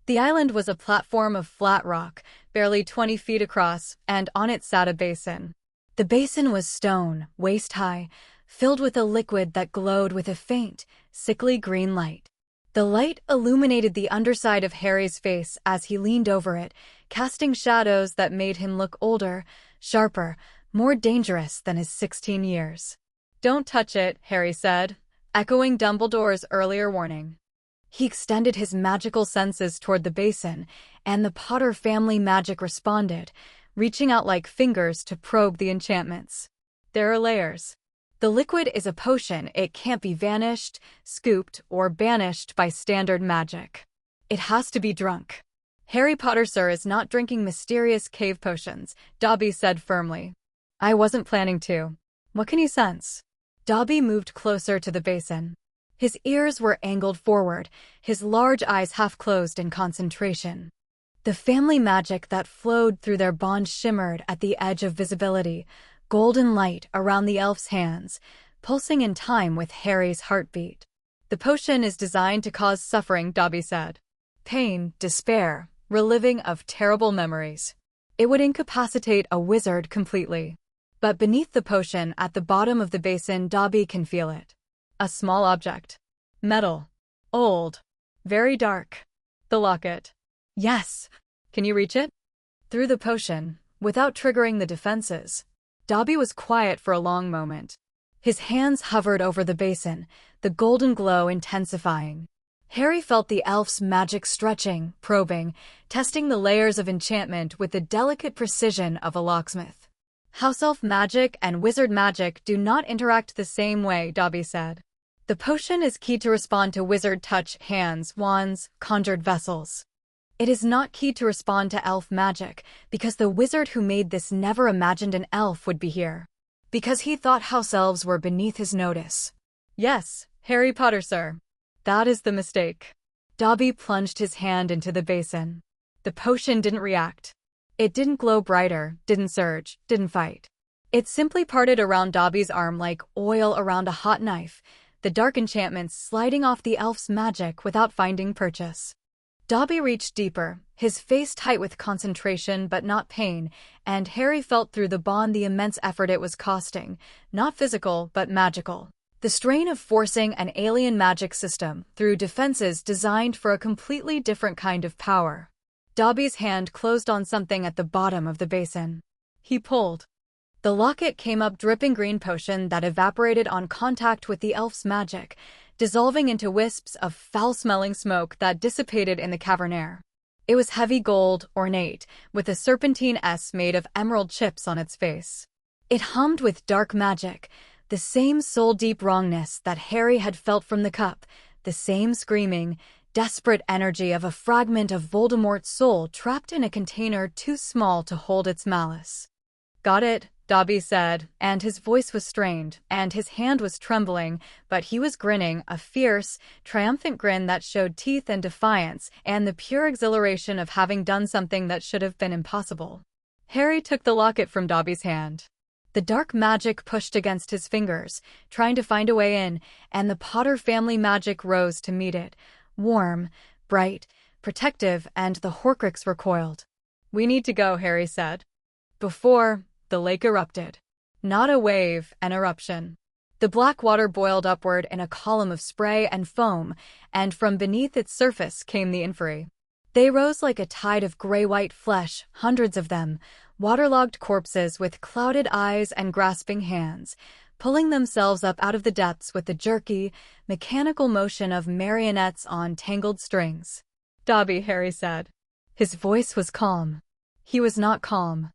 Speaker 1: The island was a platform of flat rock, barely 20 feet across, and on it sat a basin. The basin was stone, waist-high, filled with a liquid that glowed with a faint, sickly green light. The light illuminated the underside of Harry's face as he leaned over it, casting shadows that made him look older, sharper, more dangerous than his 16 years. Don't touch it, Harry said, echoing Dumbledore's earlier warning. He extended his magical senses toward the basin, and the Potter family magic responded, reaching out like fingers to probe the enchantments. There are layers. The liquid is a potion. It can't be vanished, scooped, or banished by standard magic. It has to be drunk. Harry Potter Sir is not drinking mysterious cave potions, Dobby said firmly. I wasn't planning to. What can you sense? Dobby moved closer to the basin. His ears were angled forward, his large eyes half-closed in concentration. The family magic that flowed through their bond shimmered at the edge of visibility, golden light around the elf's hands, pulsing in time with Harry's heartbeat. The potion is designed to cause suffering, Dobby said. Pain, despair, reliving of terrible memories. It would incapacitate a wizard completely. But beneath the potion, at the bottom of the basin, Dobby can feel it. A small object. Metal. Old. Very dark. The locket. Yes. Can you reach it? Through the potion, without triggering the defenses. Dobby was quiet for a long moment. His hands hovered over the basin, the golden glow intensifying. Harry felt the elf's magic stretching, probing, testing the layers of enchantment with the delicate precision of a locksmith. House elf magic and wizard magic do not interact the same way, Dobby said. The potion is key to respond to wizard touch, hands, wands, conjured vessels. It is not key to respond to elf magic, because the wizard who made this never imagined an elf would be here. Because he thought house elves were beneath his notice. Yes, Harry Potter Sir. That is the mistake. Dobby plunged his hand into the basin. The potion didn't react. It didn't glow brighter, didn't surge, didn't fight. It simply parted around Dobby's arm like oil around a hot knife, the dark enchantments sliding off the elf's magic without finding purchase. Dobby reached deeper, his face tight with concentration but not pain, and Harry felt through the bond the immense effort it was costing, not physical but magical. The strain of forcing an alien magic system through defenses designed for a completely different kind of power. Dobby's hand closed on something at the bottom of the basin. He pulled. The locket came up dripping green potion that evaporated on contact with the elf's magic, dissolving into wisps of foul-smelling smoke that dissipated in the cavern air. It was heavy gold, ornate, with a serpentine S made of emerald chips on its face. It hummed with dark magic, the same soul-deep wrongness that Harry had felt from the cup, the same screaming, desperate energy of a fragment of Voldemort's soul trapped in a container too small to hold its malice. Got it, Dobby said, and his voice was strained, and his hand was trembling, but he was grinning, a fierce, triumphant grin that showed teeth and defiance, and the pure exhilaration of having done something that should have been impossible. Harry took the locket from Dobby's hand. The dark magic pushed against his fingers, trying to find a way in, and the Potter family magic rose to meet it, warm, bright, protective, and the Horcrux recoiled. "We need to go," Harry said. Before, the lake erupted. Not a wave, an eruption. The black water boiled upward in a column of spray and foam, and from beneath its surface came the inferi. They rose like a tide of gray-white flesh, hundreds of them, waterlogged corpses with clouded eyes and grasping hands, pulling themselves up out of the depths with the jerky, mechanical motion of marionettes on tangled strings. "Dobby," Harry said. His voice was calm. He was not calm.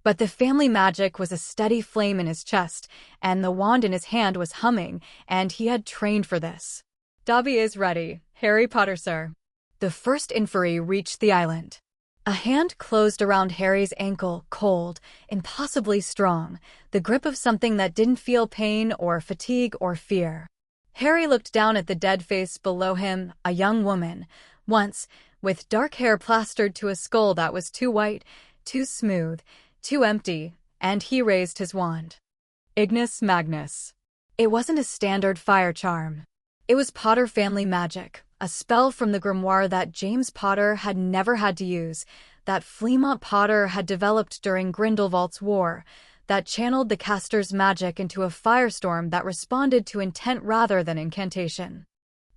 Speaker 1: But the family magic was a steady flame in his chest, and the wand in his hand was humming, and he had trained for this. "Dobby is ready, Harry Potter, sir." The first inferi reached the island. A hand closed around Harry's ankle, cold, impossibly strong, the grip of something that didn't feel pain or fatigue or fear. Harry looked down at the dead face below him, a young woman, once, with dark hair plastered to a skull that was too white, too smooth, too empty, and he raised his wand. Ignis Magnus. It wasn't a standard fire charm. It was Potter family magic, a spell from the grimoire that James Potter had never had to use, that Fleamont Potter had developed during Grindelwald's War, that channeled the caster's magic into a firestorm that responded to intent rather than incantation.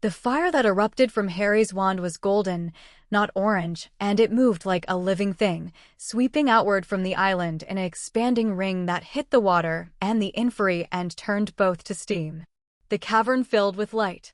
Speaker 1: The fire that erupted from Harry's wand was golden, not orange, and it moved like a living thing, sweeping outward from the island in an expanding ring that hit the water and the inferi and turned both to steam. The cavern filled with light.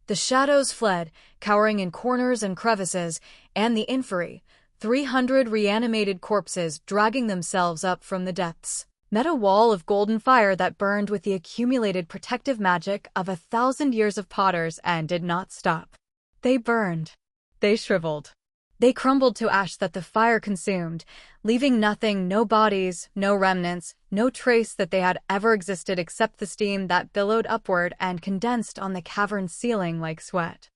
Speaker 1: The shadows fled, cowering in corners and crevices, and the inferi, 300 reanimated corpses dragging themselves up from the depths, met a wall of golden fire that burned with the accumulated protective magic of 1,000 years of Potters and did not stop. They burned. They shriveled. They crumbled to ash that the fire consumed, leaving nothing, no bodies, no remnants, no trace that they had ever existed except the steam that billowed upward and condensed on the cavern's ceiling like sweat.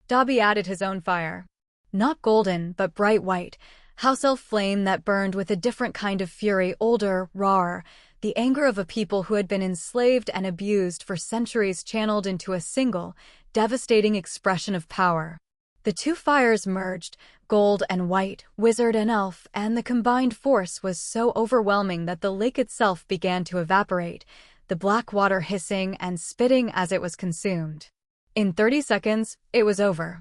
Speaker 1: Dobby added his own fire. Not golden, but bright white, house elf flame that burned with a different kind of fury, older, rawer, the anger of a people who had been enslaved and abused for centuries channeled into a single, devastating expression of power. The two fires merged, gold and white, wizard and elf, and the combined force was so overwhelming that the lake itself began to evaporate, the black water hissing and spitting as it was consumed. In 30 seconds, it was over.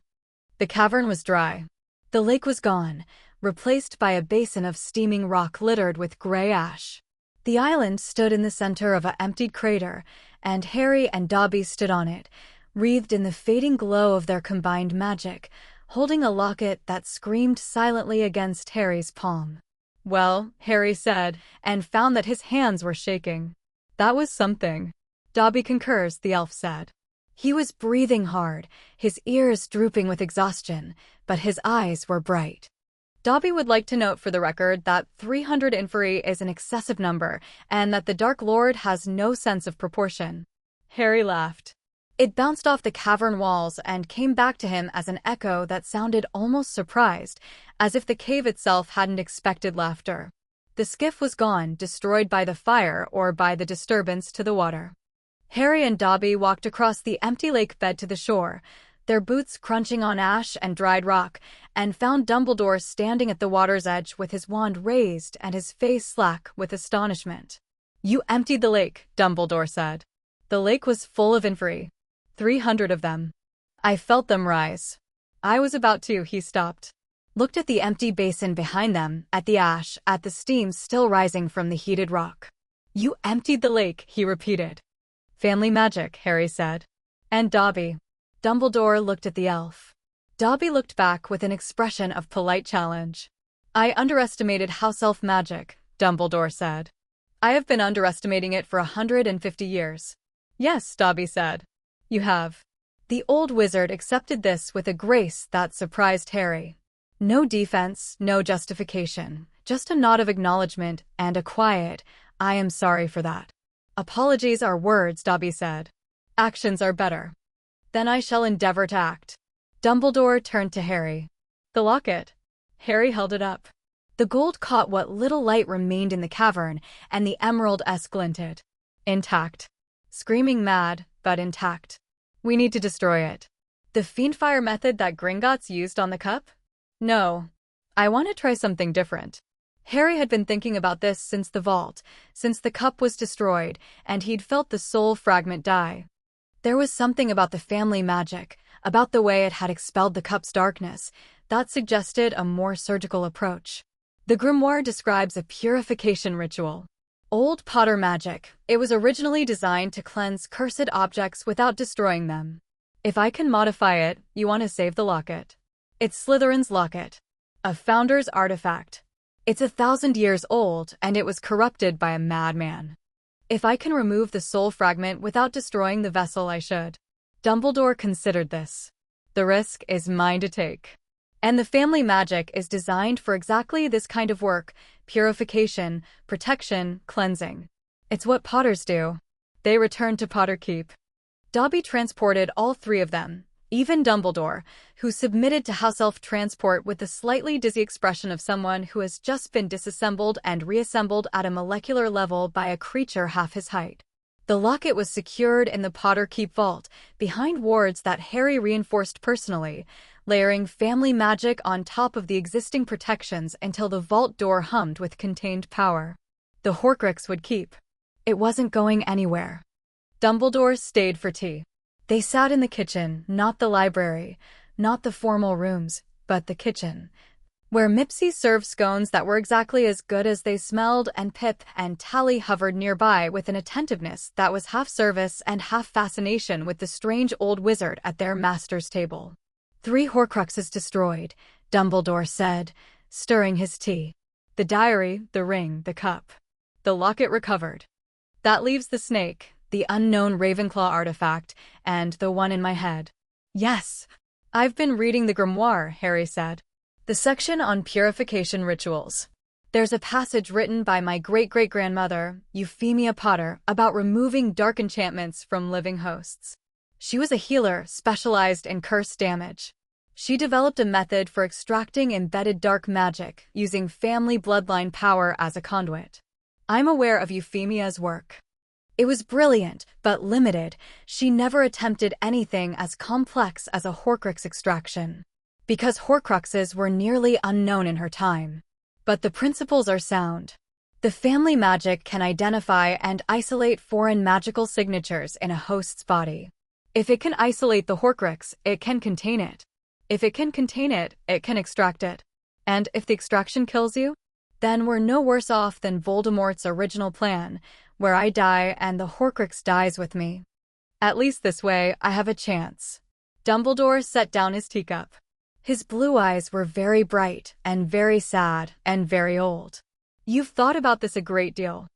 Speaker 1: The cavern was dry. The lake was gone, replaced by a basin of steaming rock littered with gray ash. The island stood in the center of an emptied crater, and Harry and Dobby stood on it, wreathed in the fading glow of their combined magic, holding a locket that screamed silently against Harry's palm. "Well," Harry said, and found that his hands were shaking. "That was something." "Dobby concurs," the elf said. He was breathing hard, his ears drooping with exhaustion, but his eyes were bright. Dobby would like to note for the record that 300 inferi is an excessive number, and that the Dark Lord has no sense of proportion. Harry laughed. It bounced off the cavern walls and came back to him as an echo that sounded almost surprised, as if the cave itself hadn't expected laughter. The skiff was gone, destroyed by the fire or by the disturbance to the water. Harry and Dobby walked across the empty lake bed to the shore, their boots crunching on ash and dried rock, and found Dumbledore standing at the water's edge with his wand raised and his face slack with astonishment. "You emptied the lake," Dumbledore said. The lake was full of inferi. 300 of them. I felt them rise. I was about to, he stopped. Looked at the empty basin behind them, at the ash, at the steam still rising from the heated rock. "You emptied the lake," he repeated. "Family magic," Harry said. "And Dobby." Dumbledore looked at the elf. Dobby looked back with an expression of polite challenge. "I underestimated house elf magic," Dumbledore said. "I have been underestimating it for 150 years. "Yes," Dobby said. "You have." The old wizard accepted this with a grace that surprised Harry. No defense, no justification, just a nod of acknowledgement and a quiet, "I am sorry for that." "Apologies are words," Dobby said. "Actions are better." "Then I shall endeavor to act." Dumbledore turned to Harry. "The locket." Harry held it up. The gold caught what little light remained in the cavern, and the emerald-esque glinted. Intact. Screaming mad, but intact. "We need to destroy it." "The fiendfire method that Gringotts used on the cup?" No. I want to try something different. Harry had been thinking about this since the vault, since the cup was destroyed, and he'd felt the soul fragment die. There was something about the family magic, about the way it had expelled the cup's darkness, that suggested a more surgical approach. The grimoire describes a purification ritual. Old Potter magic, it was originally designed to cleanse cursed objects without destroying them. If I can modify it, you want to save the locket. It's Slytherin's locket. A founder's artifact. It's 1,000 years old, and it was corrupted by a madman. If I can remove the soul fragment without destroying the vessel, I should. Dumbledore considered this. The risk is mine to take. And the family magic is designed for exactly this kind of work: purification, protection, cleansing. It's what Potters do. They returned to Potter Keep. Dobby transported all three of them, even Dumbledore, who submitted to house elf transport with the slightly dizzy expression of someone who has just been disassembled and reassembled at a molecular level by a creature half his height. The locket was secured in the Potter Keep vault, behind wards that Harry reinforced personally, layering family magic on top of the existing protections until the vault door hummed with contained power. The Horcrux would keep. It wasn't going anywhere. Dumbledore stayed for tea. They sat in the kitchen, not the library, not the formal rooms, but the kitchen, where Mipsy served scones that were exactly as good as they smelled, and Pip and Tally hovered nearby with an attentiveness that was half service and half fascination with the strange old wizard at their master's table. 3 Horcruxes destroyed, Dumbledore said, stirring his tea. The diary, the ring, the cup. The locket recovered. That leaves the snake, the unknown Ravenclaw artifact, and the one in my head. Yes. I've been reading the grimoire, Harry said. The section on purification rituals. There's a passage written by my great-great-grandmother, Euphemia Potter, about removing dark enchantments from living hosts. She was a healer specialized in curse damage. She developed a method for extracting embedded dark magic using family bloodline power as a conduit. I'm aware of Euphemia's work. It was brilliant, but limited. She never attempted anything as complex as a Horcrux extraction, because Horcruxes were nearly unknown in her time. But the principles are sound. The family magic can identify and isolate foreign magical signatures in a host's body. If it can isolate the Horcrux, it can contain it. If it can contain it, it can extract it. And if the extraction kills you, then we're no worse off than Voldemort's original plan, where I die and the Horcrux dies with me. At least this way, I have a chance. Dumbledore set down his teacup. His blue eyes were very bright and very sad and very old. You've thought about this a great deal.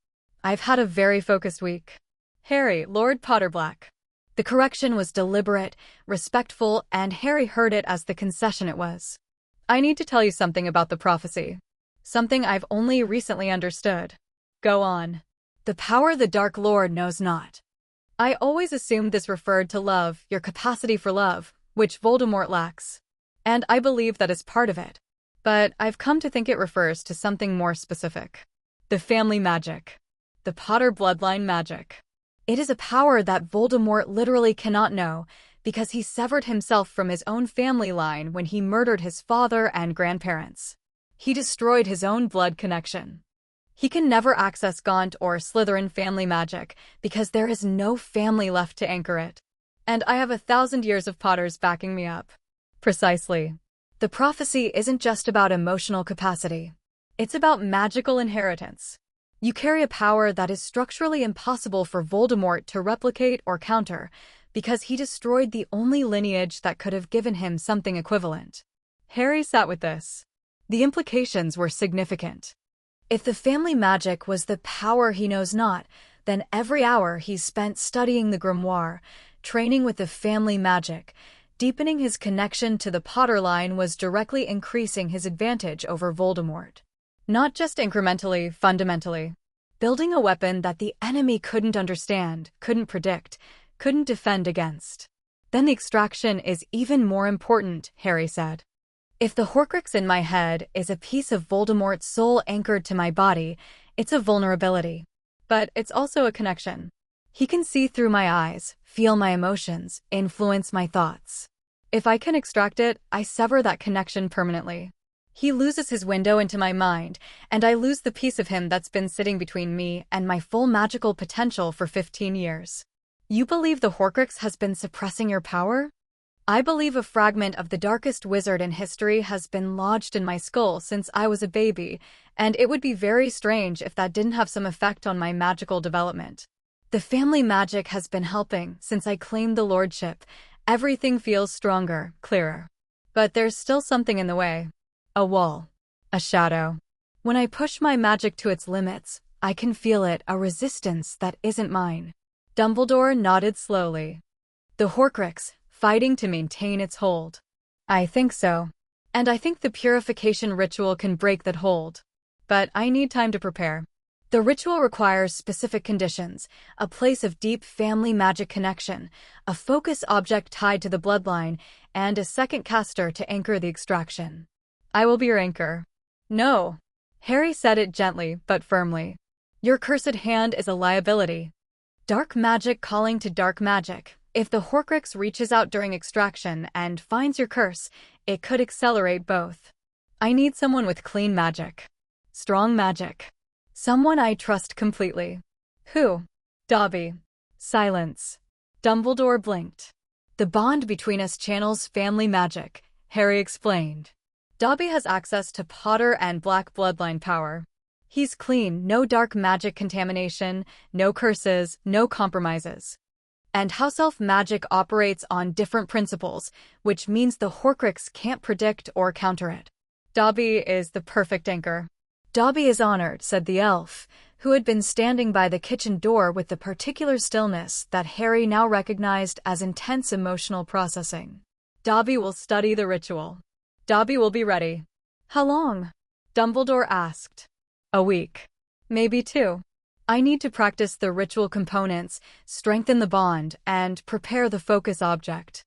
Speaker 1: I've had a very focused week. Harry, Lord Potterblack. The correction was deliberate, respectful, and Harry heard it as the concession it was. I need to tell you something about the prophecy. Something I've only recently understood. Go on. The power the Dark Lord knows not. I always assumed this referred to love, your capacity for love, which Voldemort lacks. And I believe that is part of it. But I've come to think it refers to something more specific. The family magic. The Potter bloodline magic. It is a power that Voldemort literally cannot know, because he severed himself from his own family line when he murdered his father and grandparents. He destroyed his own blood connection. He can never access Gaunt or Slytherin family magic, because there is no family left to anchor it. And I have 1,000 years of Potters backing me up. Precisely. The prophecy isn't just about emotional capacity. It's about magical inheritance. You carry a power that is structurally impossible for Voldemort to replicate or counter, because he destroyed the only lineage that could have given him something equivalent. Harry sat with this. The implications were significant. If the family magic was the power he knows not, then every hour he spent studying the grimoire, training with the family magic, deepening his connection to the Potter line was directly increasing his advantage over Voldemort. Not just incrementally, fundamentally. Building a weapon that the enemy couldn't understand, couldn't predict, couldn't defend against. Then the extraction is even more important, Harry said. If the Horcrux in my head is a piece of Voldemort's soul anchored to my body, it's a vulnerability. But it's also a connection. He can see through my eyes, feel my emotions, influence my thoughts. If I can extract it, I sever that connection permanently. He loses his window into my mind, and I lose the piece of him that's been sitting between me and my full magical potential for 15 years. You believe the Horcrux has been suppressing your power? I believe a fragment of the darkest wizard in history has been lodged in my skull since I was a baby, and it would be very strange if that didn't have some effect on my magical development. The family magic has been helping since I claimed the Lordship. Everything feels stronger, clearer. But there's still something in the way. A wall. A shadow. When I push my magic to its limits, I can feel it, a resistance that isn't mine. Dumbledore nodded slowly. The Horcrux, fighting to maintain its hold. I think so. And I think the purification ritual can break that hold. But I need time to prepare. The ritual requires specific conditions, a place of deep family magic connection, a focus object tied to the bloodline, and a second caster to anchor the extraction. I will be your anchor. No. Harry said it gently but firmly. Your cursed hand is a liability. Dark magic calling to dark magic. If the Horcrux reaches out during extraction and finds your curse, it could accelerate both. I need someone with clean magic. Strong magic. Someone I trust completely. Who? Dobby. Silence. Dumbledore blinked. The bond between us channels family magic, Harry explained. Dobby has access to Potter and Black bloodline power. He's clean, no dark magic contamination, no curses, no compromises. And house elf magic operates on different principles, which means the Horcrux can't predict or counter it. Dobby is the perfect anchor. Dobby is honored, said the elf, who had been standing by the kitchen door with the particular stillness that Harry now recognized as intense emotional processing. Dobby will study the ritual. Dobby will be ready. How long? Dumbledore asked. A week. Maybe 2. I need to practice the ritual components, strengthen the bond, and prepare the focus object.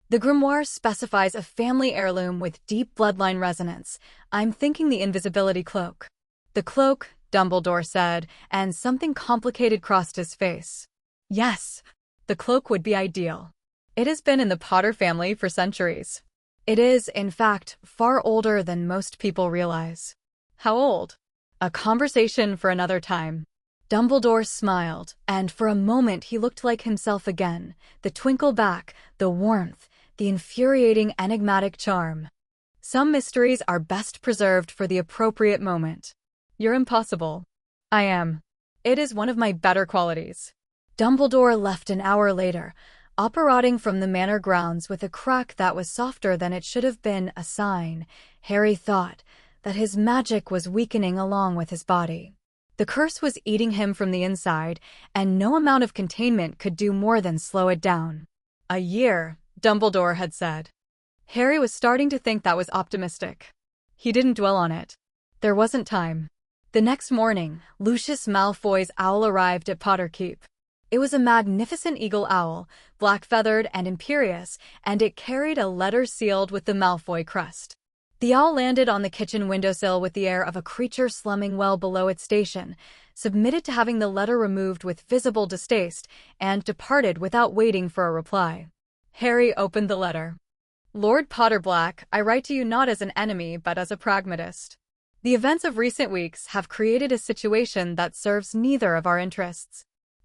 Speaker 1: The grimoire specifies a family heirloom with deep bloodline resonance. I'm thinking the invisibility cloak. The cloak, Dumbledore said, and something complicated crossed his face. Yes, the cloak would be ideal. It has been in the Potter family for centuries. It is, in fact, far older than most people realize. How old? A conversation for another time. Dumbledore smiled, and for a moment he looked like himself again, the twinkle back, the warmth, the infuriating enigmatic charm. Some mysteries are best preserved for the appropriate moment. You're impossible. I am. It is one of my better qualities. Dumbledore left an hour later, operating from the manor grounds with a crack that was softer than it should have been, a sign, Harry thought, that his magic was weakening along with his body. The curse was eating him from the inside, and no amount of containment could do more than slow it down. A year, Dumbledore had said. Harry was starting to think that was optimistic. He didn't dwell on it. There wasn't time. The next morning, Lucius Malfoy's owl arrived at Potter Keep. It was a magnificent eagle owl, black-feathered and imperious, and it carried a letter sealed with the Malfoy crest. The owl landed on the kitchen windowsill with the air of a creature slumming well below its station, submitted to having the letter removed with visible distaste, and departed without waiting for a reply. Harry opened the letter. Lord Potter Black, I write to you not as an enemy but as a pragmatist. The events of recent weeks have created a situation that serves neither of our interests.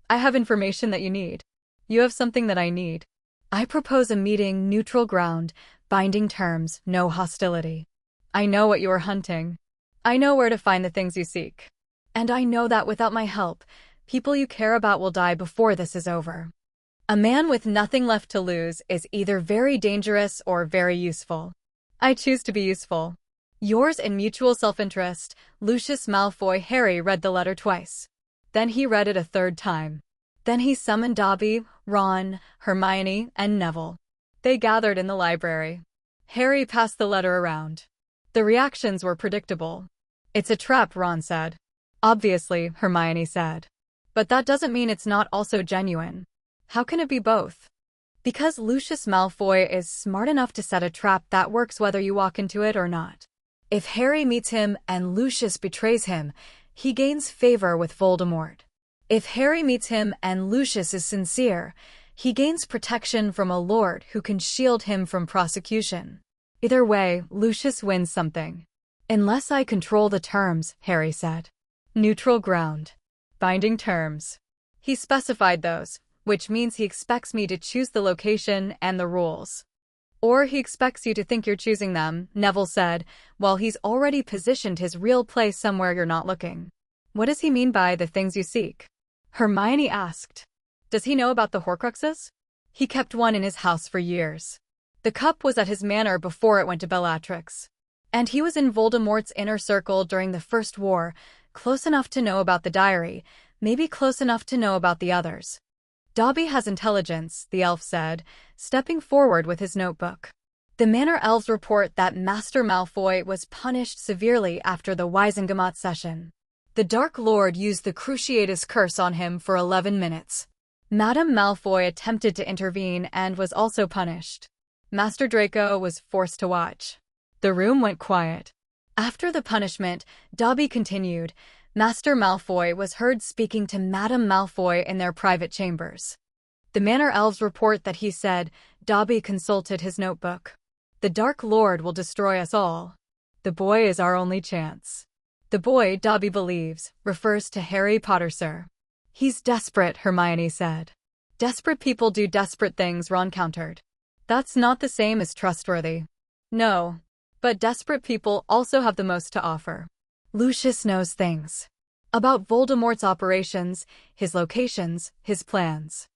Speaker 1: I have information that you need. You have something that I need. I propose a meeting, neutral ground, binding terms, no hostility. I know what you are hunting. I know where to find the things you seek. And I know that without my help, people you care about will die before this is over. A man with nothing left to lose is either very dangerous or very useful. I choose to be useful. Yours in mutual self-interest, Lucius Malfoy. Harry read the letter twice. Then he read it a third time. Then he summoned Dobby, Ron, Hermione, and Neville. They gathered in the library. Harry passed the letter around. The reactions were predictable. It's a trap, Ron said. Obviously, Hermione said. But that doesn't mean it's not also genuine. How can it be both? Because Lucius Malfoy is smart enough to set a trap that works whether you walk into it or not. If Harry meets him and Lucius betrays him, he gains favor with Voldemort. If Harry meets him and Lucius is sincere, he gains protection from a lord who can shield him from prosecution. Either way, Lucius wins something. Unless I control the terms, Harry said. Neutral ground. Binding terms. He specified those, which means he expects me to choose the location and the rules. Or he expects you to think you're choosing them, Neville said, while he's already positioned his real place somewhere you're not looking. What does he mean by the things you seek? Hermione asked. Does he know about the Horcruxes? He kept one in his house for years. The cup was at his manor before it went to Bellatrix. And he was in Voldemort's inner circle during the First War, close enough to know about the diary, maybe close enough to know about the others. Dobby has intelligence, the elf said, stepping forward with his notebook. The Manor elves report that Master Malfoy was punished severely after the Wizengamot session. The Dark Lord used the Cruciatus Curse on him for 11 minutes. Madame Malfoy attempted to intervene and was also punished. Master Draco was forced to watch. The room went quiet. After the punishment, Dobby continued, Master Malfoy was heard speaking to Madame Malfoy in their private chambers. The Manor elves report that he said, Dobby consulted his notebook. The Dark Lord will destroy us all. The boy is our only chance. The boy, Dobby believes, refers to Harry Potter, sir. He's desperate, Hermione said. Desperate people do desperate things, Ron countered. That's not the same as trustworthy. No, but desperate people also have the most to offer. Lucius knows things. About Voldemort's operations, his locations, his plans.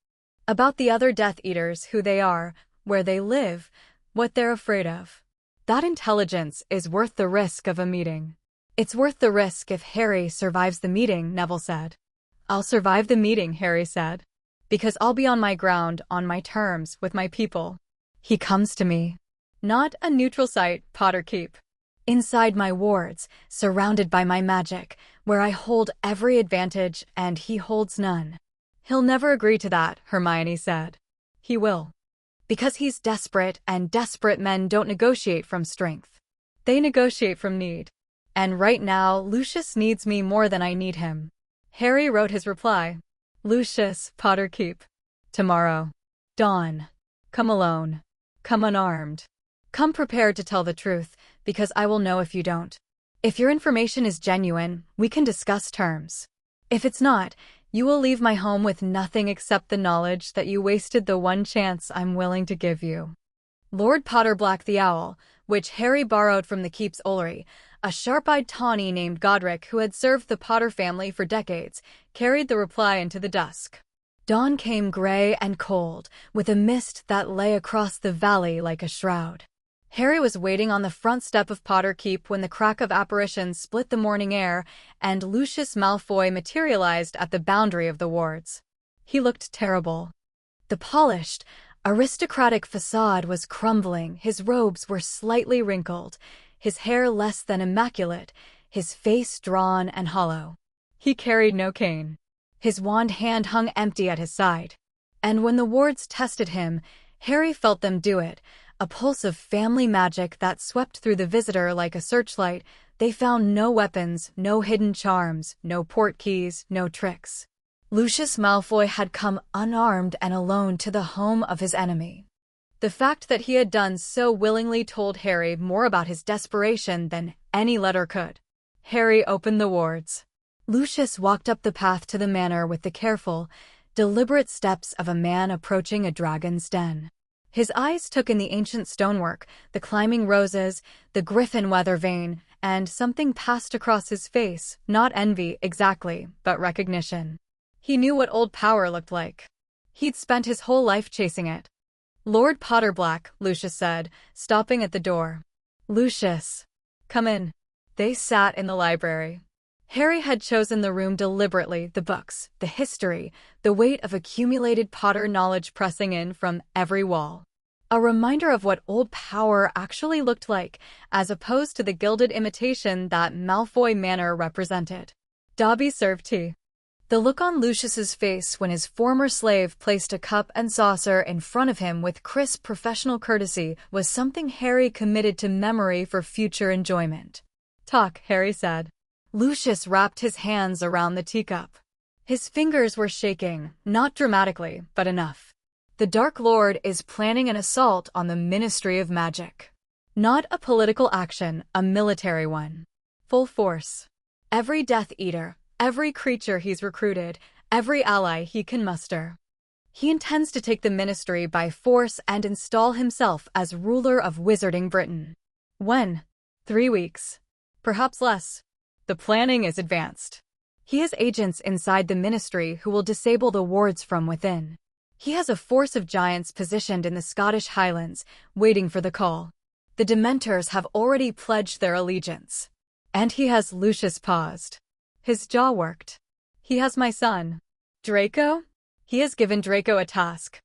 Speaker 1: About the other Death Eaters, who they are, where they live, what they're afraid of. That intelligence is worth the risk of a meeting. It's worth the risk if Harry survives the meeting, Neville said. I'll survive the meeting, Harry said. Because I'll be on my ground, on my terms, with my people. He comes to me. Not a neutral site, Potter Keep. Inside my wards, surrounded by my magic, where I hold every advantage and he holds none. He'll never agree to that, Hermione said. He will. Because he's desperate, and desperate men don't negotiate from strength. They negotiate from need. And right now, Lucius needs me more than I need him. Harry wrote his reply. Lucius, Potter Keep. Tomorrow. Dawn. Come alone. Come unarmed. Come prepared to tell the truth, because I will know if you don't. If your information is genuine, we can discuss terms. If it's not, you will leave my home with nothing except the knowledge that you wasted the one chance I'm willing to give you. Lord Potterblack the Owl, which Harry borrowed from the Keep's Ollery, a sharp-eyed tawny named Godric who had served the Potter family for decades, carried the reply into the dusk. Dawn came gray and cold, with a mist that lay across the valley like a shroud. Harry was waiting on the front step of Potter Keep when the crack of apparitions split the morning air and Lucius Malfoy materialized at the boundary of the wards. He looked terrible. The polished, aristocratic facade was crumbling, his robes were slightly wrinkled, his hair less than immaculate, his face drawn and hollow. He carried no cane. His wand hand hung empty at his side. And when the wards tested him, Harry felt them do it. A pulse of family magic that swept through the visitor like a searchlight. They found no weapons, no hidden charms, no portkeys, no tricks. Lucius Malfoy had come unarmed and alone to the home of his enemy. The fact that he had done so willingly told Harry more about his desperation than any letter could. Harry opened the wards. Lucius walked up the path to the manor with the careful, deliberate steps of a man approaching a dragon's den. His eyes took in the ancient stonework, the climbing roses, the griffin weather vane, and something passed across his face, not envy exactly, but recognition. He knew what old power looked like. He'd spent his whole life chasing it. Lord Potterblack, Lucius said, stopping at the door. Lucius. Come in. They sat in the library. Harry had chosen the room deliberately, the books, the history, the weight of accumulated Potter knowledge pressing in from every wall. A reminder of what old power actually looked like, as opposed to the gilded imitation that Malfoy Manor represented. Dobby served tea. The look on Lucius's face when his former slave placed a cup and saucer in front of him with crisp professional courtesy was something Harry committed to memory for future enjoyment. Talk, Harry said. Lucius wrapped his hands around the teacup. His fingers were shaking, not dramatically, but enough. The Dark Lord is planning an assault on the Ministry of Magic. Not a political action, a military one. Full force. Every Death Eater, every creature he's recruited, every ally he can muster. He intends to take the ministry by force and install himself as ruler of wizarding Britain. When? 3 weeks. Perhaps less. The planning is advanced. He has agents inside the ministry who will disable the wards from within. He has a force of giants positioned in the Scottish Highlands, waiting for the call. The Dementors have already pledged their allegiance. And he has Lucius paused. His jaw worked. He has my son. Draco? He has given Draco a task.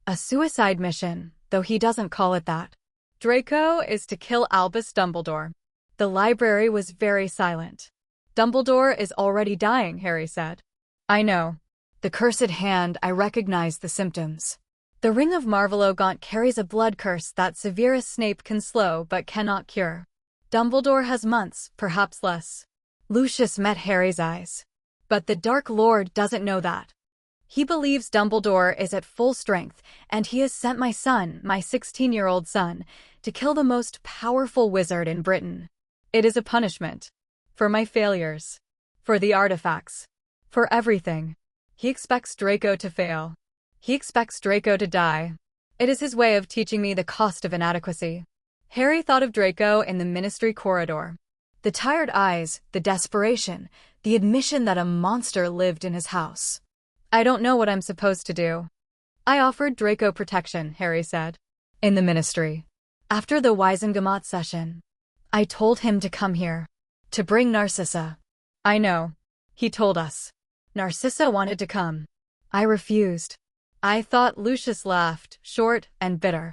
Speaker 1: A suicide mission, though he doesn't call it that. Draco is to kill Albus Dumbledore. The library was very silent. Dumbledore is already dying, Harry said. I know. The cursed hand, I recognize the symptoms. The Ring of Marvellogaunt carries a blood curse that Severus Snape can slow but cannot cure. Dumbledore has months, perhaps less. Lucius met Harry's eyes. But the Dark Lord doesn't know that. He believes Dumbledore is at full strength, and he has sent my son, my 16-year-old son, to kill the most powerful wizard in Britain. It is a punishment. For my failures. For the artifacts. For everything. He expects Draco to fail. He expects Draco to die. It is his way of teaching me the cost of inadequacy. Harry thought of Draco in the ministry corridor. The tired eyes, the desperation, the admission that a monster lived in his house. I don't know what I'm supposed to do. I offered Draco protection, Harry said. In the ministry. After the Wizengamot session. I told him to come here. To bring Narcissa. I know. He told us. Narcissa wanted to come. I refused. I thought Lucius laughed, short and bitter.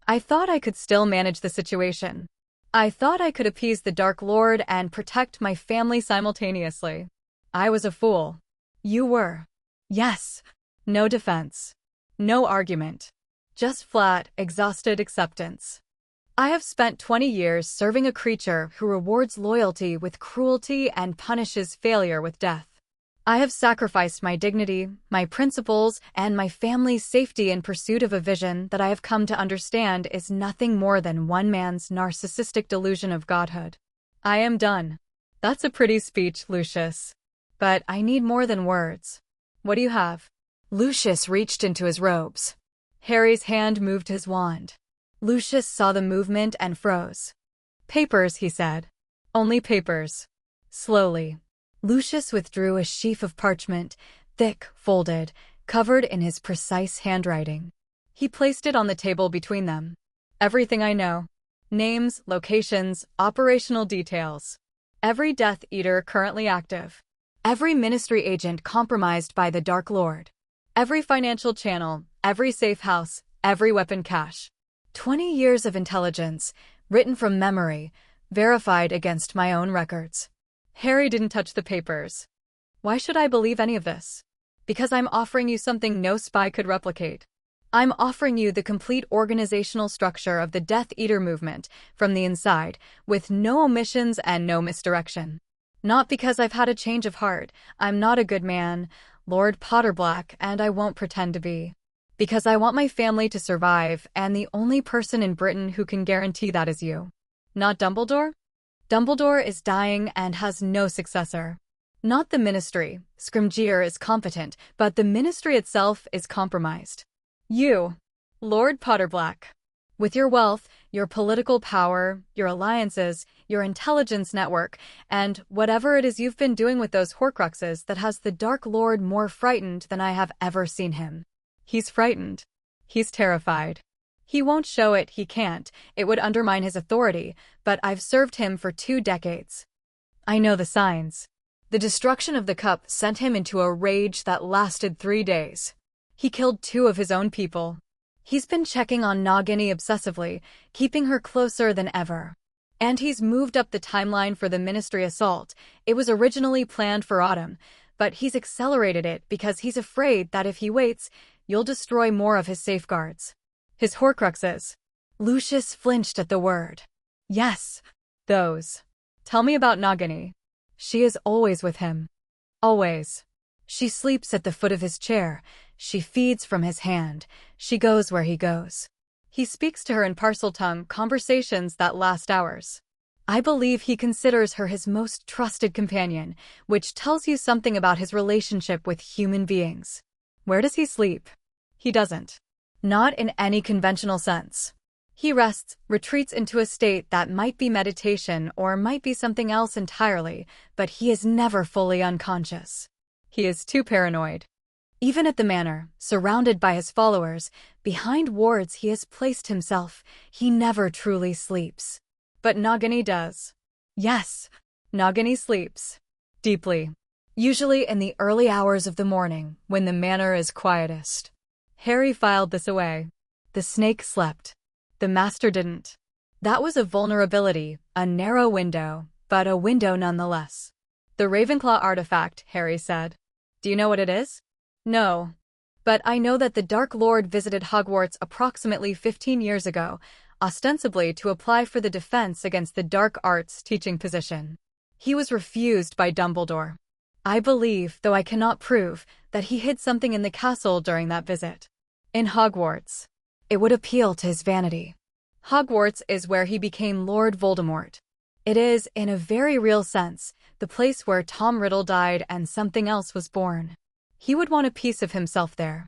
Speaker 1: I thought I could still manage the situation. I thought I could appease the Dark Lord and protect my family simultaneously. I was a fool. You were. Yes. No defense. No argument. Just flat, exhausted acceptance. I have spent 20 years serving a creature who rewards loyalty with cruelty and punishes failure with death. I have sacrificed my dignity, my principles, and my family's safety in pursuit of a vision that I have come to understand is nothing more than one man's narcissistic delusion of godhood. I am done. That's a pretty speech, Lucius. But I need more than words. What do you have? Lucius reached into his robes. Harry's hand moved his wand. Lucius saw the movement and froze. Papers, he said. Only papers. Slowly. Lucius withdrew a sheaf of parchment, thick, folded, covered in his precise handwriting. He placed it on the table between them. Everything I know. Names, locations, operational details. Every Death Eater currently active. Every ministry agent compromised by the Dark Lord. Every financial channel, every safe house, every weapon cache. 20 years of intelligence, written from memory, verified against my own records. Harry didn't touch the papers. Why should I believe any of this? Because I'm offering you something no spy could replicate. I'm offering you the complete organizational structure of the Death Eater movement from the inside, with no omissions and no misdirection. Not because I've had a change of heart. I'm not a good man, Lord Potterblack, and I won't pretend to be. Because I want my family to survive, and the only person in Britain who can guarantee that is you. Not Dumbledore? Dumbledore is dying and has no successor. Not the ministry. Scrimgeour is competent, but the ministry itself is compromised. You, Lord Potterblack. With your wealth, your political power, your alliances, your intelligence network, and whatever it is you've been doing with those Horcruxes that has the Dark Lord more frightened than I have ever seen him. He's frightened. He's terrified. He won't show it, he can't. It would undermine his authority, but I've served him for 2 decades. I know the signs. The destruction of the cup sent him into a rage that lasted 3 days. He killed 2 of his own people. He's been checking on Nagini obsessively, keeping her closer than ever. And he's moved up the timeline for the ministry assault. It was originally planned for autumn, but he's accelerated it because he's afraid that if he waits, you'll destroy more of his safeguards. His Horcruxes. Lucius flinched at the word. Yes, those. Tell me about Nagini. She is always with him. Always. She sleeps at the foot of his chair. She feeds from his hand. She goes where he goes. He speaks to her in Parseltongue, conversations that last hours. I believe he considers her his most trusted companion, which tells you something about his relationship with human beings. Where does he sleep? He doesn't. Not in any conventional sense. He rests, retreats into a state that might be meditation or might be something else entirely, but he is never fully unconscious. He is too paranoid. Even at the manor, surrounded by his followers, behind wards he has placed himself, he never truly sleeps. But Nagini does. Yes, Nagini sleeps. Deeply. Usually in the early hours of the morning, when the manor is quietest. Harry filed this away. The snake slept. The master didn't. That was a vulnerability, a narrow window, but a window nonetheless. The Ravenclaw artifact, Harry said. Do you know what it is? No. But I know that the Dark Lord visited Hogwarts approximately 15 years ago, ostensibly to apply for the defense against the dark arts teaching position. He was refused by Dumbledore. I believe, though I cannot prove, that he hid something in the castle during that visit. In Hogwarts. It would appeal to his vanity. Hogwarts is where he became Lord Voldemort. It is, in a very real sense, the place where Tom Riddle died and something else was born. He would want a piece of himself there.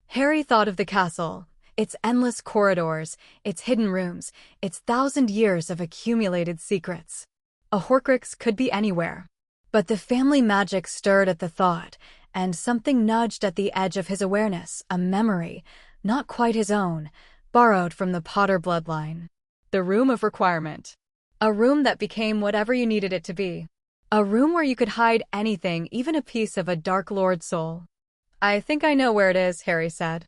Speaker 1: Harry thought of the castle, its endless corridors, its hidden rooms, its 1,000 years of accumulated secrets. A Horcrux could be anywhere. But the family magic stirred at the thought, and something nudged at the edge of his awareness, a memory, not quite his own, borrowed from the Potter bloodline. The room of requirement. A room that became whatever you needed it to be. A room where you could hide anything, even a piece of a Dark Lord soul. I think I know where it is, Harry said.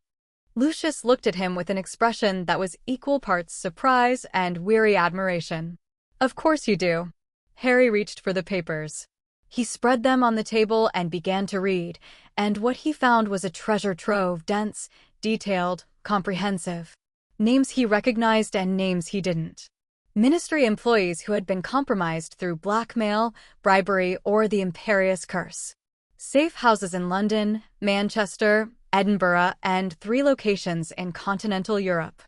Speaker 1: Lucius looked at him with an expression that was equal parts surprise and weary admiration. Of course you do. Harry reached for the papers. He spread them on the table and began to read, and what he found was a treasure trove, dense, detailed, comprehensive. Names he recognized and names he didn't. Ministry employees who had been compromised through blackmail, bribery, or the imperious curse. Safe houses in London, Manchester, Edinburgh, and 3 locations in continental Europe.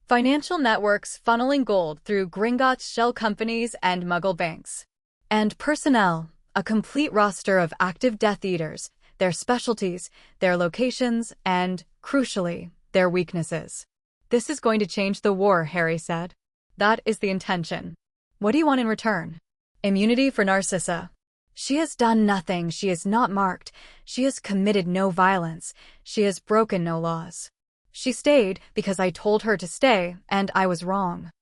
Speaker 1: Financial networks funneling gold through Gringotts shell companies and Muggle banks. And personnel, a complete roster of active Death Eaters, their specialties, their locations, and, crucially, their weaknesses. This is going to change the war, Harry said. That is the intention. What do you want in return? Immunity for Narcissa. She has done nothing, she is not marked, she has committed no violence, she has broken no laws. She stayed because I told her to stay, and I was wrong.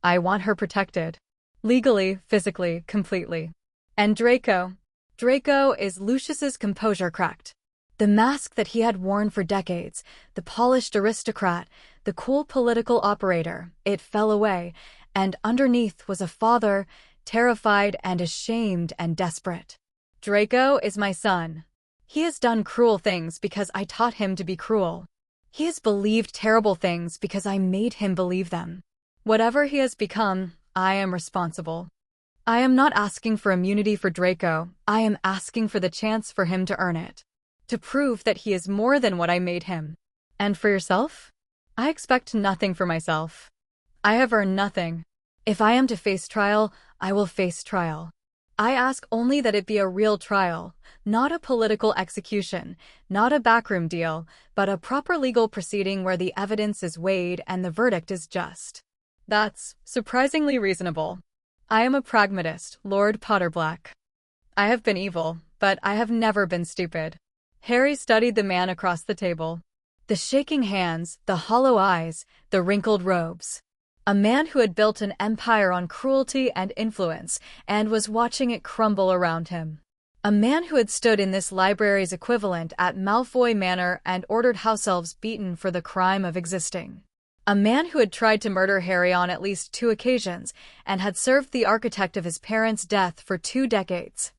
Speaker 1: I want her protected. Legally, physically, completely. And Draco. Draco is Lucius's composure cracked. The mask that he had worn for decades, the polished aristocrat, the cool political operator, it fell away, and underneath was a father, terrified and ashamed and desperate. Draco is my son. He has done cruel things because I taught him to be cruel. He has believed terrible things because I made him believe them. Whatever he has become, I am responsible. I am not asking for immunity for Draco, I am asking for the chance for him to earn it. To prove that he is more than what I made him. And for yourself? I expect nothing for myself. I have earned nothing. If I am to face trial, I will face trial. I ask only that it be a real trial, not a political execution, not a backroom deal, but a proper legal proceeding where the evidence is weighed and the verdict is just. That's surprisingly reasonable. I am a pragmatist, Lord Potterblack. I have been evil, but I have never been stupid. Harry studied the man across the table. The shaking hands, the hollow eyes, the wrinkled robes. A man who had built an empire on cruelty and influence, and was watching it crumble around him. A man who had stood in this library's equivalent at Malfoy Manor and ordered house elves beaten for the crime of existing. A man who had tried to murder Harry on at least 2 occasions, and had served the architect of his parents' death for 2 decades.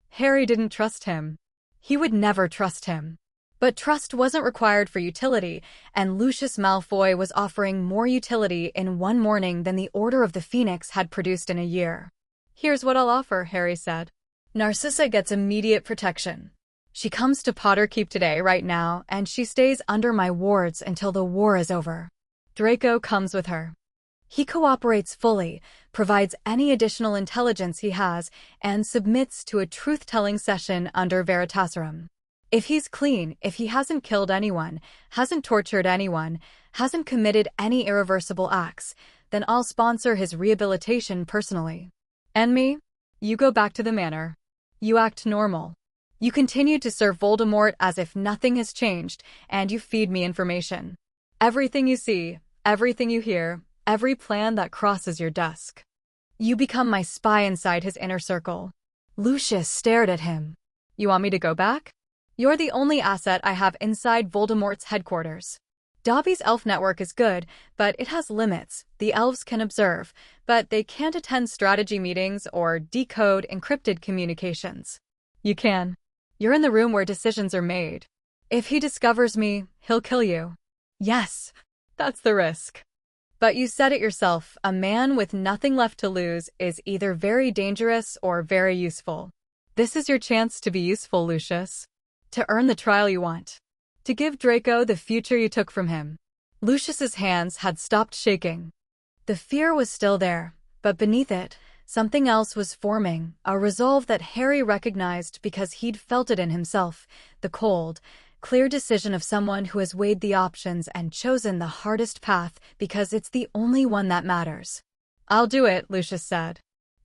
Speaker 1: Harry didn't trust him. He would never trust him. But trust wasn't required for utility, and Lucius Malfoy was offering more utility in 1 morning than the Order of the Phoenix had produced in a year. Here's what I'll offer, Harry said. Narcissa gets immediate protection. She comes to Potterkeep today, right now, and she stays under my wards until the war is over. Draco comes with her. He cooperates fully, provides any additional intelligence he has, and submits to a truth-telling session under Veritaserum. If he's clean, if he hasn't killed anyone, hasn't tortured anyone, hasn't committed any irreversible acts, then I'll sponsor his rehabilitation personally. And me? You go back to the manor. You act normal. You continue to serve Voldemort as if nothing has changed, and you feed me information. Everything you see, everything you hear, every plan that crosses your desk. You become my spy inside his inner circle. Lucius stared at him. You want me to go back? You're the only asset I have inside Voldemort's headquarters. Dobby's elf network is good, but it has limits. The elves can observe, but they can't attend strategy meetings or decode encrypted communications. You can. You're in the room where decisions are made. If he discovers me, he'll kill you. Yes, that's the risk. But you said it yourself, a man with nothing left to lose is either very dangerous or very useful. This is your chance to be useful, Lucius. To earn the trial you want. To give Draco the future you took from him. Lucius's hands had stopped shaking. The fear was still there, but beneath it, something else was forming, a resolve that Harry recognized because he'd felt it in himself, the cold, clear decision of someone who has weighed the options and chosen the hardest path because it's the only one that matters. I'll do it, Lucius said.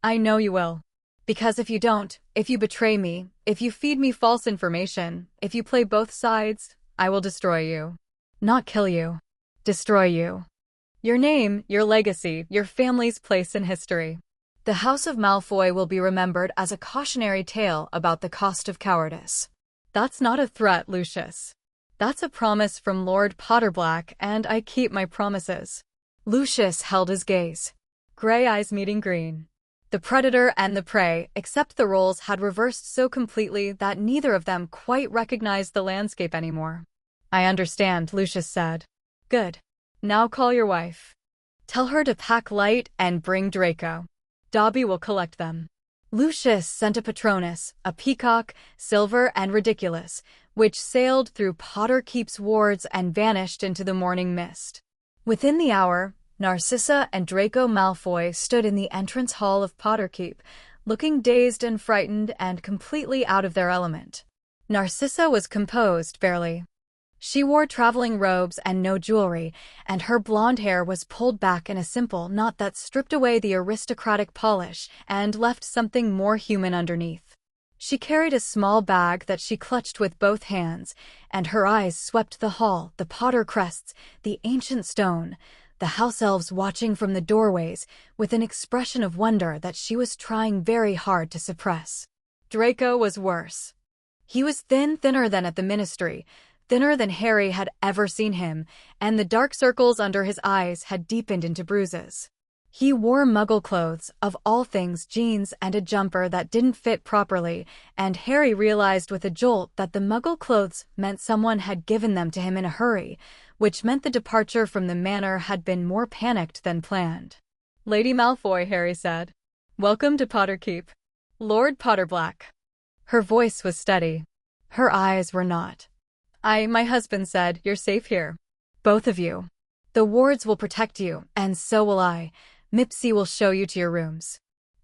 Speaker 1: I know you will. Because if you don't, if you betray me, if you feed me false information, if you play both sides, I will destroy you. Not kill you. Destroy you. Your name, your legacy, your family's place in history. The House of Malfoy will be remembered as a cautionary tale about the cost of cowardice. That's not a threat, Lucius. That's a promise from Lord Potterblack, and I keep my promises. Lucius held his gaze. Gray eyes meeting green. The predator and the prey, except the roles had reversed so completely that neither of them quite recognized the landscape anymore. I understand, Lucius said. Good. Now call your wife. Tell her to pack light and bring Draco. Dobby will collect them. Lucius sent a Patronus, a peacock, silver and ridiculous, which sailed through Potter Keep's wards and vanished into the morning mist. Within the hour, Narcissa and Draco Malfoy stood in the entrance hall of Potter Keep, looking dazed and frightened and completely out of their element. Narcissa was composed, barely. She wore traveling robes and no jewelry, and her blonde hair was pulled back in a simple knot that stripped away the aristocratic polish and left something more human underneath. She carried a small bag that she clutched with both hands, and her eyes swept the hall, the Potter crests, the ancient stone, the house elves watching from the doorways, with an expression of wonder that she was trying very hard to suppress. Draco was worse. He was thinner than at the Ministry, thinner than Harry had ever seen him, and the dark circles under his eyes had deepened into bruises. He wore Muggle clothes, of all things jeans and a jumper that didn't fit properly, and Harry realized with a jolt that the Muggle clothes meant someone had given them to him in a hurry, which meant the departure from the manor had been more panicked than planned. Lady Malfoy, Harry said. Welcome to Potter Keep. Lord Potterblack. Her voice was steady. Her eyes were not. My husband said, you're safe here. Both of you. The wards will protect you, and so will I. Mipsy will show you to your rooms.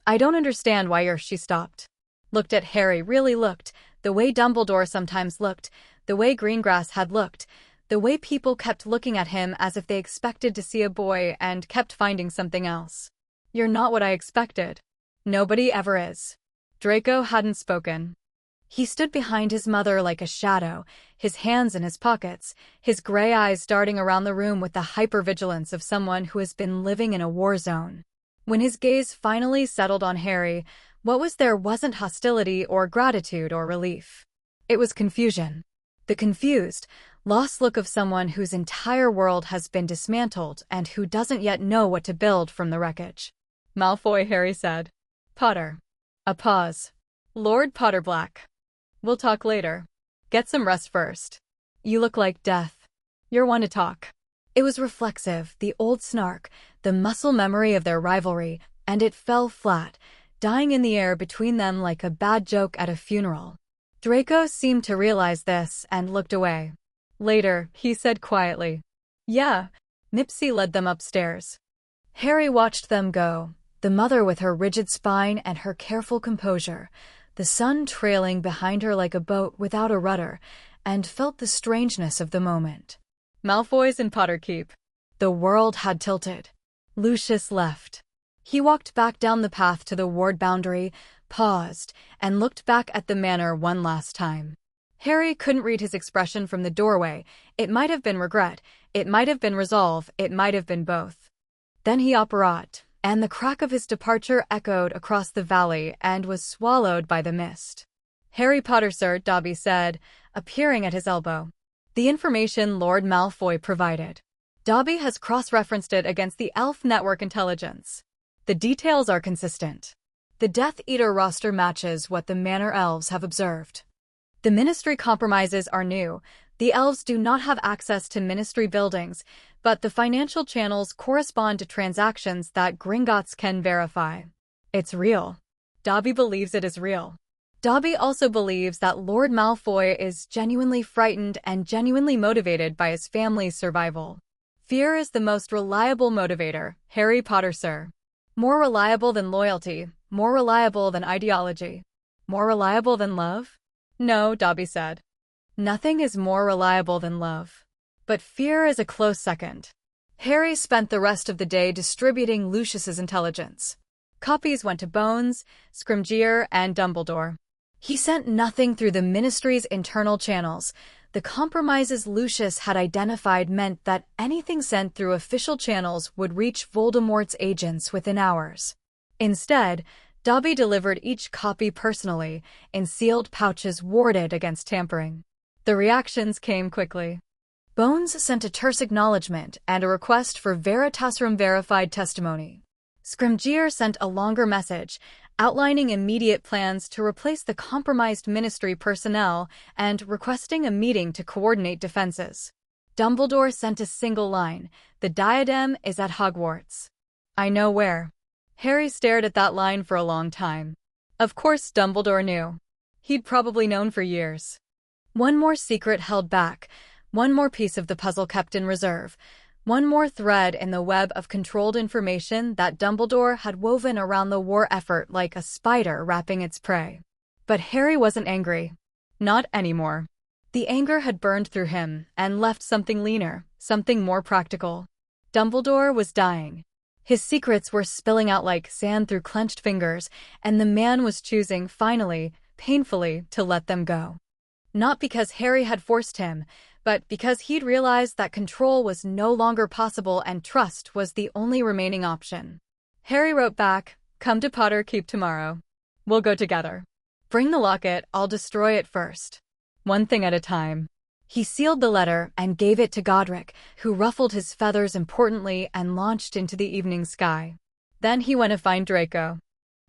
Speaker 1: I don't understand why she stopped. Looked at Harry, really looked, the way Dumbledore sometimes looked, the way Greengrass had looked, the way people kept looking at him as if they expected to see a boy and kept finding something else. You're not what I expected. Nobody ever is. Draco hadn't spoken. He stood behind his mother like a shadow, his hands in his pockets, his gray eyes darting around the room with the hypervigilance of someone who has been living in a war zone. When his gaze finally settled on Harry, what was there wasn't hostility or gratitude or relief. It was confusion. The confused, lost look of someone whose entire world has been dismantled and who doesn't yet know what to build from the wreckage. Malfoy, Harry said. Potter. A pause. Lord Potterblack. We'll talk later. Get some rest first. You look like death. You're one to talk. It was reflexive, the old snark, the muscle memory of their rivalry, and it fell flat, dying in the air between them like a bad joke at a funeral. Draco seemed to realize this and looked away. Later, he said quietly, Yeah, Nipsey led them upstairs. Harry watched them go, the mother with her rigid spine and her careful composure, the son trailing behind her like a boat without a rudder, and felt the strangeness of the moment. Malfoy's in Potterkeep. The world had tilted. Lucius left. He walked back down the path to the ward boundary, paused, and looked back at the manor one last time. Harry couldn't read his expression from the doorway. It might have been regret, it might have been resolve, it might have been both. Then he apparat, and the crack of his departure echoed across the valley and was swallowed by the mist. "Harry Potter, sir," Dobby said, appearing at his elbow. "The information Lord Malfoy provided. Dobby has cross-referenced it against the Elf Network intelligence. The details are consistent. The Death Eater roster matches what the Manor elves have observed. The Ministry compromises are new. The elves do not have access to Ministry buildings, but the financial channels correspond to transactions that Gringotts can verify. It's real. Dobby believes it is real. Dobby also believes that Lord Malfoy is genuinely frightened and genuinely motivated by his family's survival. Fear is the most reliable motivator, Harry Potter, sir. More reliable than loyalty, more reliable than ideology. More reliable than love? No, Dobby said. Nothing is more reliable than love. But fear is a close second. Harry spent the rest of the day distributing Lucius's intelligence. Copies went to Bones, Scrimgeour, and Dumbledore. He sent nothing through the Ministry's internal channels. The compromises Lucius had identified meant that anything sent through official channels would reach Voldemort's agents within hours. Instead, Dobby delivered each copy personally, in sealed pouches warded against tampering. The reactions came quickly. Bones sent a terse acknowledgement and a request for Veritasrum-verified testimony. Scrimgeour sent a longer message, outlining immediate plans to replace the compromised Ministry personnel and requesting a meeting to coordinate defenses. Dumbledore sent a single line, "The diadem is at Hogwarts. I know where." Harry stared at that line for a long time. Of course Dumbledore knew. He'd probably known for years. One more secret held back, one more piece of the puzzle kept in reserve, one more thread in the web of controlled information that Dumbledore had woven around the war effort like a spider wrapping its prey. But Harry wasn't angry. Not anymore. The anger had burned through him and left something leaner, something more practical. Dumbledore was dying. His secrets were spilling out like sand through clenched fingers, and the man was choosing, finally, painfully, to let them go. Not because Harry had forced him, but because he'd realized that control was no longer possible and trust was the only remaining option. Harry wrote back, "Come to Potterkeep tomorrow. We'll go together. Bring the locket, I'll destroy it first. One thing at a time." He sealed the letter and gave it to Godric, who ruffled his feathers importantly and launched into the evening sky. Then he went to find Draco.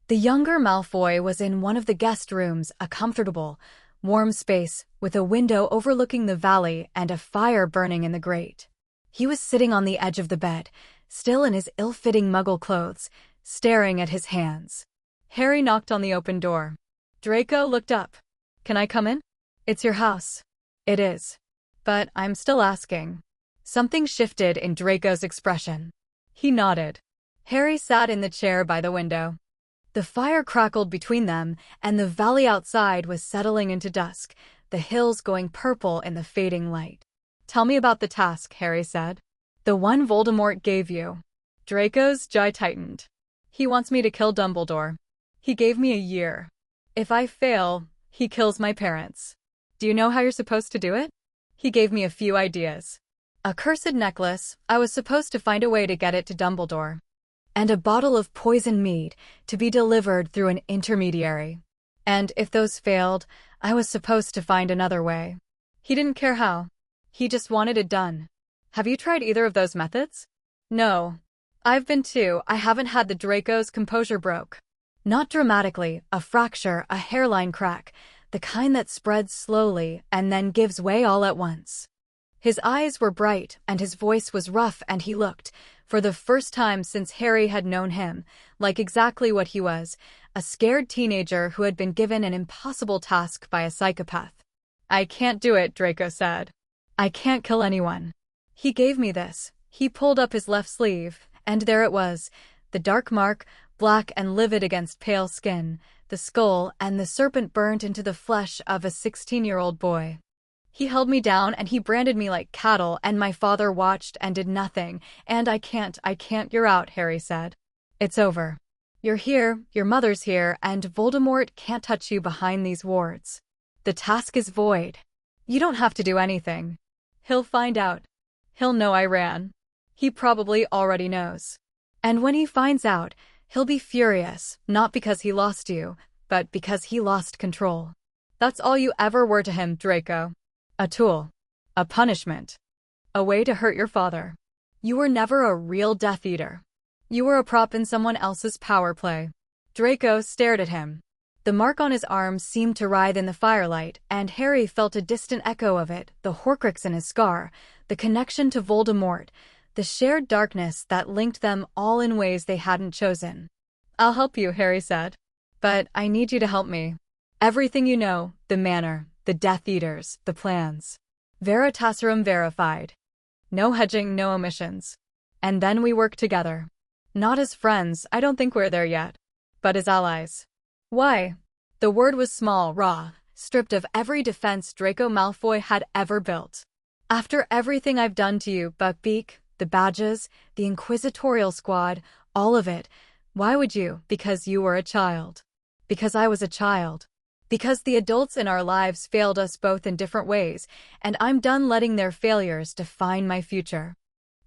Speaker 1: The younger Malfoy was in one of the guest rooms, a comfortable, warm space with a window overlooking the valley and a fire burning in the grate. He was sitting on the edge of the bed, still in his ill-fitting muggle clothes, staring at his hands. Harry knocked on the open door. Draco looked up. "Can I come in?" "It's your house." "It is. But I'm still asking." Something shifted in Draco's expression. He nodded. Harry sat in the chair by the window. The fire crackled between them, and the valley outside was settling into dusk, the hills going purple in the fading light. "Tell me about the task," Harry said. "The one Voldemort gave you." Draco's jaw tightened. "He wants me to kill Dumbledore. He gave me a year. If I fail, he kills my parents. Do you know how you're supposed to do it?" He gave me a few ideas. A cursed necklace, I was supposed to find a way to get it to Dumbledore. And a bottle of poison mead, to be delivered through an intermediary. And if those failed, I was supposed to find another way. He didn't care how. He just wanted it done. Have you tried either of those methods? No. I've been too. I haven't had the Draco's composure broke. Not dramatically, a fracture, a hairline crack, the kind that spreads slowly and then gives way all at once. His eyes were bright and his voice was rough, and he looked, for the first time since Harry had known him, like exactly what he was, a scared teenager who had been given an impossible task by a psychopath. "I can't do it," Draco said. "I can't kill anyone. He gave me this. He pulled up his left sleeve, and there it was, the dark mark, black and livid against pale skin, the skull and the serpent burnt into the flesh of a 16-year-old boy. He held me down and he branded me like cattle, and my father watched and did nothing. And I can't, you're out, Harry said. It's over. You're here, your mother's here, and Voldemort can't touch you behind these wards. The task is void. You don't have to do anything. He'll find out. He'll know I ran. He probably already knows. And when he finds out, he'll be furious, not because he lost you, but because he lost control. That's all you ever were to him, Draco. A tool. A punishment. A way to hurt your father. You were never a real Death Eater. You were a prop in someone else's power play. Draco stared at him. The mark on his arm seemed to writhe in the firelight, and Harry felt a distant echo of it, the Horcrux in his scar, the connection to Voldemort, the shared darkness that linked them all in ways they hadn't chosen. I'll help you, Harry said. But I need you to help me. Everything you know, the Manor, the Death Eaters, the plans. Veritaserum verified. No hedging, no omissions. And then we work together. Not as friends, I don't think we're there yet. But as allies. Why? The word was small, raw, stripped of every defense Draco Malfoy had ever built. After everything I've done to you, Buckbeak, the badges, the Inquisitorial Squad, all of it, why would you? Because you were a child. Because I was a child. Because the adults in our lives failed us both in different ways, and I'm done letting their failures define my future.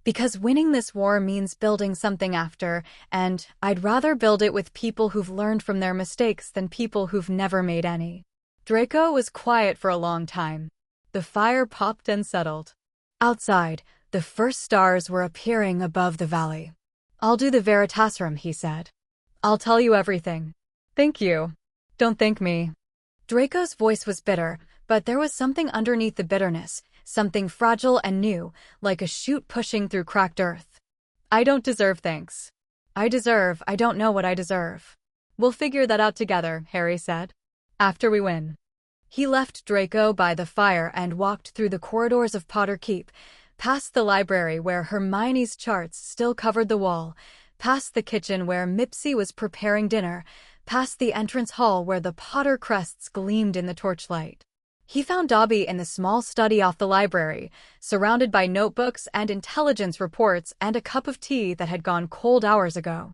Speaker 1: Because winning this war means building something after, and I'd rather build it with people who've learned from their mistakes than people who've never made any. Draco was quiet for a long time. The fire popped and settled. Outside, the first stars were appearing above the valley. I'll do the Veritaserum, he said. I'll tell you everything. Thank you. Don't thank me. Draco's voice was bitter, but there was something underneath the bitterness, something fragile and new, like a shoot pushing through cracked earth. I don't deserve thanks. I don't know what I deserve. We'll figure that out together, Harry said. After we win. He left Draco by the fire and walked through the corridors of Potter Keep, past the library where Hermione's charts still covered the wall, past the kitchen where Mipsy was preparing dinner, past the entrance hall where the Potter crests gleamed in the torchlight. He found Dobby in the small study off the library, surrounded by notebooks and intelligence reports and a cup of tea that had gone cold hours ago.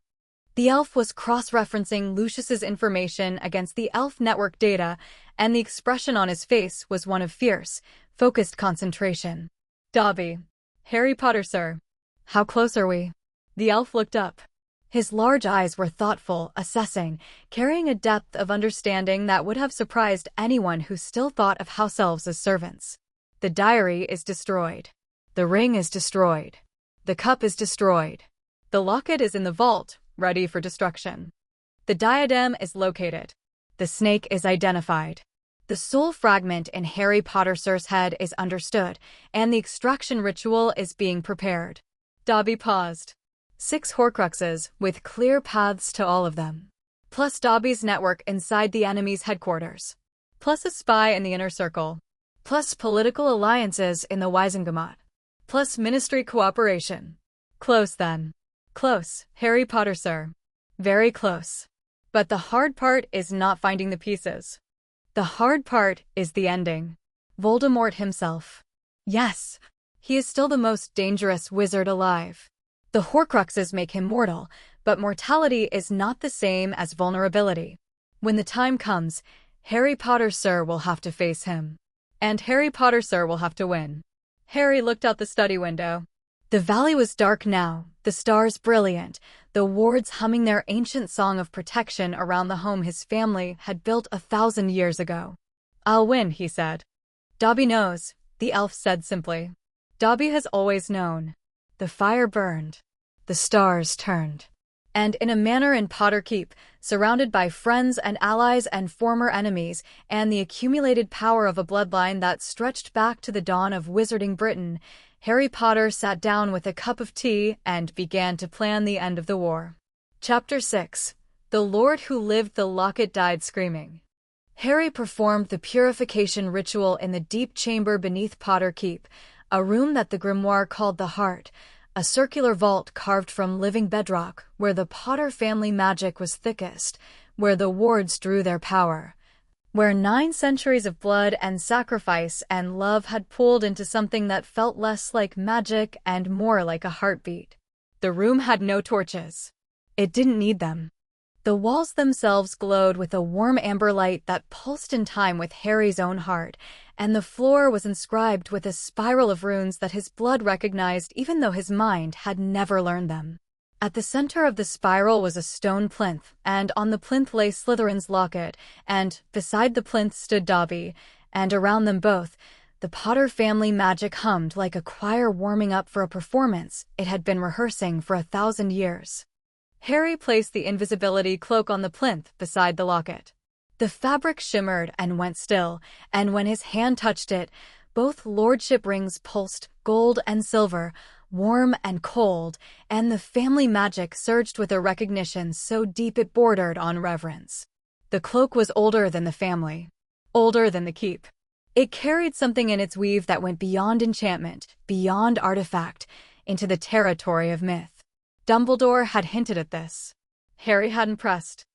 Speaker 1: The elf was cross-referencing Lucius's information against the elf network data, and the expression on his face was one of fierce, focused concentration. Dobby. Harry Potter, sir. How close are we? The elf looked up. His large eyes were thoughtful, assessing, carrying a depth of understanding that would have surprised anyone who still thought of house elves as servants. The diary is destroyed. The ring is destroyed. The cup is destroyed. The locket is in the vault, ready for destruction. The diadem is located. The snake is identified. The soul fragment in Harry Potter Sir's head is understood, and the extraction ritual is being prepared. Dobby paused. 6 Horcruxes, with clear paths to all of them. Plus Dobby's network inside the enemy's headquarters. Plus a spy in the inner circle. Plus political alliances in the Wizengamot. Plus ministry cooperation. Close then. Close, Harry Potter, sir. Very close. But the hard part is not finding the pieces. The hard part is the ending. Voldemort himself. Yes, he is still the most dangerous wizard alive. The Horcruxes make him mortal, but mortality is not the same as vulnerability. When the time comes, Harry Potter Sir will have to face him. And Harry Potter Sir will have to win. Harry looked out the study window. The valley was dark now, the stars brilliant, the wards humming their ancient song of protection around the home his family had built 1,000 years ago. I'll win, he said. Dobby knows, the elf said simply. Dobby has always known. The fire burned. The stars turned. And in a manor in Potter Keep, surrounded by friends and allies and former enemies, and the accumulated power of a bloodline that stretched back to the dawn of wizarding Britain, Harry Potter sat down with a cup of tea and began to plan the end of the war. Chapter 6. The Lord who lived the locket died screaming. Harry performed the purification ritual in the deep chamber beneath Potter Keep, a room that the grimoire called the Heart, a circular vault carved from living bedrock where the Potter family magic was thickest, where the wards drew their power, where 9 centuries of blood and sacrifice and love had pooled into something that felt less like magic and more like a heartbeat. The room had no torches. It didn't need them. The walls themselves glowed with a warm amber light that pulsed in time with Harry's own heart, and the floor was inscribed with a spiral of runes that his blood recognized even though his mind had never learned them. At the center of the spiral was a stone plinth, and on the plinth lay Slytherin's locket, and beside the plinth stood Dobby, and around them both, the Potter family magic hummed like a choir warming up for a performance it had been rehearsing for 1,000 years. Harry placed the invisibility cloak on the plinth beside the locket. The fabric shimmered and went still, and when his hand touched it, both Lordship rings pulsed, gold and silver, warm and cold, and the family magic surged with a recognition so deep it bordered on reverence. The cloak was older than the family, older than the keep. It carried something in its weave that went beyond enchantment, beyond artifact, into the territory of myth. Dumbledore had hinted at this. Harry hadn't pressed.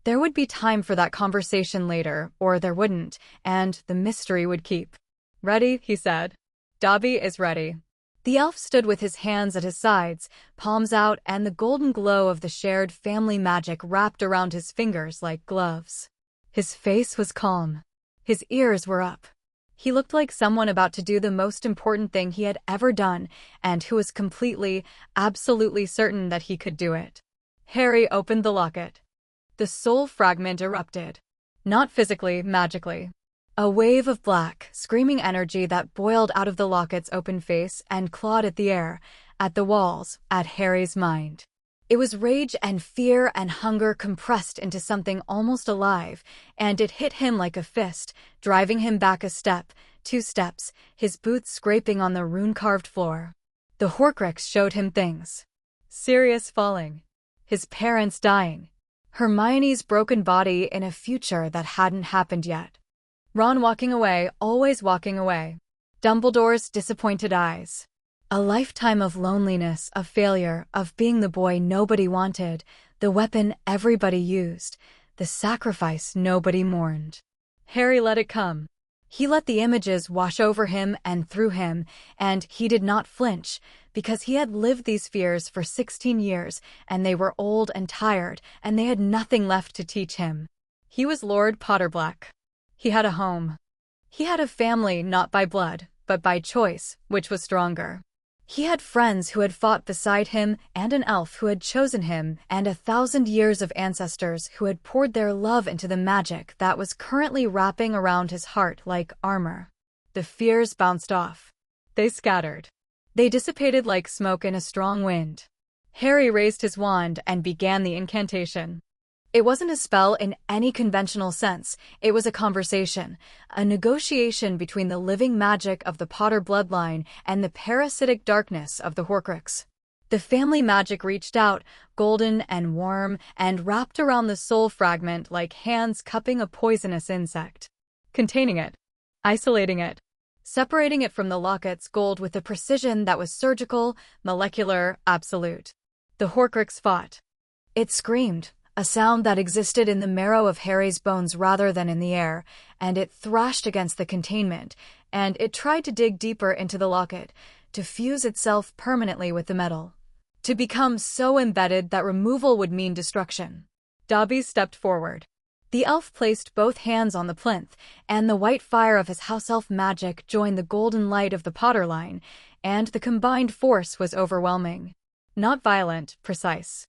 Speaker 1: There would be time for that conversation later, or there wouldn't, and the mystery would keep. "Ready," he said. "Dobby is ready." The elf stood with his hands at his sides, palms out, and the golden glow of the shared family magic wrapped around his fingers like gloves. His face was calm. His ears were up. He looked like someone about to do the most important thing he had ever done, and who was completely, absolutely certain that he could do it. Harry opened the locket. The soul fragment erupted. Not physically, magically. A wave of black, screaming energy that boiled out of the locket's open face and clawed at the air, at the walls, at Harry's mind. It was rage and fear and hunger compressed into something almost alive, and it hit him like a fist, driving him back a step, 2 steps, his boots scraping on the rune-carved floor. The Horcrux showed him things. Sirius falling. His parents dying. Hermione's broken body in a future that hadn't happened yet. Ron walking away, always walking away. Dumbledore's disappointed eyes. A lifetime of loneliness, of failure, of being the boy nobody wanted, the weapon everybody used, the sacrifice nobody mourned. Harry let it come. He let the images wash over him and through him, and he did not flinch, because he had lived these fears for 16 years, and they were old and tired, and they had nothing left to teach him. He was Lord Potterblack. He had a home. He had a family not by blood, but by choice, which was stronger. He had friends who had fought beside him, and an elf who had chosen him, and 1,000 years of ancestors who had poured their love into the magic that was currently wrapping around his heart like armor. The fears bounced off. They scattered. They dissipated like smoke in a strong wind. Harry raised his wand and began the incantation. It wasn't a spell in any conventional sense. It was a conversation, a negotiation between the living magic of the Potter bloodline and the parasitic darkness of the Horcrux. The family magic reached out, golden and warm, and wrapped around the soul fragment like hands cupping a poisonous insect. Containing it. Isolating it. Separating it from the locket's gold with a precision that was surgical, molecular, absolute. The Horcrux fought. It screamed. A sound that existed in the marrow of Harry's bones rather than in the air, and it thrashed against the containment, and it tried to dig deeper into the locket, to fuse itself permanently with the metal, to become so embedded that removal would mean destruction. Dobby stepped forward. The elf placed both hands on the plinth, and the white fire of his house elf magic joined the golden light of the Potter line, and the combined force was overwhelming. Not violent, precise.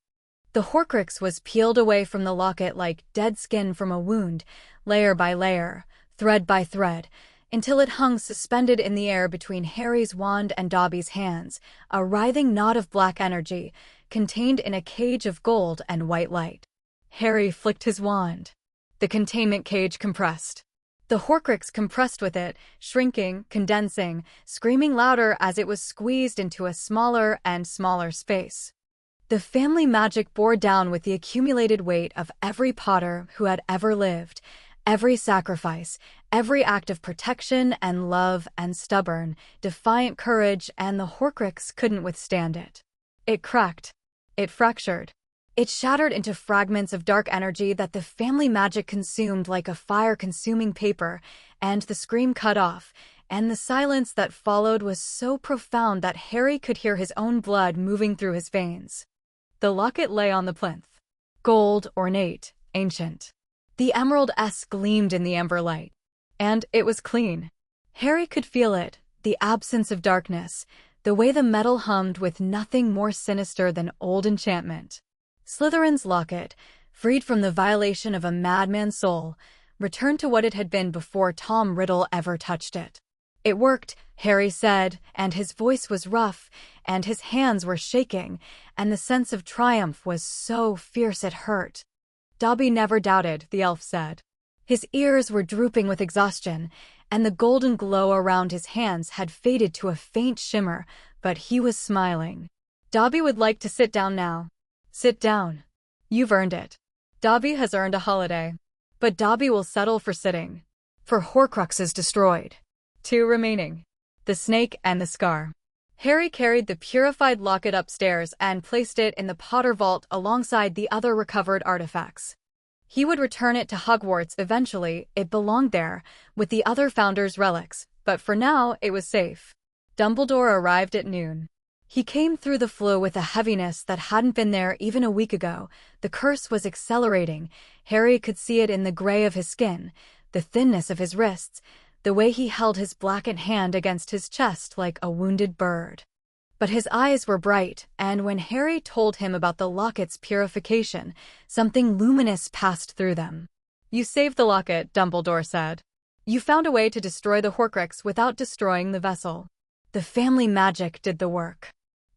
Speaker 1: The Horcrux was peeled away from the locket like dead skin from a wound, layer by layer, thread by thread, until it hung suspended in the air between Harry's wand and Dobby's hands, a writhing knot of black energy, contained in a cage of gold and white light. Harry flicked his wand. The containment cage compressed. The Horcrux compressed with it, shrinking, condensing, screaming louder as it was squeezed into a smaller and smaller space. The family magic bore down with the accumulated weight of every Potter who had ever lived, every sacrifice, Every act of protection and love and stubborn, defiant courage, and the Horcrux couldn't withstand it. It cracked. It fractured. It shattered into fragments of dark energy that the family magic consumed like a fire-consuming paper, and the scream cut off, and the silence that followed was so profound that Harry could hear his own blood moving through his veins. The locket lay on the plinth. Gold, ornate, ancient. The emerald S gleamed in the amber light. And it was clean. Harry could feel it, the absence of darkness, the way the metal hummed with nothing more sinister than old enchantment. Slytherin's locket, freed from the violation of a madman's soul, returned to what it had been before Tom Riddle ever touched it. It worked, Harry said, and his voice was rough, and his hands were shaking, and the sense of triumph was so fierce it hurt. Dobby never doubted, the elf said. His ears were drooping with exhaustion, and the golden glow around his hands had faded to a faint shimmer, but he was smiling. Dobby would like to sit down now. Sit down. You've earned it. Dobby has earned a holiday. But Dobby will settle for sitting. For Horcruxes destroyed. 2 remaining. The snake and the scar. Harry carried the purified locket upstairs and placed it in the Potter vault alongside the other recovered artifacts. He would return it to Hogwarts eventually. It belonged there, with the other founders' relics, but for now it was safe. Dumbledore arrived at noon. He came through the flu with a heaviness that hadn't been there even a week ago. The curse was accelerating. Harry could see it in the gray of his skin, the thinness of his wrists, the way he held his blackened hand against his chest like a wounded bird. But his eyes were bright, and when Harry told him about the locket's purification, something luminous passed through them. You saved the locket, Dumbledore said. You found a way to destroy the Horcrux without destroying the vessel. The family magic did the work.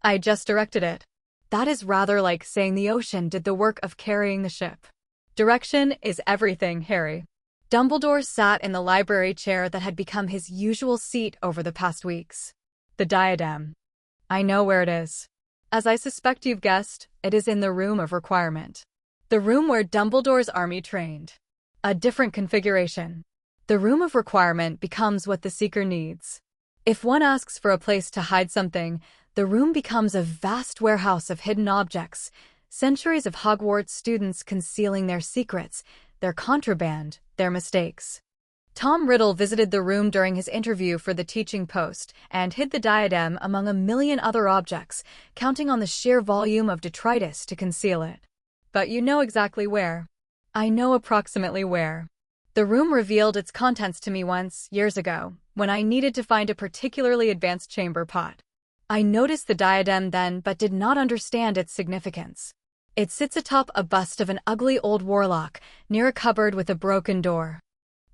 Speaker 1: I just directed it. That is rather like saying the ocean did the work of carrying the ship. Direction is everything, Harry. Dumbledore sat in the library chair that had become his usual seat over the past weeks. The diadem. I know where it is. As I suspect you've guessed, it is in the Room of Requirement. The room where Dumbledore's army trained. A different configuration. The Room of Requirement becomes what the Seeker needs. If one asks for a place to hide something, the room becomes a vast warehouse of hidden objects, centuries of Hogwarts students concealing their secrets, their contraband, their mistakes. Tom Riddle visited the room during his interview for the teaching post and hid the diadem among a million other objects, counting on the sheer volume of detritus to conceal it. But you know exactly where. I know approximately where. The room revealed its contents to me once, years ago, when I needed to find a particularly advanced chamber pot. I noticed the diadem then but did not understand its significance. It sits atop a bust of an ugly old warlock, near a cupboard with a broken door.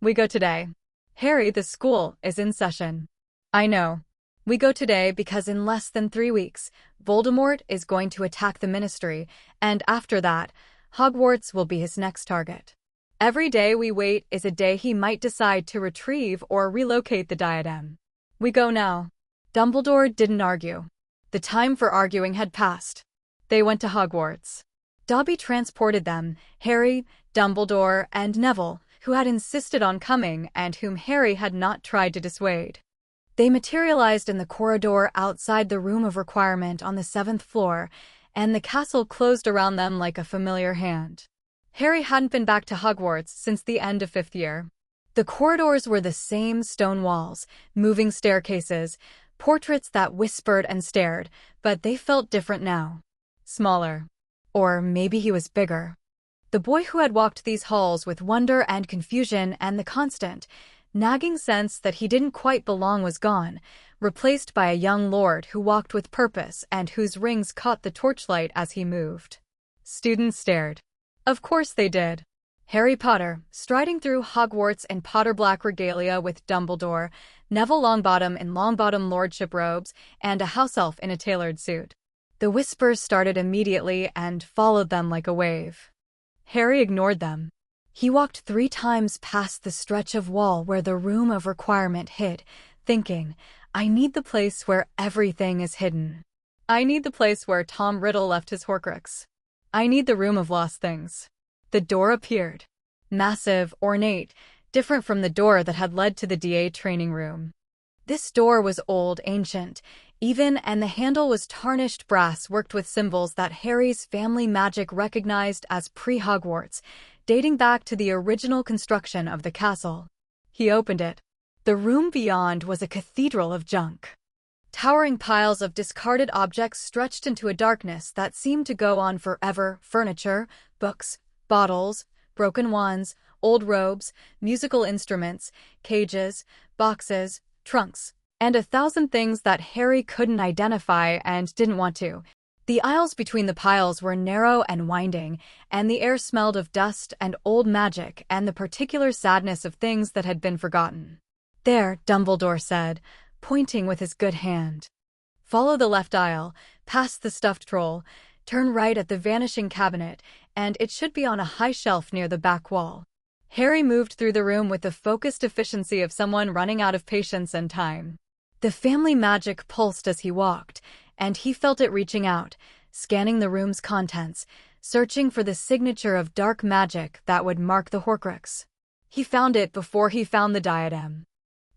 Speaker 1: We go today. Harry, the school is in session. I know. We go today because in less than 3 weeks, Voldemort is going to attack the Ministry, and after that, Hogwarts will be his next target. Every day we wait is a day he might decide to retrieve or relocate the diadem. We go now. Dumbledore didn't argue. The time for arguing had passed. They went to Hogwarts. Dobby transported them, Harry, Dumbledore, and Neville, who had insisted on coming and whom Harry had not tried to dissuade. They materialized in the corridor outside the Room of Requirement on the 7th floor, and the castle closed around them like a familiar hand. Harry hadn't been back to Hogwarts since the end of 5th year. The corridors were the same stone walls, moving staircases, portraits that whispered and stared, but they felt different now. Smaller. Or maybe he was bigger. The boy who had walked these halls with wonder and confusion and the constant, nagging sense that he didn't quite belong was gone, replaced by a young lord who walked with purpose and whose rings caught the torchlight as he moved. Students stared. Of course they did. Harry Potter, striding through Hogwarts in Potter black regalia with Dumbledore, Neville Longbottom in Longbottom Lordship robes, and a house elf in a tailored suit. The whispers started immediately and followed them like a wave. Harry ignored them. He walked 3 times past the stretch of wall where the Room of Requirement hid, thinking, I need the place where everything is hidden. I need the place where Tom Riddle left his Horcrux. I need the Room of Lost Things. The door appeared. Massive, ornate, different from the door that had led to the DA training room. This door was old, ancient, even, and the handle was tarnished brass worked with symbols that Harry's family magic recognized as pre-Hogwarts, dating back to the original construction of the castle. He opened it. The room beyond was a cathedral of junk. Towering piles of discarded objects stretched into a darkness that seemed to go on forever: furniture, books, bottles, broken wands, old robes, musical instruments, cages, boxes, trunks, and 1,000 things that Harry couldn't identify and didn't want to. The aisles between the piles were narrow and winding, and the air smelled of dust and old magic and the particular sadness of things that had been forgotten. "There," Dumbledore said, pointing with his good hand. "Follow the left aisle, past the stuffed troll, turn right at the vanishing cabinet, and it should be on a high shelf near the back wall." Harry moved through the room with the focused efficiency of someone running out of patience and time. The family magic pulsed as he walked, and he felt it reaching out, scanning the room's contents, searching for the signature of dark magic that would mark the Horcrux. He found it before he found the diadem.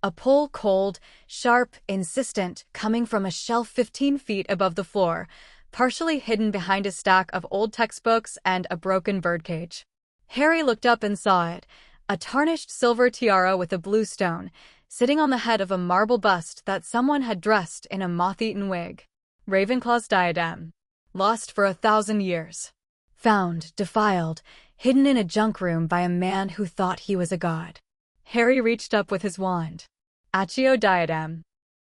Speaker 1: A pull, cold, sharp, insistent, coming from a shelf 15 feet above the floor, partially hidden behind a stack of old textbooks and a broken birdcage. Harry looked up and saw it, a tarnished silver tiara with a blue stone, sitting on the head of a marble bust that someone had dressed in a moth-eaten wig. Ravenclaw's diadem. Lost for 1,000 years. Found, defiled, hidden in a junk room by a man who thought he was a god. Harry reached up with his wand. Accio diadem.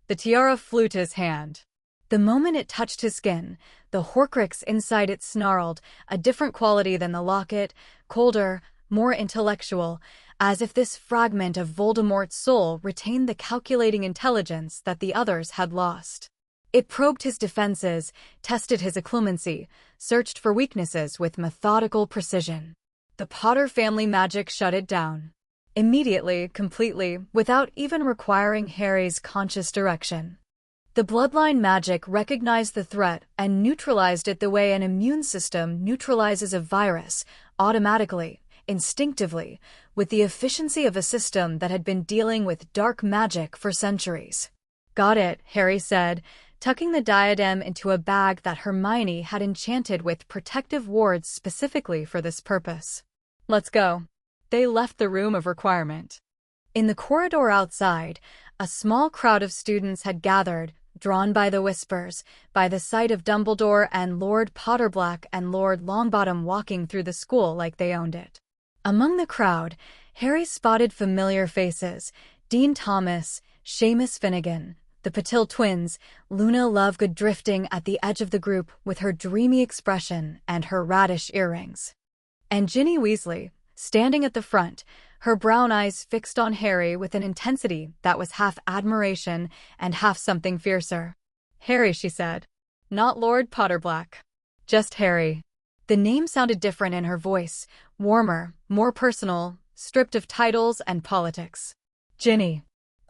Speaker 1: The tiara flew to his hand. The moment it touched his skin, the Horcrux inside it snarled, a different quality than the locket, colder, more intellectual, as if this fragment of Voldemort's soul retained the calculating intelligence that the others had lost. It probed his defenses, tested his occlumency, searched for weaknesses with methodical precision. The Potter family magic shut it down. Immediately, completely, without even requiring Harry's conscious direction. The bloodline magic recognized the threat and neutralized it the way an immune system neutralizes a virus, automatically, instinctively, with the efficiency of a system that had been dealing with dark magic for centuries. "Got it," Harry said, tucking the diadem into a bag that Hermione had enchanted with protective wards specifically for this purpose. "Let's go." They left the room of requirement. In the corridor outside, a small crowd of students had gathered, drawn by the whispers, by the sight of Dumbledore and Lord Potterblack and Lord Longbottom walking through the school like they owned it. Among the crowd, Harry spotted familiar faces: Dean Thomas, Seamus Finnegan, the Patil twins, Luna Lovegood drifting at the edge of the group with her dreamy expression and her radish earrings, and Ginny Weasley, standing at the front, her brown eyes fixed on Harry with an intensity that was half admiration and half something fiercer. "Harry," she said. "Not Lord Potterblack. Just Harry." The name sounded different in her voice, warmer, more personal, stripped of titles and politics. "Ginny.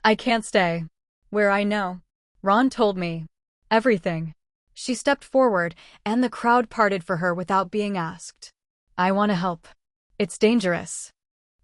Speaker 1: I can't stay. Where I know. Ron told me. Everything." She stepped forward, and the crowd parted for her without being asked. "I want to help. It's dangerous.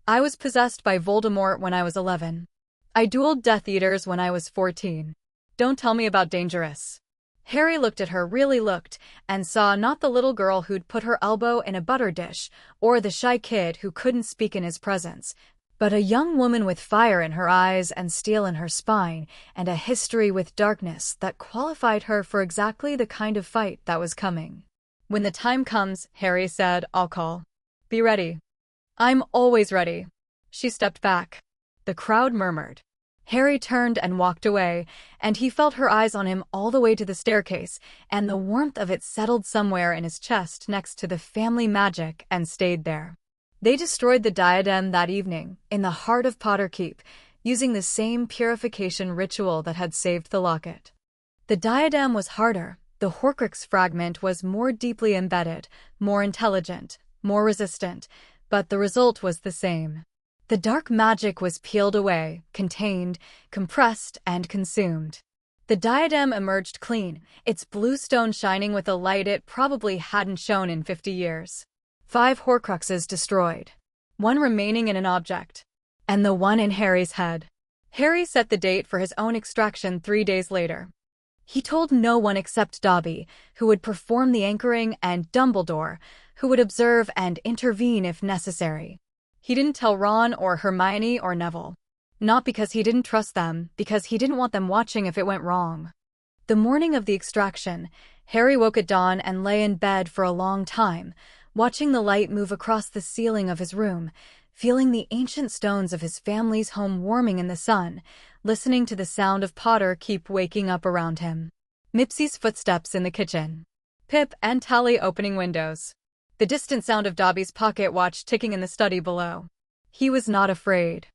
Speaker 1: I was possessed by Voldemort when I was 11. I dueled Death Eaters when I was 14. Don't tell me about dangerous." Harry looked at her, really looked, and saw not the little girl who'd put her elbow in a butter dish, or the shy kid who couldn't speak in his presence, but a young woman with fire in her eyes and steel in her spine, and a history with darkness that qualified her for exactly the kind of fight that was coming. "When the time comes," Harry said, "I'll call. Be ready." "I'm always ready." She stepped back. The crowd murmured. Harry turned and walked away, and he felt her eyes on him all the way to the staircase, and the warmth of it settled somewhere in his chest next to the family magic and stayed there. They destroyed the diadem that evening, in the heart of Potter Keep, using the same purification ritual that had saved the locket. The diadem was harder. The Horcrux fragment was more deeply embedded, more intelligent, more resistant, but the result was the same. The dark magic was peeled away, contained, compressed, and consumed. The diadem emerged clean, its blue stone shining with a light it probably hadn't shone in 50 years. 5 Horcruxes destroyed. 1 remaining in an object. and the one in Harry's head. Harry set the date for his own extraction 3 days later. He told no one except Dobby, who would perform the anchoring, and Dumbledore, who would observe and intervene if necessary. He didn't tell Ron or Hermione or Neville. Not because he didn't trust them, because he didn't want them watching if it went wrong. The morning of the extraction, Harry woke at dawn and lay in bed for a long time, watching the light move across the ceiling of his room, feeling the ancient stones of his family's home warming in the sun, listening to the sound of Potter keep waking up around him. Mipsy's footsteps in the kitchen. Pip and Tally opening windows. The distant sound of Dobby's pocket watch ticking in the study below. He was not afraid.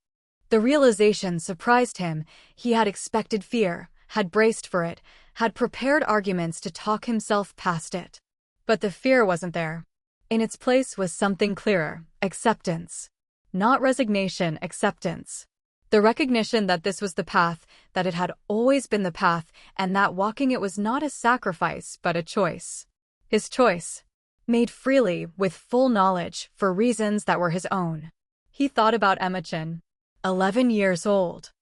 Speaker 1: The realization surprised him. He had expected fear, had braced for it, had prepared arguments to talk himself past it. But the fear wasn't there. In its place was something clearer: acceptance. Not resignation, acceptance. The recognition that this was the path, that it had always been the path, and that walking it was not a sacrifice but a choice. His choice. Made freely, with full knowledge, for reasons that were his own. He thought about Imogen. 11 years old.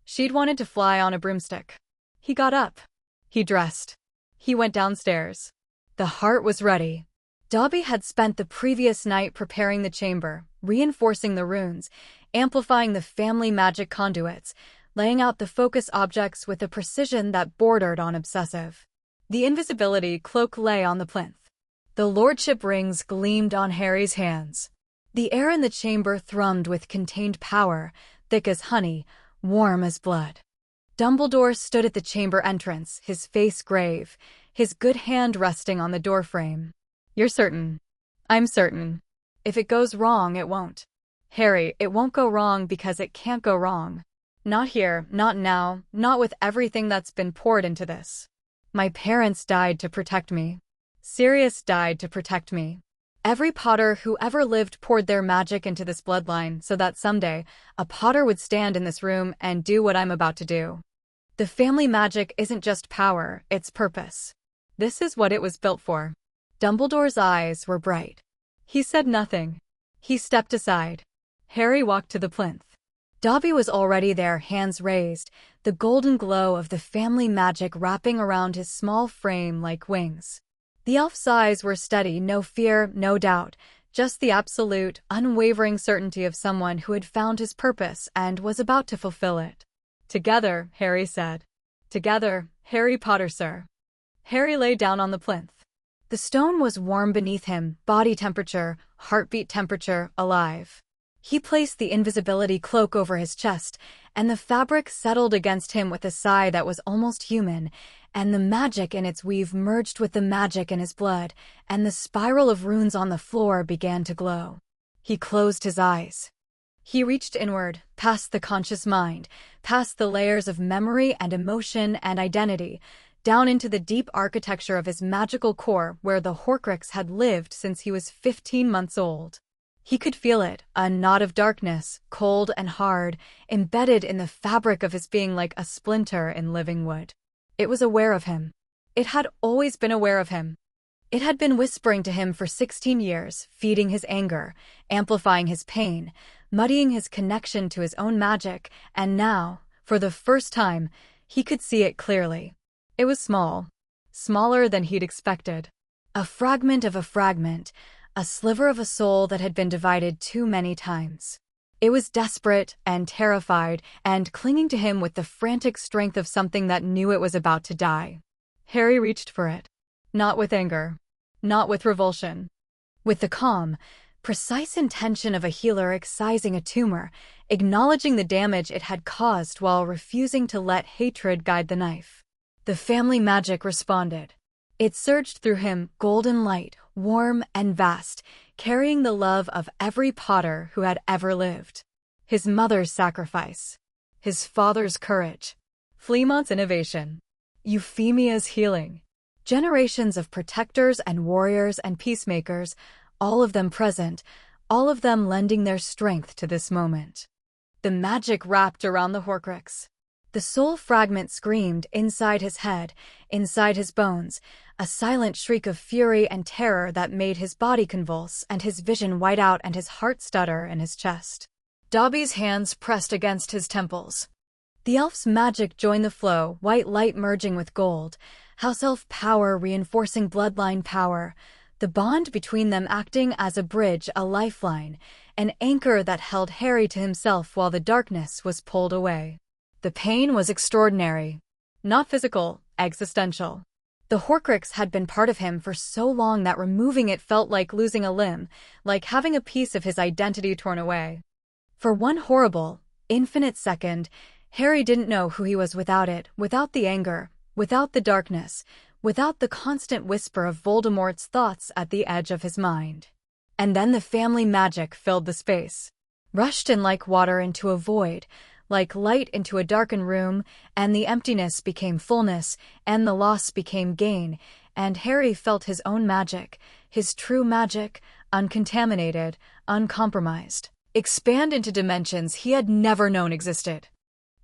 Speaker 1: She'd wanted to fly on a broomstick. He got up. He dressed. He went downstairs. The heart was ready. Dobby had spent the previous night preparing the chamber, reinforcing the runes, amplifying the family magic conduits, laying out the focus objects with a precision that bordered on obsessive. The invisibility cloak lay on the plinth. The Lordship rings gleamed on Harry's hands. The air in the chamber thrummed with contained power, thick as honey, warm as blood. Dumbledore stood at the chamber entrance, his face grave, his good hand resting on the doorframe. "You're certain?" "I'm certain. If it goes wrong, it won't." "Harry, it won't go wrong because it can't go wrong. Not here, not now, not with everything that's been poured into this. My parents died to protect me. Sirius died to protect me. Every Potter who ever lived poured their magic into this bloodline so that someday a Potter would stand in this room and do what I'm about to do. The family magic isn't just power, it's purpose. This is what it was built for." Dumbledore's eyes were bright. He said nothing. He stepped aside. Harry walked to the plinth. Dobby was already there, hands raised, the golden glow of the family magic wrapping around his small frame like wings. The elf's eyes were steady, no fear, no doubt, just the absolute, unwavering certainty of someone who had found his purpose and was about to fulfill it. "Together," Harry said. "Together, Harry Potter, sir." Harry lay down on the plinth. The stone was warm beneath him, body temperature, heartbeat temperature, alive. He placed the invisibility cloak over his chest, and the fabric settled against him with a sigh that was almost human, and the magic in its weave merged with the magic in his blood, and the spiral of runes on the floor began to glow. He closed his eyes. He reached inward, past the conscious mind, past the layers of memory and emotion and identity, down into the deep architecture of his magical core where the Horcrux had lived since he was 15 months old. He could feel it, a knot of darkness, cold and hard, embedded in the fabric of his being like a splinter in living wood. It was aware of him. It had always been aware of him. It had been whispering to him for 16 years, feeding his anger, amplifying his pain, muddying his connection to his own magic, and now, for the first time, he could see it clearly. It was small. Smaller than he'd expected. A fragment of a fragment, a sliver of a soul that had been divided too many times. It was desperate and terrified and clinging to him with the frantic strength of something that knew it was about to die. Harry reached for it. Not with anger. Not with revulsion. With the calm, precise intention of a healer excising a tumor, acknowledging the damage it had caused while refusing to let hatred guide the knife. The family magic responded. It surged through him, golden light, warm and vast, carrying the love of every Potter who had ever lived. His mother's sacrifice. His father's courage. Fleamont's innovation. Euphemia's healing. Generations of protectors and warriors and peacemakers, all of them present, all of them lending their strength to this moment. The magic wrapped around the Horcrux. The soul fragment screamed inside his head, inside his bones, a silent shriek of fury and terror that made his body convulse and his vision white out and his heart stutter in his chest. Dobby's hands pressed against his temples. The elf's magic joined the flow, white light merging with gold, house elf power reinforcing bloodline power, the bond between them acting as a bridge, a lifeline, an anchor that held Harry to himself while the darkness was pulled away. The pain was extraordinary. Not physical, existential. The Horcrux had been part of him for so long that removing it felt like losing a limb, like having a piece of his identity torn away. For one horrible, infinite second, Harry didn't know who he was without it, without the anger, without the darkness, without the constant whisper of Voldemort's thoughts at the edge of his mind. And then the family magic filled the space, rushed in like water into a void, like light into a darkened room, and the emptiness became fullness, and the loss became gain, and Harry felt his own magic, his true magic, uncontaminated, uncompromised, expand into dimensions he had never known existed.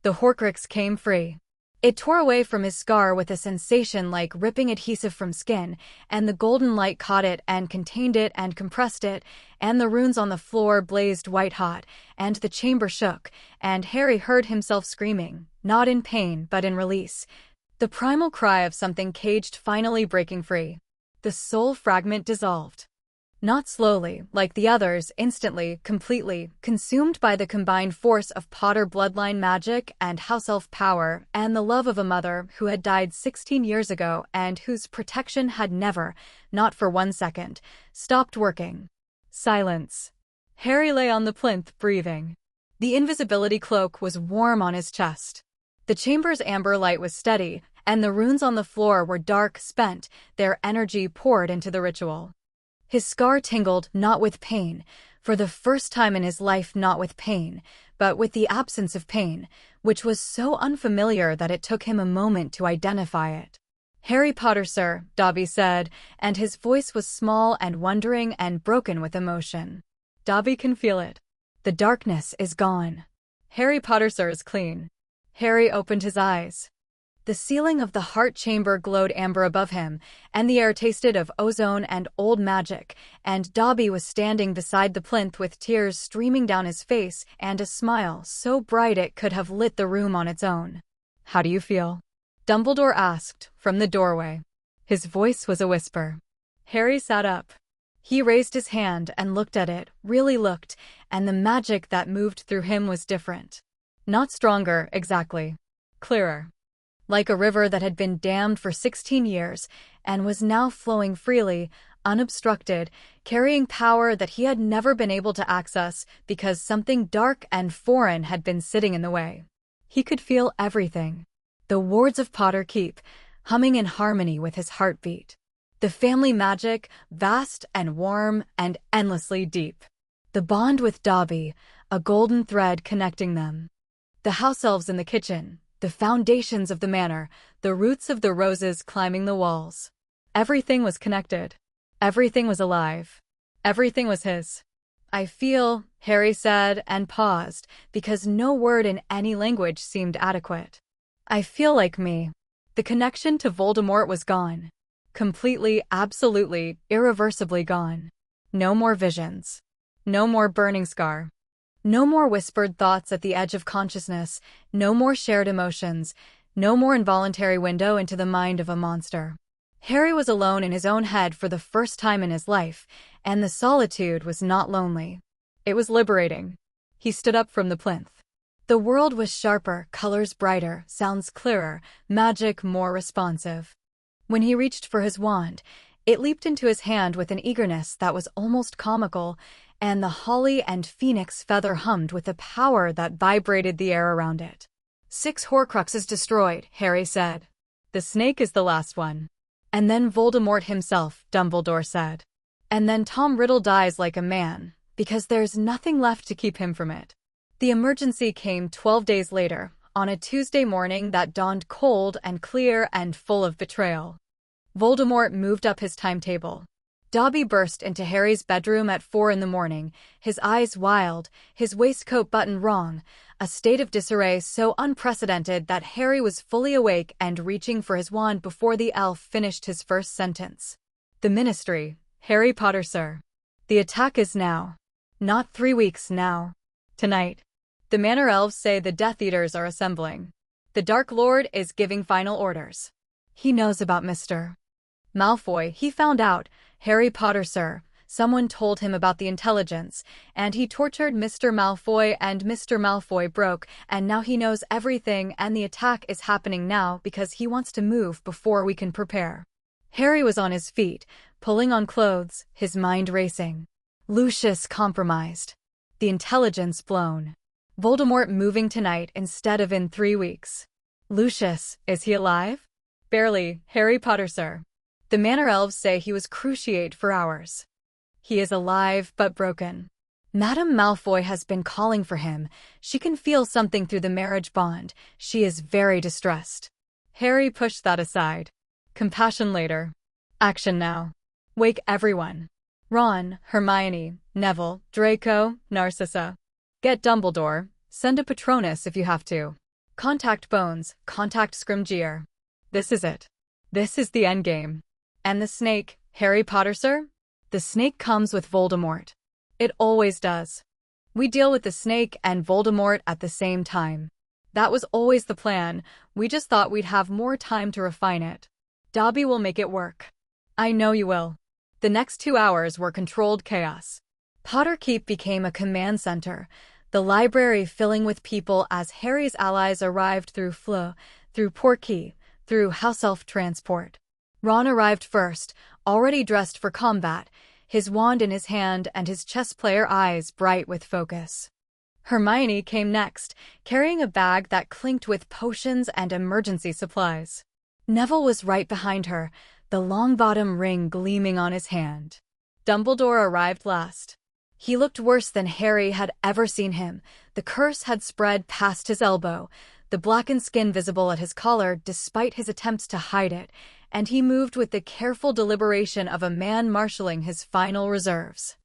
Speaker 1: The Horcrux came free. It tore away from his scar with a sensation like ripping adhesive from skin, and the golden light caught it and contained it and compressed it, and the runes on the floor blazed white-hot, and the chamber shook, and Harry heard himself screaming, not in pain but in release. The primal cry of something caged finally breaking free. The soul fragment dissolved. Not slowly, like the others, instantly, completely, consumed by the combined force of Potter bloodline magic and house elf power and the love of a mother who had died 16 years ago and whose protection had never, not for 1 second, stopped working. Silence. Harry lay on the plinth, breathing. The invisibility cloak was warm on his chest. The chamber's amber light was steady, and the runes on the floor were dark, spent, their energy poured into the ritual. His scar tingled, not with pain, for the first time in his life not with pain, but with the absence of pain, which was so unfamiliar that it took him a moment to identify it. "Harry Potter, sir," Dobby said, and his voice was small and wondering and broken with emotion. "Dobby can feel it. The darkness is gone. Harry Potter, sir, is clean." Harry opened his eyes. The ceiling of the heart chamber glowed amber above him, and the air tasted of ozone and old magic, and Dobby was standing beside the plinth with tears streaming down his face and a smile so bright it could have lit the room on its own. "How do you feel?" Dumbledore asked, from the doorway. His voice was a whisper. Harry sat up. He raised his hand and looked at it, really looked, and the magic that moved through him was different. Not stronger, exactly. Clearer. Like a river that had been dammed for 16 years and was now flowing freely, unobstructed, carrying power that he had never been able to access because something dark and foreign had been sitting in the way. He could feel everything. The wards of Potter Keep, humming in harmony with his heartbeat. The family magic, vast and warm and endlessly deep. The bond with Dobby, a golden thread connecting them. The house elves in the kitchen. The foundations of the manor, the roots of the roses climbing the walls. Everything was connected. Everything was alive. Everything was his. "I feel," Harry said, and paused, because no word in any language seemed adequate. "I feel like me." The connection to Voldemort was gone. Completely, absolutely, irreversibly gone. No more visions. No more burning scar. No more whispered thoughts at the edge of consciousness, no more shared emotions, no more involuntary window into the mind of a monster. Harry was alone in his own head for the first time in his life, and the solitude was not lonely. It was liberating. He stood up from the plinth. The world was sharper, colors brighter, sounds clearer, magic more responsive. When he reached for his wand, it leaped into his hand with an eagerness that was almost comical, and the holly and phoenix feather hummed with a power that vibrated the air around it. 6 Horcruxes destroyed, Harry said. The snake is the last one. And then Voldemort himself, Dumbledore said. And then Tom Riddle dies like a man, because there's nothing left to keep him from it. The emergency came 12 days later, on a Tuesday morning that dawned cold and clear and full of betrayal. Voldemort moved up his timetable. Dobby burst into Harry's bedroom at 4 a.m, his eyes wild, his waistcoat button wrong, a state of disarray so unprecedented that Harry was fully awake and reaching for his wand before the elf finished his first sentence. "The Ministry, Harry Potter, sir. The attack is now. Not 3 weeks now. Tonight, the Manor elves say the Death Eaters are assembling. The Dark Lord is giving final orders. He knows about Mr. Malfoy. He found out. Harry Potter, sir. Someone told him about the intelligence, and he tortured Mr. Malfoy, and Mr. Malfoy broke, and now he knows everything, and the attack is happening now because he wants to move before we can prepare. Harry was on his feet, pulling on clothes, his mind racing. Lucius compromised. The intelligence blown. Voldemort moving tonight instead of in 3 weeks. Lucius, is he alive? Barely, Harry Potter, sir. The Manor elves say he was cruciate for hours. He is alive but broken. Madame Malfoy has been calling for him. She can feel something through the marriage bond. She is very distressed. Harry pushed that aside. Compassion later. Action now. Wake everyone. Ron, Hermione, Neville, Draco, Narcissa. Get Dumbledore. Send a Patronus if you have to. Contact Bones. Contact Scrimgeour. This is it. This is the endgame. And the snake, Harry Potter, sir? The snake comes with Voldemort. It always does. We deal with the snake and Voldemort at the same time. That was always the plan. We just thought we'd have more time to refine it. Dobby will make it work. I know you will. The next 2 hours were controlled chaos. Potter Keep became a command center, the library filling with people as Harry's allies arrived through Fleur, through Portkey, through house elf transport. Ron arrived first, already dressed for combat, his wand in his hand and his chess player eyes bright with focus. Hermione came next, carrying a bag that clinked with potions and emergency supplies. Neville was right behind her, the long-bottom ring gleaming on his hand. Dumbledore arrived last. He looked worse than Harry had ever seen him. The curse had spread past his elbow, the blackened skin visible at his collar despite his attempts to hide it, and he moved with the careful deliberation of a man marshalling his final reserves.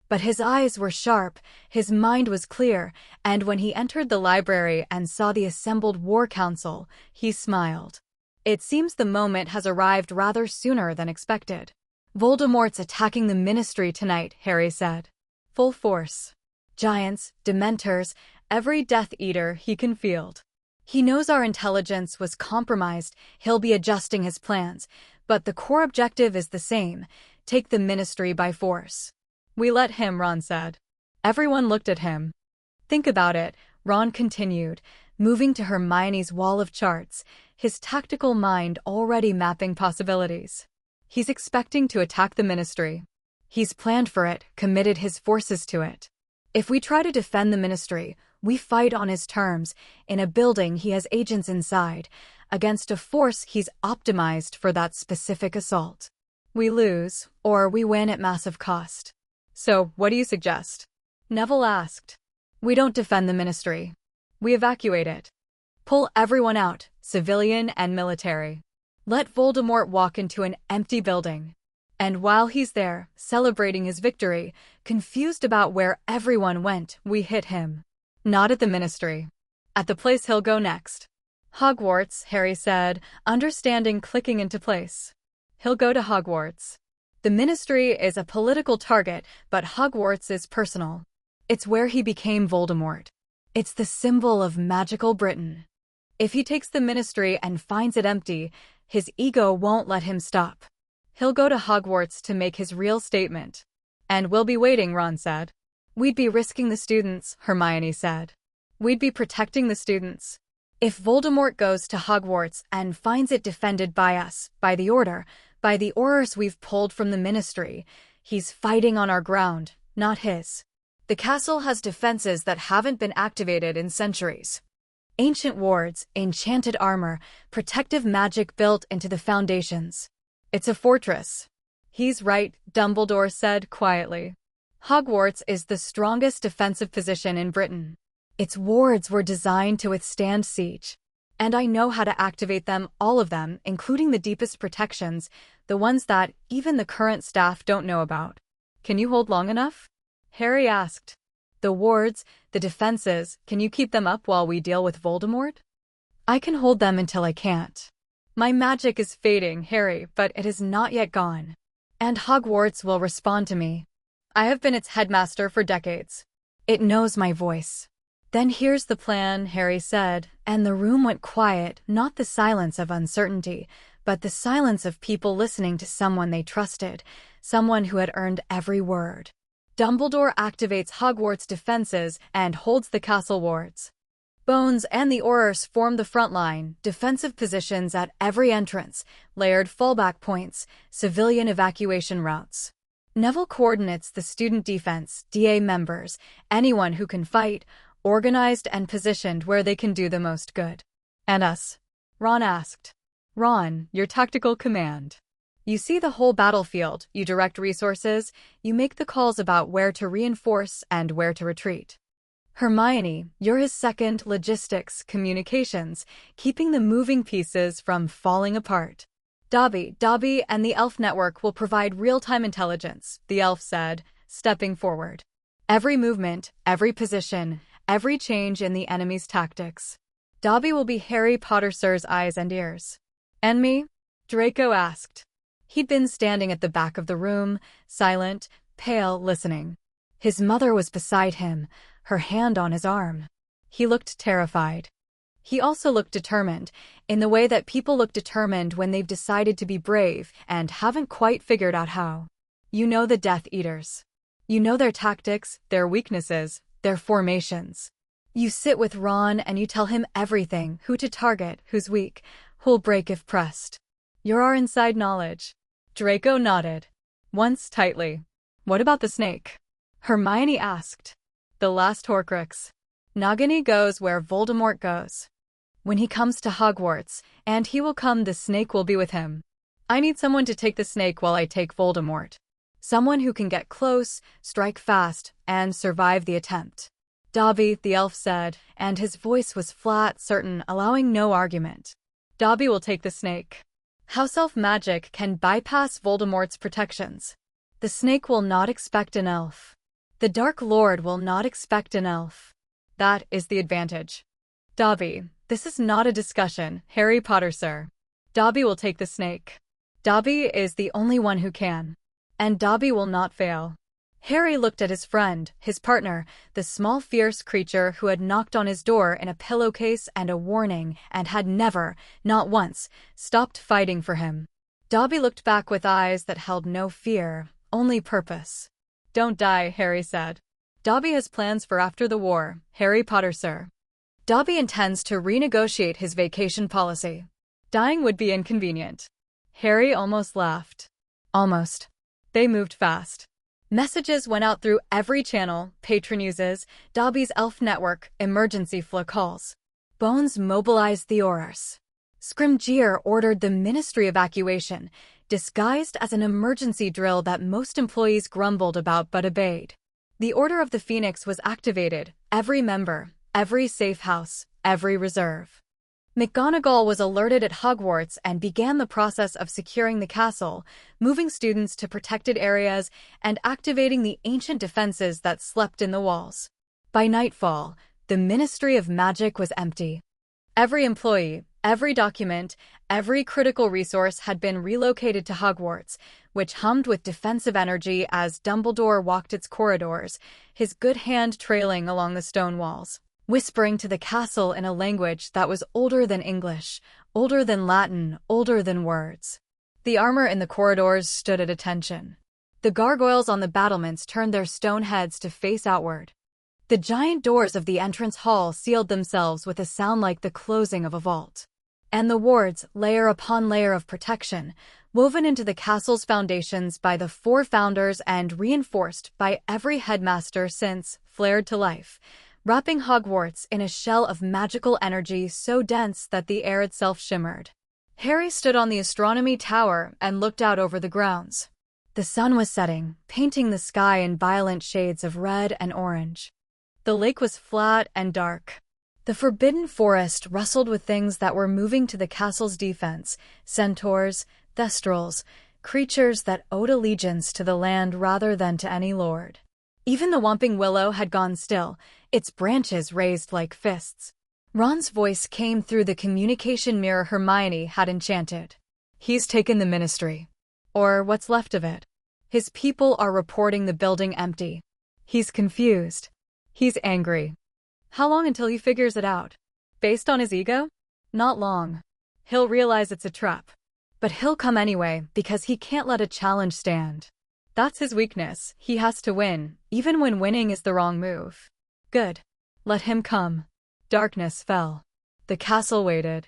Speaker 1: But his eyes were sharp, his mind was clear, and when he entered the library and saw the assembled war council, he smiled. It seems the moment has arrived rather sooner than expected. Voldemort's attacking the Ministry tonight, Harry said. Full force. Giants, Dementors, every Death Eater he can field. He knows our intelligence was compromised, he'll be adjusting his plans, but the core objective is the same, take the Ministry by force. We let him, Ron said. Everyone looked at him. Think about it, Ron continued, moving to Hermione's wall of charts, his tactical mind already mapping possibilities. He's expecting to attack the Ministry. He's planned for it, committed his forces to it. If we try to defend the Ministry, we fight on his terms, in a building he has agents inside, against a force he's optimized for that specific assault. We lose, or we win at massive cost. So, what do you suggest? Neville asked. We don't defend the Ministry. We evacuate it. Pull everyone out, civilian and military. Let Voldemort walk into an empty building. And while he's there, celebrating his victory, confused about where everyone went, we hit him. Not at the Ministry. At the place he'll go next. Hogwarts, Harry said, understanding clicking into place. He'll go to Hogwarts. The Ministry is a political target, but Hogwarts is personal. It's where he became Voldemort. It's the symbol of magical Britain. If he takes the Ministry and finds it empty, his ego won't let him stop. He'll go to Hogwarts to make his real statement. And we'll be waiting, Ron said. We'd be risking the students, Hermione said. We'd be protecting the students. If Voldemort goes to Hogwarts and finds it defended by us, by the orders we've pulled from the Ministry, he's fighting on our ground, not his. The castle has defenses that haven't been activated in centuries. Ancient wards, enchanted armor, protective magic built into the foundations. It's a fortress. He's right, Dumbledore said quietly. Hogwarts is the strongest defensive position in Britain. Its wards were designed to withstand siege. And I know how to activate them, all of them, including the deepest protections, the ones that even the current staff don't know about. Can you hold long enough? Harry asked. The wards, the defenses, can you keep them up while we deal with Voldemort? I can hold them until I can't. My magic is fading, Harry, but it is not yet gone. And Hogwarts will respond to me. I have been its headmaster for decades. It knows my voice. Then here's the plan, Harry said, and the room went quiet, not the silence of uncertainty, but the silence of people listening to someone they trusted, someone who had earned every word. Dumbledore activates Hogwarts defenses and holds the castle wards. Bones and the Aurors form the front line, defensive positions at every entrance, layered fallback points, civilian evacuation routes. Neville coordinates the student defense, DA members, anyone who can fight, organized and positioned where they can do the most good. And us? Ron asked. Ron, your tactical command. You see the whole battlefield, you direct resources, you make the calls about where to reinforce and where to retreat. Hermione, you're his second, logistics, communications, keeping the moving pieces from falling apart. Dobby and the elf network will provide real-time intelligence, the elf said, stepping forward. Every movement, every position, every change in the enemy's tactics. Dobby will be Harry Potter Sir's eyes and ears. And me? Draco asked. He'd been standing at the back of the room, silent, pale, listening. His mother was beside him, her hand on his arm. He looked terrified. He also looked determined, in the way that people look determined when they've decided to be brave and haven't quite figured out how. You know the Death Eaters. You know their tactics, their weaknesses, their formations. You sit with Ron and you tell him everything, who to target, who's weak, who'll break if pressed. You're our inside knowledge. Draco nodded. Once tightly. What about the snake? Hermione asked. The last Horcrux. Nagini goes where Voldemort goes. When he comes to Hogwarts, and he will come, the snake will be with him. I need someone to take the snake while I take Voldemort. Someone who can get close, strike fast, and survive the attempt. Dobby, the elf said, and his voice was flat, certain, allowing no argument. Dobby will take the snake. House elf magic can bypass Voldemort's protections. The snake will not expect an elf. The Dark Lord will not expect an elf. That is the advantage. Dobby, this is not a discussion, Harry Potter Sir. Dobby will take the snake. Dobby is the only one who can. And Dobby will not fail. Harry looked at his friend, his partner, the small fierce creature who had knocked on his door in a pillowcase and a warning and had never, not once, stopped fighting for him. Dobby looked back with eyes that held no fear, only purpose. Don't die, Harry said. Dobby has plans for after the war, Harry Potter Sir. Dobby intends to renegotiate his vacation policy. Dying would be inconvenient. Harry almost laughed. Almost. They moved fast. Messages went out through every channel, patron uses, Dobby's elf network, emergency flow calls. Bones mobilized the Aurors. Scrimgeour ordered the ministry evacuation, disguised as an emergency drill that most employees grumbled about but obeyed. The Order of the Phoenix was activated, every member, every safe house, every reserve. McGonagall was alerted at Hogwarts and began the process of securing the castle, moving students to protected areas and activating the ancient defenses that slept in the walls. By nightfall, the Ministry of Magic was empty. Every employee, every document, every critical resource had been relocated to Hogwarts, which hummed with defensive energy as Dumbledore walked its corridors, his good hand trailing along the stone walls, whispering to the castle in a language that was older than English, older than Latin, older than words. The armor in the corridors stood at attention. The gargoyles on the battlements turned their stone heads to face outward. The giant doors of the entrance hall sealed themselves with a sound like the closing of a vault. And the wards, layer upon layer of protection, woven into the castle's foundations by the 4 founders and reinforced by every headmaster since, flared to life, wrapping Hogwarts in a shell of magical energy so dense that the air itself shimmered. Harry stood on the astronomy tower and looked out over the grounds. The sun was setting, painting the sky in violent shades of red and orange. The lake was flat and dark. The forbidden forest rustled with things that were moving to the castle's defense, centaurs, thestrals, creatures that owed allegiance to the land rather than to any lord. Even the whomping willow had gone still, its branches raised like fists. Ron's voice came through the communication mirror Hermione had enchanted. He's taken the ministry. Or what's left of it. His people are reporting the building empty. He's confused. He's angry. How long until he figures it out? Based on his ego? Not long. He'll realize it's a trap. But he'll come anyway because he can't let a challenge stand. That's his weakness. He has to win, even when winning is the wrong move. Good. Let him come. Darkness fell. The castle waited.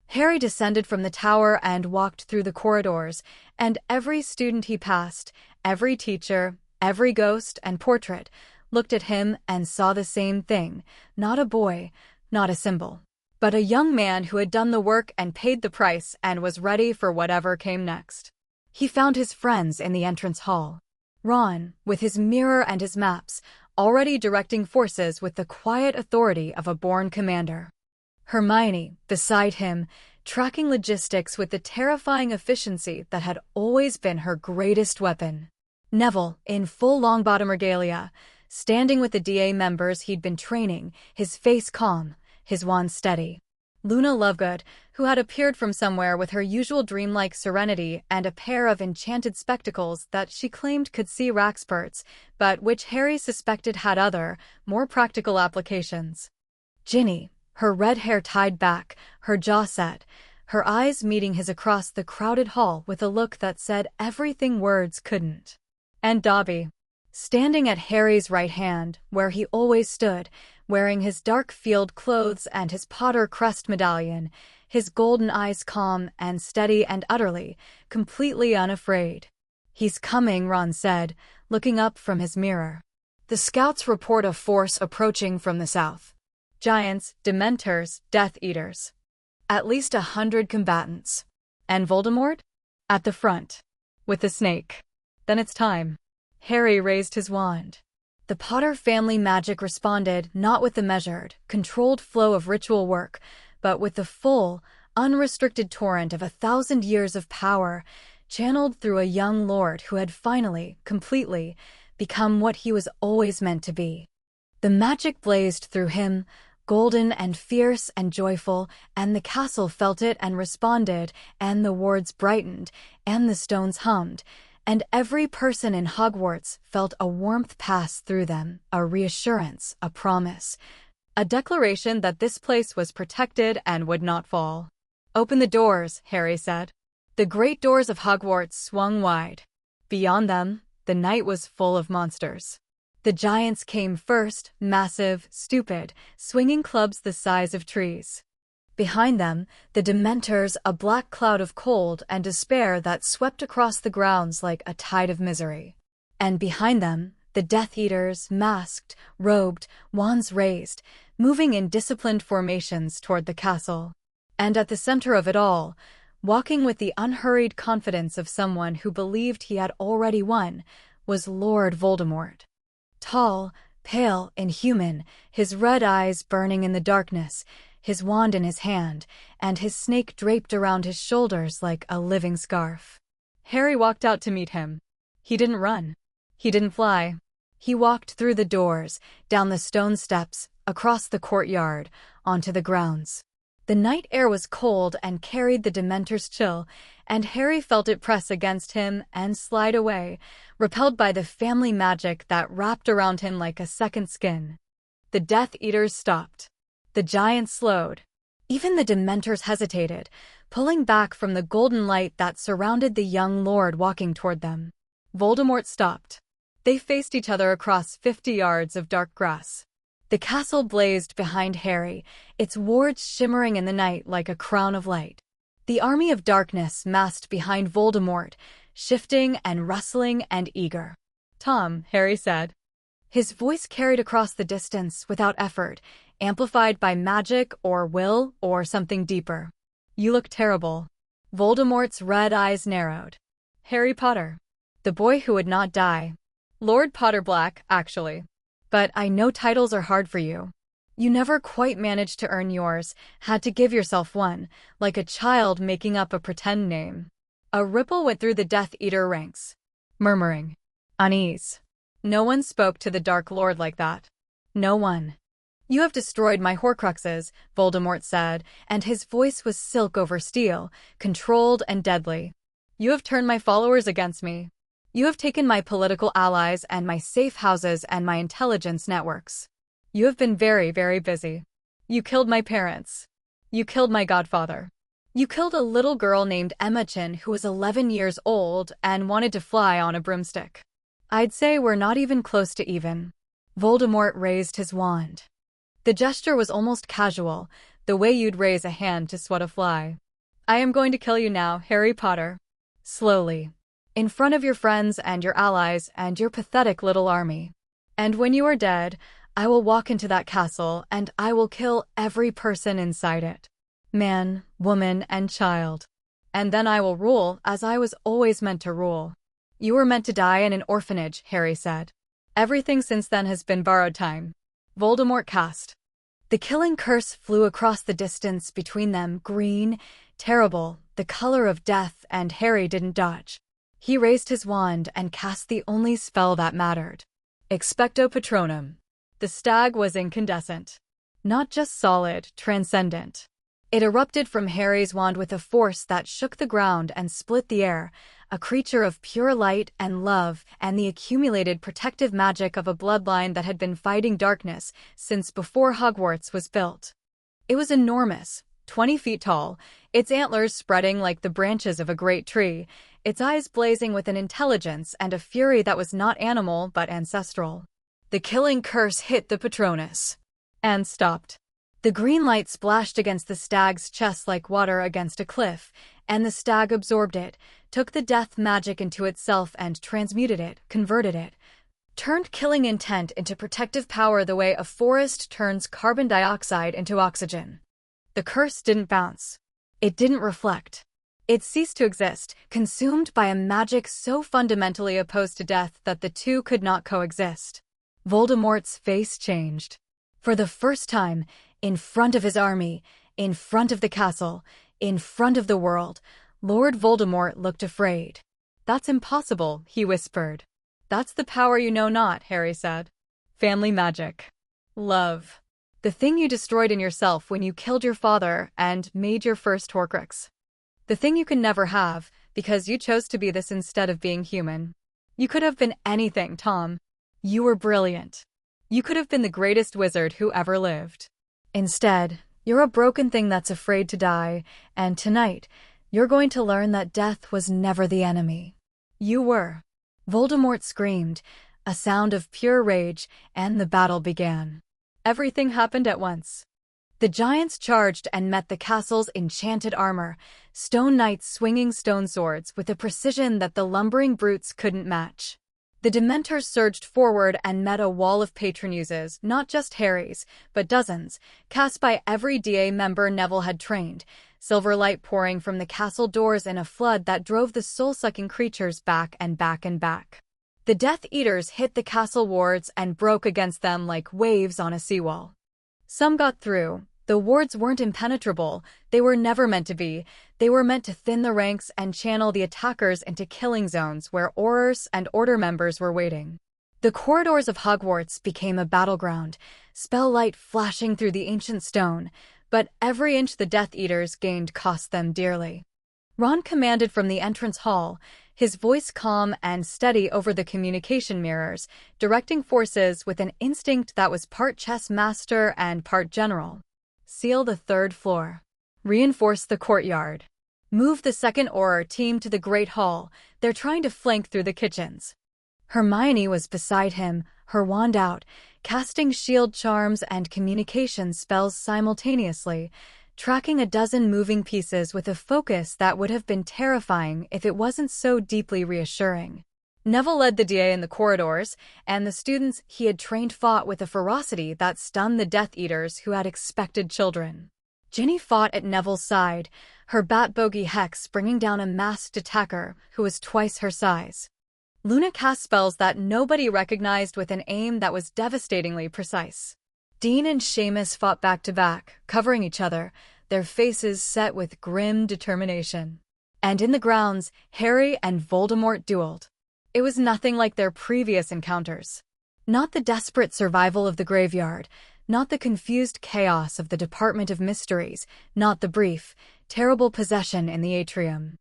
Speaker 1: Harry descended from the tower and walked through the corridors, and every student he passed, every teacher, every ghost and portrait, looked at him and saw the same thing. Not a boy, not a symbol, but a young man who had done the work and paid the price and was ready for whatever came next. He found his friends in the entrance hall. Ron, with his mirror and his maps, already directing forces with the quiet authority of a born commander. Hermione, beside him, tracking logistics with the terrifying efficiency that had always been her greatest weapon. Neville, in full Longbottom regalia, standing with the DA members he'd been training, his face calm, his wand steady. Luna Lovegood, who had appeared from somewhere with her usual dreamlike serenity and a pair of enchanted spectacles that she claimed could see Raxperts, but which Harry suspected had other, more practical applications. Ginny, her red hair tied back, her jaw set, her eyes meeting his across the crowded hall with a look that said everything words couldn't. And Dobby, standing at Harry's right hand, where he always stood, wearing his dark field clothes and his Potter crest medallion, his golden eyes calm and steady and utterly, completely unafraid. "He's coming," Ron said, looking up from his mirror. "The scouts report a force approaching from the south. Giants, Dementors, Death Eaters. At least 100 combatants. And Voldemort? At the front. With the snake. Then it's time." Harry raised his wand. The Potter family magic responded not with the measured, controlled flow of ritual work, but with the full, unrestricted torrent of 1,000 years of power, channeled through a young lord who had finally, completely, become what he was always meant to be. The magic blazed through him, golden and fierce and joyful, and the castle felt it and responded, and the wards brightened, and the stones hummed, and every person in Hogwarts felt a warmth pass through them, a reassurance, a promise, a declaration that this place was protected and would not fall. "Open the doors," Harry said. The great doors of Hogwarts swung wide. Beyond them, the night was full of monsters. The giants came first, massive, stupid, swinging clubs the size of trees. Behind them, the Dementors, a black cloud of cold and despair that swept across the grounds like a tide of misery. And behind them, the Death Eaters, masked, robed, wands raised, moving in disciplined formations toward the castle. And at the center of it all, walking with the unhurried confidence of someone who believed he had already won, was Lord Voldemort. Tall, pale, inhuman, his red eyes burning in the darkness, his wand in his hand, and his snake draped around his shoulders like a living scarf. Harry walked out to meet him. He didn't run. He didn't fly. He walked through the doors, down the stone steps, across the courtyard, onto the grounds. The night air was cold and carried the Dementor's chill, and Harry felt it press against him and slide away, repelled by the family magic that wrapped around him like a second skin. The Death Eaters stopped. The giants slowed. Even the Dementors hesitated, pulling back from the golden light that surrounded the young lord walking toward them. Voldemort stopped. They faced each other across 50 yards of dark grass. The castle blazed behind Harry, its wards shimmering in the night like a crown of light. The army of darkness massed behind Voldemort, shifting and rustling and eager. "Tom," Harry said. His voice carried across the distance without effort, amplified by magic or will or something deeper. "You look terrible." Voldemort's red eyes narrowed. "Harry Potter. The boy who would not die. Lord Potter Black, actually. But I know titles are hard for you. You never quite managed to earn yours, had to give yourself one, like a child making up a pretend name." A ripple went through the Death Eater ranks. Murmuring. Unease. No one spoke to the Dark Lord like that. No one. "You have destroyed my Horcruxes," Voldemort said, and his voice was silk over steel, controlled and deadly. "You have turned my followers against me. You have taken my political allies and my safe houses and my intelligence networks. You have been very, very busy. You killed my parents. You killed my godfather. You killed a little girl named Imogen who was 11 years old and wanted to fly on a broomstick. I'd say we're not even close to even." Voldemort raised his wand. The gesture was almost casual, the way you'd raise a hand to swat a fly. "I am going to kill you now, Harry Potter. Slowly. In front of your friends and your allies and your pathetic little army. And when you are dead, I will walk into that castle and I will kill every person inside it. Man, woman, and child. And then I will rule as I was always meant to rule." "You were meant to die in an orphanage," Harry said. "Everything since then has been borrowed time." Voldemort cast. The killing curse flew across the distance between them, green, terrible, the color of death, and Harry didn't dodge. He raised his wand and cast the only spell that mattered. Expecto Patronum. The stag was incandescent. Not just solid, transcendent. It erupted from Harry's wand with a force that shook the ground and split the air, a creature of pure light and love and the accumulated protective magic of a bloodline that had been fighting darkness since before Hogwarts was built. It was enormous, 20 feet tall, its antlers spreading like the branches of a great tree, its eyes blazing with an intelligence and a fury that was not animal but ancestral. The killing curse hit the Patronus. And stopped. The green light splashed against the stag's chest like water against a cliff, and the stag absorbed it, took the death magic into itself and transmuted it, converted it, turned killing intent into protective power the way a forest turns carbon dioxide into oxygen. The curse didn't bounce. It didn't reflect. It ceased to exist, consumed by a magic so fundamentally opposed to death that the two could not coexist. Voldemort's face changed. For the first time, in front of his army, in front of the castle, in front of the world, Lord Voldemort looked afraid. "That's impossible," he whispered. "That's the power you know not," Harry said. "Family magic. Love. The thing you destroyed in yourself when you killed your father and made your first Horcrux. The thing you can never have, because you chose to be this instead of being human. You could have been anything, Tom. You were brilliant. You could have been the greatest wizard who ever lived. Instead, you're a broken thing that's afraid to die, and tonight, you're going to learn that death was never the enemy. You were." Voldemort screamed, a sound of pure rage, and the battle began. Everything happened at once. The giants charged and met the castle's enchanted armor, stone knights swinging stone swords with a precision that the lumbering brutes couldn't match. The Dementors surged forward and met a wall of Patronuses, not just Harry's, but dozens, cast by every DA member Neville had trained, silver light pouring from the castle doors in a flood that drove the soul-sucking creatures back and back and back. The Death Eaters hit the castle wards and broke against them like waves on a seawall. Some got through. The wards weren't impenetrable, they were never meant to be. They were meant to thin the ranks and channel the attackers into killing zones where Aurors and Order members were waiting. The corridors of Hogwarts became a battleground, spell light flashing through the ancient stone, but every inch the Death Eaters gained cost them dearly. Ron commanded from the entrance hall, his voice calm and steady over the communication mirrors, directing forces with an instinct that was part chess master and part general. Seal the third floor. Reinforce the courtyard. Move the second Auror team to the Great Hall. They're trying to flank through the kitchens. Hermione was beside him, her wand out, casting shield charms and communication spells simultaneously, tracking a dozen moving pieces with a focus that would have been terrifying if it wasn't so deeply reassuring. Neville led the DA in the corridors, and the students he had trained fought with a ferocity that stunned the Death Eaters who had expected children. Ginny fought at Neville's side, her bat-bogey hex bringing down a masked attacker who was twice her size. Luna cast spells that nobody recognized with an aim that was devastatingly precise. Dean and Seamus fought back-to-back, covering each other, their faces set with grim determination. And in the grounds, Harry and Voldemort dueled. It was nothing like their previous encounters. Not the desperate survival of the graveyard, not the confused chaos of the Department of Mysteries, not the brief, terrible possession in the atrium.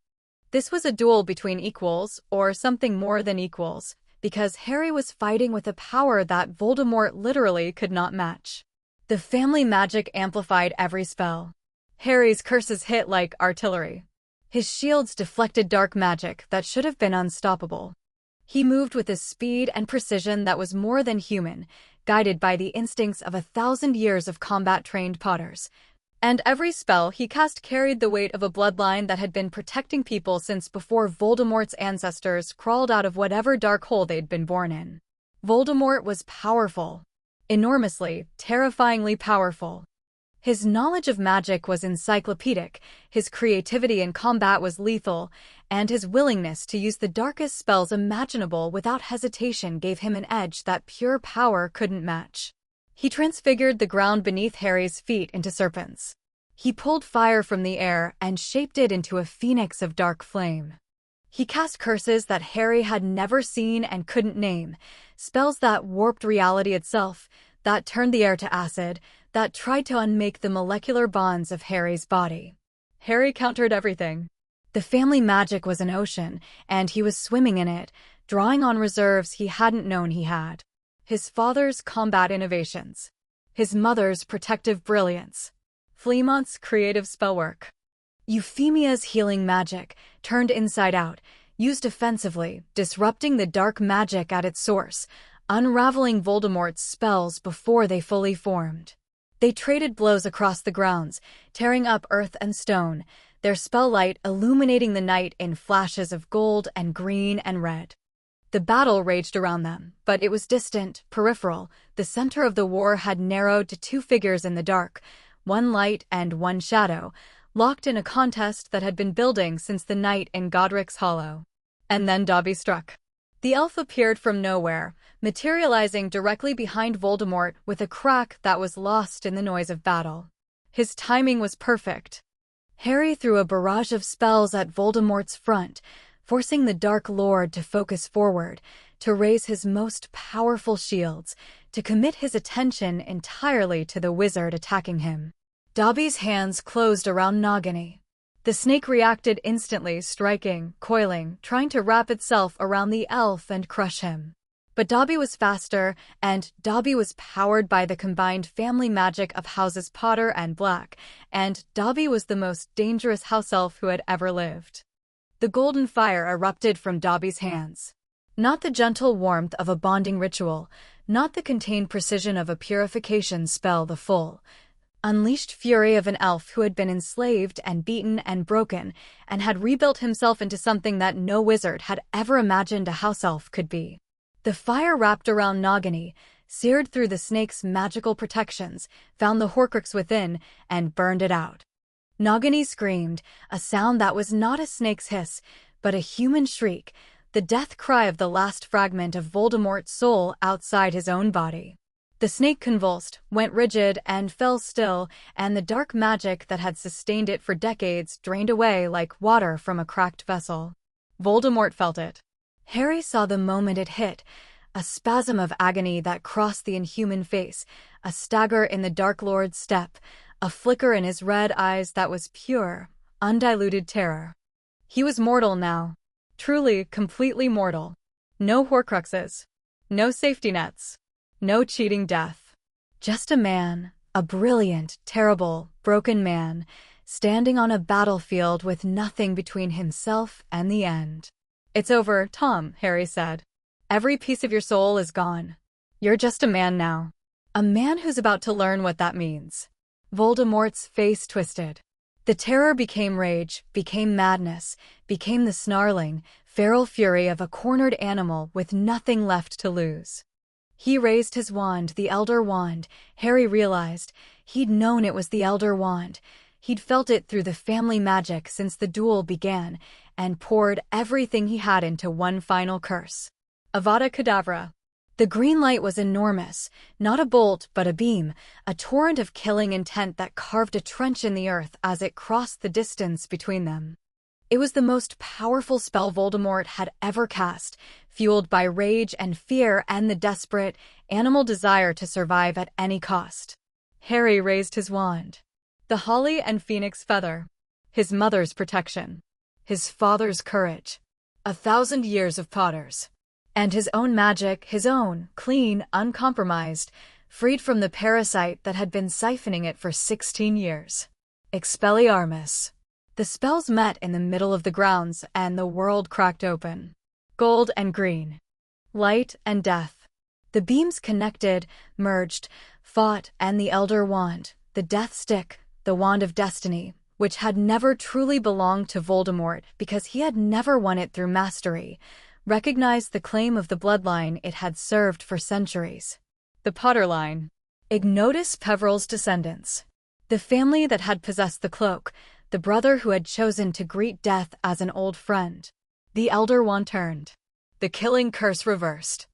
Speaker 1: This was a duel between equals, or something more than equals, because Harry was fighting with a power that Voldemort literally could not match. The family magic amplified every spell. Harry's curses hit like artillery. His shields deflected dark magic that should have been unstoppable. He moved with a speed and precision that was more than human, guided by the instincts of 1,000 years of combat-trained Potters. And every spell he cast carried the weight of a bloodline that had been protecting people since before Voldemort's ancestors crawled out of whatever dark hole they'd been born in. Voldemort was powerful. Enormously, terrifyingly powerful. His knowledge of magic was encyclopedic, his creativity in combat was lethal, and his willingness to use the darkest spells imaginable without hesitation gave him an edge that pure power couldn't match. He transfigured the ground beneath Harry's feet into serpents. He pulled fire from the air and shaped it into a phoenix of dark flame. He cast curses that Harry had never seen and couldn't name, spells that warped reality itself, that turned the air to acid, that tried to unmake the molecular bonds of Harry's body. Harry countered everything. The family magic was an ocean, and he was swimming in it, drawing on reserves he hadn't known he had. His father's combat innovations. His mother's protective brilliance. Fleamont's creative spellwork. Euphemia's healing magic, turned inside out, used offensively, disrupting the dark magic at its source, unraveling Voldemort's spells before they fully formed. They traded blows across the grounds, tearing up earth and stone, their spell light illuminating the night in flashes of gold and green and red. The battle raged around them, but it was distant, peripheral. The center of the war had narrowed to two figures in the dark, one light and one shadow, locked in a contest that had been building since the night in Godric's Hollow. And then Dobby struck. The elf appeared from nowhere, materializing directly behind Voldemort with a crack that was lost in the noise of battle. His timing was perfect. Harry threw a barrage of spells at Voldemort's front, forcing the Dark Lord to focus forward, to raise his most powerful shields, to commit his attention entirely to the wizard attacking him. Dobby's hands closed around Nagini. The snake reacted instantly, striking, coiling, trying to wrap itself around the elf and crush him. But Dobby was faster, and Dobby was powered by the combined family magic of Houses Potter and Black, and Dobby was the most dangerous house elf who had ever lived. The golden fire erupted from Dobby's hands. Not the gentle warmth of a bonding ritual, not the contained precision of a purification spell, the full, unleashed fury of an elf who had been enslaved and beaten and broken, and had rebuilt himself into something that no wizard had ever imagined a house elf could be. The fire wrapped around Nagini, seared through the snake's magical protections, found the Horcrux within, and burned it out. Nagini screamed, a sound that was not a snake's hiss, but a human shriek, the death cry of the last fragment of Voldemort's soul outside his own body. The snake convulsed, went rigid, and fell still, and the dark magic that had sustained it for decades drained away like water from a cracked vessel. Voldemort felt it. Harry saw the moment it hit, a spasm of agony that crossed the inhuman face, a stagger in the Dark Lord's step, a flicker in his red eyes that was pure, undiluted terror. He was mortal now. Truly, completely mortal. No Horcruxes. No safety nets. No cheating death. Just a man, a brilliant, terrible, broken man, standing on a battlefield with nothing between himself and the end. "It's over, Tom," Harry said. "Every piece of your soul is gone. You're just a man now." A man who's about to learn what that means. Voldemort's face twisted. The terror became rage, became madness, became the snarling, feral fury of a cornered animal with nothing left to lose. He raised his wand, the Elder Wand. Harry realized he'd known it was the Elder Wand. He'd felt it through the family magic since the duel began, and poured everything he had into one final curse. Avada Kedavra. The green light was enormous, not a bolt but a beam, a torrent of killing intent that carved a trench in the earth as it crossed the distance between them. It was the most powerful spell Voldemort had ever cast, fueled by rage and fear and the desperate, animal desire to survive at any cost. Harry raised his wand. The holly and phoenix feather. His mother's protection. His father's courage. 1,000 years of Potters. And his own magic, his own, clean, uncompromised, freed from the parasite that had been siphoning it for 16 years. Expelliarmus. The spells met in the middle of the grounds, and the world cracked open. Gold and green. Light and death. The beams connected, merged, fought, and the Elder Wand, the Death Stick, the Wand of Destiny, which had never truly belonged to Voldemort because he had never won it through mastery, recognized the claim of the bloodline it had served for centuries. The Potter line. Ignotus Peveril's descendants. The family that had possessed the cloak, the brother who had chosen to greet death as an old friend. The Elder Wand turned. The killing curse reversed.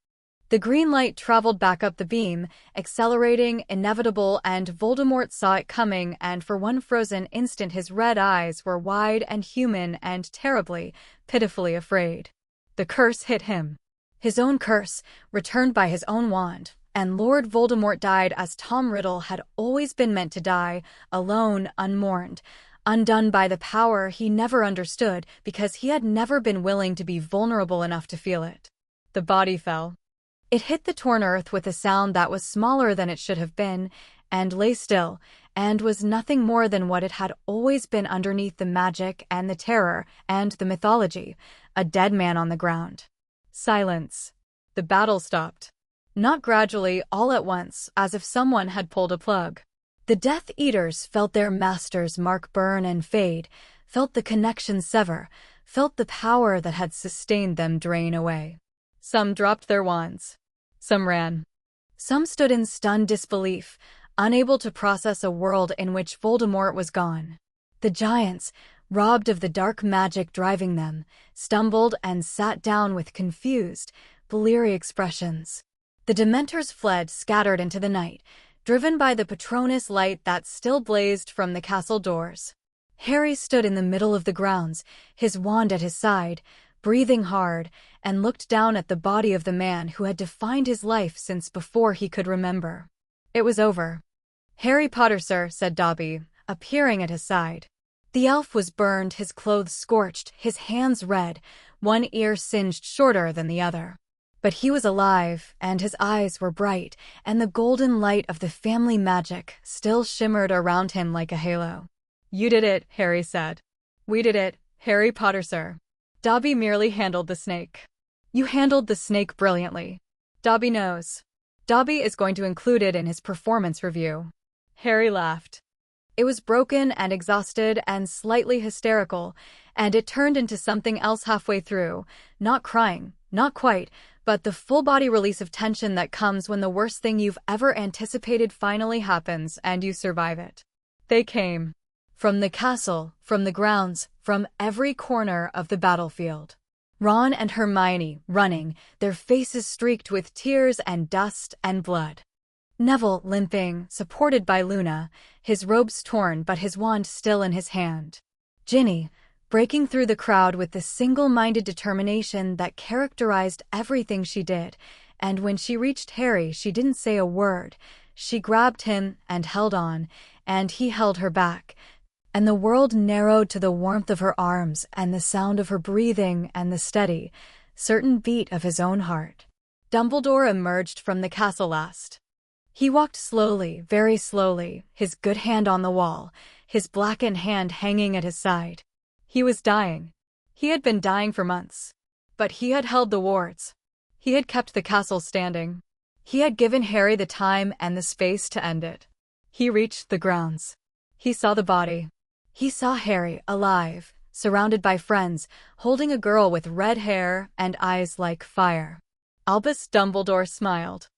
Speaker 1: The green light traveled back up the beam, accelerating, inevitable, and Voldemort saw it coming, and for one frozen instant his red eyes were wide and human and terribly, pitifully afraid. The curse hit him. His own curse, returned by his own wand, and Lord Voldemort died as Tom Riddle had always been meant to die, alone, unmourned, undone by the power he never understood because he had never been willing to be vulnerable enough to feel it. The body fell. It hit the torn earth with a sound that was smaller than it should have been, and lay still, and was nothing more than what it had always been underneath the magic and the terror and the mythology, a dead man on the ground. Silence. The battle stopped. Not gradually, all at once, as if someone had pulled a plug. The Death Eaters felt their master's mark burn and fade, felt the connection sever, felt the power that had sustained them drain away. Some dropped their wands. Some ran. Some stood in stunned disbelief, unable to process a world in which Voldemort was gone. The giants, robbed of the dark magic driving them, stumbled and sat down with confused, bleary expressions. The Dementors fled, scattered into the night, driven by the Patronus light that still blazed from the castle doors. Harry stood in the middle of the grounds, his wand at his side, breathing hard, and looked down at the body of the man who had defined his life since before he could remember. It was over. "Harry Potter, sir," said Dobby, appearing at his side. The elf was burned, his clothes scorched, his hands red, one ear singed shorter than the other. But he was alive, and his eyes were bright, and the golden light of the family magic still shimmered around him like a halo. "You did it," Harry said. "We did it, Harry Potter, sir." Dobby merely handled the snake. "You handled the snake brilliantly. Dobby knows. Dobby is going to include it in his performance review." Harry laughed. It was broken and exhausted and slightly hysterical, and it turned into something else halfway through, not crying, not quite, but the full-body release of tension that comes when the worst thing you've ever anticipated finally happens and you survive it. They came. From the castle, from the grounds, from every corner of the battlefield. Ron and Hermione running, their faces streaked with tears and dust and blood. Neville limping, supported by Luna, his robes torn but his wand still in his hand. Ginny, breaking through the crowd with the single-minded determination that characterized everything she did, and when she reached Harry she didn't say a word. She grabbed him and held on, and he held her back, and the world narrowed to the warmth of her arms and the sound of her breathing and the steady, certain beat of his own heart. Dumbledore emerged from the castle last. He walked slowly, very slowly, his good hand on the wall, his blackened hand hanging at his side. He was dying. He had been dying for months. But he had held the wards. He had kept the castle standing. He had given Harry the time and the space to end it. He reached the grounds. He saw the body. He saw Harry, alive, surrounded by friends, holding a girl with red hair and eyes like fire. Albus Dumbledore smiled.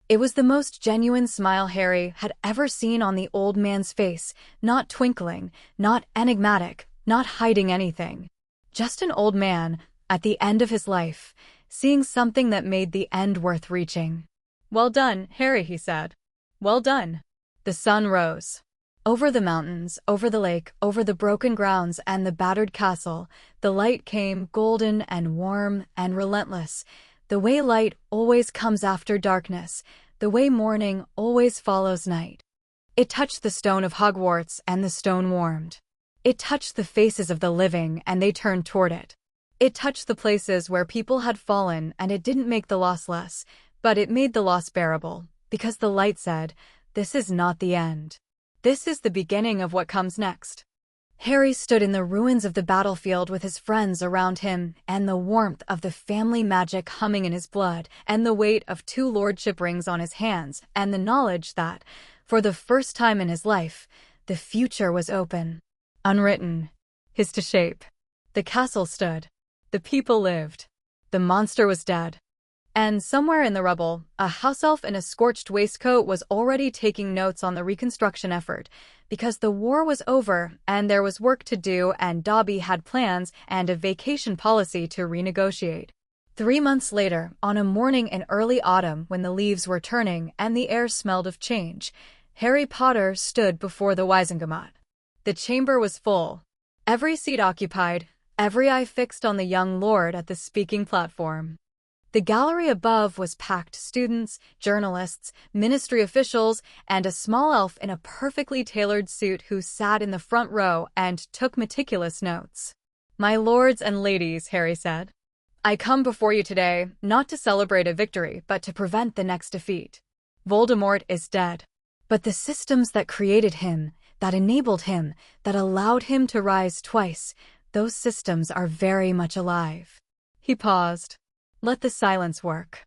Speaker 1: It was the most genuine smile Harry had ever seen on the old man's face, not twinkling, not enigmatic, not hiding anything. Just an old man, at the end of his life, seeing something that made the end worth reaching. "Well done, Harry," he said. "Well done." The sun rose. Over the mountains, over the lake, over the broken grounds and the battered castle, the light came, golden and warm and relentless, the way light always comes after darkness, the way morning always follows night. It touched the stone of Hogwarts, and the stone warmed. It touched the faces of the living, and they turned toward it. It touched the places where people had fallen, and it didn't make the loss less, but it made the loss bearable, because the light said, "This is not the end. This is the beginning of what comes next." Harry stood in the ruins of the battlefield with his friends around him, and the warmth of the family magic humming in his blood, and the weight of 2 lordship rings on his hands, and the knowledge that, for the first time in his life, the future was open. Unwritten. His to shape. The castle stood. The people lived. The monster was dead. And somewhere in the rubble, a house elf in a scorched waistcoat was already taking notes on the reconstruction effort, because the war was over and there was work to do, and Dobby had plans and a vacation policy to renegotiate. 3 months later, on a morning in early autumn when the leaves were turning and the air smelled of change, Harry Potter stood before the Wizengamot. The chamber was full. Every seat occupied, every eye fixed on the young lord at the speaking platform. The gallery above was packed: students, journalists, ministry officials, and a small elf in a perfectly tailored suit who sat in the front row and took meticulous notes. "My lords and ladies," Harry said, "I come before you today not to celebrate a victory, but to prevent the next defeat. Voldemort is dead. But the systems that created him, that enabled him, that allowed him to rise twice, those systems are very much alive." He paused. Let the silence work.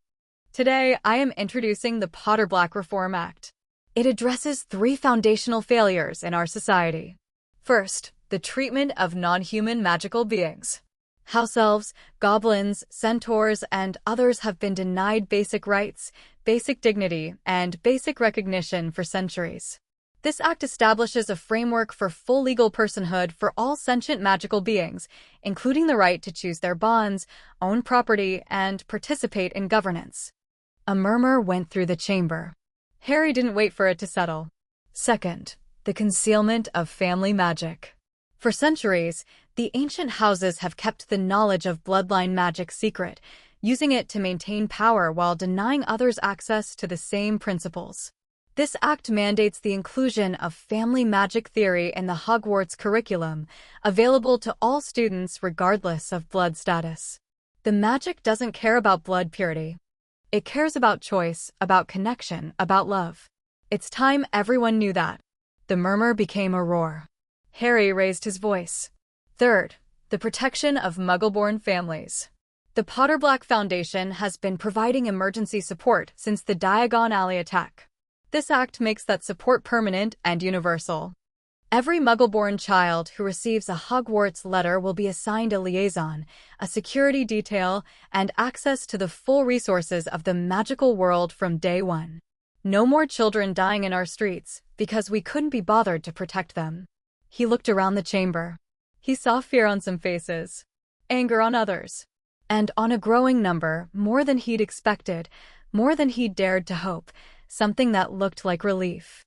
Speaker 1: Today, I am introducing the Potter Black Reform Act. It addresses 3 foundational failures in our society. First, the treatment of non-human magical beings. House elves, goblins, centaurs, and others have been denied basic rights, basic dignity, and basic recognition for centuries. This act establishes a framework for full legal personhood for all sentient magical beings, including the right to choose their bonds, own property, and participate in governance. A murmur went through the chamber. Harry didn't wait for it to settle. Second, the concealment of family magic. For centuries, the ancient houses have kept the knowledge of bloodline magic secret, using it to maintain power while denying others access to the same principles. This act mandates the inclusion of family magic theory in the Hogwarts curriculum, available to all students regardless of blood status. The magic doesn't care about blood purity. It cares about choice, about connection, about love. It's time everyone knew that. The murmur became a roar. Harry raised his voice. Third, the protection of Muggle-born families. The Potter Black Foundation has been providing emergency support since the Diagon Alley attack. This act makes that support permanent and universal. Every Muggle-born child who receives a Hogwarts letter will be assigned a liaison, a security detail, and access to the full resources of the magical world from day one. No more children dying in our streets, because we couldn't be bothered to protect them. He looked around the chamber. He saw fear on some faces, anger on others, and on a growing number, more than he'd expected, more than he'd dared to hope, something that looked like relief.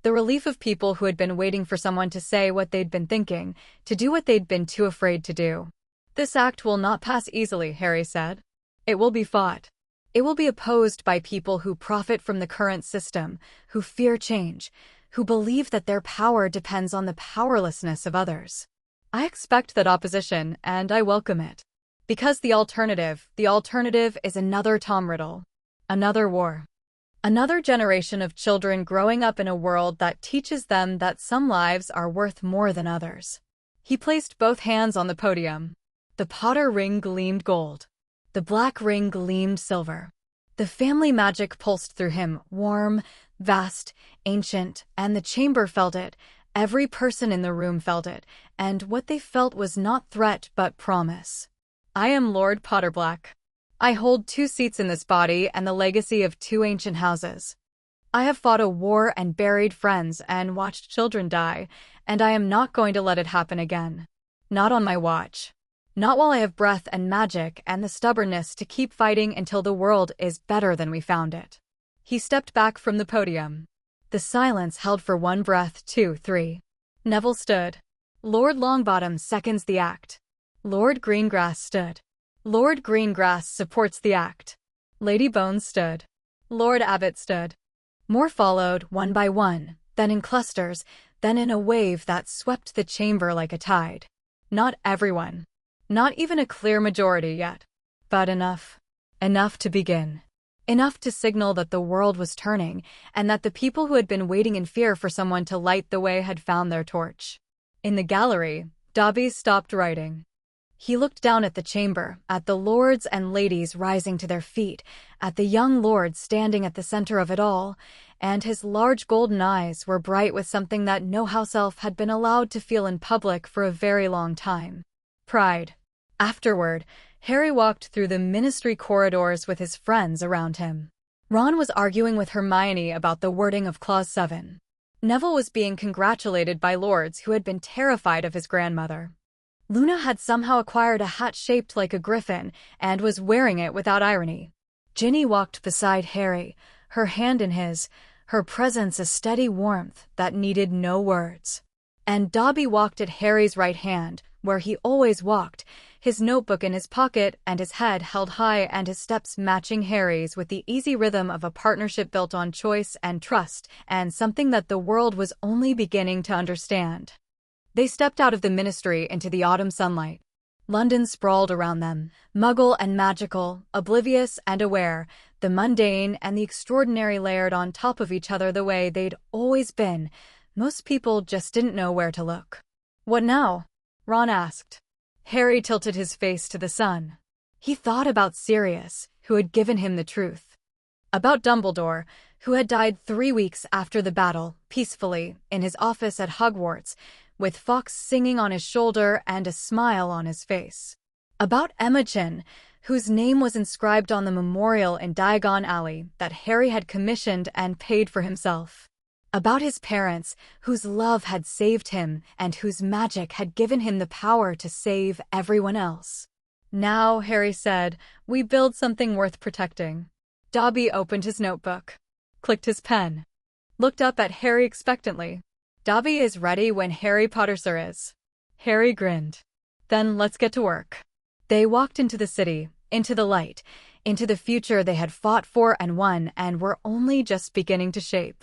Speaker 1: The relief of people who had been waiting for someone to say what they'd been thinking, to do what they'd been too afraid to do. "This act will not pass easily," Harry said. "It will be fought. It will be opposed by people who profit from the current system, who fear change, who believe that their power depends on the powerlessness of others. I expect that opposition, and I welcome it. Because the alternative is another Tom Riddle. Another war. Another generation of children growing up in a world that teaches them that some lives are worth more than others." He placed both hands on the podium. The Potter ring gleamed gold. The black ring gleamed silver. The family magic pulsed through him, warm, vast, ancient, and the chamber felt it. Every person in the room felt it, and what they felt was not threat but promise. "I am Lord Potterblack. I hold 2 seats in this body and the legacy of 2 ancient houses. I have fought a war and buried friends and watched children die, and I am not going to let it happen again. Not on my watch. Not while I have breath and magic and the stubbornness to keep fighting until the world is better than we found it." He stepped back from the podium. The silence held for 1 breath, 2, 3. Neville stood. Lord Longbottom seconds the act. Lord Greengrass stood. Lord Greengrass supports the act. Lady Bones stood. Lord Abbot stood. More followed, one by one, then in clusters, then in a wave that swept the chamber like a tide. Not everyone. Not even a clear majority yet. But enough. Enough to begin. Enough to signal that the world was turning, and that the people who had been waiting in fear for someone to light the way had found their torch. In the gallery, Dobby stopped writing. He looked down at the chamber, at the lords and ladies rising to their feet, at the young lord standing at the center of it all, and his large golden eyes were bright with something that no house elf had been allowed to feel in public for a very long time. Pride. Afterward, Harry walked through the ministry corridors with his friends around him. Ron was arguing with Hermione about the wording of Clause 7. Neville was being congratulated by lords who had been terrified of his grandmother. Luna had somehow acquired a hat shaped like a griffin and was wearing it without irony. Ginny walked beside Harry, her hand in his, her presence a steady warmth that needed no words. And Dobby walked at Harry's right hand, where he always walked, his notebook in his pocket and his head held high and his steps matching Harry's with the easy rhythm of a partnership built on choice and trust and something that the world was only beginning to understand. They stepped out of the ministry into the autumn sunlight. London sprawled around them, muggle and magical, oblivious and aware, the mundane and the extraordinary layered on top of each other the way they'd always been. Most people just didn't know where to look. "What now?" Ron asked. Harry tilted his face to the sun. He thought about Sirius, who had given him the truth. About Dumbledore, who had died 3 weeks after the battle, peacefully, in his office at Hogwarts, with Fox singing on his shoulder and a smile on his face. About Imogen, whose name was inscribed on the memorial in Diagon Alley that Harry had commissioned and paid for himself. About his parents, whose love had saved him and whose magic had given him the power to save everyone else. "Now," Harry said, "we build something worth protecting." Dobby opened his notebook, clicked his pen, looked up at Harry expectantly. "Dobby is ready when Harry Potter Sir is." Harry grinned. "Then let's get to work." They walked into the city, into the light, into the future they had fought for and won and were only just beginning to shape.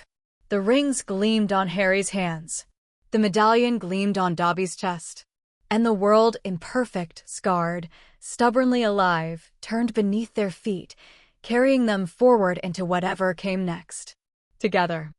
Speaker 1: The rings gleamed on Harry's hands. The medallion gleamed on Dobby's chest. And the world, imperfect, scarred, stubbornly alive, turned beneath their feet, carrying them forward into whatever came next. Together.